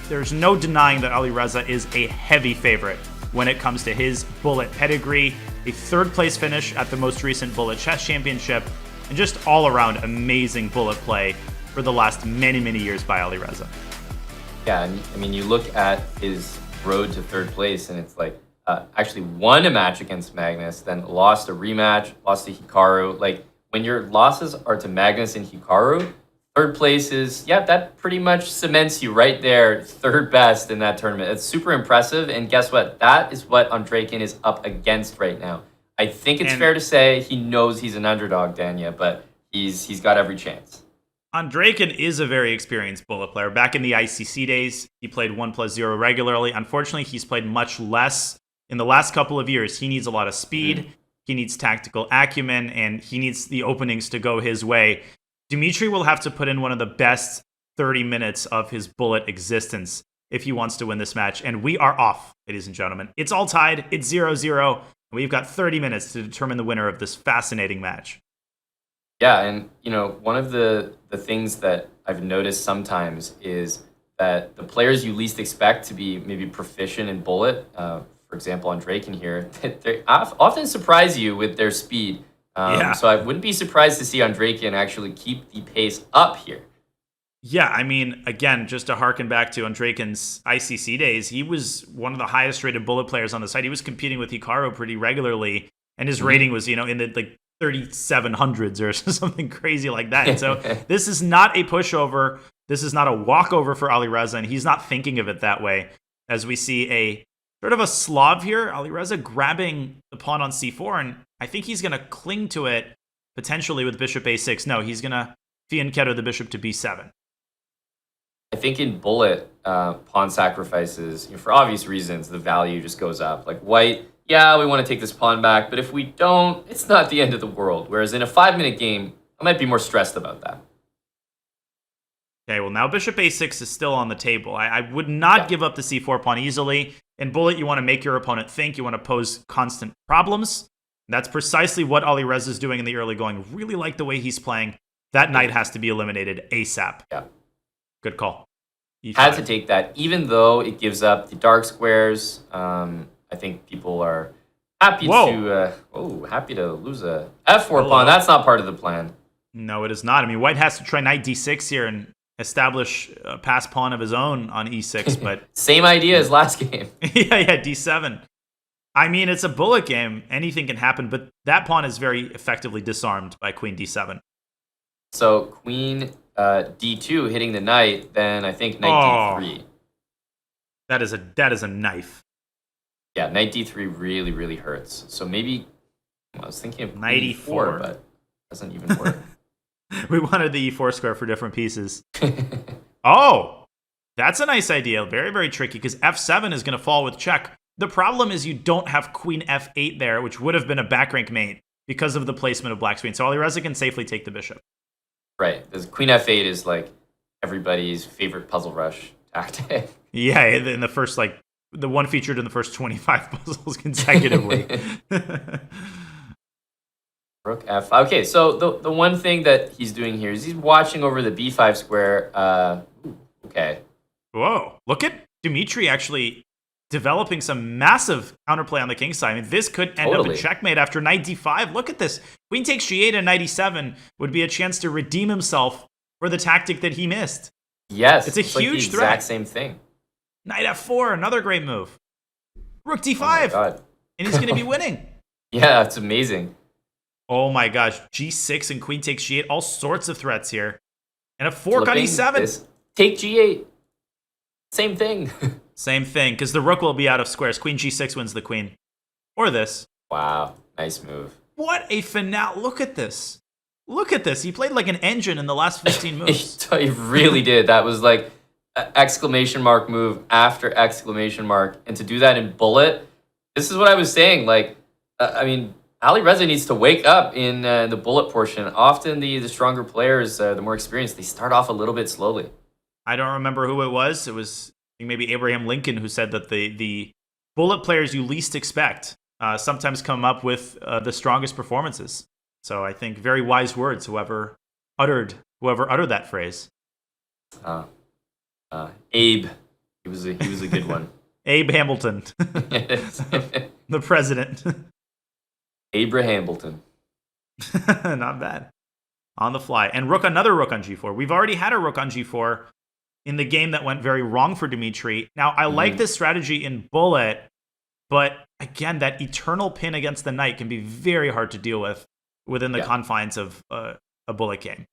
[SPEAKER 2] there's no denying that Alireza is a heavy favorite when it comes to his bullet pedigree, a 3rd place finish at the most recent Bullet Chess Championship, and just all around amazing bullet play for the last many, many years by Alireza.
[SPEAKER 4] Yeah, and I mean, you look at his road to 3rd place, and it's like actually won a match against Magnus, then lost a rematch, lost to Hikaru. Like, when your losses are to Magnus and Hikaru, 3rd place is, yeah, that pretty much cements you right there, 3rd best in that tournament. It's super impressive, and guess what? That is what Andreikin is up against right now. I think it's fair to say he knows he's an underdog, Danya, but he's got every chance.
[SPEAKER 2] Andreikin is a very experienced bullet player. Back in the ICC days, he played 1+0 regularly. Unfortunately, he's played much less in the last couple of years. He needs a lot of speed, he needs tactical acumen, and he needs the openings to go his way. Dmitry will have to put in one of the best 30 minutes of his bullet existence if he wants to win this match. And we are off, ladies and gentlemen. It's all tied. It's 0-0. We've got 30 minutes to determine the winner of this fascinating match.
[SPEAKER 4] Yeah, and one of the things that I've noticed sometimes is that the players you least expect to be maybe proficient in bullet, for example, Andreikin here, they often surprise you with their speed. So I wouldn't be surprised to see Andreikin actually keep the pace up here.
[SPEAKER 2] Yeah, I mean, again, just to harken back to Andreikin's ICC days, he was one of the highest rated bullet players on the site. He was competing with Hikaru pretty regularly, and his rating was, in the 3,700s or something crazy like that. And so this is not a pushover. This is not a walkover for Alireza, and he's not thinking of it that way. As we see a sort of a Slav here, Alireza grabbing the pawn on c4, and I think he's going to cling to it potentially with bishop a6. No, he's going to fianchetto the bishop to b7.
[SPEAKER 4] I think in bullet, pawn sacrifices, for obvious reasons, the value just goes up. Like white, yeah, we want to take this pawn back, but if we don't, it's not the end of the world. Whereas in a 5-minute game, I might be more stressed about that.
[SPEAKER 2] Okay, well now bishop a6 is still on the table. I would not give up the c4 pawn easily. In bullet, you want to make your opponent think. You want to pose constant problems. That's precisely what Alireza is doing in the early going. Really like the way he's playing. That knight has to be eliminated ASAP.
[SPEAKER 4] Yeah.
[SPEAKER 2] Good call. E5.
[SPEAKER 4] Had to take that, even though it gives up the dark squares. I think people are happy happy to lose a f4 pawn. That's not part of the plan.
[SPEAKER 2] No, it is not. I mean, white has to try knight d6 here and establish a pass pawn of his own on e6, but
[SPEAKER 4] same idea as last game.
[SPEAKER 2] yeah, d7. I mean, it's a bullet game. Anything can happen, but that pawn is very effectively disarmed by queen d7.
[SPEAKER 4] So queen d2 hitting the knight, then I think knight d3.
[SPEAKER 2] That is a knife.
[SPEAKER 4] Yeah, knight d3 really, really hurts. So maybe I was thinking of
[SPEAKER 2] knight e4,
[SPEAKER 4] but it doesn't even work.
[SPEAKER 2] We wanted the e4 square for different pieces. Oh, that's a nice idea. Very, very tricky because f7 is going to fall with check. The problem is you don't have queen f8 there, which would have been a back rank mate because of the placement of black's queen. So Alireza can safely take the bishop.
[SPEAKER 4] Right. This queen f8 is like everybody's favorite puzzle rush tactic.
[SPEAKER 2] Yeah, in the first, the one featured in the first 25 puzzles consecutively.
[SPEAKER 4] Rook f. Okay, so the one thing that he's doing here is he's watching over the b5 square. Okay.
[SPEAKER 2] Whoa. Look at Dmitry actually developing some massive counterplay on the king side. I mean, this could end up a checkmate after knight d5. Look at this. Queen takes g8 and knight e7 would be a chance to redeem himself for the tactic that he missed.
[SPEAKER 4] Yes.
[SPEAKER 2] It's a huge threat.
[SPEAKER 4] Exact same thing.
[SPEAKER 2] Knight f4, another great move. Rook d5.
[SPEAKER 4] Oh my God.
[SPEAKER 2] And he's going to be winning.
[SPEAKER 4] Yeah, that's amazing.
[SPEAKER 2] Oh my gosh. g6 and queen takes g8. All sorts of threats here. And a fork on e7.
[SPEAKER 4] Take g8. Same thing.
[SPEAKER 2] Same thing, because the rook will be out of squares. Queen g6 wins the queen. Or this.
[SPEAKER 4] Wow. Nice move.
[SPEAKER 2] What a finale. Look at this. Look at this. He played like an engine in the last 15 moves.
[SPEAKER 4] He really did. That was like exclamation mark move after exclamation mark. And to do that in bullet, this is what I was saying. Like, I mean, Alireza needs to wake up in the bullet portion. Often the stronger players, the more experienced, they start off a little bit slowly.
[SPEAKER 2] I don't remember who it was. It was maybe Abraham Lincoln who said that the bullet players you least expect sometimes come up with the strongest performances. So I think very wise words, whoever uttered that phrase.
[SPEAKER 4] Abe, he was a good one.
[SPEAKER 2] Abe Hamilton, the president.
[SPEAKER 4] Abraham Hamilton.
[SPEAKER 2] Not bad. On the fly. And another rook on g4. We've already had a rook on g4 in the game that went very wrong for Dmitry. Now, I like this strategy in bullet, but again, that eternal pin against the knight can be very hard to deal with within the confines of a bullet game.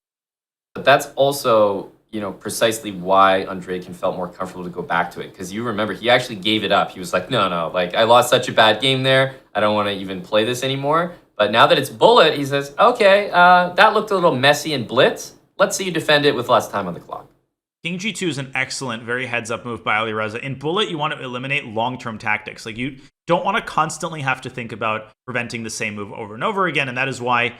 [SPEAKER 4] But that's also, precisely why Andreikin felt more comfortable to go back to it. Because you remember, he actually gave it up. He was like, no, like, I lost such a bad game there. I don't want to even play this anymore. But now that it's bullet, he says, okay, that looked a little messy in blitz. Let's see you defend it with less time on the clock.
[SPEAKER 2] King g2 is an excellent, very heads-up move by Alireza. In bullet, you want to eliminate long-term tactics. Like, you don't want to constantly have to think about preventing the same move over and over again, and that is why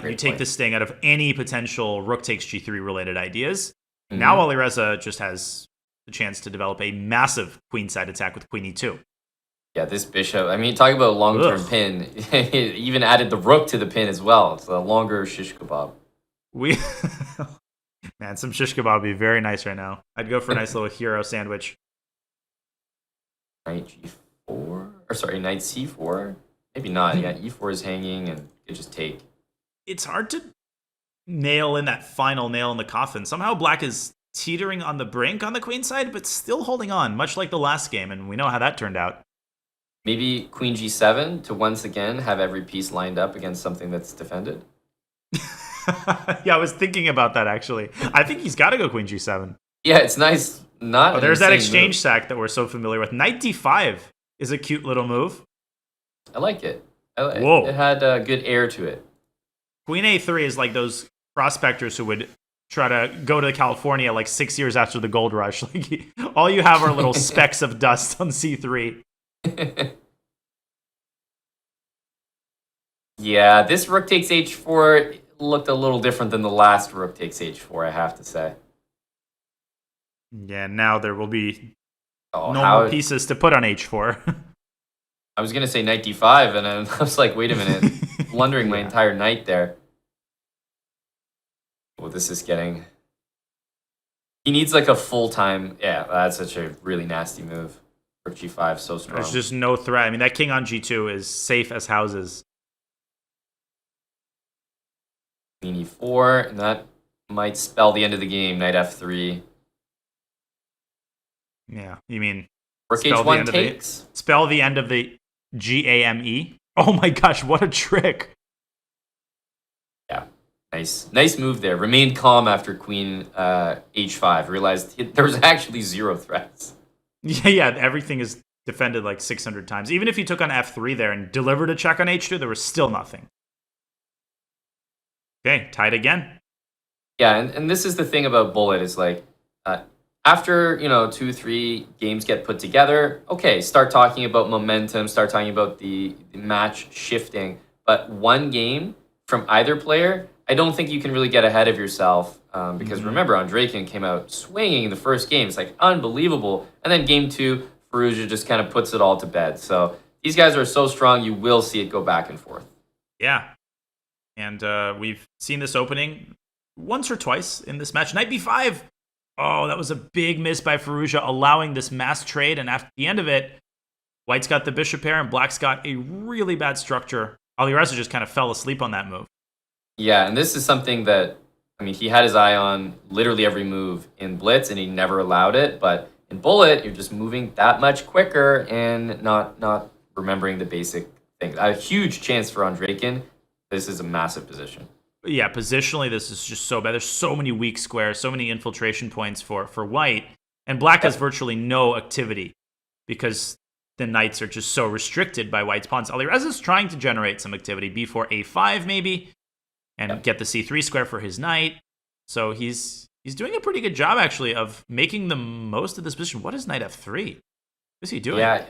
[SPEAKER 2] you take the sting out of any potential rook takes g3 related ideas. Now Alireza just has the chance to develop a massive queenside attack with queen e2.
[SPEAKER 4] Yeah, this bishop, talking about long-term pin, he even added the rook to the pin as well. It's a longer shish kebab.
[SPEAKER 2] Man, some shish kebab would be very nice right now. I'd go for a nice little hero sandwich.
[SPEAKER 4] Knight g4? Knight c4? Maybe not. Yeah, e4 is hanging and you just take.
[SPEAKER 2] It's hard to nail in that final nail in the coffin. Somehow black is teetering on the brink on the queen side, but still holding on, much like the last game, and we know how that turned out.
[SPEAKER 4] Maybe queen g7 to once again have every piece lined up against something that's defended.
[SPEAKER 2] Yeah, I was thinking about that, actually. I think he's got to go queen g7.
[SPEAKER 4] Yeah, it's nice.
[SPEAKER 2] There's that exchange sack that we're so familiar with. Knight d5 is a cute little move.
[SPEAKER 4] I like it.
[SPEAKER 2] Whoa.
[SPEAKER 4] It had a good air to it.
[SPEAKER 2] Queen a3 is like those prospectors who would try to go to California like 6 years after the gold rush. Like, all you have are little specks of dust on c3.
[SPEAKER 4] Yeah, this rook takes h4 looked a little different than the last rook takes h4, I have to say.
[SPEAKER 2] Yeah, now there will be no more pieces to put on h4.
[SPEAKER 4] I was going to say knight d5, and I was like, wait a minute. Blundering my entire knight there. Well, this is getting... He needs like a full-time... Yeah, that's such a really nasty move. Rook g5, so strong.
[SPEAKER 2] There's just no threat. I mean, that king on g2 is safe as houses.
[SPEAKER 4] Queen e4, and that might spell the end of the game. Knight f3.
[SPEAKER 2] Yeah, you mean...
[SPEAKER 4] Rook h1 takes?
[SPEAKER 2] Spell the end of the GAME? Oh my gosh, what a trick.
[SPEAKER 4] Yeah, nice move there. Remained calm after queen h5. Realized there was actually zero threats.
[SPEAKER 2] Yeah, everything is defended like 600 times. Even if he took on f3 there and delivered a check on h2, there was still nothing. Okay, tied again.
[SPEAKER 4] Yeah, and this is the thing about bullet is like, after 2-3 games get put together, okay, start talking about momentum, start talking about the match shifting. But one game from either player, I don't think you can really get ahead of yourself because remember, Andreikin came out swinging in the first game. It's like unbelievable. And then game 2, Firouzja just kind of puts it all to bed. So these guys are so strong, you will see it go back and forth.
[SPEAKER 2] Yeah. And we've seen this opening once or twice in this match. Knight b5. Oh, that was a big miss by Firouzja, allowing this mass trade. And after the end of it, white's got the bishop pair and black's got a really bad structure. Alireza just kind of fell asleep on that move.
[SPEAKER 4] Yeah, and this is something that, he had his eye on literally every move in blitz, and he never allowed it. But in bullet, you're just moving that much quicker and not remembering the basic things. A huge chance for Andreikin. This is a massive position.
[SPEAKER 2] Yeah, positionally, this is just so bad. There's so many weak squares, so many infiltration points for white. And black has virtually no activity because the knights are just so restricted by white's pawns. Alireza's trying to generate some activity. b4, a5 maybe, and get the c3 square for his knight. So he's doing a pretty good job, actually, of making the most of this position. What is knight f3? What is he doing?
[SPEAKER 4] Yeah,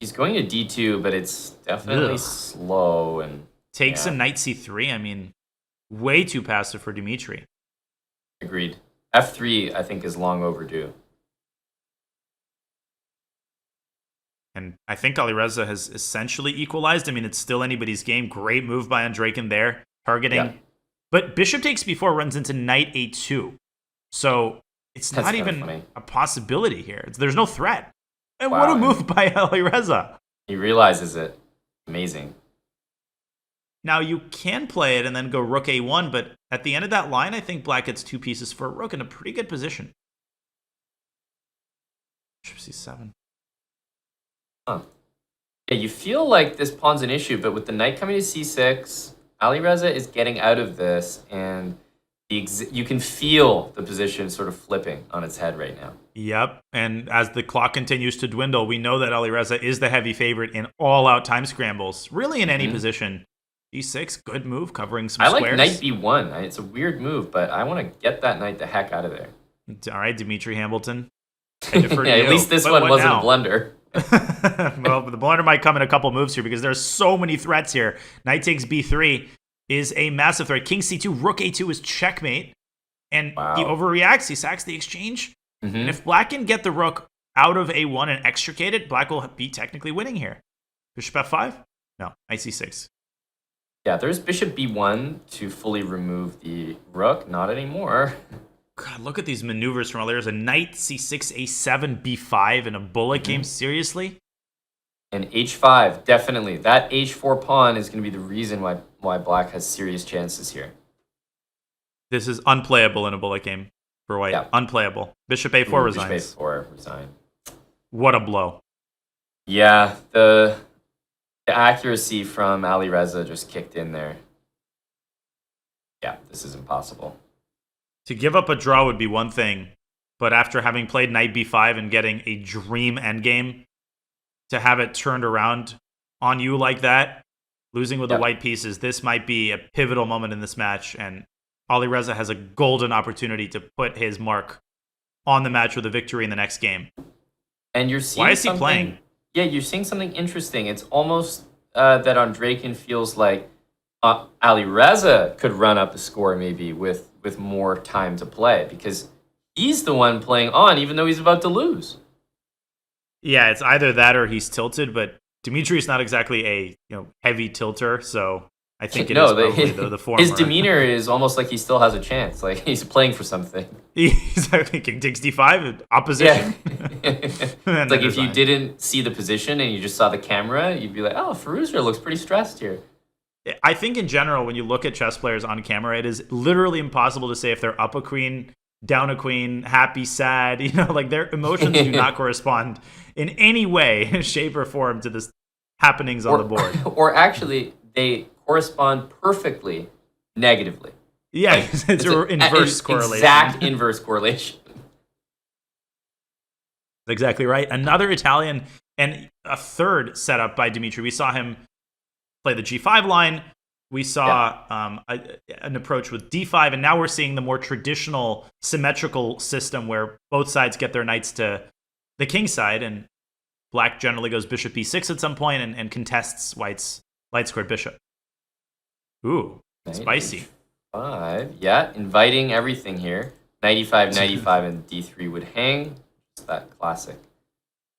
[SPEAKER 4] he's going to d2, but it's definitely slow and...
[SPEAKER 2] Takes a knight c3. I mean, way too passive for Dmitry.
[SPEAKER 4] Agreed. F3, I think, is long overdue.
[SPEAKER 2] And I think Alireza has essentially equalized. I mean, it's still anybody's game. Great move by Andreikin there, targeting. Yeah. But bishop takes b4 runs into knight a2. So it's That's not even funny. A possibility here. There's no threat. And what a move by Alireza.
[SPEAKER 4] He realizes it. Amazing.
[SPEAKER 2] Now, you can play it and then go rook a1, but at the end of that line, I think black gets 2 pieces for a rook in a pretty good position. Bishop c7.
[SPEAKER 4] Huh. Yeah, you feel like this pawn's an issue, but with the knight coming to c6, Alireza is getting out of this, and you can feel the position sort of flipping on its head right now.
[SPEAKER 2] Yep, and as the clock continues to dwindle, we know that Alireza is the heavy favorite in all-out time scrambles, really in any position. e6, good move, covering some squares.
[SPEAKER 4] I like knight b1. It's a weird move, but I want to get that knight the heck out of there.
[SPEAKER 2] All right, Dmitry Hamilton.
[SPEAKER 4] At least this one wasn't a blunder.
[SPEAKER 2] Well, the blunder might come in a couple moves here because there's so many threats here. Knight takes b3 is a massive threat. King c2, rook a2 is checkmate. And he overreacts. He sacks the exchange. And if black can get the rook out of a1 and extricate it, black will be technically winning here. Bishop f5? No, knight c6.
[SPEAKER 4] Yeah, there's bishop b1 to fully remove the rook. Not anymore.
[SPEAKER 2] God, look at these maneuvers from Alireza. Knight c6, a7, b5 in a bullet game. Seriously?
[SPEAKER 4] And h5, definitely. That h4 pawn is going to be the reason why black has serious chances here.
[SPEAKER 2] This is unplayable in a bullet game for white. Yeah. Unplayable. Bishop a4 resigns.
[SPEAKER 4] Bishop a4 resign.
[SPEAKER 2] What a blow.
[SPEAKER 4] Yeah, the accuracy from Alireza just kicked in there. Yeah, this is impossible.
[SPEAKER 2] To give up a draw would be one thing, but after having played knight b5 and getting a dream endgame, to have it turned around on you like that, losing with the white pieces, this might be a pivotal moment in this match, and Alireza has a golden opportunity to put his mark on the match with a victory in the next game.
[SPEAKER 4] And you're seeing
[SPEAKER 2] Why is he playing?
[SPEAKER 4] Yeah, you're seeing something interesting. It's almost that Andreikin feels like Alireza could run up the score maybe with more time to play because he's the one playing on even though he's about to lose.
[SPEAKER 2] Yeah, it's either that or he's tilted, but Dmitry's not exactly a heavy tilter, so I think it is probably the former.
[SPEAKER 4] His demeanor is almost like he still has a chance, like he's playing for something.
[SPEAKER 2] Exactly. King takes d5, opposition.
[SPEAKER 4] Yeah. It's like if you didn't see the position and you just saw the camera, you'd be like, oh, Firouzja looks pretty stressed here.
[SPEAKER 2] I think in general, when you look at chess players on camera, it is literally impossible to say if they're up a queen, down a queen, happy, sad. Like their emotions do not correspond in any way, shape, or form to the happenings on the board.
[SPEAKER 4] Or actually, they correspond perfectly negatively.
[SPEAKER 2] Yeah, like, it's an inverse correlation.
[SPEAKER 4] Exact inverse correlation.
[SPEAKER 2] Exactly right. Another Italian and a third setup by Dmitry. We saw him play the g5 line. We saw an approach with d5, and now we're seeing the more traditional symmetrical system where both sides get their knights to the king side, and black generally goes bishop b6 at some point and contests white's light squared bishop. Ooh, spicy.
[SPEAKER 4] Yeah, inviting everything here. Knight e5, knight e5, and d3 would hang. It's that classic.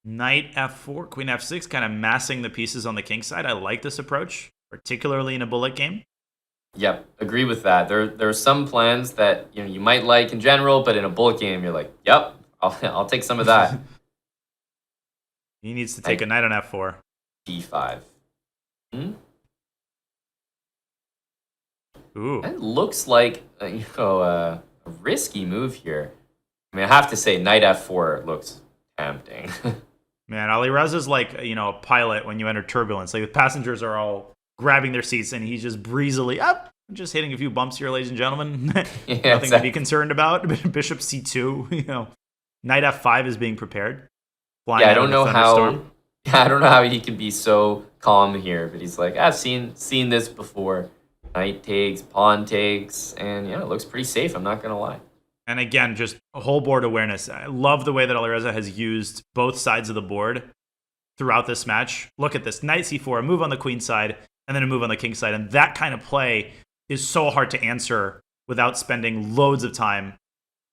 [SPEAKER 2] Knight f4, queen f6, kind of massing the pieces on the king side. I like this approach, particularly in a bullet game.
[SPEAKER 4] Yep, agree with that. There are some plans that you might like in general, but in a bullet game, you're like, yep, I'll take some of that.
[SPEAKER 2] He needs to take a knight on f4.
[SPEAKER 4] d5.
[SPEAKER 2] Ooh.
[SPEAKER 4] It looks like a risky move here. I mean, I have to say, knight f4 looks tempting.
[SPEAKER 2] Man, Alireza's like, a pilot when you enter turbulence. Like the passengers are all grabbing their seats and he's just breezily up, just hitting a few bumps here, ladies and gentlemen. Nothing to be concerned about. Bishop c2, knight f5 is being prepared.
[SPEAKER 4] I don't know how he can be so calm here, but he's like, I've seen this before. Knight takes, pawn takes, and it looks pretty safe, I'm not gonna lie.
[SPEAKER 2] And again, just a whole board awareness. I love the way that Alireza has used both sides of the board throughout this match. Look at this. Knight c4, a move on the queen side. and then a move on the king side. And that kind of play is so hard to answer without spending loads of time.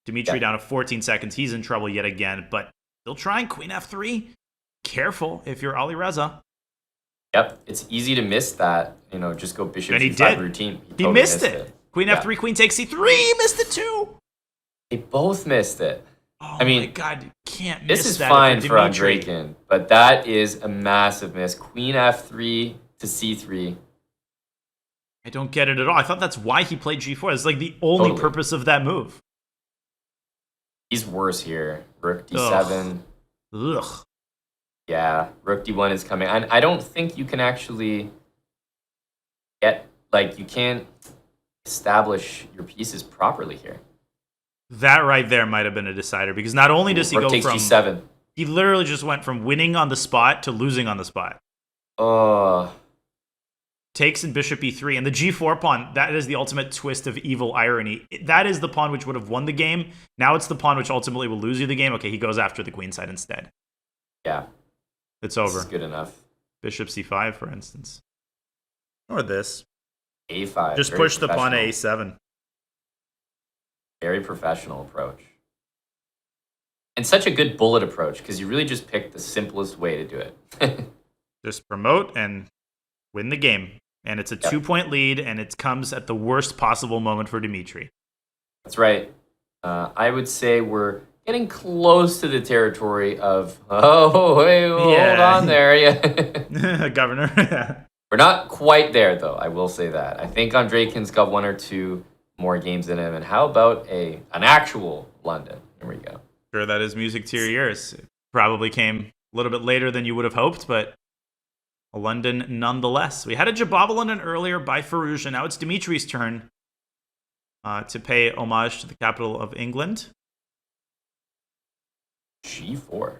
[SPEAKER 2] Dmitry down to 14 seconds. He's in trouble yet again, but still trying queen f3. Careful if you're Alireza.
[SPEAKER 4] Yep, it's easy to miss that. Just go bishop
[SPEAKER 2] And he
[SPEAKER 4] g5
[SPEAKER 2] did.
[SPEAKER 4] routine.
[SPEAKER 2] He
[SPEAKER 4] totally
[SPEAKER 2] missed it. Queen f3, queen takes c3. He missed it too.
[SPEAKER 4] They both missed it.
[SPEAKER 2] Oh
[SPEAKER 4] I mean,
[SPEAKER 2] my God, you can't miss
[SPEAKER 4] this is
[SPEAKER 2] that
[SPEAKER 4] fine
[SPEAKER 2] if
[SPEAKER 4] for
[SPEAKER 2] you're Dmitry.
[SPEAKER 4] Andreikin, but that is a massive miss. Queen f3 to c3.
[SPEAKER 2] I don't get it at all. I thought that's why he played g4. It's like the only purpose of that move.
[SPEAKER 4] He's worse here. Rook d7.
[SPEAKER 2] Ugh.
[SPEAKER 4] Yeah, rook d1 is coming. I don't think you can actually you can't establish your pieces properly here.
[SPEAKER 2] That right there might have been a decider, because not only does he
[SPEAKER 4] rook
[SPEAKER 2] go
[SPEAKER 4] takes
[SPEAKER 2] from
[SPEAKER 4] g7.
[SPEAKER 2] He literally just went from winning on the spot to losing on the spot. Takes in bishop e3, and the g4 pawn, that is the ultimate twist of evil irony. That is the pawn which would have won the game. Now it's the pawn which ultimately will lose you the game. Okay, he goes after the queen side instead.
[SPEAKER 4] Yeah.
[SPEAKER 2] It's over.
[SPEAKER 4] This is good enough.
[SPEAKER 2] Bishop c5, for instance. Or this.
[SPEAKER 4] a5.
[SPEAKER 2] Just push the pawn to a7.
[SPEAKER 4] Very professional approach. And such a good bullet approach, because you really just picked the simplest way to do it.
[SPEAKER 2] Just promote and win the game. And it's a 2-point lead, and it comes at the worst possible moment for Dmitry.
[SPEAKER 4] That's right. I would say we're getting close to the territory of, hold on there. Yeah.
[SPEAKER 2] Governor. Yeah.
[SPEAKER 4] We're not quite there, though. I will say that. I think Andreikin's got 1 or 2 more games in him. And how about an actual London? Here we go.
[SPEAKER 2] Sure, that is music to your ears. It probably came a little bit later than you would have hoped, but a London nonetheless. We had a Jababa London earlier by Firouzja. Now it's Dmitry's turn to pay homage to the capital of England.
[SPEAKER 4] G4.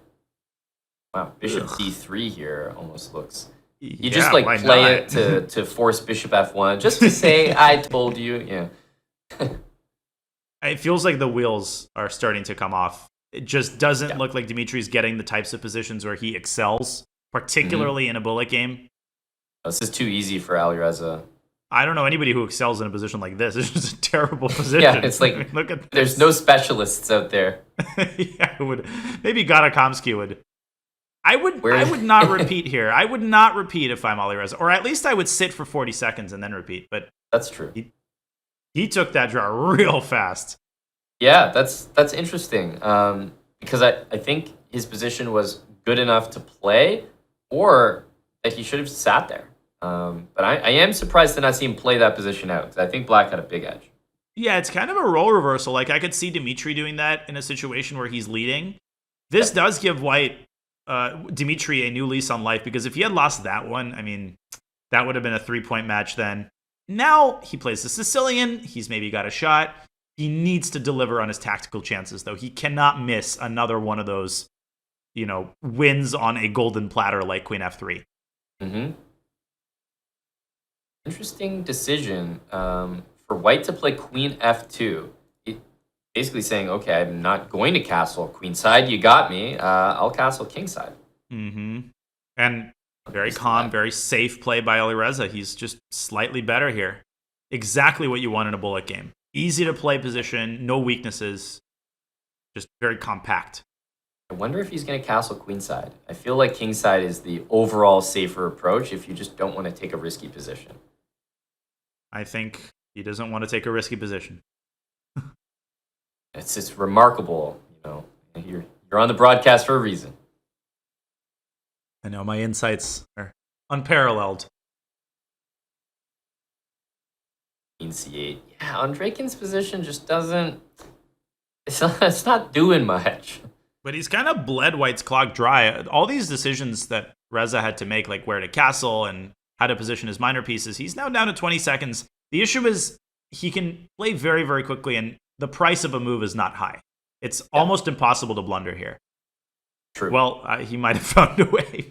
[SPEAKER 4] Wow, bishop d3 here almost looks... You
[SPEAKER 2] Yeah,
[SPEAKER 4] just
[SPEAKER 2] why
[SPEAKER 4] play
[SPEAKER 2] not?
[SPEAKER 4] it to force bishop f1, just to say, I told you. Yeah.
[SPEAKER 2] It feels like the wheels are starting to come off. It just doesn't look like Dmitry's getting the types of positions where he excels, particularly in a bullet game.
[SPEAKER 4] This is too easy for Alireza.
[SPEAKER 2] I don't know anybody who excels in a position like this. It's just a terrible position.
[SPEAKER 4] Yeah, it's like,
[SPEAKER 2] look at this.
[SPEAKER 4] There's no specialists out there.
[SPEAKER 2] Yeah, it would. Maybe Garakomsky would. I would not repeat here. I would not repeat if I'm Alireza, or at least I would sit for 40 seconds and then repeat. But
[SPEAKER 4] that's true.
[SPEAKER 2] He took that draw real fast.
[SPEAKER 4] Yeah, that's interesting. Because I think his position was good enough to play, or that he should have sat there. But I am surprised to not see him play that position out, because I think Black had a big edge.
[SPEAKER 2] Yeah, it's kind of a role reversal. Like, I could see Dmitry doing that in a situation where he's leading. This does give White, Dmitry, a new lease on life, because if he had lost that one, I mean, that would have been a 3-point match then. Now he plays the Sicilian. He's maybe got a shot. He needs to deliver on his tactical chances, though. He cannot miss another one of those, wins on a golden platter like Queen f3.
[SPEAKER 4] Mm-hmm. Interesting decision for White to play Queen f2. Basically saying, okay, I'm not going to castle queenside. You got me. I'll castle kingside.
[SPEAKER 2] Mm-hmm. And very calm, very safe play by Alireza. He's just slightly better here. Exactly what you want in a bullet game. Easy to play position, no weaknesses. Just very compact.
[SPEAKER 4] I wonder if he's going to castle queenside. I feel like kingside is the overall safer approach if you just don't want to take a risky position.
[SPEAKER 2] I think he doesn't want to take a risky position.
[SPEAKER 4] It's remarkable, You're on the broadcast for a reason.
[SPEAKER 2] I know my insights are unparalleled.
[SPEAKER 4] Queen c8. Yeah, Andreikin's position just doesn't... It's not doing much.
[SPEAKER 2] But he's kind of bled White's clock dry. All these decisions that Reza had to make, like where to castle and how to position his minor pieces, he's now down to 20 seconds. The issue is he can play very, very quickly, and the price of a move is not high. It's almost impossible to blunder here.
[SPEAKER 4] True.
[SPEAKER 2] Well, he might have found a way.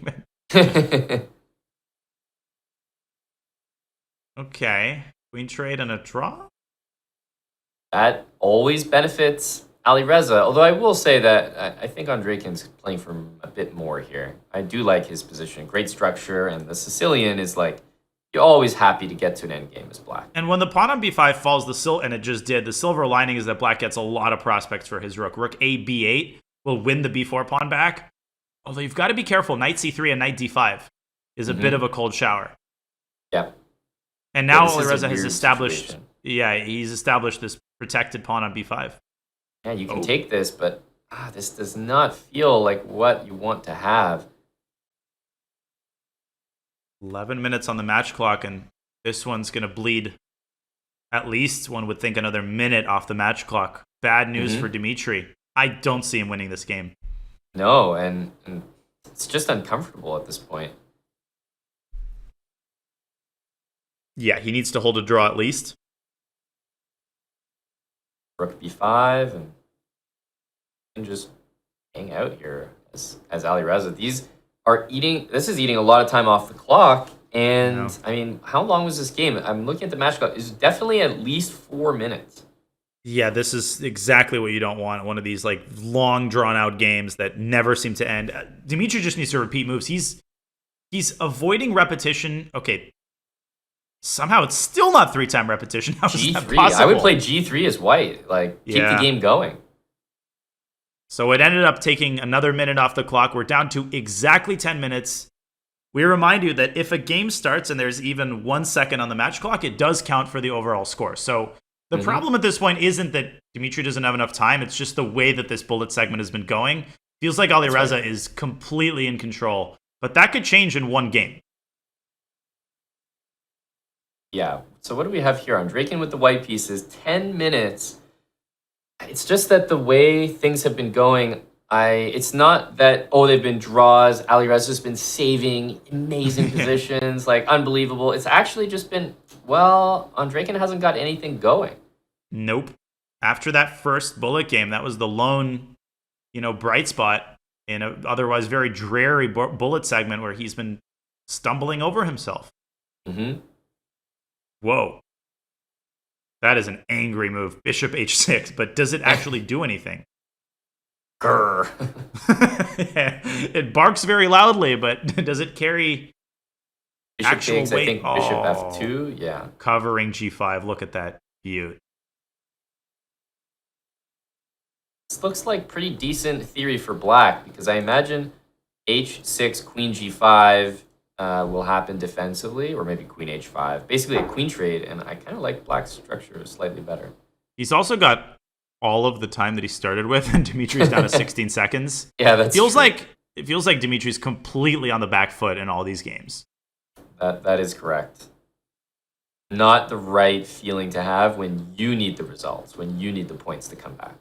[SPEAKER 2] Okay. Queen trade and a draw?
[SPEAKER 4] That always benefits Alireza. Although I will say that I think Andreikin's playing for a bit more here. I do like his position. Great structure, and the Sicilian is like you're always happy to get to an endgame as black.
[SPEAKER 2] And when the pawn on b5 falls, and it just did, the silver lining is that black gets a lot of prospects for his rook. Rook a b8 will win the b4 pawn back. Although you've got to be careful. Knight c3 and knight d5 is a bit of a cold shower.
[SPEAKER 4] Yeah.
[SPEAKER 2] And now
[SPEAKER 4] this is a
[SPEAKER 2] Alireza has
[SPEAKER 4] weird
[SPEAKER 2] established,
[SPEAKER 4] situation.
[SPEAKER 2] he's established this protected pawn on b5.
[SPEAKER 4] Yeah, you can take this, but this does not feel like what you want to have.
[SPEAKER 2] 11 minutes on the match clock, and this one's going to bleed at least, one would think, another minute off the match clock. Bad news for Dmitry. I don't see him winning this game.
[SPEAKER 4] No, and it's just uncomfortable at this point.
[SPEAKER 2] Yeah, he needs to hold a draw at least.
[SPEAKER 4] Rook b5 and just hang out here as Alireza. This is eating a lot of time off the clock. And I mean, how long was this game? I'm looking at the match clock. It's definitely at least 4 minutes.
[SPEAKER 2] Yeah, this is exactly what you don't want. One of these like long drawn out games that never seem to end. Dmitry just needs to repeat moves. He's avoiding repetition. Okay. Somehow it's still not 3-time repetition. How is that
[SPEAKER 4] G3.
[SPEAKER 2] possible?
[SPEAKER 4] I would play G3 as white. Like, keep the game going.
[SPEAKER 2] So it ended up taking another minute off the clock. We're down to exactly 10 minutes. We remind you that if a game starts and there's even 1 second on the match clock, it does count for the overall score. So the problem at this point isn't that Dmitry doesn't have enough time. It's just the way that this bullet segment has been going. Feels like Alireza is completely in control. But that could change in one game.
[SPEAKER 4] Yeah. So what do we have here? Andreikin with the white pieces. 10 minutes. It's just that the way things have been going, it's not that, they've been draws. Alireza's been saving amazing positions, like unbelievable. It's actually just been, Andreikin hasn't got anything going.
[SPEAKER 2] Nope. After that first bullet game, that was the lone, bright spot in an otherwise very dreary bullet segment where he's been stumbling over himself. Whoa. That is an angry move. Bishop h6, but does it actually do anything?
[SPEAKER 4] Grr.
[SPEAKER 2] It barks very loudly, but does it carry
[SPEAKER 4] Bishop
[SPEAKER 2] actual
[SPEAKER 4] takes,
[SPEAKER 2] weight?
[SPEAKER 4] I think bishop f2, yeah.
[SPEAKER 2] Covering g5, look at that view.
[SPEAKER 4] This looks like pretty decent theory for black, because I imagine h6, queen g5 will happen defensively, or maybe queen h5. Basically a queen trade, and I kind of like black's structure slightly better.
[SPEAKER 2] He's also got all of the time that he started with, and Dmitry's down to 16 seconds.
[SPEAKER 4] Yeah, that's true.
[SPEAKER 2] It feels like Dmitry's completely on the back foot in all these games.
[SPEAKER 4] That is correct. Not the right feeling to have when you need the results, when you need the points to come back.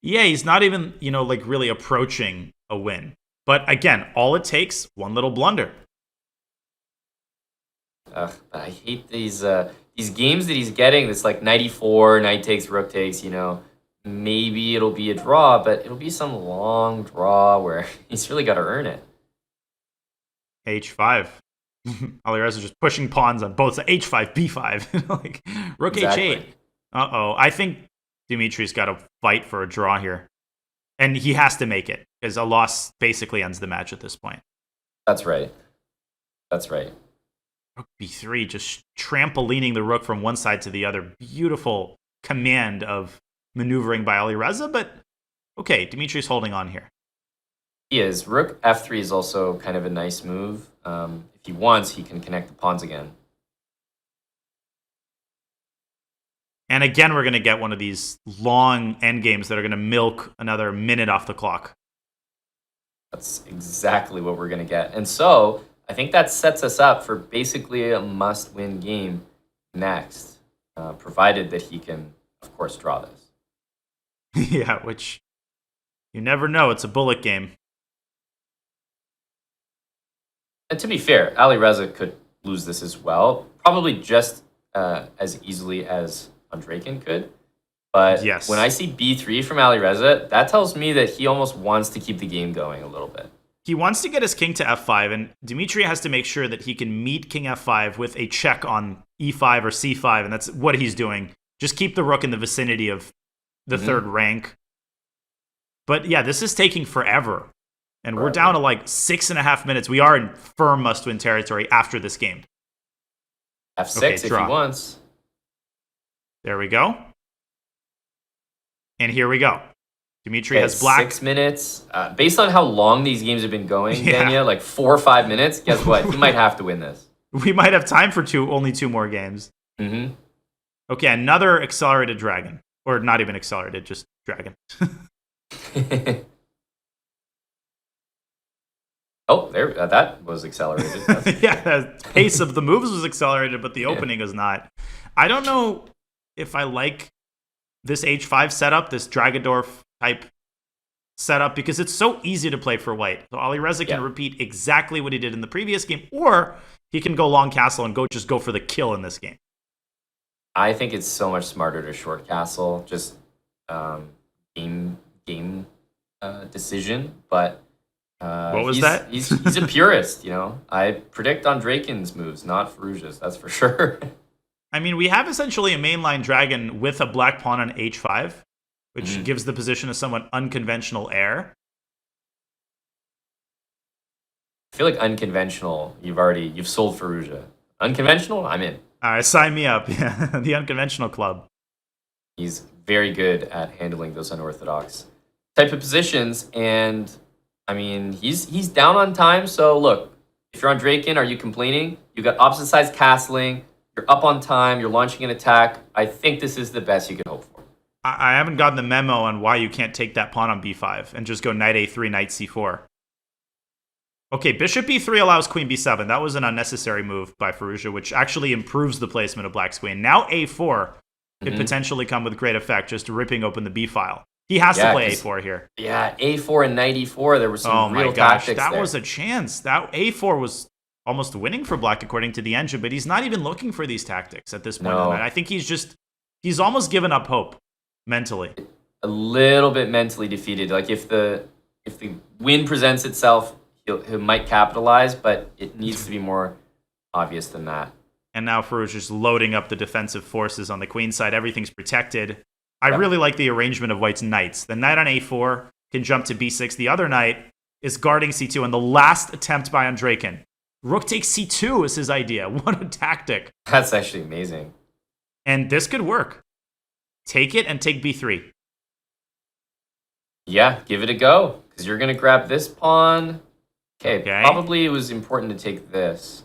[SPEAKER 2] Yeah, he's not even, really approaching a win. But again, all it takes, one little blunder.
[SPEAKER 4] I hate these games that he's getting. It's like 94, knight takes, rook takes, Maybe it'll be a draw, but it'll be some long draw where he's really got to earn it.
[SPEAKER 2] H5. Alireza just pushing pawns on both sides. H5, B5. Like, rook H8. Uh-oh. I think Dmitry's got to fight for a draw here. And he has to make it, because a loss basically ends the match at this point.
[SPEAKER 4] That's right. That's right.
[SPEAKER 2] Rook B3, just trampolining the rook from one side to the other. Beautiful command of maneuvering by Alireza, but okay, Dmitry's holding on here.
[SPEAKER 4] He is. Rook F3 is also kind of a nice move. If he wants, he can connect the pawns again.
[SPEAKER 2] And again, we're going to get one of these long endgames that are going to milk another minute off the clock.
[SPEAKER 4] That's exactly what we're going to get. And so, I think that sets us up for basically a must-win game next, provided that he can, of course, draw this.
[SPEAKER 2] Yeah, which you never know. It's a bullet game.
[SPEAKER 4] And to be fair, Alireza could lose this as well. Probably just as easily as Andreikin could. But
[SPEAKER 2] yes,
[SPEAKER 4] when I see b3 from Alireza, that tells me that he almost wants to keep the game going a little bit.
[SPEAKER 2] He wants to get his king to f5, and Dmitry has to make sure that he can meet king f5 with a check on e5 or c5, and that's what he's doing. Just keep the rook in the vicinity of the third rank. But yeah, this is taking forever. And we're down to like 6.5 minutes. We are in firm must-win territory after this game.
[SPEAKER 4] F6 if he
[SPEAKER 2] draw.
[SPEAKER 4] wants.
[SPEAKER 2] There we go. And here we go. Dmitry has black.
[SPEAKER 4] 6 minutes. Based on how long these games have been going,
[SPEAKER 2] Yeah.
[SPEAKER 4] Danya, like 4 or 5 minutes, guess what? He might have to win this.
[SPEAKER 2] We might have time for only two more games.
[SPEAKER 4] Mm-hmm.
[SPEAKER 2] Okay, another accelerated dragon. Or not even accelerated, just dragon.
[SPEAKER 4] Oh, there, that was accelerated.
[SPEAKER 2] Yeah, the pace of the moves was accelerated, but the opening is not. I don't know if I like this H5 setup, this Dragadorf type setup, because it's so easy to play for white. So Alireza can repeat exactly what he did in the previous game, or he can go long castle and just go for the kill in this game.
[SPEAKER 4] I think it's so much smarter to short castle, just game decision. But
[SPEAKER 2] what was that?
[SPEAKER 4] He's a purist, you know. I predict Andreikin's moves, not Firouzja's. That's for sure.
[SPEAKER 2] I mean, we have essentially a mainline dragon with a black pawn on H5, which gives the position a somewhat unconventional air.
[SPEAKER 4] I feel like unconventional. You've sold Firouzja. Unconventional, I'm in.
[SPEAKER 2] All right, sign me up. Yeah, the unconventional club.
[SPEAKER 4] He's very good at handling those unorthodox type of positions, and I mean, he's down on time. So look, if you're on Andreikin, are you complaining? You got opposite sides castling. You're up on time. You're launching an attack. I think this is the best you can hope for.
[SPEAKER 2] I haven't gotten the memo on why you can't take that pawn on b5 and just go knight a3, knight c4. Okay, bishop b3 allows queen b7. That was an unnecessary move by Firouzja, which actually improves the placement of black's queen. Now a4 could potentially come with great effect, just ripping open the b file. He has to play a4 here.
[SPEAKER 4] Yeah, a4 and knight e4. There was some real tactics
[SPEAKER 2] that
[SPEAKER 4] there.
[SPEAKER 2] was a chance. That a4 was almost winning for black according to the engine, but he's not even looking for these tactics at this point.
[SPEAKER 4] No.
[SPEAKER 2] I think he's almost given up hope mentally.
[SPEAKER 4] A little bit mentally defeated. Like if the win presents itself, he might capitalize, but it needs to be more obvious than that.
[SPEAKER 2] And now Firouzja is loading up the defensive forces on the queen side. Everything's protected. I really like the arrangement of white's knights. The knight on a4 can jump to b6. The other knight is guarding c2. And the last attempt by Andreikin. Rook takes c2 is his idea. What a tactic.
[SPEAKER 4] That's actually amazing.
[SPEAKER 2] And this could work. Take it and take b3.
[SPEAKER 4] Yeah, give it a go. Because you're going to grab this pawn. Okay, probably it was important to take this.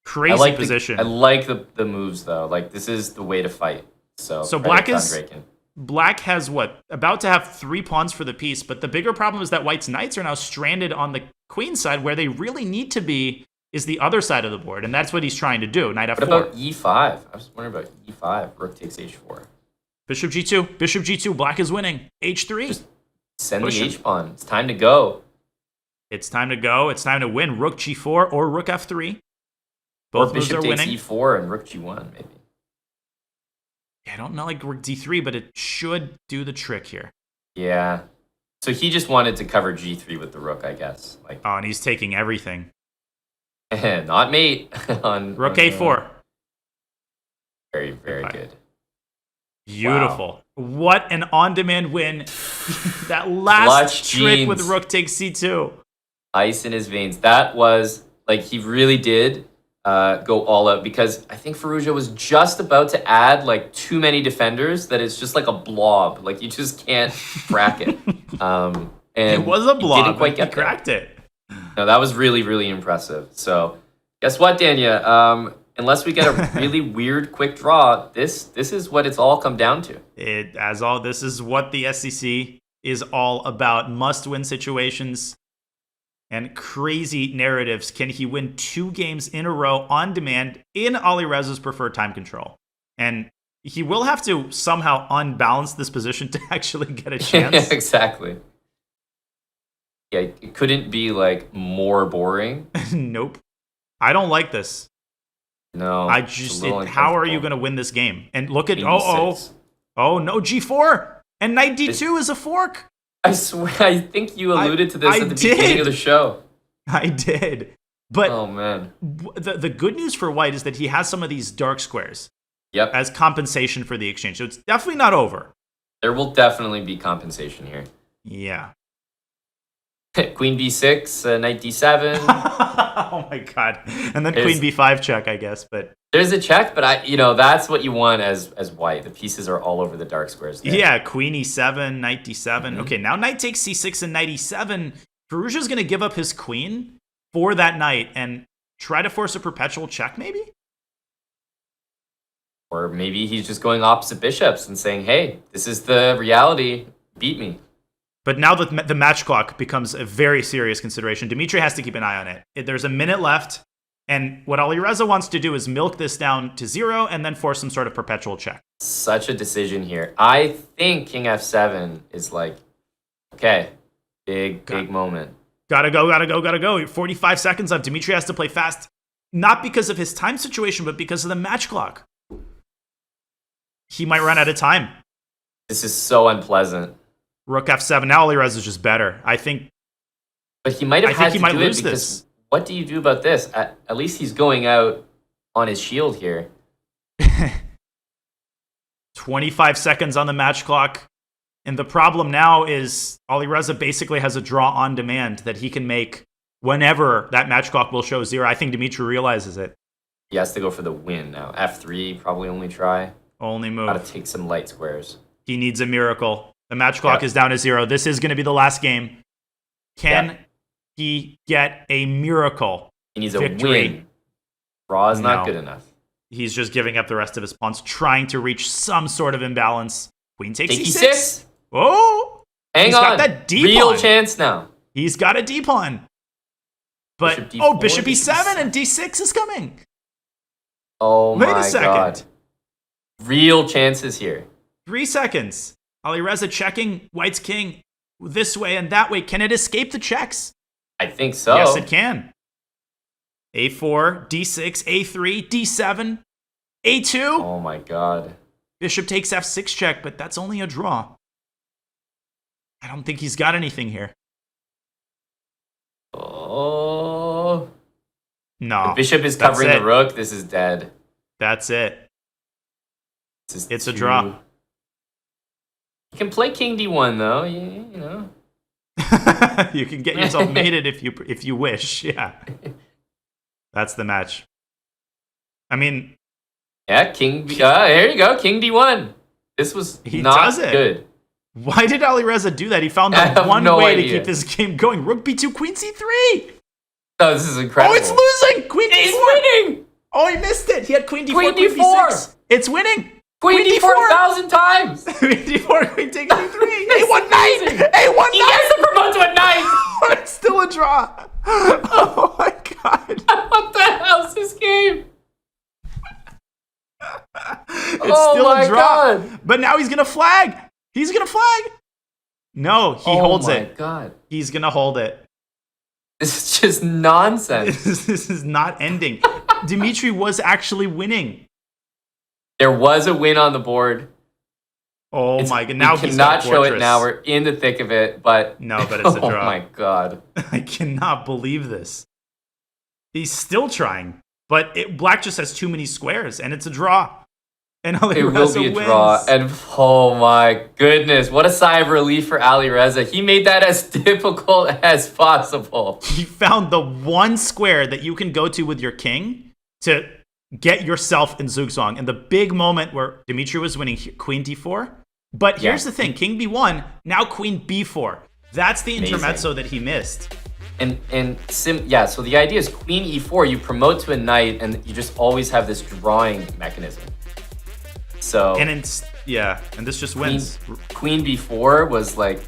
[SPEAKER 2] Crazy position.
[SPEAKER 4] I like the moves, though. Like, this is the way to fight. So
[SPEAKER 2] black has what? About to have 3 pawns for the piece, but the bigger problem is that white's knights are now stranded on the queen side. Where they really need to be is the other side of the board, and that's what he's trying to do. Knight f4.
[SPEAKER 4] What about e5? I was wondering about e5. Rook takes h4.
[SPEAKER 2] Bishop g2. Bishop g2. Black is winning. h3.
[SPEAKER 4] Just send the h-pawn. It's time to go.
[SPEAKER 2] It's time to go. It's time to win. Rook g4 or rook f3. Both moves are winning.
[SPEAKER 4] Bishop takes e4 and rook g1, maybe.
[SPEAKER 2] Yeah, I don't know like rook d3, but it should do the trick here.
[SPEAKER 4] Yeah. So he just wanted to cover g3 with the rook, I guess. Like,
[SPEAKER 2] oh, and he's taking everything.
[SPEAKER 4] Not mate.
[SPEAKER 2] Rook a4.
[SPEAKER 4] Very, very good.
[SPEAKER 2] Beautiful. Wow. What an on-demand win. That last trick with rook takes c2.
[SPEAKER 4] Ice in his veins. That was, like, he really did go all out, because I think Firouzja was just about to add, like, too many defenders that it's just like a blob. Like, you just can't crack it. And
[SPEAKER 2] it was a blob.
[SPEAKER 4] He didn't quite get
[SPEAKER 2] cracked it.
[SPEAKER 4] No, that was really, really impressive. So, guess what, Danya? Unless we get a really weird quick draw, this is what it's all come down to.
[SPEAKER 2] This is what the SCC is all about. Must-win situations and crazy narratives. Can he win 2 games in a row on demand in Alireza's preferred time control? And he will have to somehow unbalance this position to actually get a chance.
[SPEAKER 4] Exactly. Yeah, it couldn't be like more boring.
[SPEAKER 2] Nope. I don't like this.
[SPEAKER 4] No.
[SPEAKER 2] How are you going to win this game? And look at no, g4 and knight d2 is a fork.
[SPEAKER 4] I swear, I think you alluded to this at the beginning of the show.
[SPEAKER 2] I did. But
[SPEAKER 4] oh man,
[SPEAKER 2] the good news for white is that he has some of these dark squares.
[SPEAKER 4] Yep.
[SPEAKER 2] As compensation for the exchange. So it's definitely not over.
[SPEAKER 4] There will definitely be compensation here.
[SPEAKER 2] Yeah.
[SPEAKER 4] Queen b6, knight d7.
[SPEAKER 2] Oh my god. And then queen b5 check, I guess, but
[SPEAKER 4] there's a check, but that's what you want as white. The pieces are all over the dark squares there.
[SPEAKER 2] Yeah, queen e7, knight d7. Okay, now knight takes c6 and knight e7. Firouzja's going to give up his queen for that knight and try to force a perpetual check, maybe?
[SPEAKER 4] Or maybe he's just going opposite bishops and saying, hey, this is the reality. Beat me.
[SPEAKER 2] But now the match clock becomes a very serious consideration. Dmitry has to keep an eye on it. There's a minute left, and what Alireza wants to do is milk this down to 0 and then force some sort of perpetual check.
[SPEAKER 4] Such a decision here. I think king f7 is like, okay, big moment.
[SPEAKER 2] Gotta go. 45 seconds left. Dmitry has to play fast, not because of his time situation, but because of the match clock. He might run out of time.
[SPEAKER 4] This is so unpleasant.
[SPEAKER 2] Rook f7. Now Alireza is just better. I think.
[SPEAKER 4] But he might have had to do it because what do you do about this? At least he's going out on his shield here.
[SPEAKER 2] 25 seconds on the match clock. And the problem now is Alireza basically has a draw on demand that he can make whenever that match clock will show 0. I think Dmitry realizes it.
[SPEAKER 4] He has to go for the win now. F3, probably only try.
[SPEAKER 2] Only move.
[SPEAKER 4] Gotta take some light squares.
[SPEAKER 2] He needs a miracle. The match clock is down to 0. This is going to be the last game. Can he get a miracle?
[SPEAKER 4] He needs
[SPEAKER 2] victory?
[SPEAKER 4] A win. Draw is not good enough.
[SPEAKER 2] He's just giving up the rest of his pawns, trying to reach some sort of imbalance. Queen takes e6.
[SPEAKER 4] e6.
[SPEAKER 2] Oh!
[SPEAKER 4] Hang on.
[SPEAKER 2] Got that D
[SPEAKER 4] Real
[SPEAKER 2] pawn.
[SPEAKER 4] chance now.
[SPEAKER 2] He's got a D pawn. But, bishop e7 and d6 is coming.
[SPEAKER 4] Oh my
[SPEAKER 2] Wait a second.
[SPEAKER 4] God. Real chances here.
[SPEAKER 2] 3 seconds. Alireza checking white's king this way and that way. Can it escape the checks?
[SPEAKER 4] I think so.
[SPEAKER 2] Yes, it can. a4, d6, a3, d7, a2.
[SPEAKER 4] Oh my God.
[SPEAKER 2] Bishop takes f6 check, but that's only a draw. I don't think he's got anything here.
[SPEAKER 4] Oh.
[SPEAKER 2] No.
[SPEAKER 4] The bishop is covering the rook. This is dead.
[SPEAKER 2] That's it. It's a draw.
[SPEAKER 4] You can play king d1 though, you know.
[SPEAKER 2] You can get yourself mated if you wish. Yeah. That's the match. I mean,
[SPEAKER 4] yeah, here you go, king d1. This was not good.
[SPEAKER 2] Why did Alireza do that? He found the one way to keep this game going. Rook b2, queen c3.
[SPEAKER 4] Oh, this is incredible.
[SPEAKER 2] Oh, it's losing. Queen d4.
[SPEAKER 4] He's winning.
[SPEAKER 2] Oh, he missed it. He had queen d4,
[SPEAKER 4] queen
[SPEAKER 2] queen
[SPEAKER 4] d4.
[SPEAKER 2] b6. It's winning.
[SPEAKER 4] Queen d4 1,000 times.
[SPEAKER 2] Queen d4, queen takes d3. A1 knight. A1
[SPEAKER 4] He
[SPEAKER 2] knight.
[SPEAKER 4] gets to promote to a knight.
[SPEAKER 2] It's still a draw. Oh my God.
[SPEAKER 4] What the hell's this game?
[SPEAKER 2] It's still a draw. God. But now he's going to flag. He's going to flag. No, he holds it.
[SPEAKER 4] Oh my God.
[SPEAKER 2] He's going to hold it.
[SPEAKER 4] This is just nonsense.
[SPEAKER 2] This is not ending. Dmitry was actually winning.
[SPEAKER 4] There was a win on the board.
[SPEAKER 2] Oh my God. Now
[SPEAKER 4] we cannot show it now. We're in the thick of it, but
[SPEAKER 2] no, but it's a draw.
[SPEAKER 4] Oh my God.
[SPEAKER 2] I cannot believe this. He's still trying, but black just has too many squares, and it's a draw. And Alireza
[SPEAKER 4] it will be a
[SPEAKER 2] wins.
[SPEAKER 4] draw. And oh my goodness, what a sigh of relief for Alireza. He made that as difficult as possible.
[SPEAKER 2] He found the one square that you can go to with your king to get yourself in Zugzwang. And the big moment where Dmitry was winning, queen d4. But here's the thing, king b1, now queen b4. That's the intermezzo that he missed.
[SPEAKER 4] So the idea is queen e4, you promote to a knight, and you just always have this drawing mechanism. So
[SPEAKER 2] and this just wins.
[SPEAKER 4] Queen b4 was like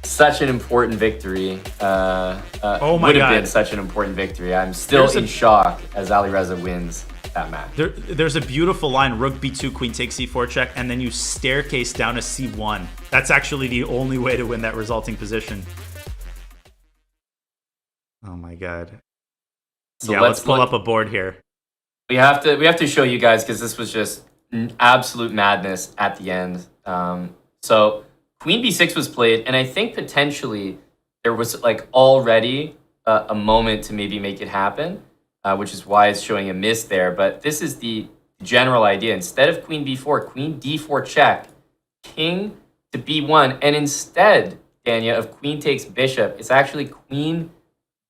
[SPEAKER 4] such an important victory.
[SPEAKER 2] Oh my
[SPEAKER 4] would have
[SPEAKER 2] God.
[SPEAKER 4] been such an important victory. I'm still in shock as Alireza wins that match.
[SPEAKER 2] There's a beautiful line, rook b2, queen takes c4 check, and then you staircase down to c1. That's actually the only way to win that resulting position. Oh my God. So let's pull up a board here.
[SPEAKER 4] We have to show you guys because this was just absolute madness at the end. So queen b6 was played, and I think potentially there was like already a moment to maybe make it happen, which is why it's showing a miss there. But this is the general idea. Instead of queen b4, queen d4 check, king to b1, and instead Dania, of queen takes bishop. It's actually queen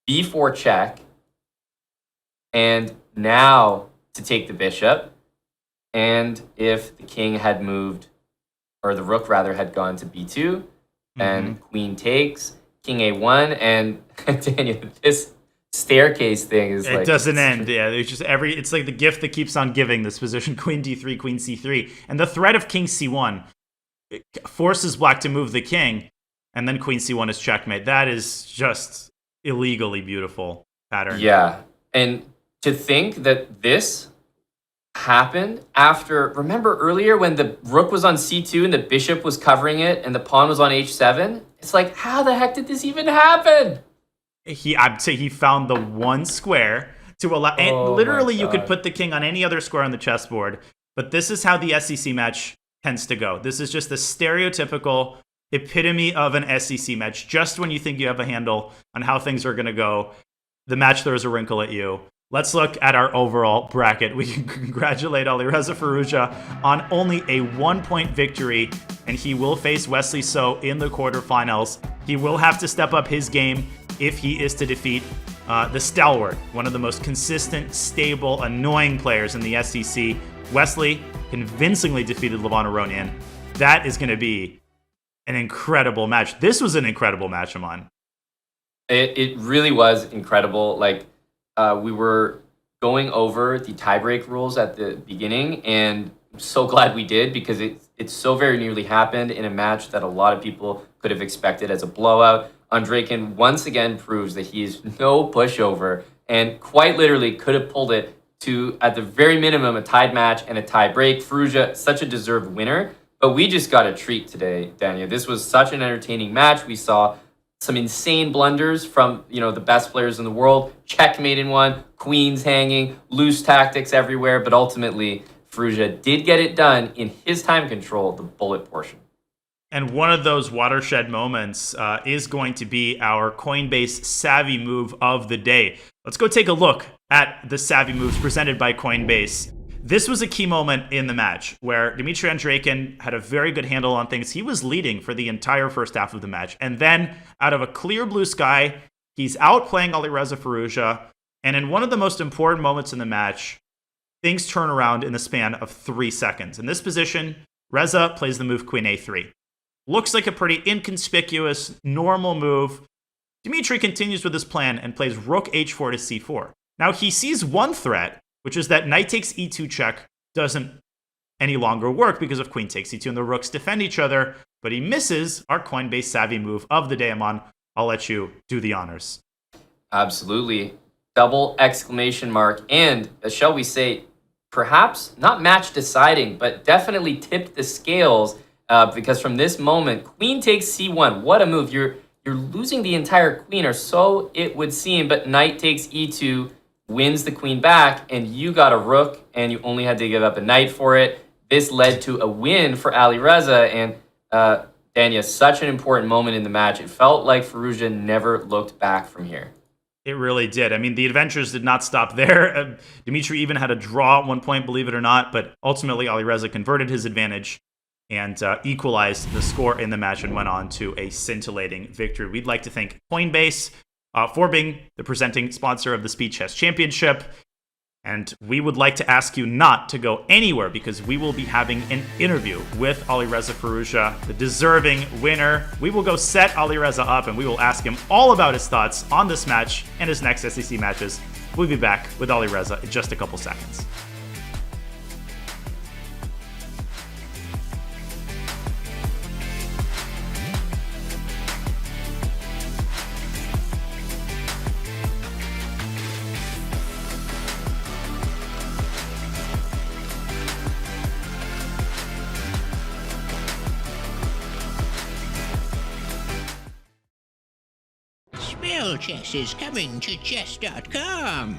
[SPEAKER 4] b4 check. And now to take the bishop. And if the king had moved, or the rook rather had gone to b2, and queen takes, king a1, and Daniel, this staircase thing is
[SPEAKER 2] it doesn't end. Yeah, there's just it's like the gift that keeps on giving, this position, queen d3, queen c3. And the threat of king c1 forces black to move the king, and then queen c1 is checkmate. That is just illegally beautiful pattern.
[SPEAKER 4] Yeah, and to think that this happened after, remember earlier when the rook was on c2 and the bishop was covering it and the pawn was on h7? It's like, how the heck did this even happen?
[SPEAKER 2] I'd say he found the one square to allow, and literally you could put the king on any other square on the chessboard, but this is how the SEC match tends to go. This is just the stereotypical epitome of an SEC match. Just when you think you have a handle on how things are going to go, the match throws a wrinkle at you. Let's look at our overall bracket. We can congratulate Alireza Firouzja on only a 1-point victory, and he will face Wesley So in the quarterfinals. He will have to step up his game if he is to defeat the stalwart, one of the most consistent, stable, annoying players in the SEC. Wesley convincingly defeated Levon Aronian. That is going to be an incredible match. This was an incredible match, Aman.
[SPEAKER 4] It really was incredible. Like, we were going over the tiebreak rules at the beginning, and I'm so glad we did, because it so very nearly happened in a match that a lot of people could have expected as a blowout. Andreikin once again proves that he is no pushover, and quite literally could have pulled it to, at the very minimum, a tied match and a tie break. Firouzja, such a deserved winner, but we just got a treat today, Daniel. This was such an entertaining match. We saw some insane blunders from, the best players in the world. Checkmate in one, queens hanging, loose tactics everywhere, but ultimately Firouzja did get it done in his time control, the bullet portion.
[SPEAKER 2] And one of those watershed moments is going to be our Coinbase savvy move of the day. Let's go take a look at the savvy moves presented by Coinbase. This was a key moment in the match where Dmitry Andreikin had a very good handle on things. He was leading for the entire first half of the match. And then, out of a clear blue sky, he's outplaying Alireza Firouzja. And in one of the most important moments in the match, things turn around in the span of 3 seconds. In this position, Reza plays the move queen a3. Looks like a pretty inconspicuous, normal move. Dmitry continues with his plan and plays rook h4 to c4. Now, he sees one threat, which is that knight takes e2 check doesn't any longer work because of queen takes e2 and the rooks defend each other, but he misses our Coinbase savvy move of the day, Aman. I'll let you do the honors.
[SPEAKER 4] Absolutely. Double exclamation mark. And, shall we say, perhaps not match deciding, but definitely tipped the scales, because from this moment, queen takes c1. What a move. You're losing the entire queen, or so it would seem, but knight takes e2, wins the queen back, and you got a rook, and you only had to give up a knight for it. This led to a win for Alireza, and Dania, such an important moment in the match. It felt like Firouzja never looked back from here.
[SPEAKER 2] It really did. I mean, the adventures did not stop there. Dmitry even had a draw at one point, believe it or not, but ultimately Alireza converted his advantage and equalized the score in the match and went on to a scintillating victory. We'd like to thank Coinbase for being the presenting sponsor of the Speed Chess Championship. And we would like to ask you not to go anywhere, because we will be having an interview with Alireza Firouzja, the deserving winner. We will go set Alireza up and we will ask him all about his thoughts on this match and his next SEC matches. We'll be back with Alireza in just a couple seconds.
[SPEAKER 16] Spell Chess is coming to chess.com.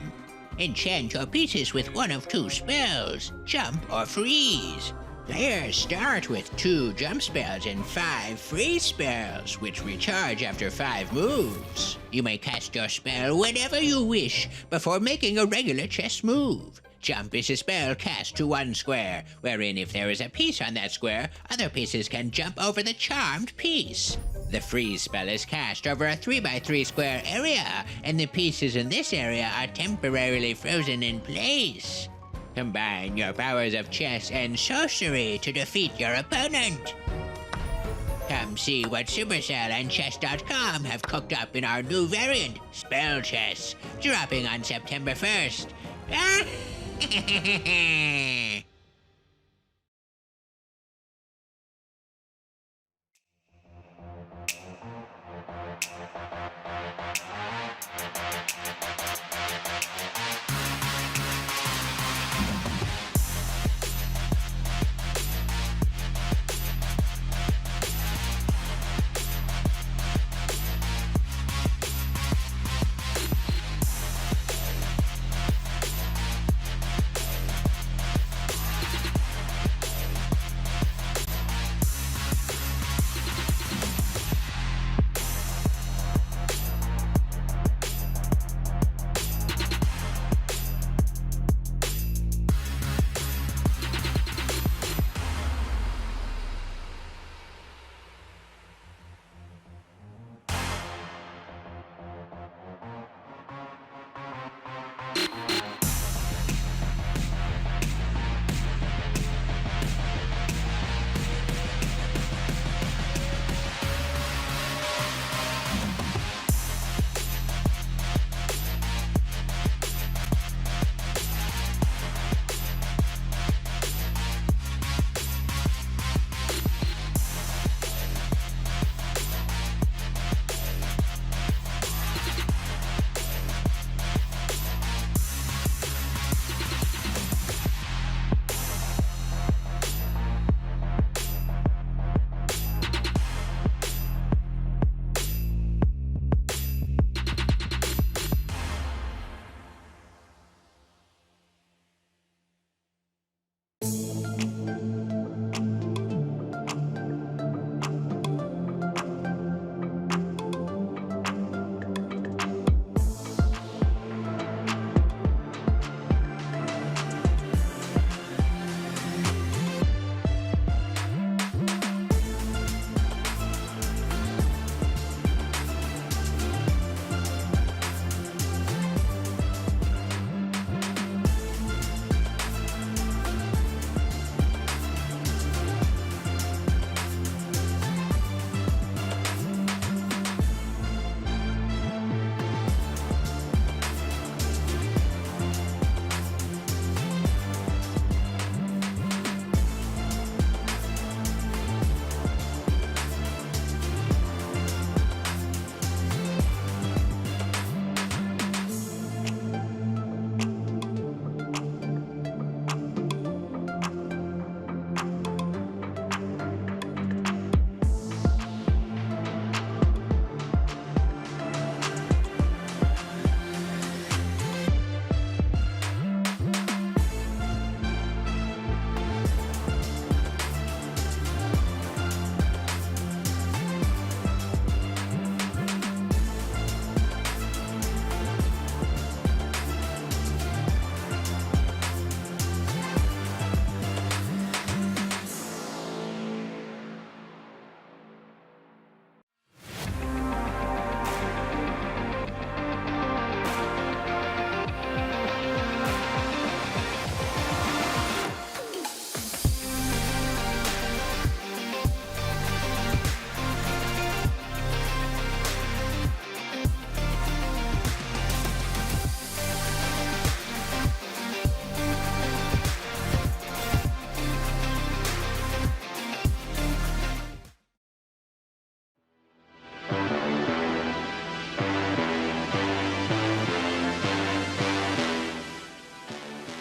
[SPEAKER 16] Enchant your pieces with one of 2 spells, jump or freeze. Players start with 2 jump spells and 5 freeze spells, which recharge after 5 moves. You may cast your spell whenever you wish before making a regular chess move. Jump is a spell cast to one square, wherein if there is a piece on that square, other pieces can jump over the charmed piece. The freeze spell is cast over a 3x3 square area, and the pieces in this area are temporarily frozen in place. Combine your powers of chess and sorcery to defeat your opponent. Come see what Supercell and Chess.com have cooked up in our new variant, Spell Chess, dropping on September 1st.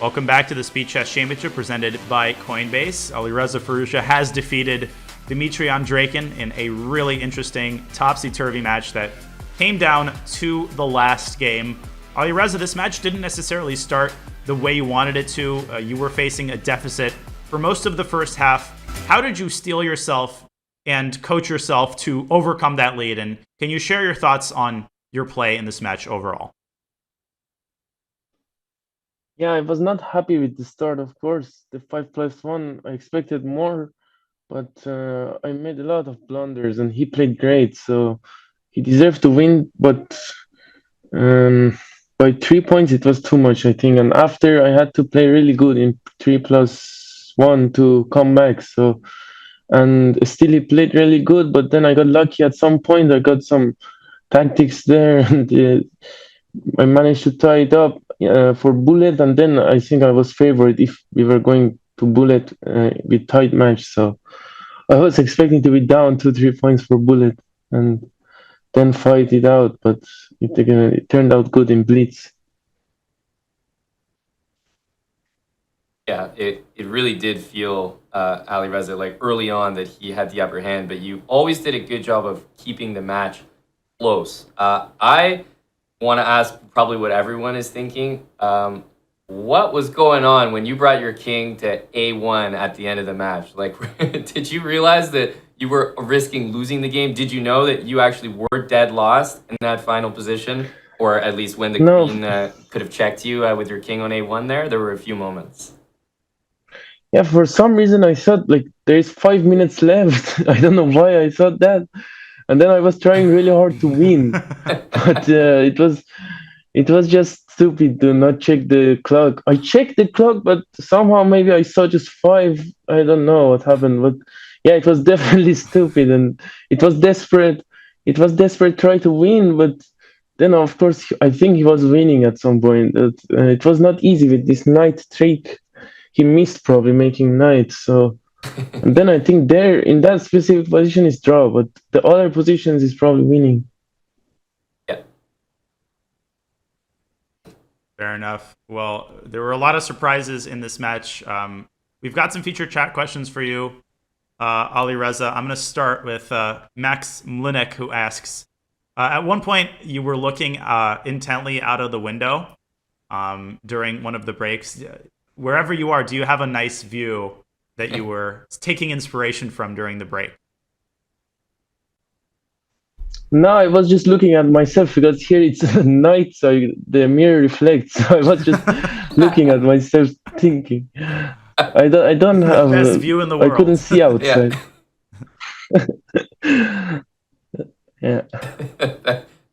[SPEAKER 2] Welcome back to the Speed Chess Championship presented by Coinbase. Alireza Firouzja has defeated Dmitry Andreikin in a really interesting topsy-turvy match that came down to the last game. Alireza, this match didn't necessarily start the way you wanted it to. You were facing a deficit for most of the first half. How did you steel yourself and coach yourself to overcome that lead? And can you share your thoughts on your play in this match overall?
[SPEAKER 17] Yeah, I was not happy with the start, of course. The 5+1, I expected more, but I made a lot of blunders and he played great, so he deserved to win, but by 3 points it was too much, I think. And after I had to play really good in 3+1 to come back, so and still he played really good, but then I got lucky at some point. I got some tactics there and I managed to tie it up for bullet, and then I think I was favored if we were going to bullet with tight match. So I was expecting to be down 2-3 points for bullet and then fight it out, but it turned out good in blitz.
[SPEAKER 4] Yeah, it really did feel, Alireza, like early on that he had the upper hand, but you always did a good job of keeping the match close. I want to ask probably what everyone is thinking. What was going on when you brought your king to A1 at the end of the match? Like, did you realize that you were risking losing the game? Did you know that you actually were dead lost in that final position? Or at least when the queen could have checked you with your king on A1 there were a few moments.
[SPEAKER 17] Yeah, for some reason I thought like there's 5 minutes left. I don't know why I thought that. And then I was trying really hard to win. But it was just stupid to not check the clock. I checked the clock, but somehow maybe I saw just 5. I don't know what happened, but yeah, it was definitely stupid and it was desperate. It was desperate try to win, but then of course I think he was winning at some point. It was not easy with this knight trick. He missed probably making knight, so and then I think there in that specific position is draw, but the other positions is probably winning.
[SPEAKER 4] Yeah.
[SPEAKER 2] Fair enough. Well, there were a lot of surprises in this match. We've got some featured chat questions for you, Alireza. I'm going to start with Max Mlinek, who asks, at one point you were looking intently out of the window during one of the breaks. Wherever you are, do you have a nice view that you were taking inspiration from during the break?
[SPEAKER 17] No, I was just looking at myself because here it's night, so the mirror reflects. So I was just looking at myself, thinking. I don't have
[SPEAKER 2] best view in the world.
[SPEAKER 17] I couldn't see outside. Yeah.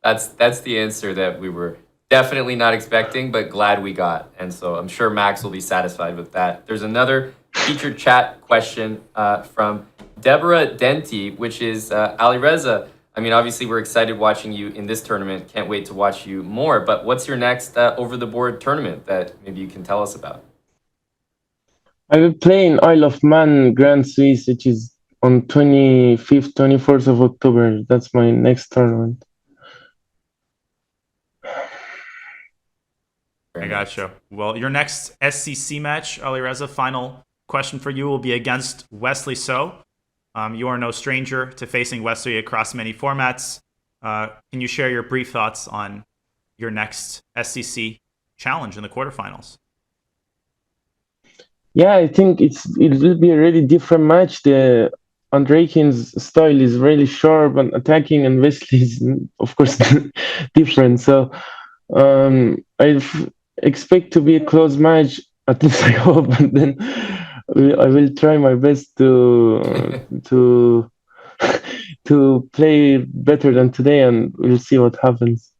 [SPEAKER 4] That's the answer that we were definitely not expecting, but glad we got. And so I'm sure Max will be satisfied with that. There's another featured chat question from Deborah Denti, which is, Alireza, I mean, obviously we're excited watching you in this tournament. Can't wait to watch you more. But what's your next over-the-board tournament that maybe you can tell us about?
[SPEAKER 17] I will play in Isle of Man Grand Swiss, which is on 25th, 24th of October. That's my next tournament.
[SPEAKER 2] I gotcha. Well, your next SCC match, Alireza, final question for you will be against Wesley So. You are no stranger to facing Wesley across many formats. Can you share your brief thoughts on your next SCC challenge in the quarterfinals?
[SPEAKER 17] Yeah, I think it will be a really different match. The Andreikin's style is really sharp and attacking, and Wesley's, of course, different. So I expect to be a close match, at least I hope, and then I will try my best to play better than today, and we'll see what happens.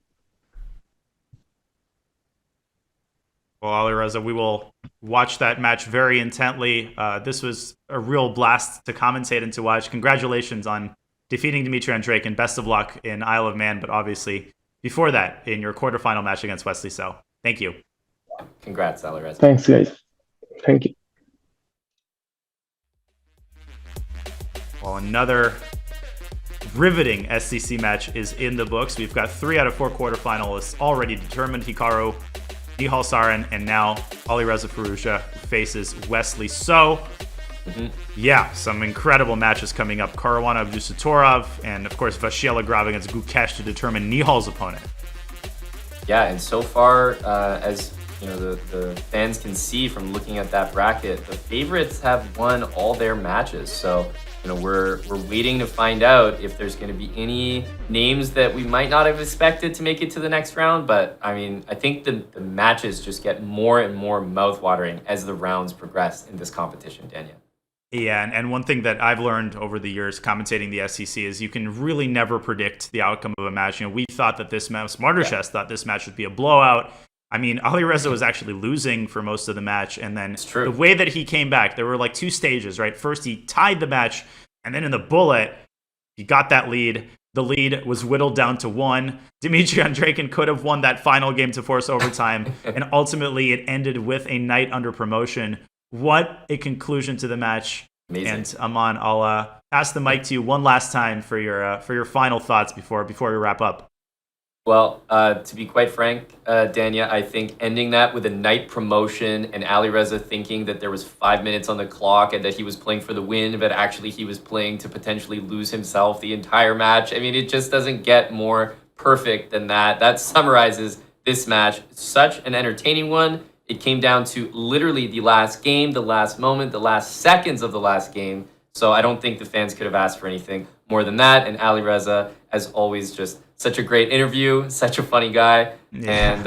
[SPEAKER 2] Well, Alireza, we will watch that match very intently. This was a real blast to commentate and to watch. Congratulations on defeating Dmitry Andreikin. Best of luck in Isle of Man, but obviously before that in your quarterfinal match against Wesley So. Thank you.
[SPEAKER 4] Congrats, Alireza.
[SPEAKER 17] Thanks, guys. Thank you.
[SPEAKER 2] Well, another riveting SCC match is in the books. We've got 3 out of 4 quarterfinalists already determined. Hikaru Nakamura and now Alireza Firouzja faces Wesley So. Yeah, some incredible matches coming up. Caruana Abdusatorov and, of course, Vasyl Agrava against Gukesh to determine Nihal's opponent.
[SPEAKER 4] Yeah, and so far, as you know, the fans can see from looking at that bracket, the favorites have won all their matches. So we're waiting to find out if there's going to be any names that we might not have expected to make it to the next round. But I mean, I think the matches just get more and more mouthwatering as the rounds progress in this competition, Daniel.
[SPEAKER 2] Yeah, and one thing that I've learned over the years commentating the SEC is you can really never predict the outcome of a match. We thought that this match, Smarter Chess thought this match would be a blowout. I mean, Alireza was actually losing for most of the match, and then the way that he came back, there were like two stages, right? First, he tied the match, and then in the bullet, he got that lead. The lead was whittled down to 1. Dmitry Andreikin could have won that final game to force overtime, and ultimately it ended with a night under promotion. What a conclusion to the match.
[SPEAKER 4] Amazing.
[SPEAKER 2] And Aman, I'll pass the mic to you one last time for your final thoughts before we wrap up.
[SPEAKER 4] Well, to be quite frank, Dania, I think ending that with a night promotion and Alireza thinking that there was 5 minutes on the clock and that he was playing for the win, but actually he was playing to potentially lose himself the entire match. I mean, it just doesn't get more perfect than that. That summarizes this match. Such an entertaining one. It came down to literally the last game, the last moment, the last seconds of the last game. So I don't think the fans could have asked for anything more than that. And Alireza, as always, just such a great interview, such a funny guy. Yeah. And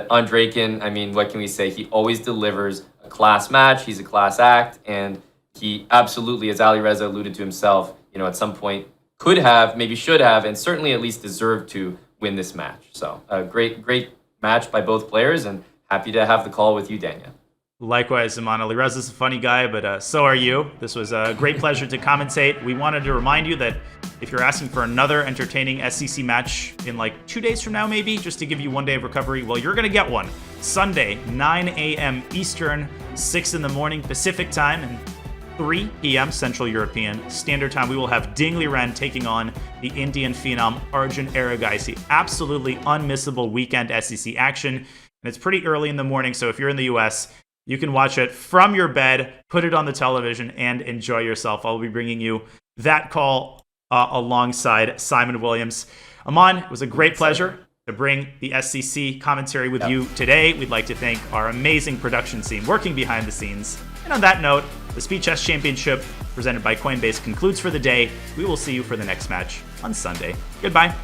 [SPEAKER 4] Andreikin, I mean, what can we say? He always delivers a class match. He's a class act. And he absolutely, as Alireza alluded to himself, at some point could have, maybe should have, and certainly at least deserved to win this match. So a great match by both players, and happy to have the call with you, Daniel.
[SPEAKER 2] Likewise, Aman. Alireza's a funny guy, but so are you. This was a great pleasure to commentate. We wanted to remind you that if you're asking for another entertaining SEC match in like 2 days from now, maybe, just to give you 1 day of recovery, well, you're going to get one. Sunday, 9 a.m. Eastern, 6 in the morning Pacific time, and 3 p.m. Central European Standard Time. We will have Ding Liren taking on the Indian phenom Arjun Erigaisi. Absolutely unmissable weekend SEC action. And it's pretty early in the morning, so if you're in the US, you can watch it from your bed, put it on the television, and enjoy yourself. I'll be bringing you that call alongside Simon Williams. Aman, it was a great pleasure to bring the SEC commentary with you today. We'd like to thank our amazing production team working behind the scenes. And on that note, the Speed Chess Championship presented by Coinbase concludes for the day. We will see you for the next match on Sunday. Goodbye.